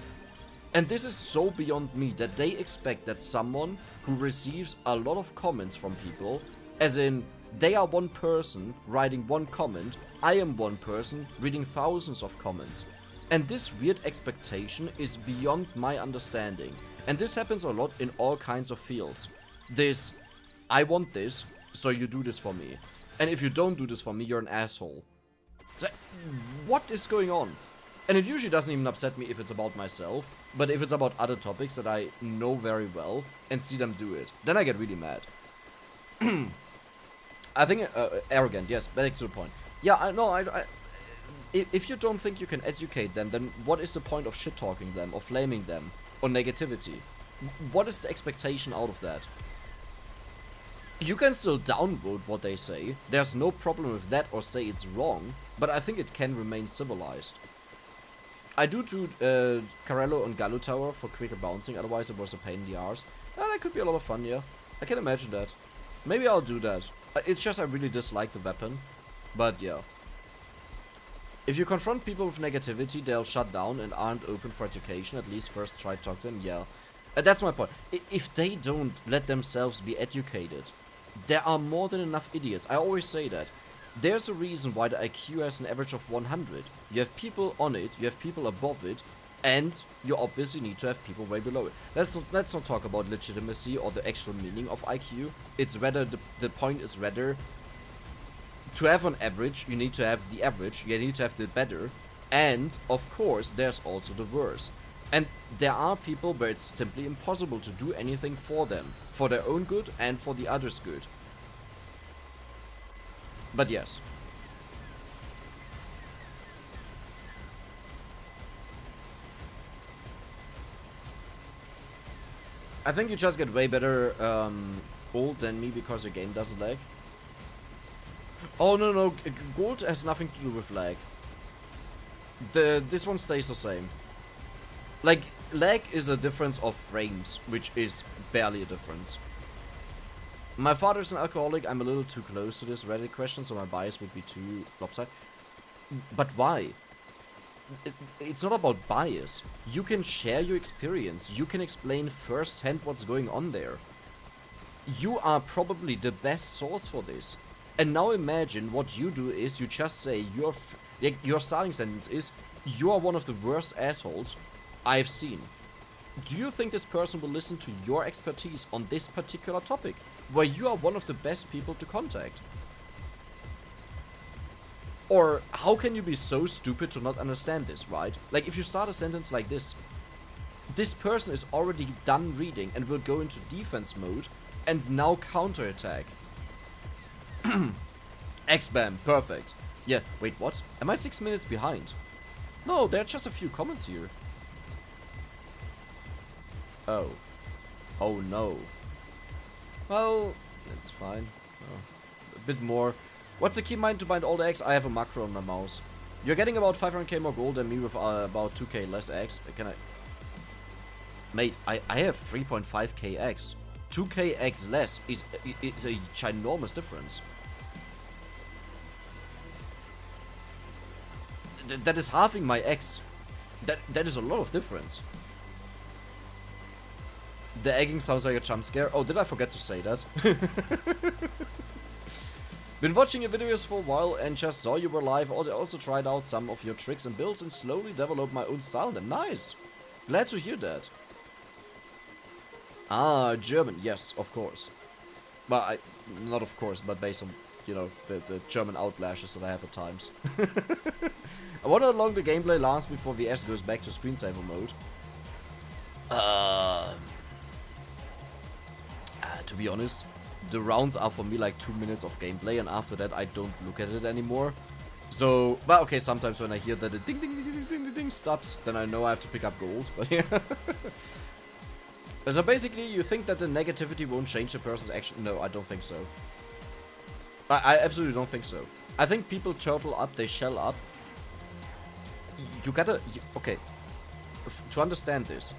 And this is so beyond me that they expect that someone who receives a lot of comments from people, as in, they are one person writing one comment, I am one person reading thousands of comments. And this weird expectation is beyond my understanding. And this happens a lot in all kinds of fields. This, I want this, so you do this for me. And if you don't do this for me, you're an asshole. What is going on? And it usually doesn't even upset me if it's about myself, but if it's about other topics that I know very well and see them do it, then I get really mad. I think, arrogant, yes, back to the point. Yeah, I know, if you don't think you can educate them, then what is the point of shit-talking them, or flaming them, or negativity? What is the expectation out of that? You can still downvote what they say, there's no problem with that or say it's wrong, but I think it can remain civilized. I do Carello and Gallo Tower for quicker bouncing, otherwise it was a pain in the arse. That could be a lot of fun, yeah. I can imagine that. Maybe I'll do that. It's just I really dislike the weapon, but yeah. If you confront people with negativity, they'll shut down and aren't open for education, at least first try to talk to them, yeah. That's my point. If they don't let themselves be educated, there are more than enough idiots. I always say that. There's a reason why the IQ has an average of 100. You have people on it, you have people above it, and you obviously need to have people way below it. Let's not talk about legitimacy or the actual meaning of IQ. It's rather, the point is rather, to have an average, you need to have the average, you need to have the better, and, of course, there's also the worse. And there are people where it's simply impossible to do anything for them, for their own good and for the others' good. But yes. I think you just get way better gold than me because your game doesn't lag. Oh no, gold has nothing to do with lag. This one stays the same. Like, lag is a difference of frames, which is barely a difference. My father's an alcoholic, I'm a little too close to this Reddit question, so my bias would be too lopsided. But why? It's not about bias. You can share your experience, you can explain firsthand what's going on there. You are probably the best source for this. And now imagine what you do is you just say, your starting sentence is, you are one of the worst assholes I've seen. Do you think this person will listen to your expertise on this particular topic, where you are one of the best people to contact? Or how can you be so stupid to not understand this, right? Like, if you start a sentence like this person is already done reading and will go into defense mode and now counterattack. X-Bam, perfect. Yeah, wait, what? Am I 6 minutes behind? No, there are just a few comments here. Oh. Oh no. Well, it's fine. Oh, a bit more. What's the key to bind all the eggs? I have a macro on my mouse. You're getting about 500k more gold than me with about 2k less eggs. Can I... Mate, I have 3.5k eggs. 2k eggs less is a ginormous difference. That is halving my eggs. That is a lot of difference. The egging sounds like a jump scare. Oh, did I forget to say that? Been watching your videos for a while and just saw you were live. Also tried out some of your tricks and builds and slowly developed my own style in them. Nice! Glad to hear that. Ah, German. Yes, of course. Well, not of course, but based on, you know, the German outlashes that I have at times. I wonder how long the gameplay lasts before VS goes back to screensaver mode. To be honest, the rounds are for me like 2 minutes of gameplay, and after that I don't look at it anymore. So, well, okay, sometimes when I hear that it ding ding ding ding ding ding ding stops, then I know I have to pick up gold. But yeah. So basically, you think that the negativity won't change the person's action? No, I don't think so. I absolutely don't think so. I think people turtle up, they shell up. You gotta... okay. To understand this,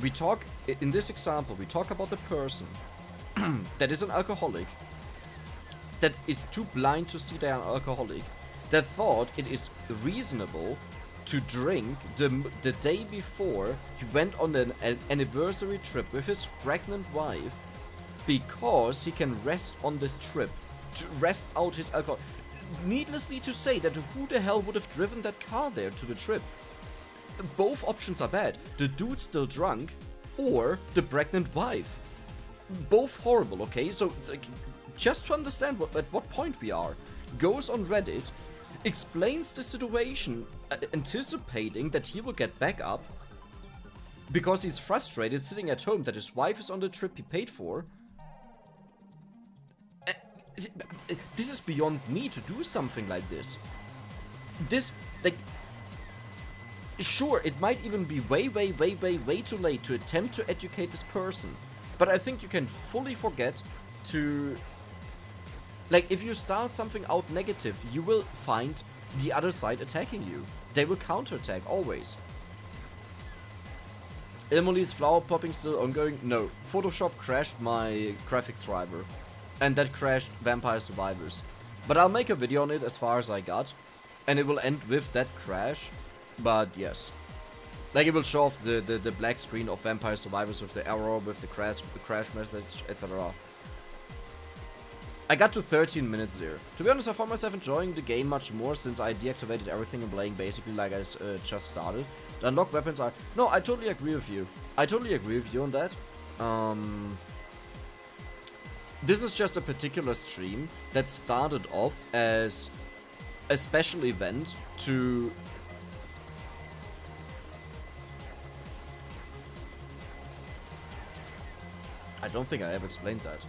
we talk... in this example, we talk about the person that is an alcoholic, that is too blind to see they are an alcoholic, that thought it is reasonable to drink the day before he went on an anniversary trip with his pregnant wife because he can rest on this trip, to rest out his alcohol. Needlessly to say that who the hell would have driven that car there to the trip? Both options are bad. The dude's still drunk, or the pregnant wife. Both horrible, okay? So, like, just to understand at what point we are, goes on Reddit, explains the situation, anticipating that he will get back up, because he's frustrated sitting at home that his wife is on the trip he paid for. This is beyond me to do something like this. This, like... Sure, it might even be way too late to attempt to educate this person. But I think you can fully forget to... like, if you start something out negative, you will find the other side attacking you. They will counterattack, always. Emily flower popping still ongoing? No. Photoshop crashed my graphics driver. And that crashed Vampire Survivors. But I'll make a video on it as far as I got. And it will end with that crash. But yes. Like, it will show off the black screen of Vampire Survivors with the error, with the crash message, etc. I got to 13 minutes there. To be honest, I found myself enjoying the game much more since I deactivated everything and playing basically like I just started. The unlocked weapons are... No, I totally agree with you. I totally agree with you on that. This is just a particular stream that started off as a special event to... I don't think I ever explained that.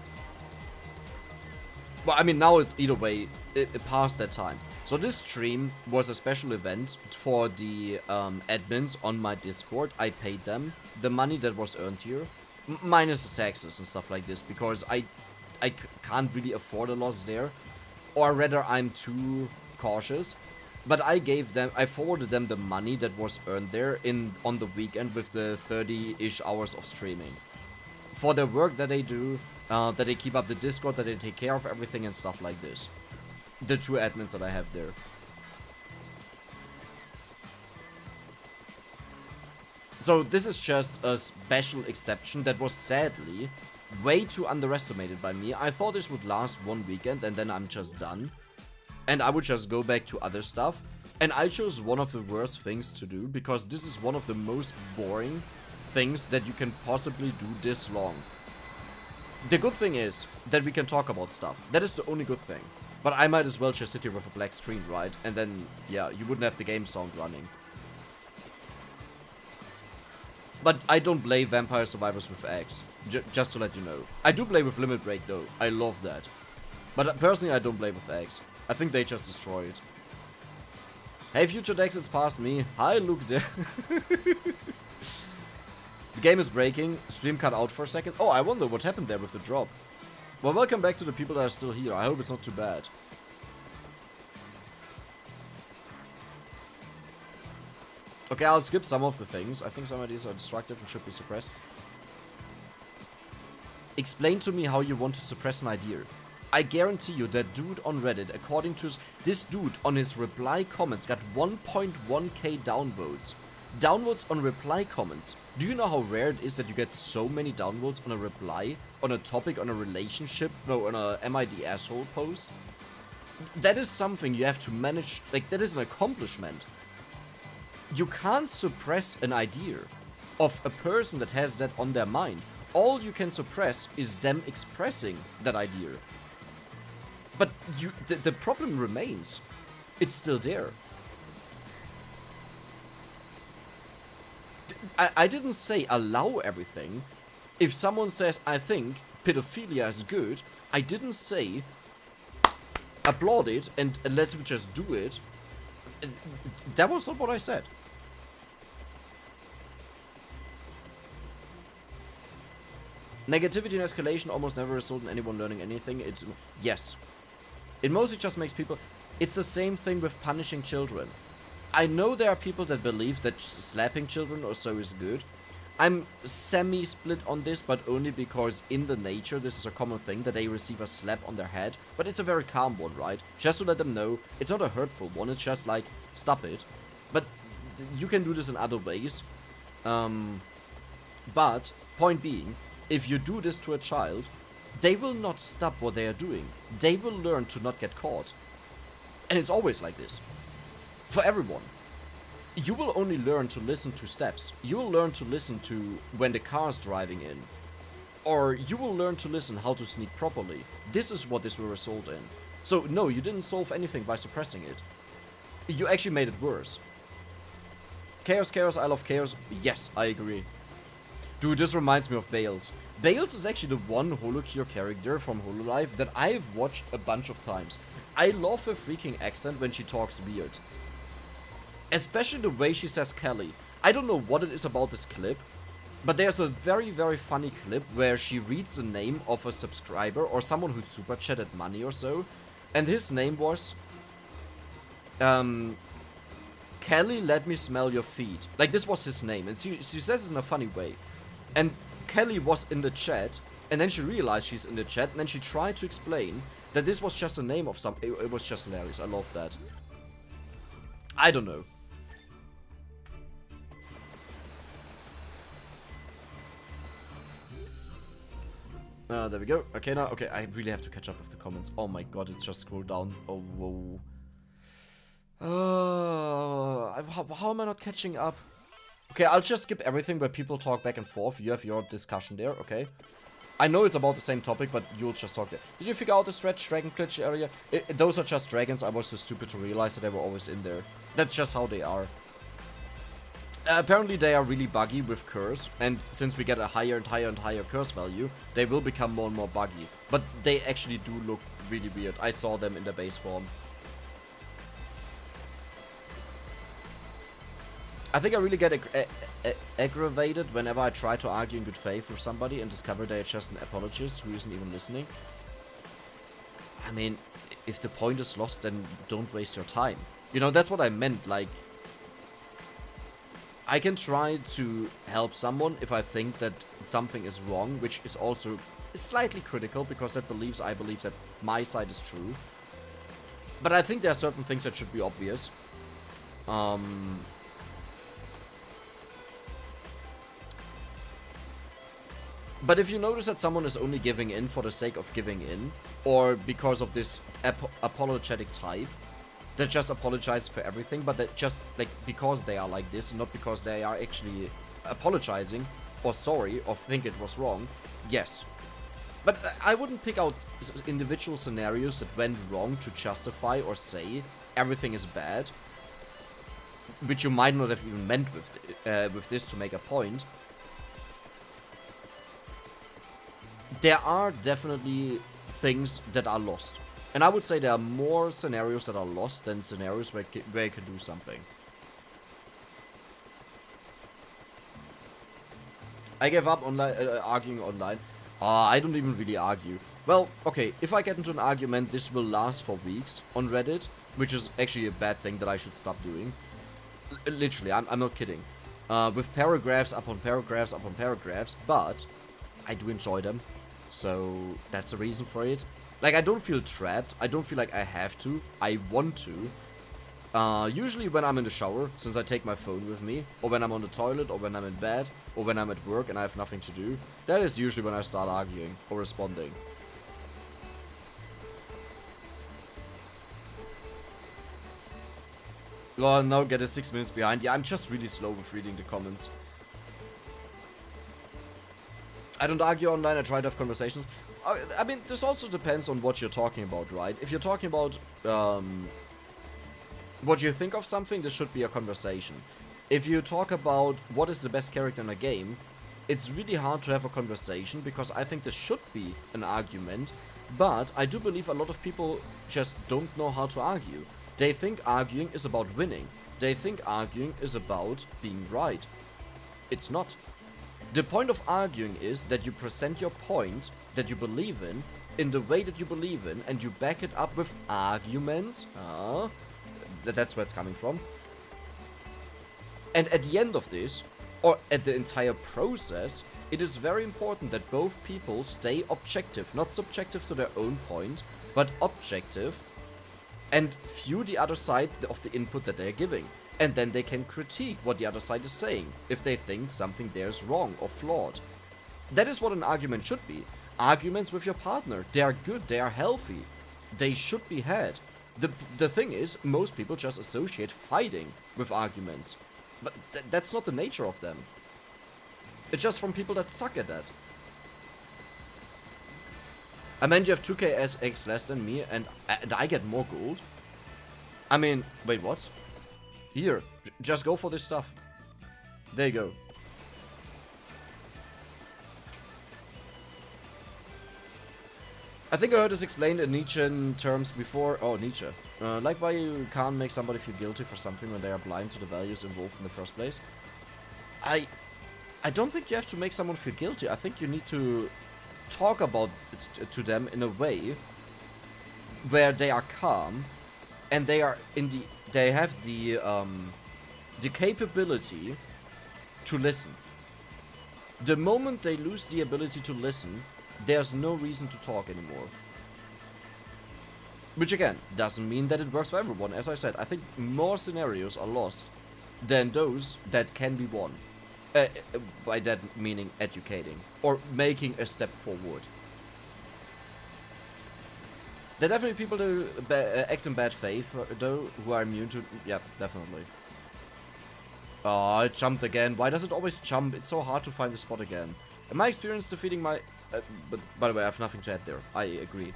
Well, I mean, now it's either way, it past that time. So this stream was a special event for the admins on my Discord. I paid them the money that was earned here, minus the taxes and stuff like this, because I can't really afford a loss there, or rather I'm too cautious. But I forwarded them the money that was earned there on the weekend with the 30-ish hours of streaming. For the work that they do, that they keep up the Discord, that they take care of everything and stuff like this. The two admins that I have there. So this is just a special exception that was sadly way too underestimated by me. I thought this would last one weekend and then I'm just done. And I would just go back to other stuff. And I chose one of the worst things to do, because this is one of the most boring things that you can possibly do this long. The good thing is that we can talk about stuff. That is the only good thing. But I might as well just sit here with a black screen, right? And then, yeah, you wouldn't have the game sound running. But I don't play Vampire Survivors with Axe. Just to let you know. I do play with Limit Break though. I love that. But personally, I don't play with Axe. I think they just destroy it. Hey, Future Dex, it's past me. Hi, Luke there. The game is breaking. Stream cut out for a second. Oh, I wonder what happened there with the drop. Well, welcome back to the people that are still here. I hope it's not too bad. Okay, I'll skip some of the things. I think some of these are destructive and should be suppressed. Explain to me how you want to suppress an idea. I guarantee you that dude on Reddit, according to this dude on his reply comments, got 1.1k downvotes. Downvotes on reply comments. Do you know how rare it is that you get so many downvotes on a reply, on a topic, on a relationship, no, on a Am I the Asshole post? That is something you have to manage, like, that is an accomplishment. You can't suppress an idea of a person that has that on their mind. All you can suppress is them expressing that idea. But the problem remains. It's still there. I didn't say allow everything. If someone says, I think pedophilia is good, I didn't say applaud it and let him just do it. That was not what I said. Negativity and escalation almost never result in anyone learning anything. Yes. It mostly just makes people... It's the same thing with punishing children. I know there are people that believe that slapping children or so is good. I'm semi-split on this, but only because in the nature this is a common thing that they receive a slap on their head. But it's a very calm one, right? Just to let them know, it's not a hurtful one, it's just like, stop it. But you can do this in other ways. But, point being, if you do this to a child, they will not stop what they are doing. They will learn to not get caught. And it's always like this. For everyone. You will only learn to listen to steps. You will learn to listen to when the car is driving in. Or you will learn to listen how to sneak properly. This is what this will result in. So no, you didn't solve anything by suppressing it. You actually made it worse. Chaos, chaos, I love chaos. Yes, I agree. Dude, this reminds me of Bales. Bales is actually the one Holocure character from Hololive that I've watched a bunch of times. I love her freaking accent when she talks weird. Especially the way she says Kelly. I don't know what it is about this clip, but there's a very, very funny clip where she reads the name of a subscriber or someone who super chatted money or so, and his name was Kelly, let me smell your feet. Like, this was his name, and she says it in a funny way. And Kelly was in the chat, and then she realized she's in the chat, and then she tried to explain that this was just the name of some... It was just hilarious. I love that. I don't know. There we go. Okay, now, okay, I really have to catch up with the comments. Oh my god, it's just scrolled down. Oh, whoa. How am I not catching up? Okay, I'll just skip everything where people talk back and forth. You have your discussion there, okay? I know it's about the same topic, but you'll just talk there. Did you figure out the stretch dragon glitch area? Those are just dragons. I was too stupid to realize that they were always in there. That's just how they are. Apparently they are really buggy with curse, and since we get a higher and higher and higher curse value, they will become more and more buggy. But they actually do look really weird. I saw them in their base form. I think I really get aggravated whenever I try to argue in good faith with somebody and discover they're just an apologist who isn't even listening. I mean, if the point is lost, then don't waste your time. You know, that's what I meant, like... I can try to help someone if I think that something is wrong, which is also slightly critical, because that I believe that my side is true. But I think there are certain things that should be obvious. But if you notice that someone is only giving in for the sake of giving in, or because of this apologetic type, that just apologize for everything, but that just, like, because they are like this, and not because they are actually apologizing, or sorry, or think it was wrong, yes. But I wouldn't pick out individual scenarios that went wrong to justify or say everything is bad, which you might not have even meant with this to make a point. There are definitely things that are lost. And I would say there are more scenarios that are lost than scenarios where you can do something. I gave up online, arguing online. I don't even really argue. Well, okay, if I get into an argument, this will last for weeks on Reddit, which is actually a bad thing that I should stop doing. Literally, I'm not kidding. With paragraphs upon paragraphs upon paragraphs, but I do enjoy them. So that's the reason for it. Like, I don't feel trapped. I don't feel like I have to. I want to. Usually when I'm in the shower, since I take my phone with me, or when I'm on the toilet, or when I'm in bed, or when I'm at work and I have nothing to do, that is usually when I start arguing or responding. Oh, now get a 6 minutes behind. Yeah, I'm just really slow with reading the comments. I don't argue online, I try to have conversations. I mean, this also depends on what you're talking about, right? If you're talking about what you think of something, this should be a conversation. if you talk about what is the best character in a game, it's really hard to have a conversation because I think this should be an argument, but I do believe a lot of people just don't know how to argue. They think arguing is about winning. They think arguing is about being right. It's not. The point of arguing is that you present your point that you believe in the way that you believe in, and you back it up with arguments. That's where it's coming from. And at the end of this, or at the entire process, it is very important that both people stay objective, not subjective to their own point, but objective, and view the other side of the input that they're giving. And then they can critique what the other side is saying, if they think something there is wrong or flawed. That is what an argument should be. Arguments with your partner, they are good, they are healthy. They should be had. The thing is, most people just associate fighting with arguments. But that's not the nature of them. It's just from people that suck at that. I mean, you have 2k SX less than me, and I get more gold. I mean, wait, what? Here, just go for this stuff. There you go. I think I heard this explained in Nietzschean terms before. Oh, Nietzsche. Like why you can't make somebody feel guilty for something when they are blind to the values involved in the first place. I don't think you have to make someone feel guilty. I think you need to talk about it to them in a way where they are calm and they are they have the capability to listen. The moment they lose the ability to listen, there's no reason to talk anymore. Which again, doesn't mean that it works for everyone. As I said, I think more scenarios are lost than those that can be won. By that meaning educating or making a step forward. There are definitely people who act in bad faith, though, who are immune to... Yeah, definitely. Oh, it jumped again. Why does it always jump? It's so hard to find the spot again. In my experience, defeating my... but by the way, I have nothing to add there. I agree.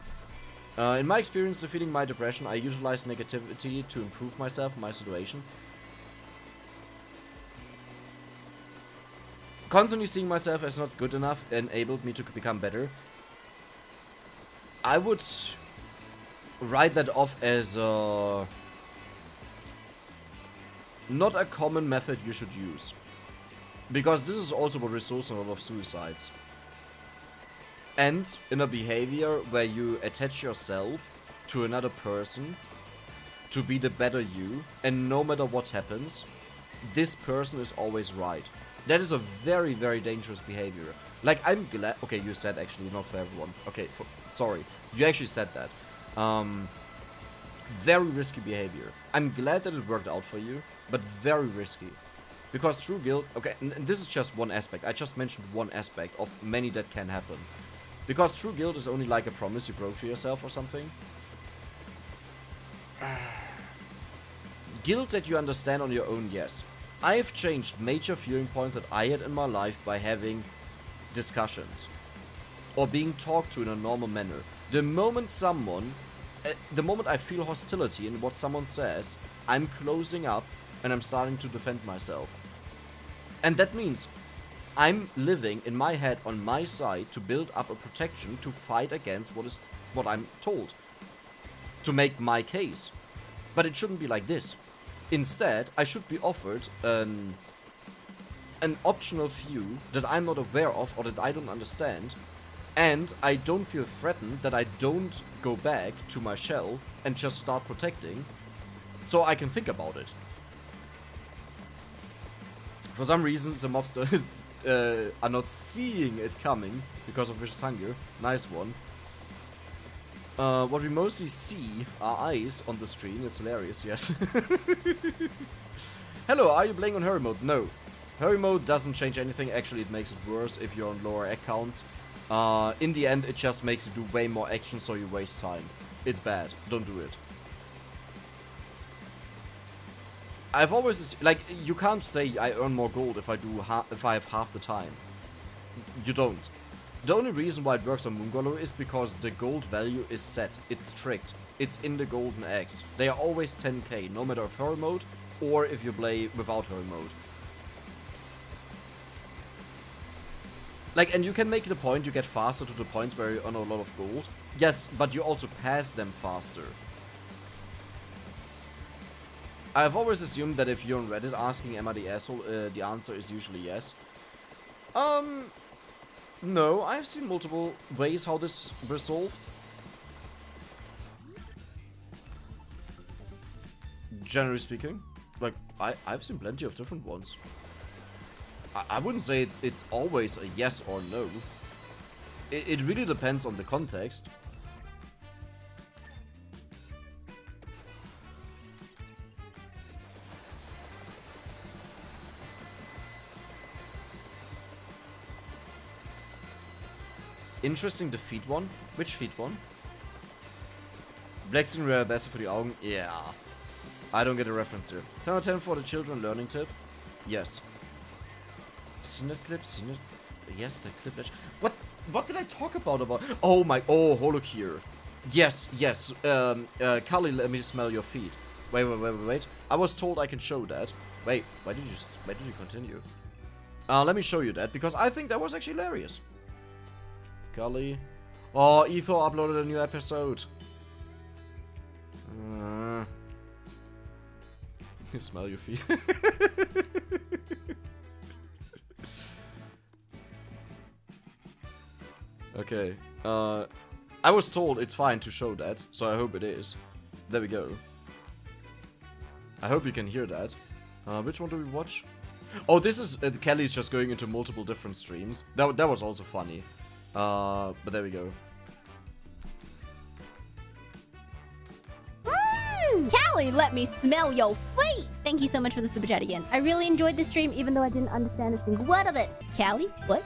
In my experience defeating my depression, I utilize negativity to improve myself and my situation. Constantly seeing myself as not good enough enabled me to become better. I would write that off as not a common method you should use. Because this is also what results in a lot of suicides. And in a behavior where you attach yourself to another person to be the better you, and no matter what happens, this person is always right. That is a very, very dangerous behavior. Like, I'm glad... Okay, you said actually not for everyone. Okay, sorry. You actually said that. Very risky behavior. I'm glad that it worked out for you, but very risky. Because true guilt... Okay, and this is just one aspect. I just mentioned one aspect of many that can happen. Because true guilt is only like a promise you broke to yourself or something. Guilt that you understand on your own, yes. I have changed major feeling points that I had in my life by having discussions. Or being talked to in a normal manner. The moment I feel hostility in what someone says, I'm closing up and I'm starting to defend myself. And that means I'm living in my head on my side to build up a protection to fight against what I'm told. To make my case. But it shouldn't be like this. Instead, I should be offered an optional view that I'm not aware of or that I don't understand, and I don't feel threatened that I don't go back to my shell and just start protecting, so I can think about it. For some reason, the mobsters are not seeing it coming because of vicious hunger. Nice one. What we mostly see are eyes on the screen. It's hilarious, yes. Hello, are you playing on Hurry Mode? No. Hurry Mode doesn't change anything. Actually, it makes it worse if you're on lower accounts. In the end, it just makes you do way more action, so you waste time. It's bad. Don't do it. I've always... Like, you can't say I earn more gold if I have half the time. You don't. The only reason why it works on Moongolo is because the gold value is set. It's strict. It's in the golden eggs. They are always 10k, no matter if Hurry Mode or if you play without her mode. Like, and you can make the point you get faster to the points where you earn a lot of gold. Yes, but you also pass them faster. I've always assumed that if you're on Reddit asking am I the asshole, the answer is usually yes. No, I've seen multiple ways how this resolved. Generally speaking, like, I've seen plenty of different ones. I wouldn't say it's always a yes or no. It really depends on the context. Interesting defeat one. Which feat one? Blackscreen Rare besser für die Augen? Yeah. I don't get a reference here. 10 out of 10 for the children learning tip? Yes. Seen that clip? Seen it? Yes, the clip. What did I talk about? Oh my. Oh, Holocure. Yes, yes. Kali, let me smell your feet. Wait. I was told I can show that. Wait, why did you continue? Let me show you that, because I think that was actually hilarious. Kali. Oh, Etho uploaded a new episode. Smell your feet. Okay. I was told it's fine to show that, so I hope it is. There we go. I hope you can hear that. Which one do we watch? Oh, this is Kelly's just going into multiple different streams. That was also funny. But there we go. Callie, let me smell your feet! Thank you so much for the super chat again. I really enjoyed this stream, even though I didn't understand a single word of it. Callie? What?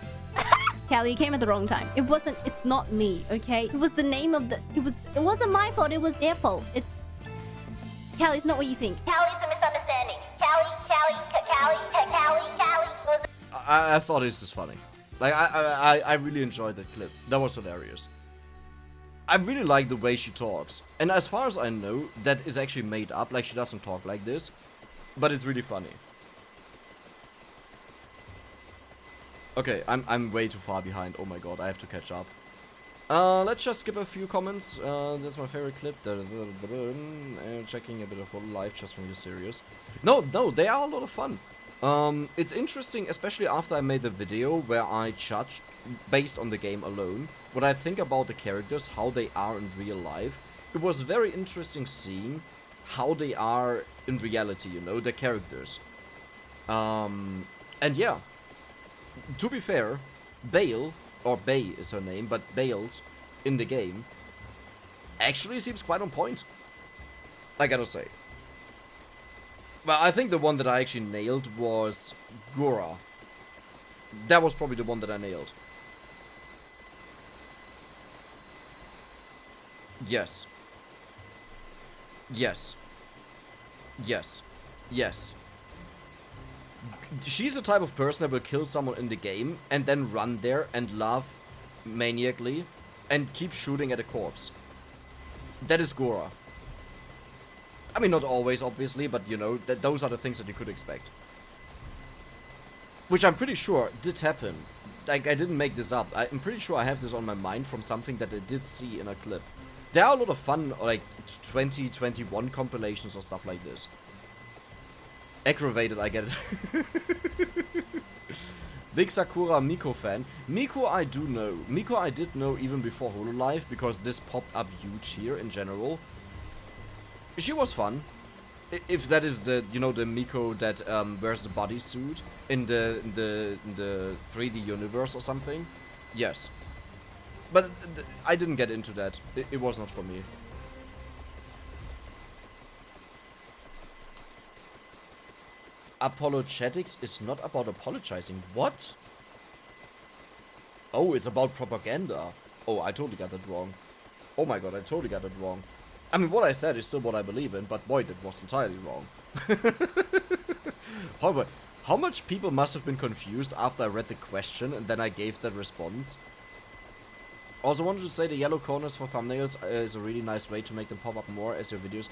Callie, you came at the wrong time. It's not me, okay? It was the name of it wasn't my fault, it was their fault. Callie, it's not what you think. Callie, it's a misunderstanding. Callie. I thought this is funny. Like, I really enjoyed that clip. That was hilarious. I really like the way she talks. And as far as I know, that is actually made up. Like, she doesn't talk like this. But it's really funny. Okay, I'm way too far behind. Oh my god, I have to catch up. Let's just skip a few comments. That's my favorite clip. Checking a bit of whole life just when you're serious. No, they are a lot of fun. It's interesting, especially after I made the video where I judged, based on the game alone, what I think about the characters, how they are in real life. It was very interesting seeing how they are in reality, you know, the characters. And yeah, to be fair, Bale, or Bay is her name, but Bales in the game actually seems quite on point, I gotta say. Well, I think the one that I actually nailed was Gura. That was probably the one that I nailed. Yes. Yes. Yes. Yes. She's the type of person that will kill someone in the game and then run there and laugh maniacally and keep shooting at a corpse. That is Gura. I mean, not always, obviously, but, you know, those are the things that you could expect. Which I'm pretty sure did happen. Like, I didn't make this up. I'm pretty sure I have this on my mind from something that I did see in a clip. There are a lot of fun, like, 2021 compilations or stuff like this. Aggravated, I get it. Big Sakura Miko fan. Miko I do know. Miko I did know even before Hololive, because this popped up huge here in general. She was fun. If that is the, you know, the Miko that wears the bodysuit in the 3D universe or something. Yes. But I didn't get into that. It was not for me. Apologetics is not about apologizing. What? Oh, it's about propaganda. Oh, I totally got that wrong. Oh my god, I totally got that wrong. I mean, what I said is still what I believe in, but boy, that was entirely wrong. How much people must have been confused after I read the question and then I gave that response? Also wanted to say the yellow corners for thumbnails is a really nice way to make them pop up more as your videos.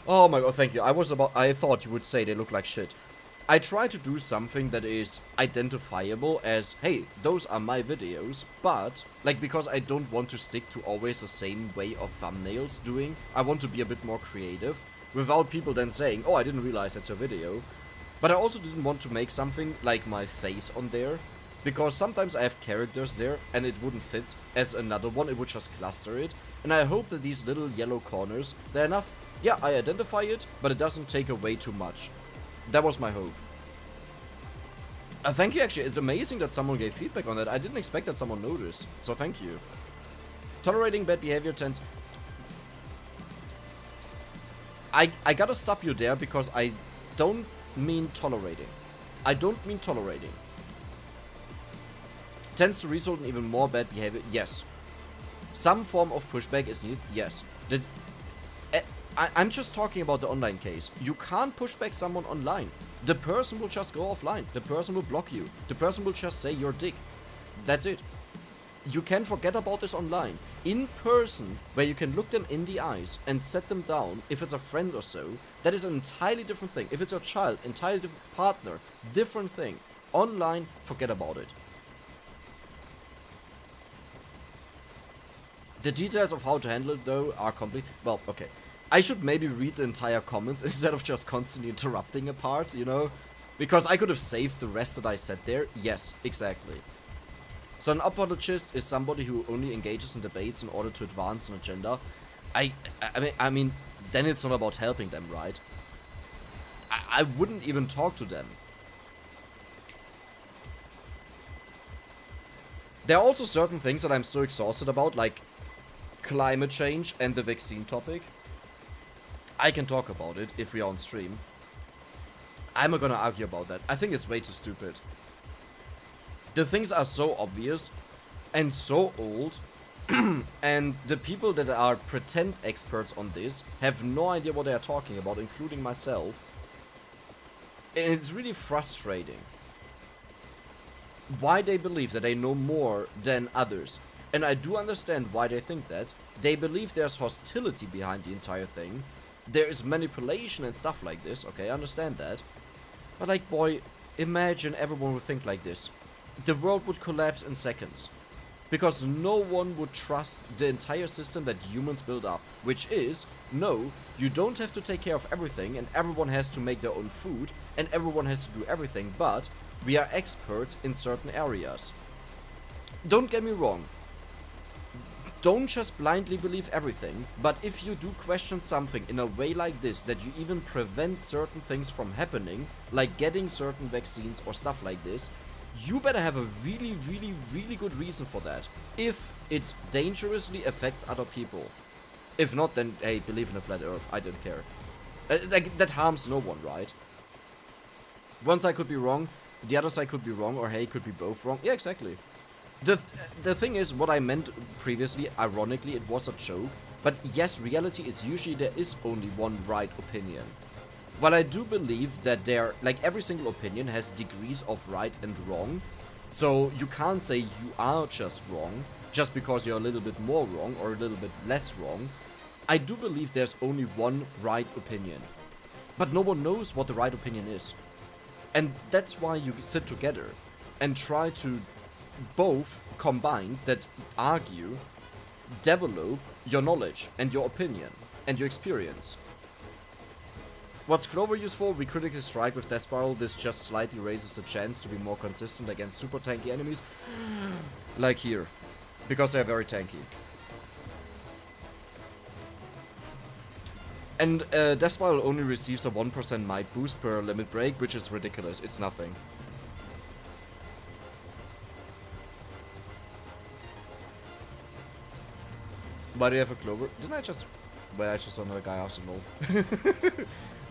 Oh my god, thank you. I thought you would say they look like shit. I try to do something that is identifiable as, hey, those are my videos, but, like, because I don't want to stick to always the same way of thumbnails doing, I want to be a bit more creative, without people then saying, oh, I didn't realize that's your video. But I also didn't want to make something like my face on there, because sometimes I have characters there, and it wouldn't fit as another one, it would just cluster it, and I hope that these little yellow corners, they're enough. Yeah, I identify it, but it doesn't take away too much. That was my hope. Thank you, actually. It's amazing that someone gave feedback on that. I didn't expect that someone noticed. So thank you. Tolerating bad behavior tends... I gotta stop you there because I don't mean tolerating. I don't mean tolerating. Tends to result in even more bad behavior. Yes. Some form of pushback is needed. Yes. I'm just talking about the online case. You can't push back someone online. The person will just go offline. The person will block you. The person will just say you're a dick. That's it. You can forget about this online. In person, where you can look them in the eyes and set them down, if it's a friend or so, that is an entirely different thing. If it's your child, entirely different partner, different thing. Online, forget about it. The details of how to handle it, though, are complete. Well, okay. I should maybe read the entire comments instead of just constantly interrupting a part, you know? Because I could have saved the rest that I said there. Yes, exactly. So an apologist is somebody who only engages in debates in order to advance an agenda. I mean, then it's not about helping them, right? I wouldn't even talk to them. There are also certain things that I'm so exhausted about, like climate change and the vaccine topic. I can talk about it if we are on stream. I'm not gonna argue about that. I think it's way too stupid. The things are so obvious and so old, and the people that are pretend experts on this have no idea what they are talking about, including myself. And it's really frustrating why they believe that they know more than others. And I do understand why they think that. They believe there's hostility behind the entire thing. There is manipulation and stuff like this, okay, I understand that. But like, boy, imagine everyone would think like this. The world would collapse in seconds. Because no one would trust the entire system that humans build up. Which is, no, you don't have to take care of everything, and everyone has to make their own food, and everyone has to do everything, but we are experts in certain areas. Don't get me wrong. Don't just blindly believe everything, but if you do question something in a way like this, that you even prevent certain things from happening, like getting certain vaccines or stuff like this, you better have a really, really, really good reason for that, if it dangerously affects other people. If not, then, hey, believe in a flat earth, I don't care. That harms no one, right? One side could be wrong, the other side could be wrong, or hey, could be both wrong. Yeah, exactly. The thing is, what I meant previously, ironically, it was a joke, but yes, reality is usually there is only one right opinion. While I do believe that like every single opinion has degrees of right and wrong, so you can't say you are just wrong, just because you're a little bit more wrong or a little bit less wrong. I do believe there's only one right opinion, but no one knows what the right opinion is. And that's why you sit together and try to both combine that argue, develop your knowledge and your opinion and your experience. What's Clover used for? We critically strike with Death Spiral. This just slightly raises the chance to be more consistent against super tanky enemies. Like here. Because they're very tanky. And Death Spiral only receives a 1% might boost per limit break, which is ridiculous. It's nothing. Why do you have a Clover? Didn't I just... Well, I just saw another guy Arsenal.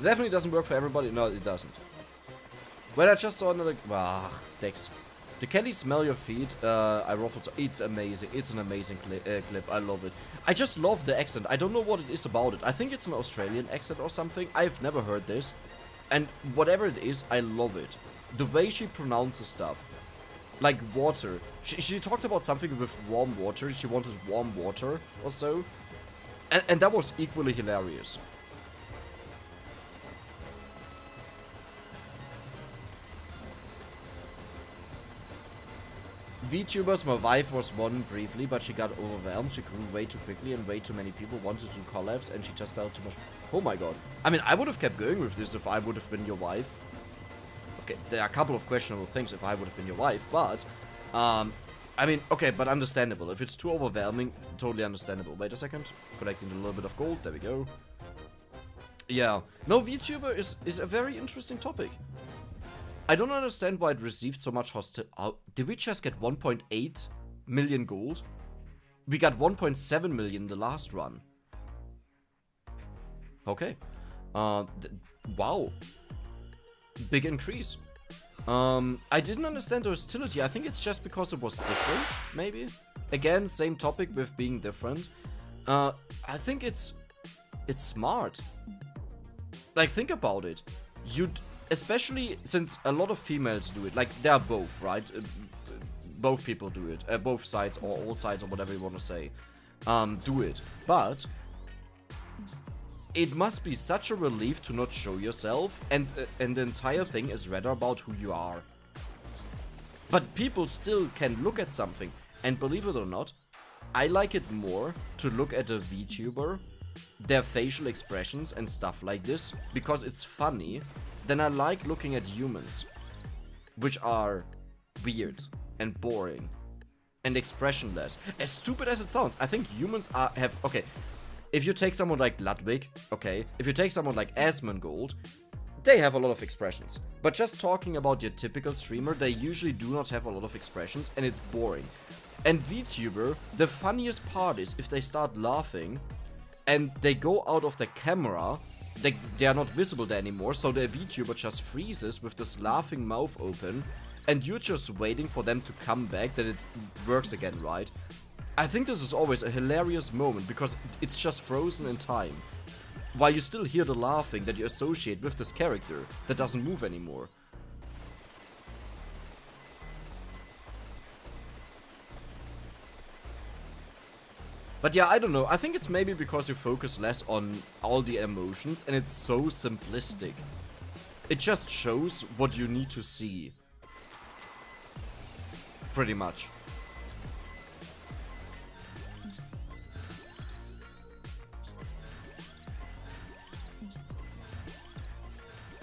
Definitely doesn't work for everybody. No, it doesn't. Well, I just saw another... Ah, Dex. The Kelly smell your feet. I ruffled. So it's amazing. It's an amazing clip. I love it. I just love the accent. I don't know what it is about it. I think it's an Australian accent or something. I've never heard this. And whatever it is, I love it. The way she pronounces stuff. Like water. She talked about something with warm water. She wanted warm water or so. And that was equally hilarious. VTubers, my wife was one briefly, but she got overwhelmed. She grew way too quickly and way too many people wanted to collabs and she just felt too much. Oh my god. I mean, I would have kept going with this if I would have been your wife. Okay, there are a couple of questionable things if I would have been your wife, but... I mean, okay, but understandable. If it's too overwhelming, totally understandable. Wait a second. Collecting a little bit of gold. There we go. Yeah. No, VTuber is a very interesting topic. I don't understand why it received so much hostility. Did we just get 1.8 million gold? We got 1.7 million in the last run. Okay. Wow. Big increase. I didn't understand the hostility. I think it's just because it was different, maybe. Again, same topic with being different. I think it's smart. Like, think about it. Especially since a lot of females do it. Like, they are both, right? Both people do it. Both sides, or all sides, or whatever you want to say. Do it. But... it must be such a relief to not show yourself, and the entire thing is rather about who you are. But people still can look at something, and believe it or not, I like it more to look at a VTuber, their facial expressions and stuff like this, because it's funny, than I like looking at humans, which are weird and boring and expressionless. As stupid as it sounds, I think humans have... okay. If you take someone like Ludwig, okay, if you take someone like Asmongold, they have a lot of expressions. But just talking about your typical streamer, they usually do not have a lot of expressions, and it's boring. And VTuber, the funniest part is if they start laughing, and they go out of the camera, they are not visible there anymore, so the VTuber just freezes with this laughing mouth open, and you're just waiting for them to come back, that it works again, right? I think this is always a hilarious moment because it's just frozen in time. While you still hear the laughing that you associate with this character that doesn't move anymore. But yeah, I don't know. I think it's maybe because you focus less on all the emotions and it's so simplistic. It just shows what you need to see. Pretty much.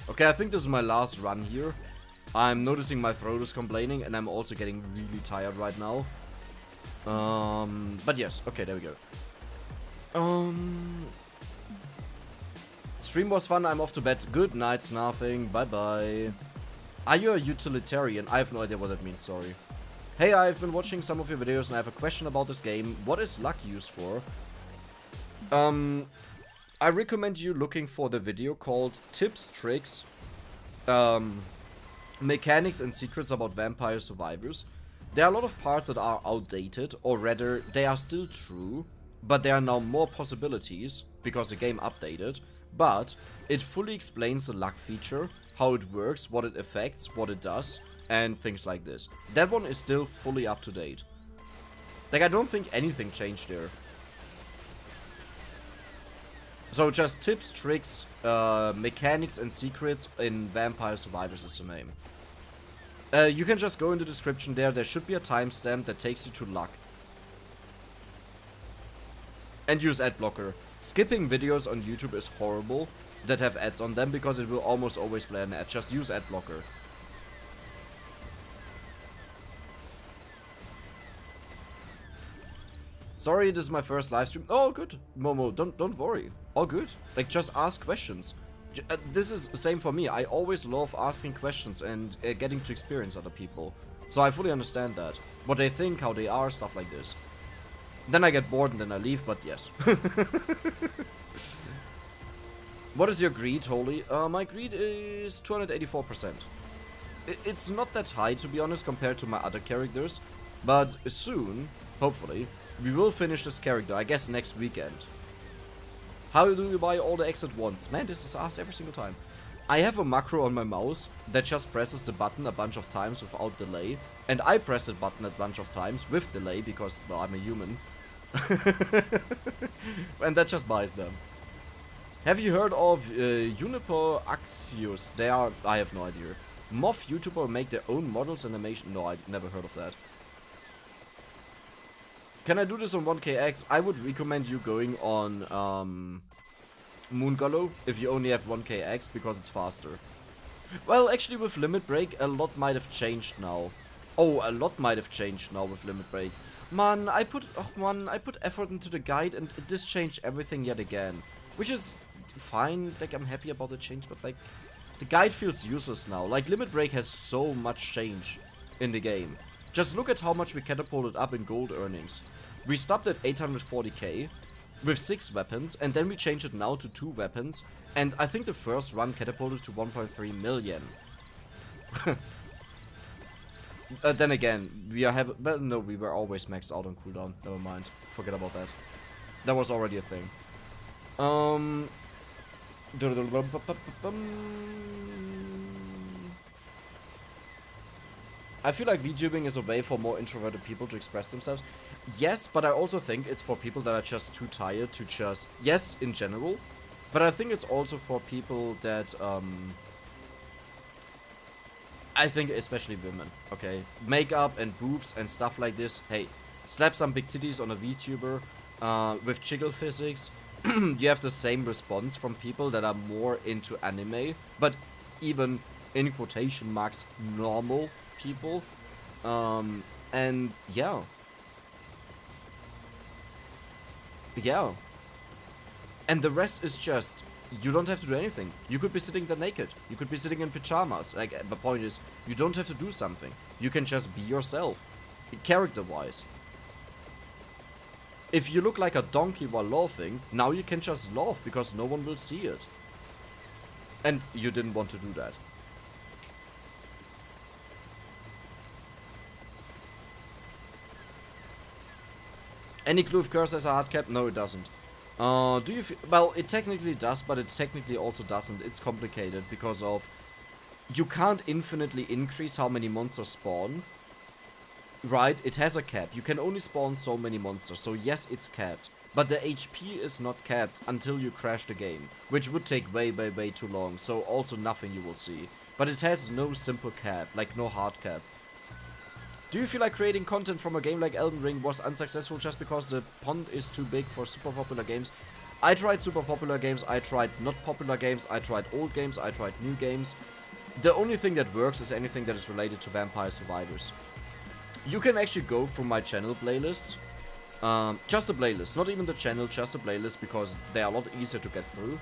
Okay, I think this is my last run here. I'm noticing my throat is complaining and I'm also getting really tired right now. But yes, okay, there we go. Stream was fun, I'm off to bed. Good night, Snathing, bye bye. Are you a utilitarian? I have no idea what that means, sorry. Hey, I've been watching some of your videos and I have a question about this game. What is luck used for? I recommend you looking for the video called Tips, Tricks, Mechanics and Secrets about Vampire Survivors. There are a lot of parts that are outdated, or rather, they are still true, but there are now more possibilities, because the game updated, but it fully explains the luck feature, how it works, what it affects, what it does, and things like this. That one is still fully up to date. Like, I don't think anything changed there. So just tips, tricks, mechanics and secrets in Vampire Survivors is the name. You can just go in the description there. There should be a timestamp that takes you to luck. And use ad blocker. Skipping videos on YouTube is horrible that have ads on them because it will almost always play an ad. Just use ad blocker. Sorry, this is my first live stream. Oh, good, Momo. Don't worry. All good. Like, just ask questions. This is the same for me. I always love asking questions and getting to experience other people. So I fully understand that. What they think, how they are, stuff like this. Then I get bored and then I leave, but yes. What is your greed, Holy? My greed is 284%. It's not that high, to be honest, compared to my other characters. But soon, hopefully, we will finish this character, I guess next weekend. How do you buy all the eggs at once? Man, this is asked every single time. I have a macro on my mouse that just presses the button a bunch of times without delay, and I press the button a bunch of times with delay because, well, I'm a human. And that just buys them. Have you heard of Juniper Axios? They are... I have no idea. Moth YouTuber make their own models animation? No, I never heard of that. Can I do this on 1kx? I would recommend you going on Moongullow if you only have 1kx because it's faster. Well, actually with Limit Break a lot might have changed now. Oh, a lot might have changed now with Limit Break. Man, I put effort into the guide and this changed everything yet again. Which is fine, like I'm happy about the change, but like the guide feels useless now. Like Limit Break has so much change in the game. Just look at how much we catapulted up in gold earnings. We stopped at 840k with 6 weapons, and then we changed it now to 2 weapons, and I think the first run catapulted to 1.3 million. Then again, we were always maxed out on cooldown. Never mind. Forget about that. That was already a thing. I feel like VTubing is a way for more introverted people to express themselves. Yes, but I also think it's for people that are just too tired to just... Yes, in general. But I think it's also for people that, I think especially women, okay? Makeup and boobs and stuff like this. Hey, slap some big titties on a VTuber with jiggle physics. You have the same response from people that are more into anime. But even, in quotation marks, normal people. And yeah. Yeah. And the rest is just, you don't have to do anything. You could be sitting there naked. You could be sitting in pajamas. Like, the point is, you don't have to do something. You can just be yourself. Character-wise. If you look like a donkey while laughing, now you can just laugh because no one will see it. And you didn't want to do that. Any clue if Curse has a hard cap? No, it doesn't. Do you feel... Well, it technically does, but it technically also doesn't. It's complicated because of... You can't infinitely increase how many monsters spawn. Right? It has a cap. You can only spawn so many monsters. So yes, it's capped. But the HP is not capped until you crash the game. Which would take way, way, way too long. So also nothing you will see. But it has no simple cap. Like no hard cap. Do you feel like creating content from a game like Elden Ring was unsuccessful just because the pond is too big for super popular games? I tried super popular games, I tried not popular games, I tried old games, I tried new games. The only thing that works is anything that is related to Vampire Survivors. You can actually go through my channel playlists. Just a playlist, not even the channel, just a playlist because they are a lot easier to get through.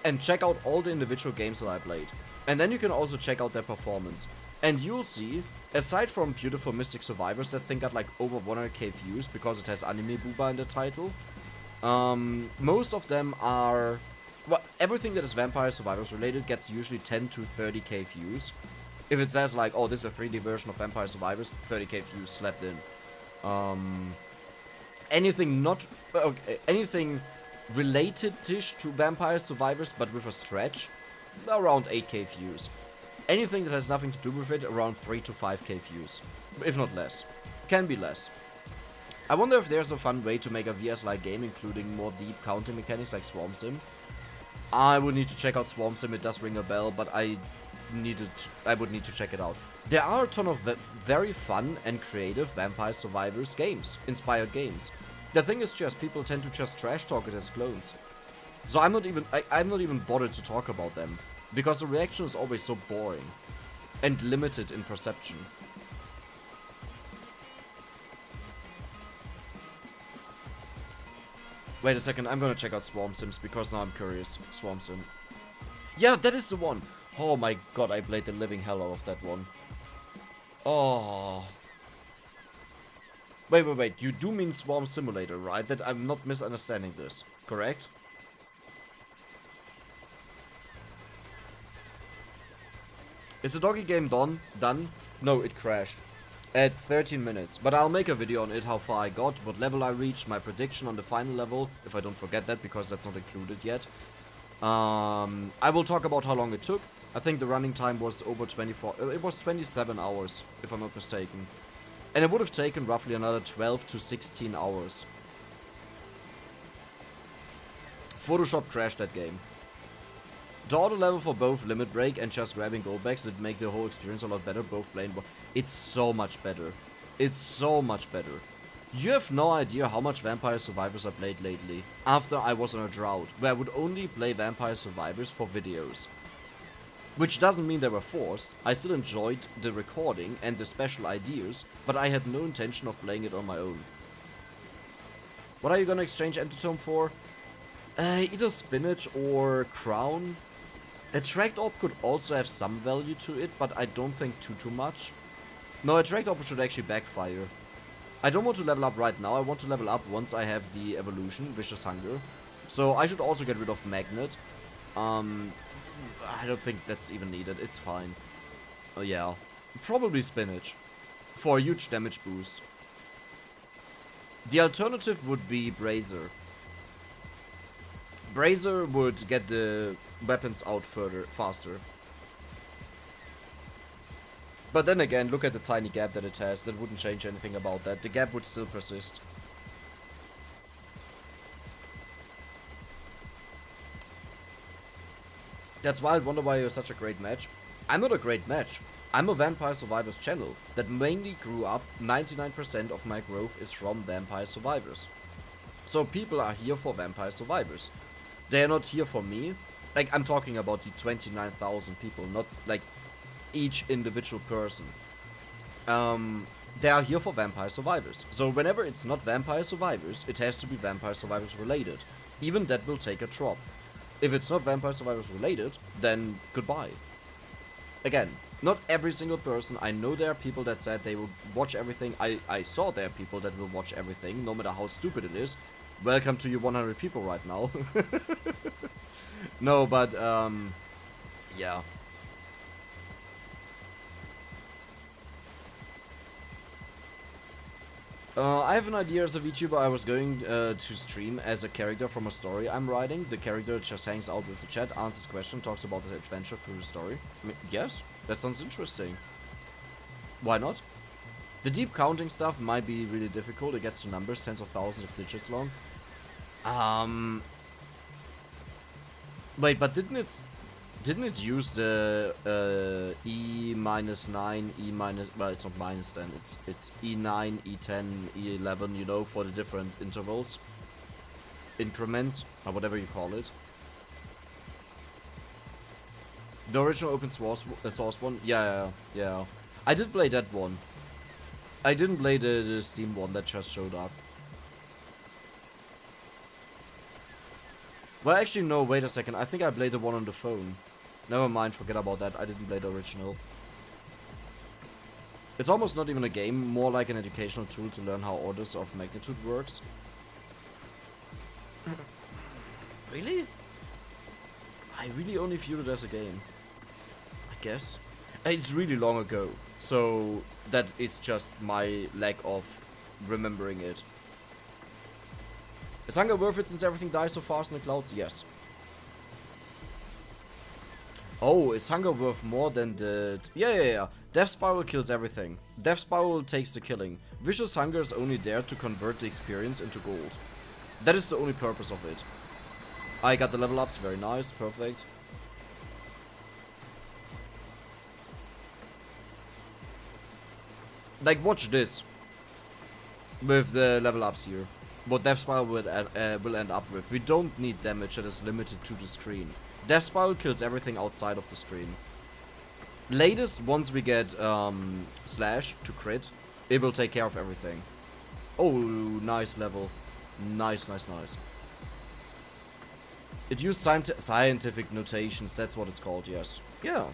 And check out all the individual games that I played. And then you can also check out their performance. And you'll see, aside from Beautiful Mystic Survivors that thing got like over 100k views because it has Anime Booba in the title, most of them are... Well, everything that is Vampire Survivors related gets usually 10 to 30k views. If it says like, oh, this is a 3D version of Vampire Survivors, 30k views slapped in. Anything not... Okay, anything related-ish to Vampire Survivors but with a stretch, around 8k views. Anything that has nothing to do with it, around 3 to 5k views. If not less. Can be less. I wonder if there's a fun way to make a VS-like game including more deep counting mechanics like Swarm Sim. I would need to check out Swarm Sim, it does ring a bell, but I would need to check it out. There are a ton of very fun and creative Vampire Survivors games, inspired games. The thing is just, people tend to just trash talk it as clones. So I'm not even bothered to talk about them. Because the reaction is always so boring. And limited in perception. Wait a second, I'm gonna check out Swarm Sims because now I'm curious. Swarm Sim. Yeah, that is the one! Oh my god, I played the living hell out of that one. Oh. Wait, you do mean Swarm Simulator, right? That I'm not misunderstanding this, correct? Is the doggy game done? No, it crashed. At 13 minutes. But I'll make a video on it, how far I got, what level I reached, my prediction on the final level, if I don't forget that, because that's not included yet. I will talk about how long it took, I think the running time was over 24, it was 27 hours, if I'm not mistaken. And it would have taken roughly another 12 to 16 hours. Photoshop crashed that game. The auto level for both Limit Break and just grabbing goldbacks did make the whole experience a lot better, both playing. It's so much better. It's so much better. You have no idea how much Vampire Survivors I played lately, after I was on a drought, where I would only play Vampire Survivors for videos. Which doesn't mean they were forced, I still enjoyed the recording and the special ideas, but I had no intention of playing it on my own. What are you gonna exchange Antitome for? Either Spinach or Crown. Attract Orb could also have some value to it, but I don't think too much. No, Attract Orb should actually backfire. I don't want to level up right now, I want to level up once I have the evolution, Vicious Hunger. So I should also get rid of Magnet. I don't think that's even needed, it's fine. Oh yeah, probably Spinach. For a huge damage boost. The alternative would be Brazier. Brazier would get the weapons out faster. But then again, look at the tiny gap that it has. That wouldn't change anything about that. The gap would still persist. That's why I wonder why you're such a great match. I'm not a great match. I'm a Vampire Survivors channel that mainly grew up. 99% of my growth is from Vampire Survivors. So people are here for Vampire Survivors. They are not here for me. Like, I'm talking about the 29,000 people, not like each individual person. They are here for Vampire Survivors. So whenever it's not Vampire Survivors, it has to be Vampire Survivors related. Even that will take a drop. If it's not Vampire Survivors related, then goodbye. Again, not every single person. I know there are people that said they will watch everything. I saw there are people that will watch everything, no matter how stupid it is. Welcome to you 100 people right now. No, but, yeah. I have an idea as a VTuber. I was going to stream as a character from a story I'm writing. The character just hangs out with the chat, answers questions, talks about the adventure through the story. I mean, yes, that sounds interesting. Why not? The deep counting stuff might be really difficult. It gets to numbers, tens of thousands of digits long. Wait, but didn't it use the E-9, E-, well, it's not minus then, it's E9, E10, E11, you know, for the different intervals, increments, or whatever you call it. The original open source one, yeah. I did play that one. I didn't play the Steam one that just showed up. Well, actually, no, wait a second. I think I played the one on the phone. Never mind, forget about that. I didn't play the original. It's almost not even a game, more like an educational tool to learn how orders of magnitude works. Really? I really only viewed it as a game. I guess. It's really long ago, so that is just my lack of remembering it. Is hunger worth it since everything dies so fast in the clouds? Yes. Oh, is hunger worth more than the... Yeah. Death Spiral kills everything. Death Spiral takes the killing. Vicious Hunger is only there to convert the experience into gold. That is the only purpose of it. I got the level ups, very nice, perfect. Like, watch this. With the level ups here. What Death Spiral will end up with. We don't need damage that is limited to the screen. Death Spiral kills everything outside of the screen. Latest, once we get Slash to crit, it will take care of everything. Oh, nice level. Nice. It used scientific notations, that's what it's called, yes. Yeah.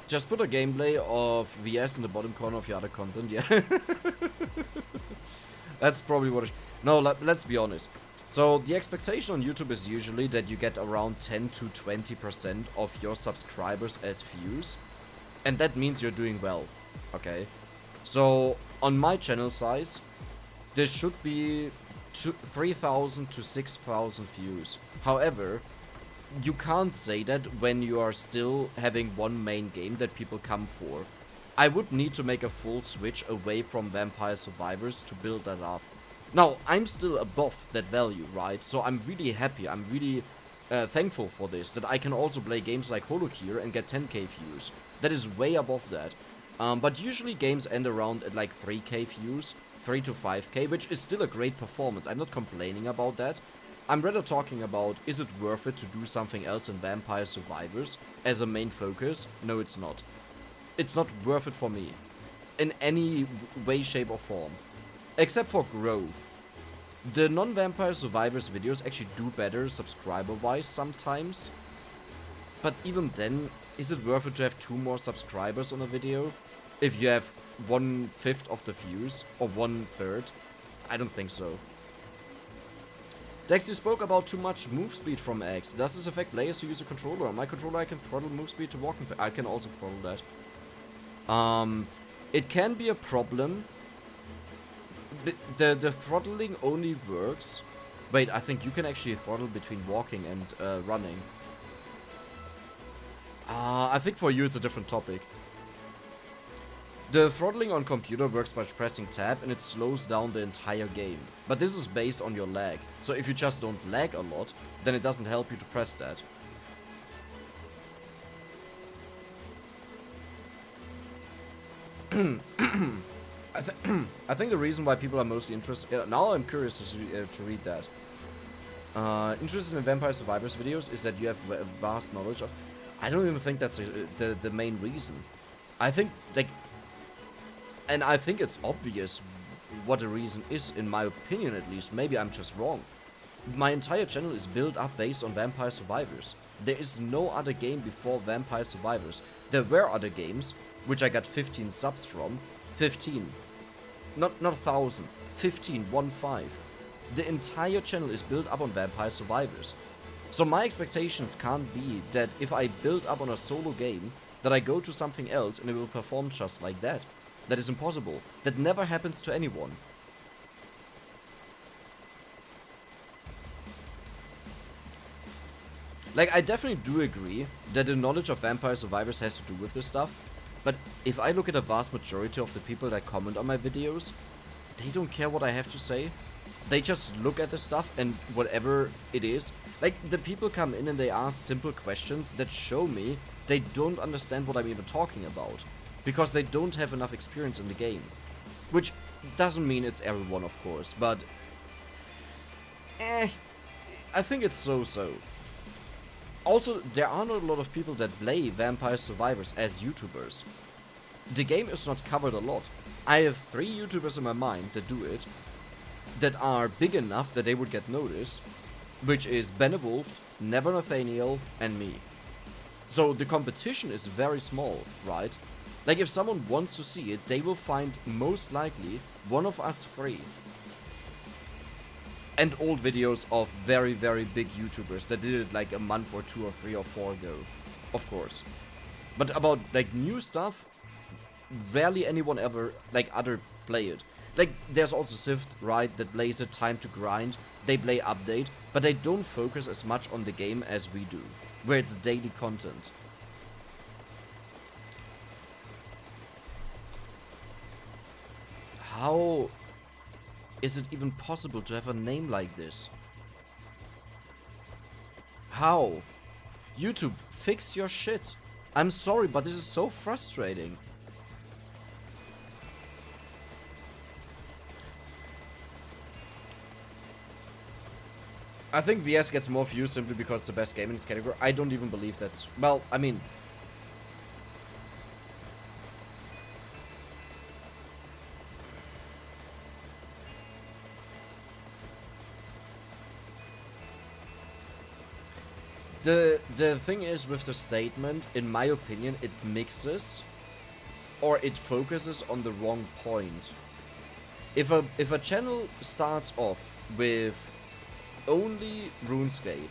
Just put a gameplay of VS in the bottom corner of your other content, yeah. That's probably what it... No, let's be honest. So, the expectation on YouTube is usually that you get around 10 to 20% of your subscribers as views. And that means you're doing well, okay? So, on my channel size, this should be 3,000 to 6,000 views. However, you can't say that when you are still having one main game that people come for. I would need to make a full switch away from Vampire Survivors to build that up. Now, I'm still above that value, right? So I'm really happy, I'm really thankful for this, that I can also play games like Holocure and get 10k views. That is way above that. But usually games end around at like 3k views, 3 to 5k, which is still a great performance. I'm not complaining about that. I'm rather talking about, is it worth it to do something else in Vampire Survivors as a main focus? No, it's not. It's not worth it for me. In any way, shape or form. Except for growth. The non-Vampire Survivors videos actually do better subscriber-wise sometimes. But even then, is it worth it to have 2 more subscribers on a video? If you have 1/5 of the views, or 1/3? I don't think so. Dex, you spoke about too much move speed from X. Does this affect players who use a controller? On my controller I can throttle move speed to walking. I can also throttle that. It can be a problem. The throttling only works... Wait, I think you can actually throttle between walking and running. I think for you it's a different topic. The throttling on computer works by pressing tab and it slows down the entire game. But this is based on your lag. So if you just don't lag a lot, then it doesn't help you to press that. I think the reason why people are mostly interested... now I'm curious to read that. Interested in Vampire Survivors videos is that you have vast knowledge of... I don't even think that's the main reason. I think, like... And I think it's obvious what the reason is, in my opinion at least. Maybe I'm just wrong. My entire channel is built up based on Vampire Survivors. There is no other game before Vampire Survivors. There were other games, which I got 15 subs from. 15. Not 1,000. 15, 1-5. The entire channel is built up on Vampire Survivors. So my expectations can't be that if I build up on a solo game, that I go to something else and it will perform just like that. That is impossible. That never happens to anyone. Like, I definitely do agree that the knowledge of Vampire Survivors has to do with this stuff, but if I look at a vast majority of the people that comment on my videos, they don't care what I have to say. They just look at the stuff and whatever it is. Like, the people come in and they ask simple questions that show me they don't understand what I'm even talking about. Because they don't have enough experience in the game. Which doesn't mean it's everyone, of course, but... I think it's so-so. Also, there are not a lot of people that play Vampire Survivors as YouTubers. The game is not covered a lot. I have 3 YouTubers in my mind that do it, that are big enough that they would get noticed, which is Benevolved, Never Nathaniel, and me. So the competition is very small, right? Like, if someone wants to see it, they will find, most likely, one of us 3. And old videos of very, very big YouTubers that did it like a month or 2 or 3 or 4 ago. Of course. But about, like, new stuff, rarely anyone ever, like, other play it. Like, there's also Sift, right, that plays it, Time to Grind. They play Update, but they don't focus as much on the game as we do, where it's daily content. How is it even possible to have a name like this? How? YouTube, fix your shit. I'm sorry, but this is so frustrating. I think VS gets more views simply because it's the best game in its category. I don't even believe that's... Well, I mean... The thing is with the statement, in my opinion, it mixes or it focuses on the wrong point. If a channel starts off with only RuneScape,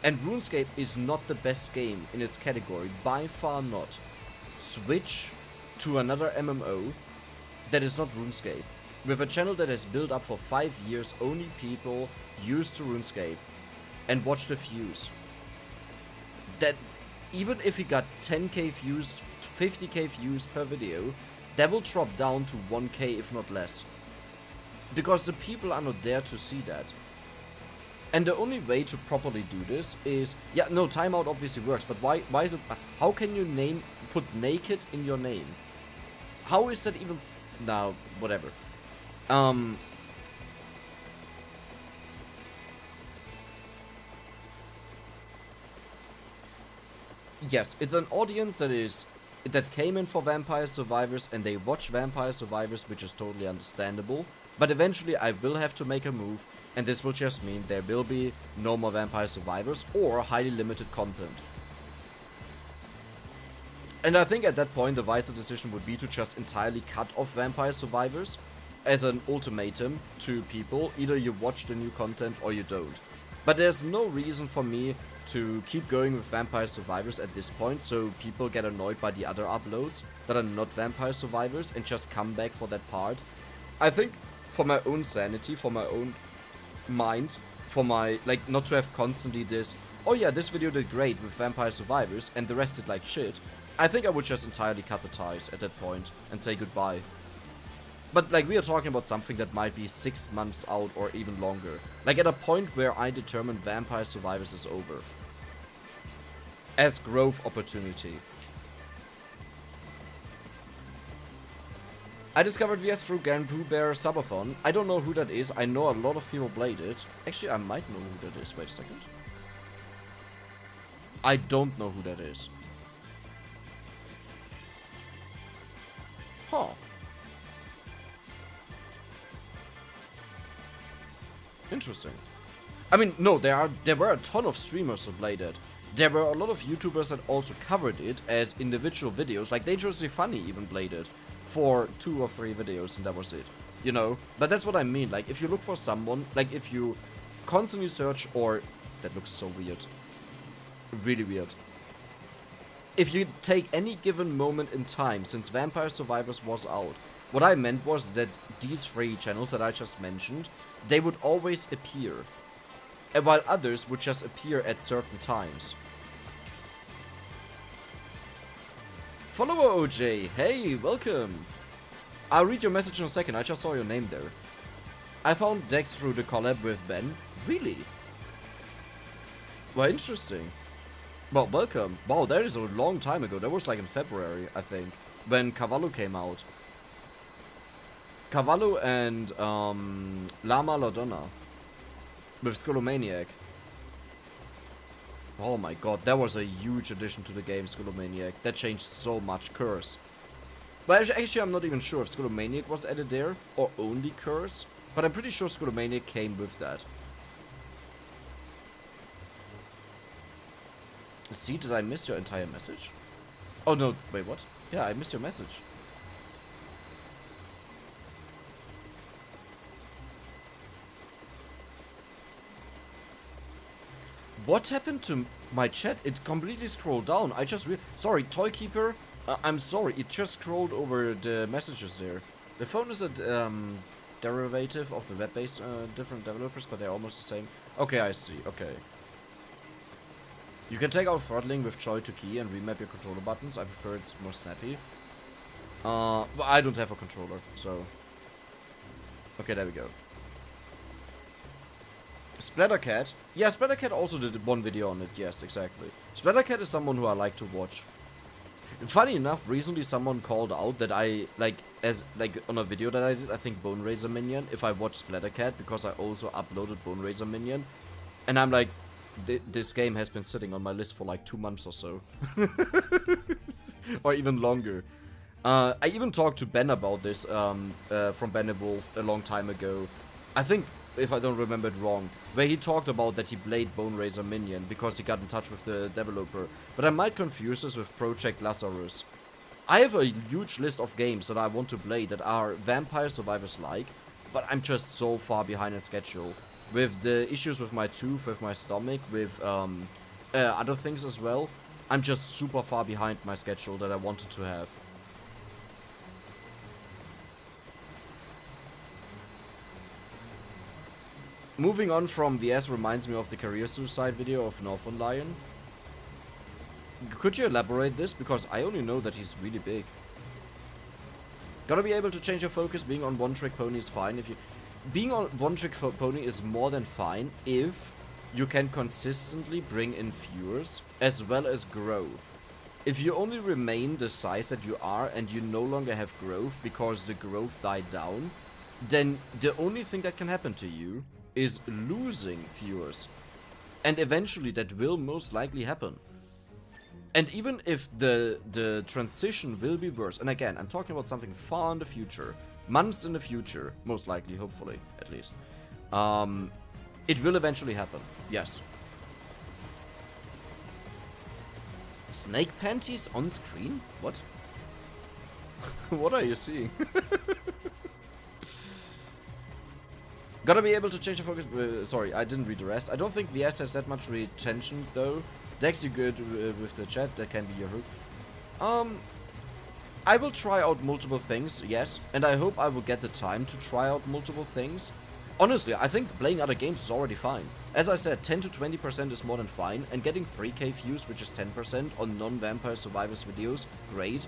and RuneScape is not the best game in its category, by far not, switch to another MMO that is not RuneScape. with a channel that has built up for 5 years only people used to RuneScape and watch the views. That even if he got 10k views, 50k views per video, that will drop down to 1k if not less. Because the people are not there to see that. And the only way to properly do this is, yeah, no, timeout obviously works, but why is it, how can you put naked in your name? How is that even, now, whatever. Yes, it's an audience that came in for Vampire Survivors and they watch Vampire Survivors, which is totally understandable. But eventually I will have to make a move, and this will just mean there will be no more Vampire Survivors or highly limited content. And I think at that point the wiser decision would be to just entirely cut off Vampire Survivors as an ultimatum to people. Either you watch the new content or you don't. But there's no reason for me to keep going with Vampire Survivors at this point, so people get annoyed by the other uploads that are not Vampire Survivors and just come back for that part. I think for my own sanity, for my own mind, for my, like, not to have constantly this, oh yeah, this video did great with Vampire Survivors and the rest did like shit, I think I would just entirely cut the ties at that point and say goodbye. But like, we are talking about something that might be 6 months out or even longer. Like at a point where I determine Vampire Survivors is over. As growth opportunity. I discovered VS through Ganpoo Bear Subathon. I don't know who that is. I know a lot of people played it. Actually, I might know who that is. Wait a second. I don't know who that is. Huh. Interesting. I mean, no, there were a ton of streamers who played it. There were a lot of YouTubers that also covered it as individual videos, like Dangerously Funny even played it for 2 or 3 videos and that was it. You know? But that's what I mean, like if you look for someone, like if you constantly search or... That looks so weird. Really weird. If you take any given moment in time since Vampire Survivors was out, what I meant was that these 3 channels that I just mentioned, they would always appear, and while others would just appear at certain times. Follower OJ, hey, welcome! I'll read your message in a second, I just saw your name there. I found Dex through the collab with Ben. Really? Well, interesting. Well, welcome. Wow, that is a long time ago. That was like in February, I think, when Cavallo came out. Cavallo and Lama Ladonna with Skullomaniac. Oh my god, that was a huge addition to the game, Skullomaniac. That changed so much. Curse. But actually, I'm not even sure if Skullomaniac was added there or only Curse. But I'm pretty sure Skullomaniac came with that. See, did I miss your entire message? Oh no, wait, what? Yeah, I missed your message. What happened to my chat? It completely scrolled down. I just sorry, Toykeeper. I'm sorry, it just scrolled over the messages there. The phone is a derivative of the web-based different developers, but they're almost the same. Okay, I see. Okay. You can take out throttling with Joy to key and remap your controller buttons. I prefer it's more snappy. But I don't have a controller, so... Okay, there we go. Splattercat. Yeah, Splattercat also did one video on it. Yes, exactly. Splattercat is someone who I like to watch. And funny enough, recently someone called out that I, on a video that I did, I think Bone Razor Minion, if I watch Splattercat, because I also uploaded Bone Razor Minion. And I'm like, this game has been sitting on my list for like 2 months or so. Or even longer. I even talked to Ben about this, from Ben Wolf a long time ago. I think, if I don't remember it wrong, where he talked about that he played Bone Razor Minion because he got in touch with the developer. But I might confuse this with Project Lazarus. I have a huge list of games that I want to play that are Vampire Survivors-like, but I'm just so far behind in schedule. With the issues with my tooth, with my stomach, with other things as well, I'm just super far behind my schedule that I wanted to have. Moving on from VS reminds me of the career suicide video of Northern Lion. Could you elaborate this? Because I only know that he's really big. Gotta be able to change your focus. Being on one trick pony is fine if you... Being on one trick pony is more than fine if you can consistently bring in viewers as well as grow. If you only remain the size that you are and you no longer have growth because the growth died down, then the only thing that can happen to you is losing viewers. And eventually that will most likely happen. And even if the transition will be worse, and again, I'm talking about something far in the future, months in the future, most likely, hopefully, at least. It will eventually happen, yes. Snake panties on screen? What? What are you seeing? Gotta be able to change the focus. Sorry, I didn't read the rest. I don't think VS has that much retention though. Dex, you good with the chat? That can be your hook. I will try out multiple things, yes, and I hope I will get the time to try out multiple things. Honestly, I think playing other games is already fine. As I said, 10 to 20% is more than fine, and getting 3k views, which is 10% on non-Vampire Survivors videos, great.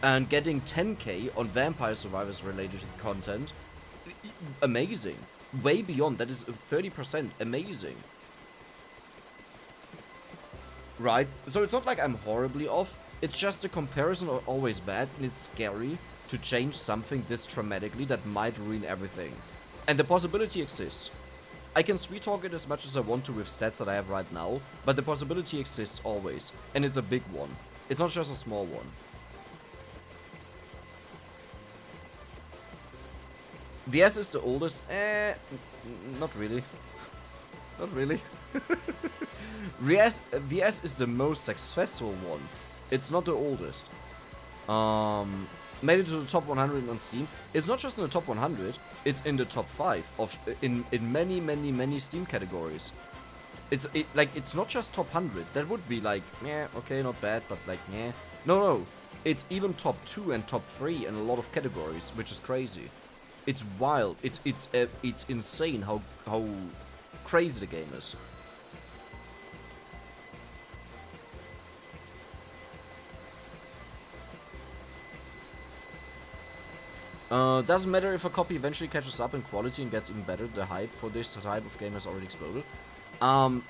And getting 10k on Vampire Survivors related content, amazing. Way beyond, that is 30%, amazing. Right, so it's not like I'm horribly off, it's just the comparison are always bad, and it's scary to change something this dramatically that might ruin everything. And the possibility exists. I can sweet talk it as much as I want to with stats that I have right now, but the possibility exists always, and it's a big one. It's not just a small one. VS is the oldest? Not really. Not really. VS is the most successful one. It's not the oldest. Made it to the top 100 on Steam. It's not just in the top 100, it's in the top 5 of in many Steam categories. It's not just top 100. That would be like, yeah, okay, not bad, but like, yeah. No. It's even top 2 and top 3 in a lot of categories, which is crazy. It's wild. It's insane how crazy the game is. Doesn't matter if a copy eventually catches up in quality and gets even better, the hype for this type of game has already exploded. I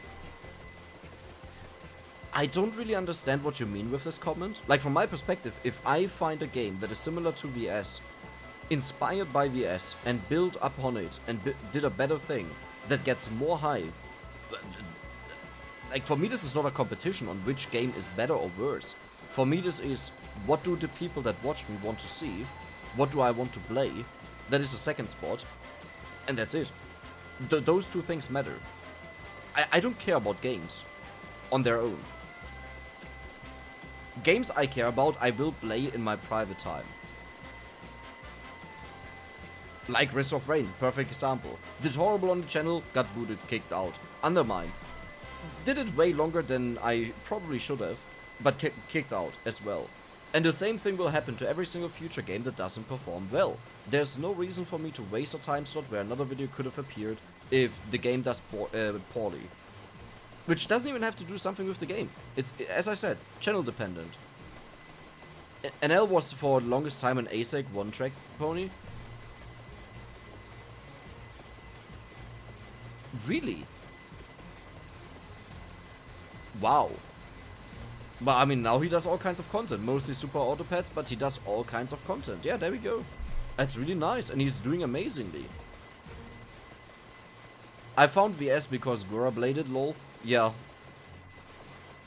don't really understand what you mean with this comment. Like, from my perspective, if I find a game that is similar to VS, inspired by VS, and built upon it, and did a better thing, that gets more hype, like, for me this is not a competition on which game is better or worse. For me this is, what do the people that watch me want to see? What do I want to play? That is the second spot. And that's it. Those two things matter. I don't care about games on their own. Games I care about, I will play in my private time. Like Risk of Rain, perfect example. Did horrible on the channel, got booted, kicked out. Undermine. Did it way longer than I probably should have, but kicked out as well. And the same thing will happen to every single future game that doesn't perform well. There's no reason for me to waste a time slot where another video could have appeared if the game does poorly. Which doesn't even have to do something with the game. It's, as I said, channel dependent. NL was for the longest time an ASEC one-track pony. Really? Wow. But I mean, now he does all kinds of content, mostly Super Autopads, but he does all kinds of content. Yeah, there we go. That's really nice, and he's doing amazingly. I found VS because Gora bladed, lol. Yeah.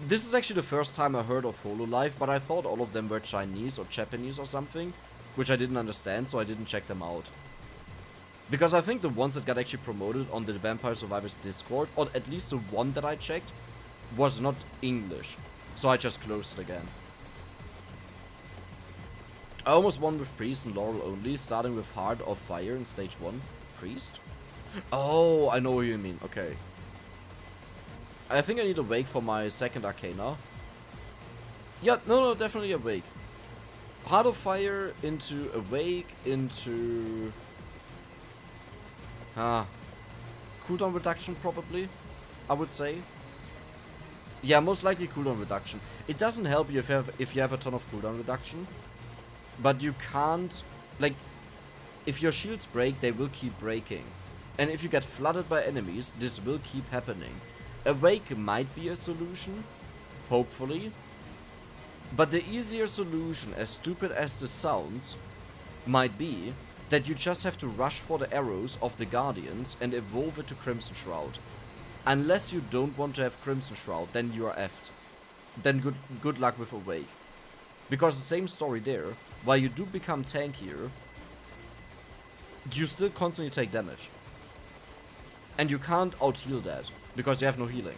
This is actually the first time I heard of Hololive, but I thought all of them were Chinese or Japanese or something, which I didn't understand, so I didn't check them out. Because I think the ones that got actually promoted on the Vampire Survivors Discord, or at least the one that I checked, was not English. So I just closed it again. I almost won with Priest and Laurel only, starting with Heart of Fire in stage 1. Priest? Oh, I know what you mean. Okay. I think I need Awake for my second Arcana. Yeah, no, definitely Awake. Heart of Fire into Awake into... cooldown reduction probably, I would say. Yeah, most likely cooldown reduction. It doesn't help you if you have a ton of cooldown reduction, but you can't, like, if your shields break, they will keep breaking. And if you get flooded by enemies, this will keep happening. Awake might be a solution, hopefully, but the easier solution, as stupid as this sounds, might be that you just have to rush for the arrows of the Guardians and evolve it to Crimson Shroud. Unless you don't want to have Crimson Shroud, then you are effed. Then good luck with Awake. Because the same story there, while you do become tankier, you still constantly take damage. And you can't out-heal that, because you have no healing.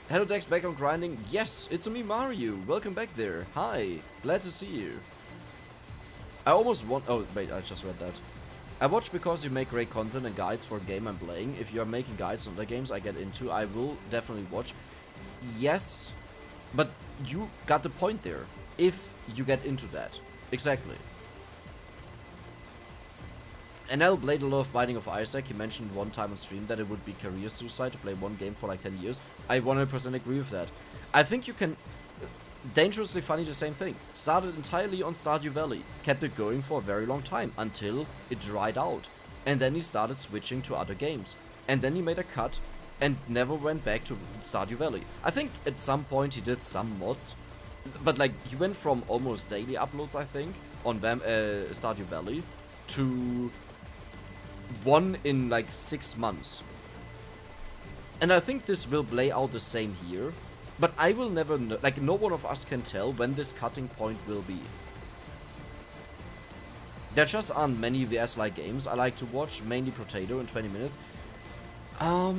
Hello Dex, back on grinding? Yes, it's me Mario, welcome back there. Hi, glad to see you. I almost want... Oh, wait, I just read that. I watch because you make great content and guides for a game I'm playing. If you are making guides on the games I get into, I will definitely watch. Yes, but you got the point there. If you get into that. Exactly. And I'll played a lot of Binding of Isaac. He mentioned one time on stream that it would be career suicide to play one game for like 10 years. I 100% agree with that. I think you can... Dangerously Funny, the same thing. Started entirely on Stardew Valley. Kept it going for a very long time until it dried out. And then he started switching to other games. And then he made a cut and never went back to Stardew Valley. I think at some point he did some mods. But like, he went from almost daily uploads, I think, on Stardew Valley to one in like 6 months. And I think this will play out the same here. But I will never know, like, no one of us can tell when this cutting point will be. There just aren't many VS-like games I like to watch, mainly Potato in 20 minutes. I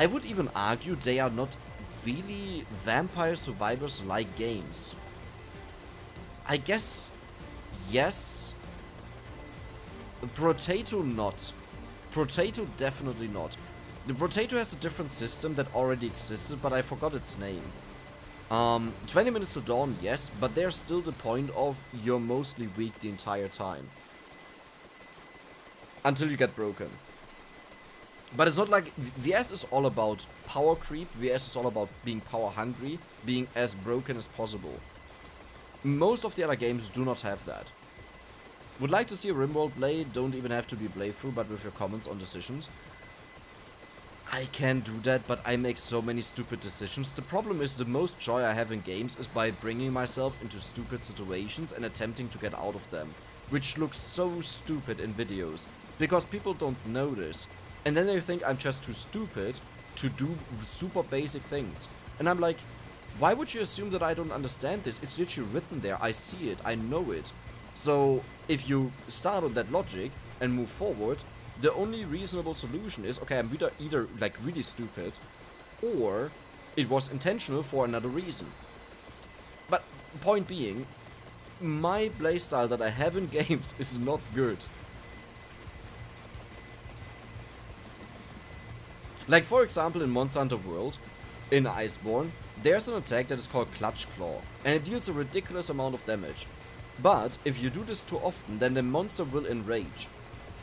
would even argue they are not really Vampire Survivors-like games. I guess, yes. Potato not. Potato definitely not. The Potato has a different system that already existed, but I forgot its name. 20 Minutes to Dawn, yes, but there's still the point of you're mostly weak the entire time. Until you get broken. But it's not like... VS is all about power creep, VS is all about being power hungry, being as broken as possible. Most of the other games do not have that. Would like to see a RimWorld play, don't even have to be playthrough, but with your comments on decisions. I can do that, but I make so many stupid decisions. The problem is the most joy I have in games is by bringing myself into stupid situations and attempting to get out of them. Which looks so stupid in videos, because people don't know this. And then they think I'm just too stupid to do super basic things. And I'm like, why would you assume that I don't understand this? It's literally written there, I see it, I know it. So, if you start on that logic and move forward, the only reasonable solution is, okay, I'm either like really stupid, or it was intentional for another reason. But point being, my playstyle that I have in games is not good. Like for example in Monster Hunter World, in Iceborne, there's an attack that is called Clutch Claw, and it deals a ridiculous amount of damage. But if you do this too often, then the monster will enrage.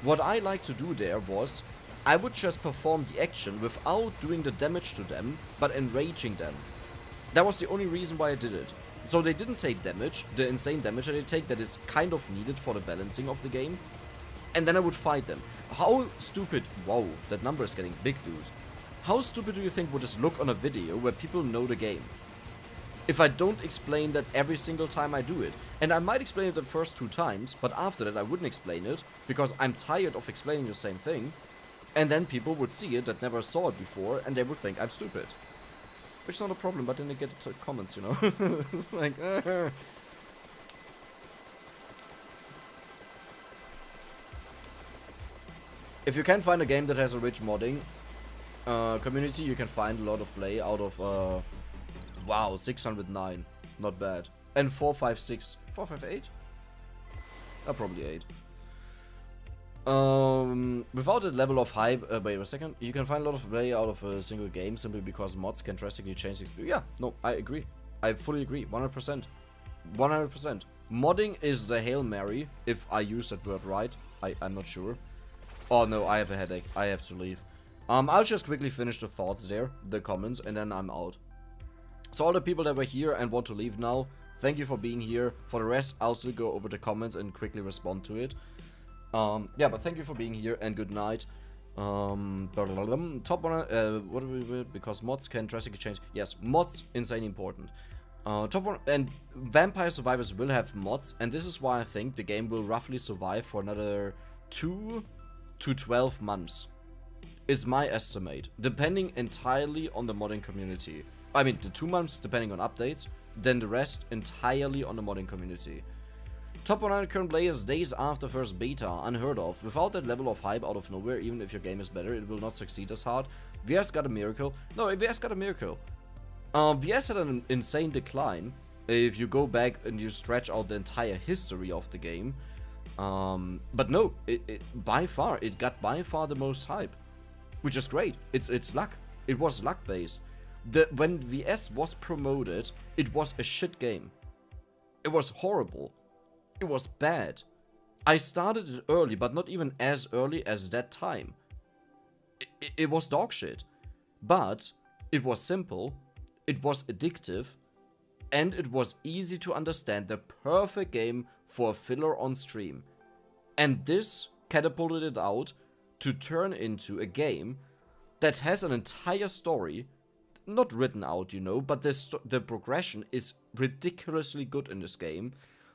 What I like to do there was, I would just perform the action without doing the damage to them, but enraging them. That was the only reason why I did it. So they didn't take damage, the insane damage that they take that is kind of needed for the balancing of the game. And then I would fight them. How stupid, wow, that number is getting big, dude. How stupid do you think would this look on a video where people know the game? If I don't explain that every single time I do it. And I might explain it the first 2 times, but after that I wouldn't explain it, because I'm tired of explaining the same thing. And then people would see it that never saw it before, and they would think I'm stupid. Which is not a problem, but then they get the comments, you know. It's like, If you can find a game that has a rich modding community, you can find a lot of play out of... Wow, 609. Not bad. And 456. 458? Probably 8. Without a level of hype... wait a second. You can find a lot of play out of a single game simply because mods can drastically change the experience. Yeah, no, I agree. I fully agree. 100%. 100%. Modding is the Hail Mary, if I use that word right. I'm not sure. Oh no, I have a headache. I have to leave. I'll just quickly finish the thoughts there, the comments, and then I'm out. So all the people that were here and want to leave now, thank you for being here. For the rest, I'll still go over the comments and quickly respond to it. Yeah, but thank you for being here and good night. Top one, what do we, because mods can drastically change. Yes, mods, insanely important. Top one, and Vampire Survivors will have mods, and this is why I think the game will roughly survive for another 2 to 12 months. Is my estimate, depending entirely on the modding community. I mean, the 2 months depending on updates, then the rest entirely on the modding community. Top 100 current players days after first beta, unheard of. Without that level of hype out of nowhere, even if your game is better, it will not succeed as hard. VS got a miracle. No, VS got a miracle. VS had an insane decline. If you go back and you stretch out the entire history of the game. But no, it got by far the most hype. Which is great. It's luck. It was luck based. When VS was promoted, it was a shit game. It was horrible. It was bad. I started it early, but not even as early as that time. It was dog shit. But it was simple, it was addictive, and it was easy to understand, the perfect game for a filler on stream. And this catapulted it out to turn into a game that has an entire story, not written out, you know, but the progression is ridiculously good in this game.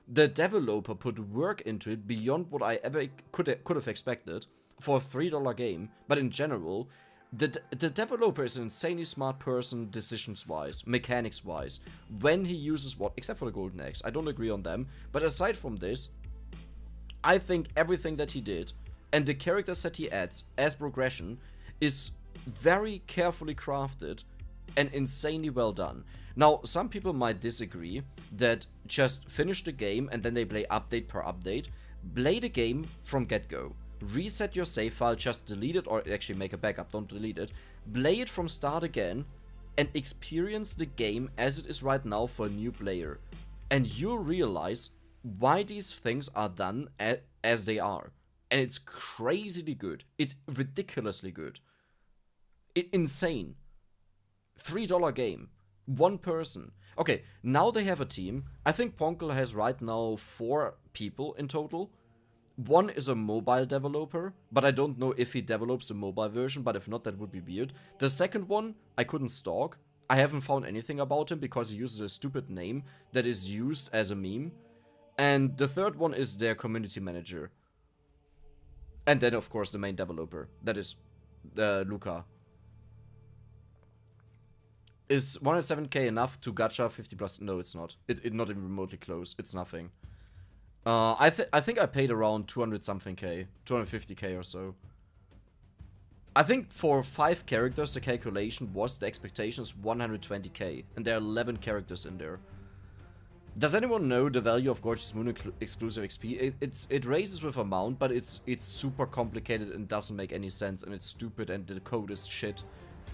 The developer put work into it beyond what I ever could have expected for a $3 game, but in general, the developer is an insanely smart person decisions-wise, mechanics-wise, when he uses what, except for the Golden Axe, I don't agree on them, but aside from this, I think everything that he did, and the characters that he adds as progression, is very carefully crafted and insanely well done. Now, some people might disagree that just finish the game and then they play update per update. Play the game from get-go. Reset your save file, just delete it, or actually make a backup, don't delete it. Play it from start again and experience the game as it is right now for a new player. And you'll realize why these things are done as they are. And it's crazily good. It's ridiculously good. Insane. $3 game. One person. Okay, now they have a team. I think Ponkel has right now 4 people in total. One is a mobile developer, but I don't know if he develops the mobile version, but if not, that would be weird. The second one, I couldn't stalk. I haven't found anything about him because he uses a stupid name that is used as a meme. And the third one is their community manager. And then, of course, the main developer. That is Luca. Is 107k enough to gacha 50 plus? No, it's not. It's not even remotely close. It's nothing. I think I paid around 200 something k. 250k or so. I think for 5 characters, the calculation was the expectation is 120k. And there are 11 characters in there. Does anyone know the value of Gorgeous Moon exclusive XP? It raises with amount, but it's super complicated and doesn't make any sense, and it's stupid and the code is shit.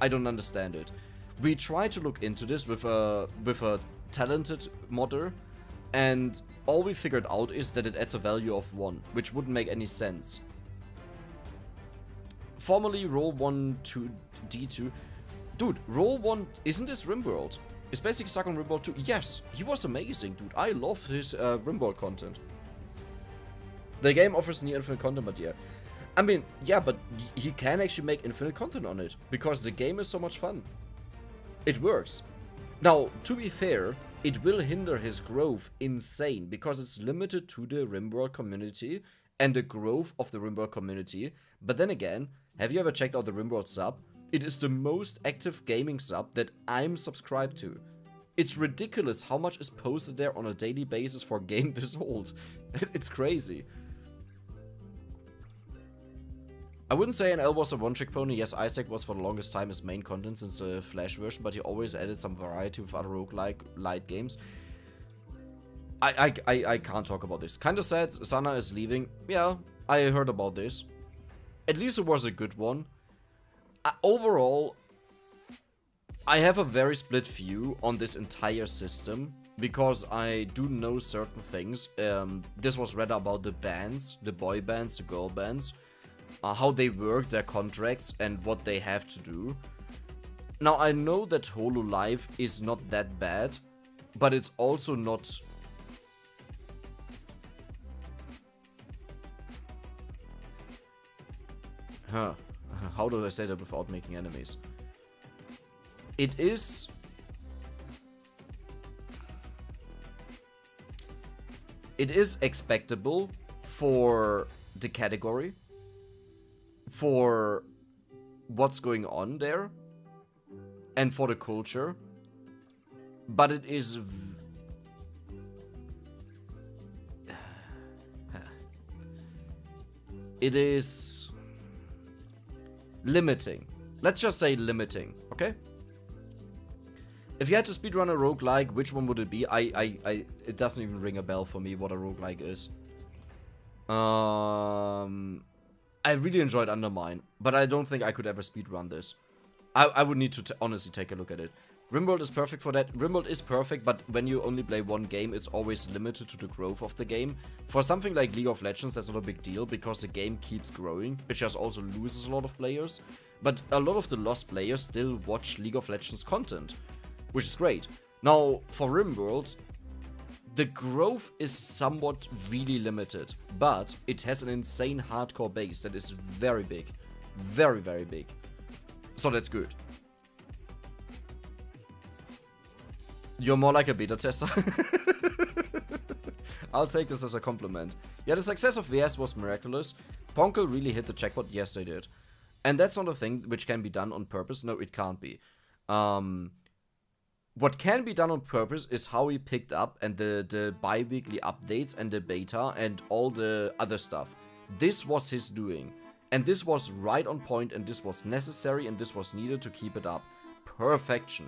I don't understand it. We tried to look into this with a talented modder, and all we figured out is that it adds a value of 1, which wouldn't make any sense. Formerly Roll 1 to D2. Dude, Roll 1, isn't this RimWorld? Is basically stuck on RimWorld 2? Yes, he was amazing, dude. I love his RimWorld content. The game offers near infinite content, but yeah. I mean, yeah, but he can actually make infinite content on it, because the game is so much fun. It works. Now, to be fair, it will hinder his growth insane, because it's limited to the RimWorld community and the growth of the RimWorld community. But then again, have you ever checked out the RimWorld sub? It is the most active gaming sub that I'm subscribed to. It's ridiculous how much is posted there on a daily basis for a game this old. It's crazy. I wouldn't say NL was a one-trick pony. Yes, Isaac was for the longest time his main content since the Flash version, but he always added some variety with other roguelike light games. I can't talk about this. Kinda sad, Sana is leaving. Yeah, I heard about this. At least it was a good one. Overall, I have a very split view on this entire system. because I do know certain things. This was read about the bands, the boy bands, the girl bands, how they work, their contracts, and what they have to do. Now, I know that Hololive is not that bad, but it's also not... How do I say that without making enemies? It is... It is expectable for the category, for what's going on there, and for the culture, but it is... It is... limiting. Let's just say limiting, okay? If you had to speedrun a roguelike, which one would it be? It doesn't even ring a bell for me what a roguelike is. I really enjoyed Undermine, but I don't think I could ever speedrun this. I would need to honestly take a look at it. RimWorld is perfect for that. RimWorld is perfect, but when you only play one game, it's always limited to the growth of the game. For something like League of Legends, that's not a big deal, because the game keeps growing, which just also loses a lot of players. But a lot of the lost players still watch League of Legends content, which is great. Now, for RimWorld, the growth is somewhat really limited, but it has an insane hardcore base that is very big. Very, very big. So that's good. You're more like a beta tester. I'll take this as a compliment. Yeah, the success of VS was miraculous. Ponkel really hit the jackpot. Yes, they did. And that's not a thing which can be done on purpose. No, it can't be. What can be done on purpose is how he picked up and the bi-weekly updates and the beta and all the other stuff. This was his doing. And this was right on point, and this was necessary, and this was needed to keep it up. Perfection.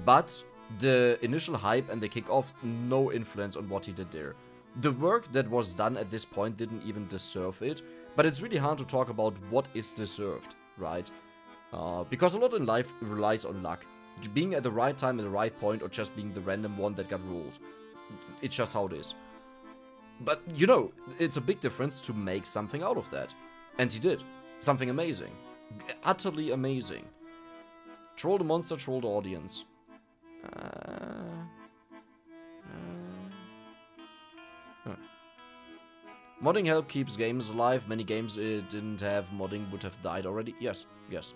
But the initial hype and the kickoff, no influence on what he did there. The work that was done at this point didn't even deserve it, but it's really hard to talk about what is deserved, right? Because a lot in life relies on luck. Being at the right time at the right point, or just being the random one that got ruled. It's just how it is. But, you know, it's a big difference to make something out of that. And he did. Something amazing. Utterly amazing. Troll the monster, troll the audience. Modding help keeps games alive. Many games it didn't have modding would have died already. Yes, yes.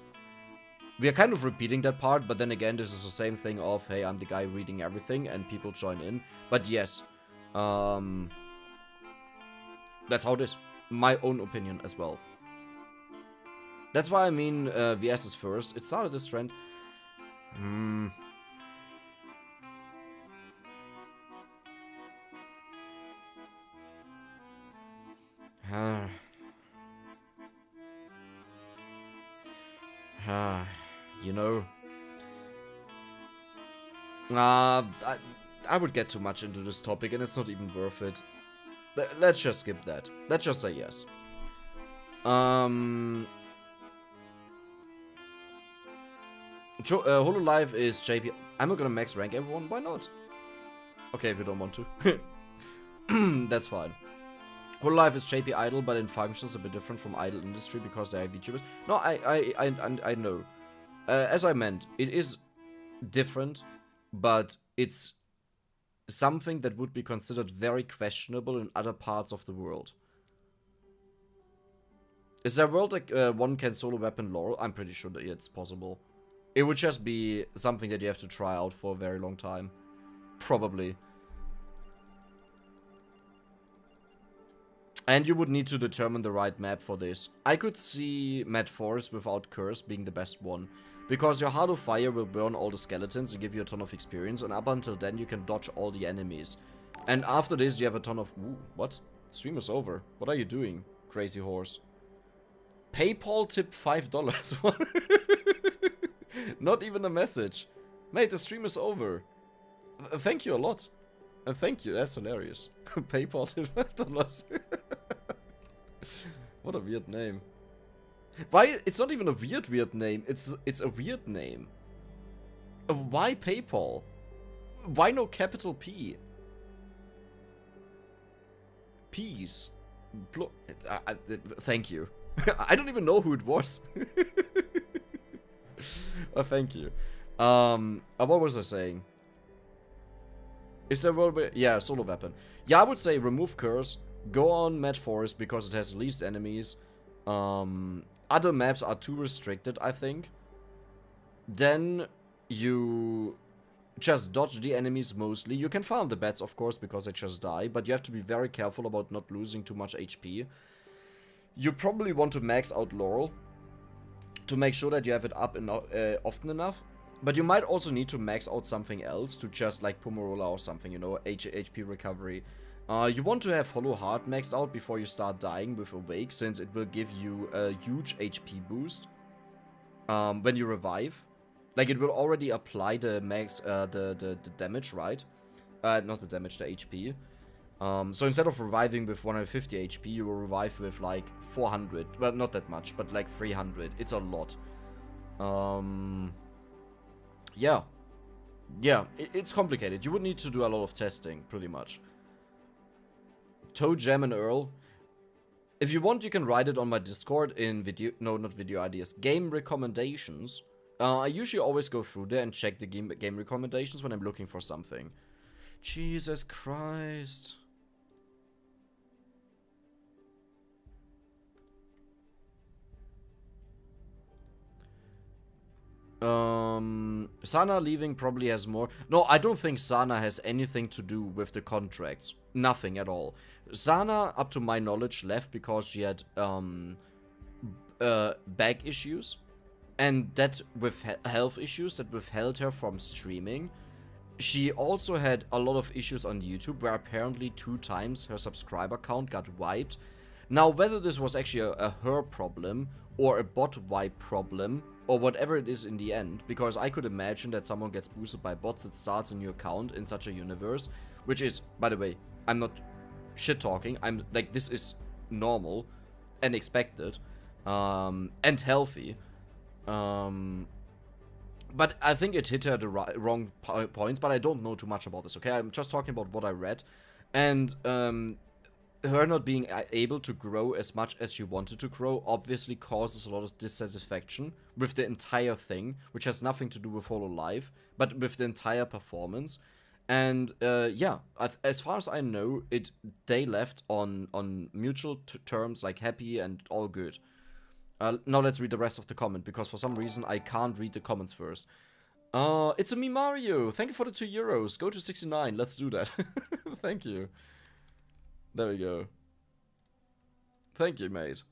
We are kind of repeating that part, but then again, this is the same thing of, hey, I'm the guy reading everything, and people join in. But yes, that's how it is. My own opinion as well. That's why I mean, VS is first. It started this trend. You know, I would get too much into this topic, and it's not even worth it. Let's just skip that. Let's just say yes. Hololive is JP. I'm not gonna max rank everyone. Why not? Okay, if you don't want to. That's fine. Hololive is JP Idol, but in functions a bit different from Idol Industry because they are VTubers. No, I know. As I meant, it is different, but it's something that would be considered very questionable in other parts of the world. Is there a world like one can solo weapon lore? I'm pretty sure that it's possible. It would just be something that you have to try out for a very long time. Probably. And you would need to determine the right map for this. I could see Mad Forest without Curse being the best one. Because your Heart of Fire will burn all the skeletons and give you a ton of experience. And up until then you can dodge all the enemies. And after this you have a ton of... Ooh, what? Stream is over. What are you doing, crazy horse? PayPal tip $5. What? Not even a message. Mate, the stream is over. Thank you a lot. And thank you, that's hilarious. PayPal tip $5. What a weird name. Why? It's not even a weird name. It's a weird name. Why PayPal? Why no capital P? Peace. Thank you. I don't even know who it was. Thank you. What was I saying? Is there world? Yeah, solo weapon. Yeah, I would say remove curse. Go on Mad Forest because it has least enemies. Other maps are too restricted, I think. Then you just dodge the enemies mostly. You can farm the bats, of course, because they just die, but you have to be very careful about not losing too much HP. You probably want to max out Laurel to make sure that you have it up often enough. But you might also need to max out something else to just like Pummarola or something, you know, HP recovery. You want to have Hollow Heart maxed out before you start dying with Awake, since it will give you a huge HP boost when you revive. Like, it will already apply the max, the damage, right? Not the damage, the HP. So instead of reviving with 150 HP, you will revive with like 400. Well, not that much, but like 300. It's a lot. Yeah. Yeah, it's complicated. You would need to do a lot of testing, pretty much. Toe Jam and Earl. If you want, you can write it on my Discord in video... No, not video ideas. Game recommendations. I usually always go through there and check the game recommendations when I'm looking for something. Jesus Christ. Sana leaving probably has more... No, I don't think Sana has anything to do with the contracts. Nothing at all. Sana, up to my knowledge, left because she had back issues. And that with health issues that withheld her from streaming. She also had a lot of issues on YouTube where apparently 2 times her subscriber count got wiped. Now, whether this was actually a her problem or a bot wipe problem or whatever it is in the end, because I could imagine that someone gets boosted by bots that starts a new account in such a universe, which is, by the way, I'm not shit talking. I'm like, this is normal and expected and healthy. But I think it hit her at the wrong points, but I don't know too much about this, okay? I'm just talking about what I read. And her not being able to grow as much as she wanted to grow obviously causes a lot of dissatisfaction with the entire thing, which has nothing to do with Hololive, but with the entire performance. And yeah, as far as I know, they left on mutual terms, like happy and all good. Now let's read the rest of the comment, because for some reason I can't read the comments first. It's a me Mario. Thank you for the €2. Go to 69. Let's do that. Thank you. There we go. Thank you, mate.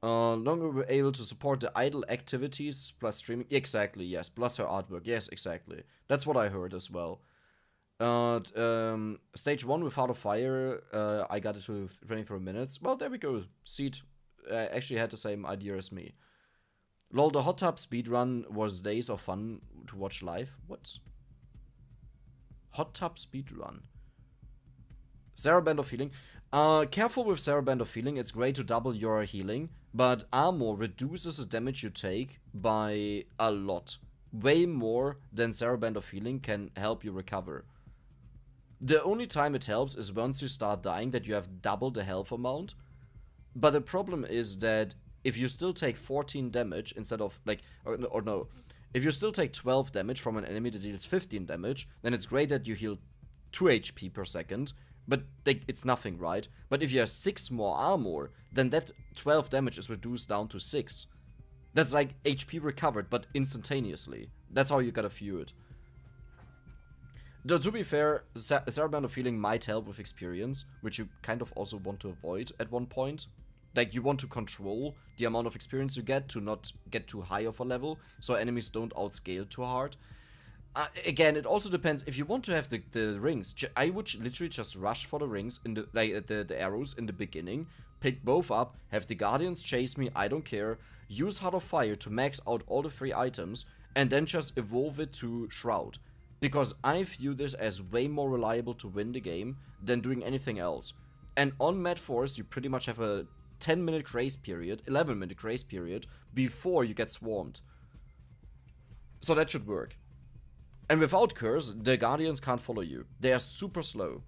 Longer we're able to support the idle activities plus streaming. Exactly, yes. Plus her artwork. Yes, exactly. That's what I heard as well. Stage 1 with Heart of Fire. I got it to 24 minutes. Well, there we go. Seed actually had the same idea as me. Lol, the hot tub speedrun was days of fun to watch live. What? Hot tub speedrun. Sarah Band of Healing. Careful with Sarah Band of Healing. It's great to double your healing, but Armor reduces the damage you take by a lot. Way more than Sarah Band of Healing can help you recover. The only time it helps is once you start dying, that you have double the health amount. But the problem is that if you still take 14 damage instead of, like, or no, if you still take 12 damage from an enemy that deals 15 damage, then it's great that you heal 2 HP per second, but it's nothing, right? But if you have 6 more armor, then that 12 damage is reduced down to 6. That's like HP recovered, but instantaneously. That's how you gotta view it. Though, to be fair, Sarah Band of Healing might help with experience, which you kind of also want to avoid at one point. Like, you want to control the amount of experience you get to not get too high of a level, so enemies don't outscale too hard. Again, it also depends. If you want to have the rings, I would literally just rush for the rings, in the arrows in the beginning, pick both up, have the Guardians chase me, I don't care, use Heart of Fire to max out all the 3 items, and then just evolve it to Shroud. Because I view this as way more reliable to win the game than doing anything else. And on Mad Forest, you pretty much have a 10-minute grace period, 11-minute grace period, before you get swarmed. So that should work. And without Curse, the Guardians can't follow you. They are super slow.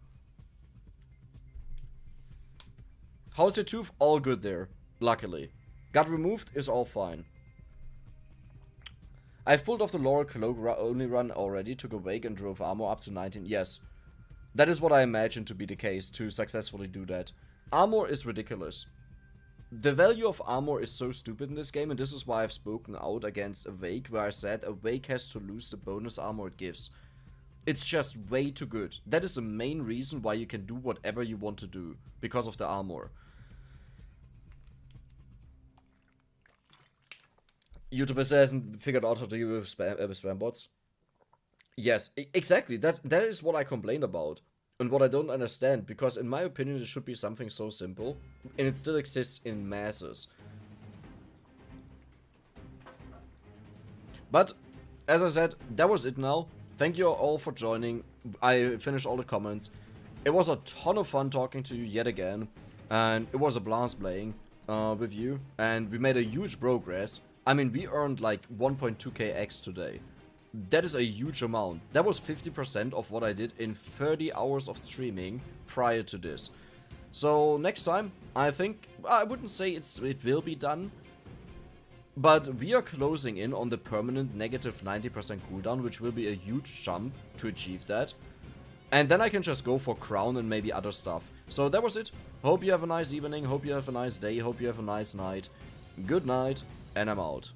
How's your tooth? All good there, luckily. Got removed is all fine. I've pulled off the Laurel Cloak only run already, took a wake and drove armor up to 19. Yes, that is what I imagined to be the case to successfully do that. Armor is ridiculous. The value of armor is so stupid in this game, and this is why I've spoken out against Awake, where I said Awake has to lose the bonus armor it gives. It's just way too good. That is the main reason why you can do whatever you want to do, because of the armor. YouTube hasn't figured out how to deal with spam bots. Yes, exactly. That is what I complain about. And what I don't understand, because in my opinion it should be something so simple, and it still exists in masses. But, as I said, that was it now. Thank you all for joining. I finished all the comments. It was a ton of fun talking to you yet again, and it was a blast playing with you, and we made a huge progress. I mean, we earned like 1.2k X today. That is a huge amount. That was 50% of what I did in 30 hours of streaming prior to this. So next time, I think, I wouldn't say it will be done, but we are closing in on the permanent negative 90% cooldown, which will be a huge jump to achieve that. And then I can just go for crown and maybe other stuff. So that was it. Hope you have a nice evening, hope you have a nice day, hope you have a nice night. Good night, and I'm out.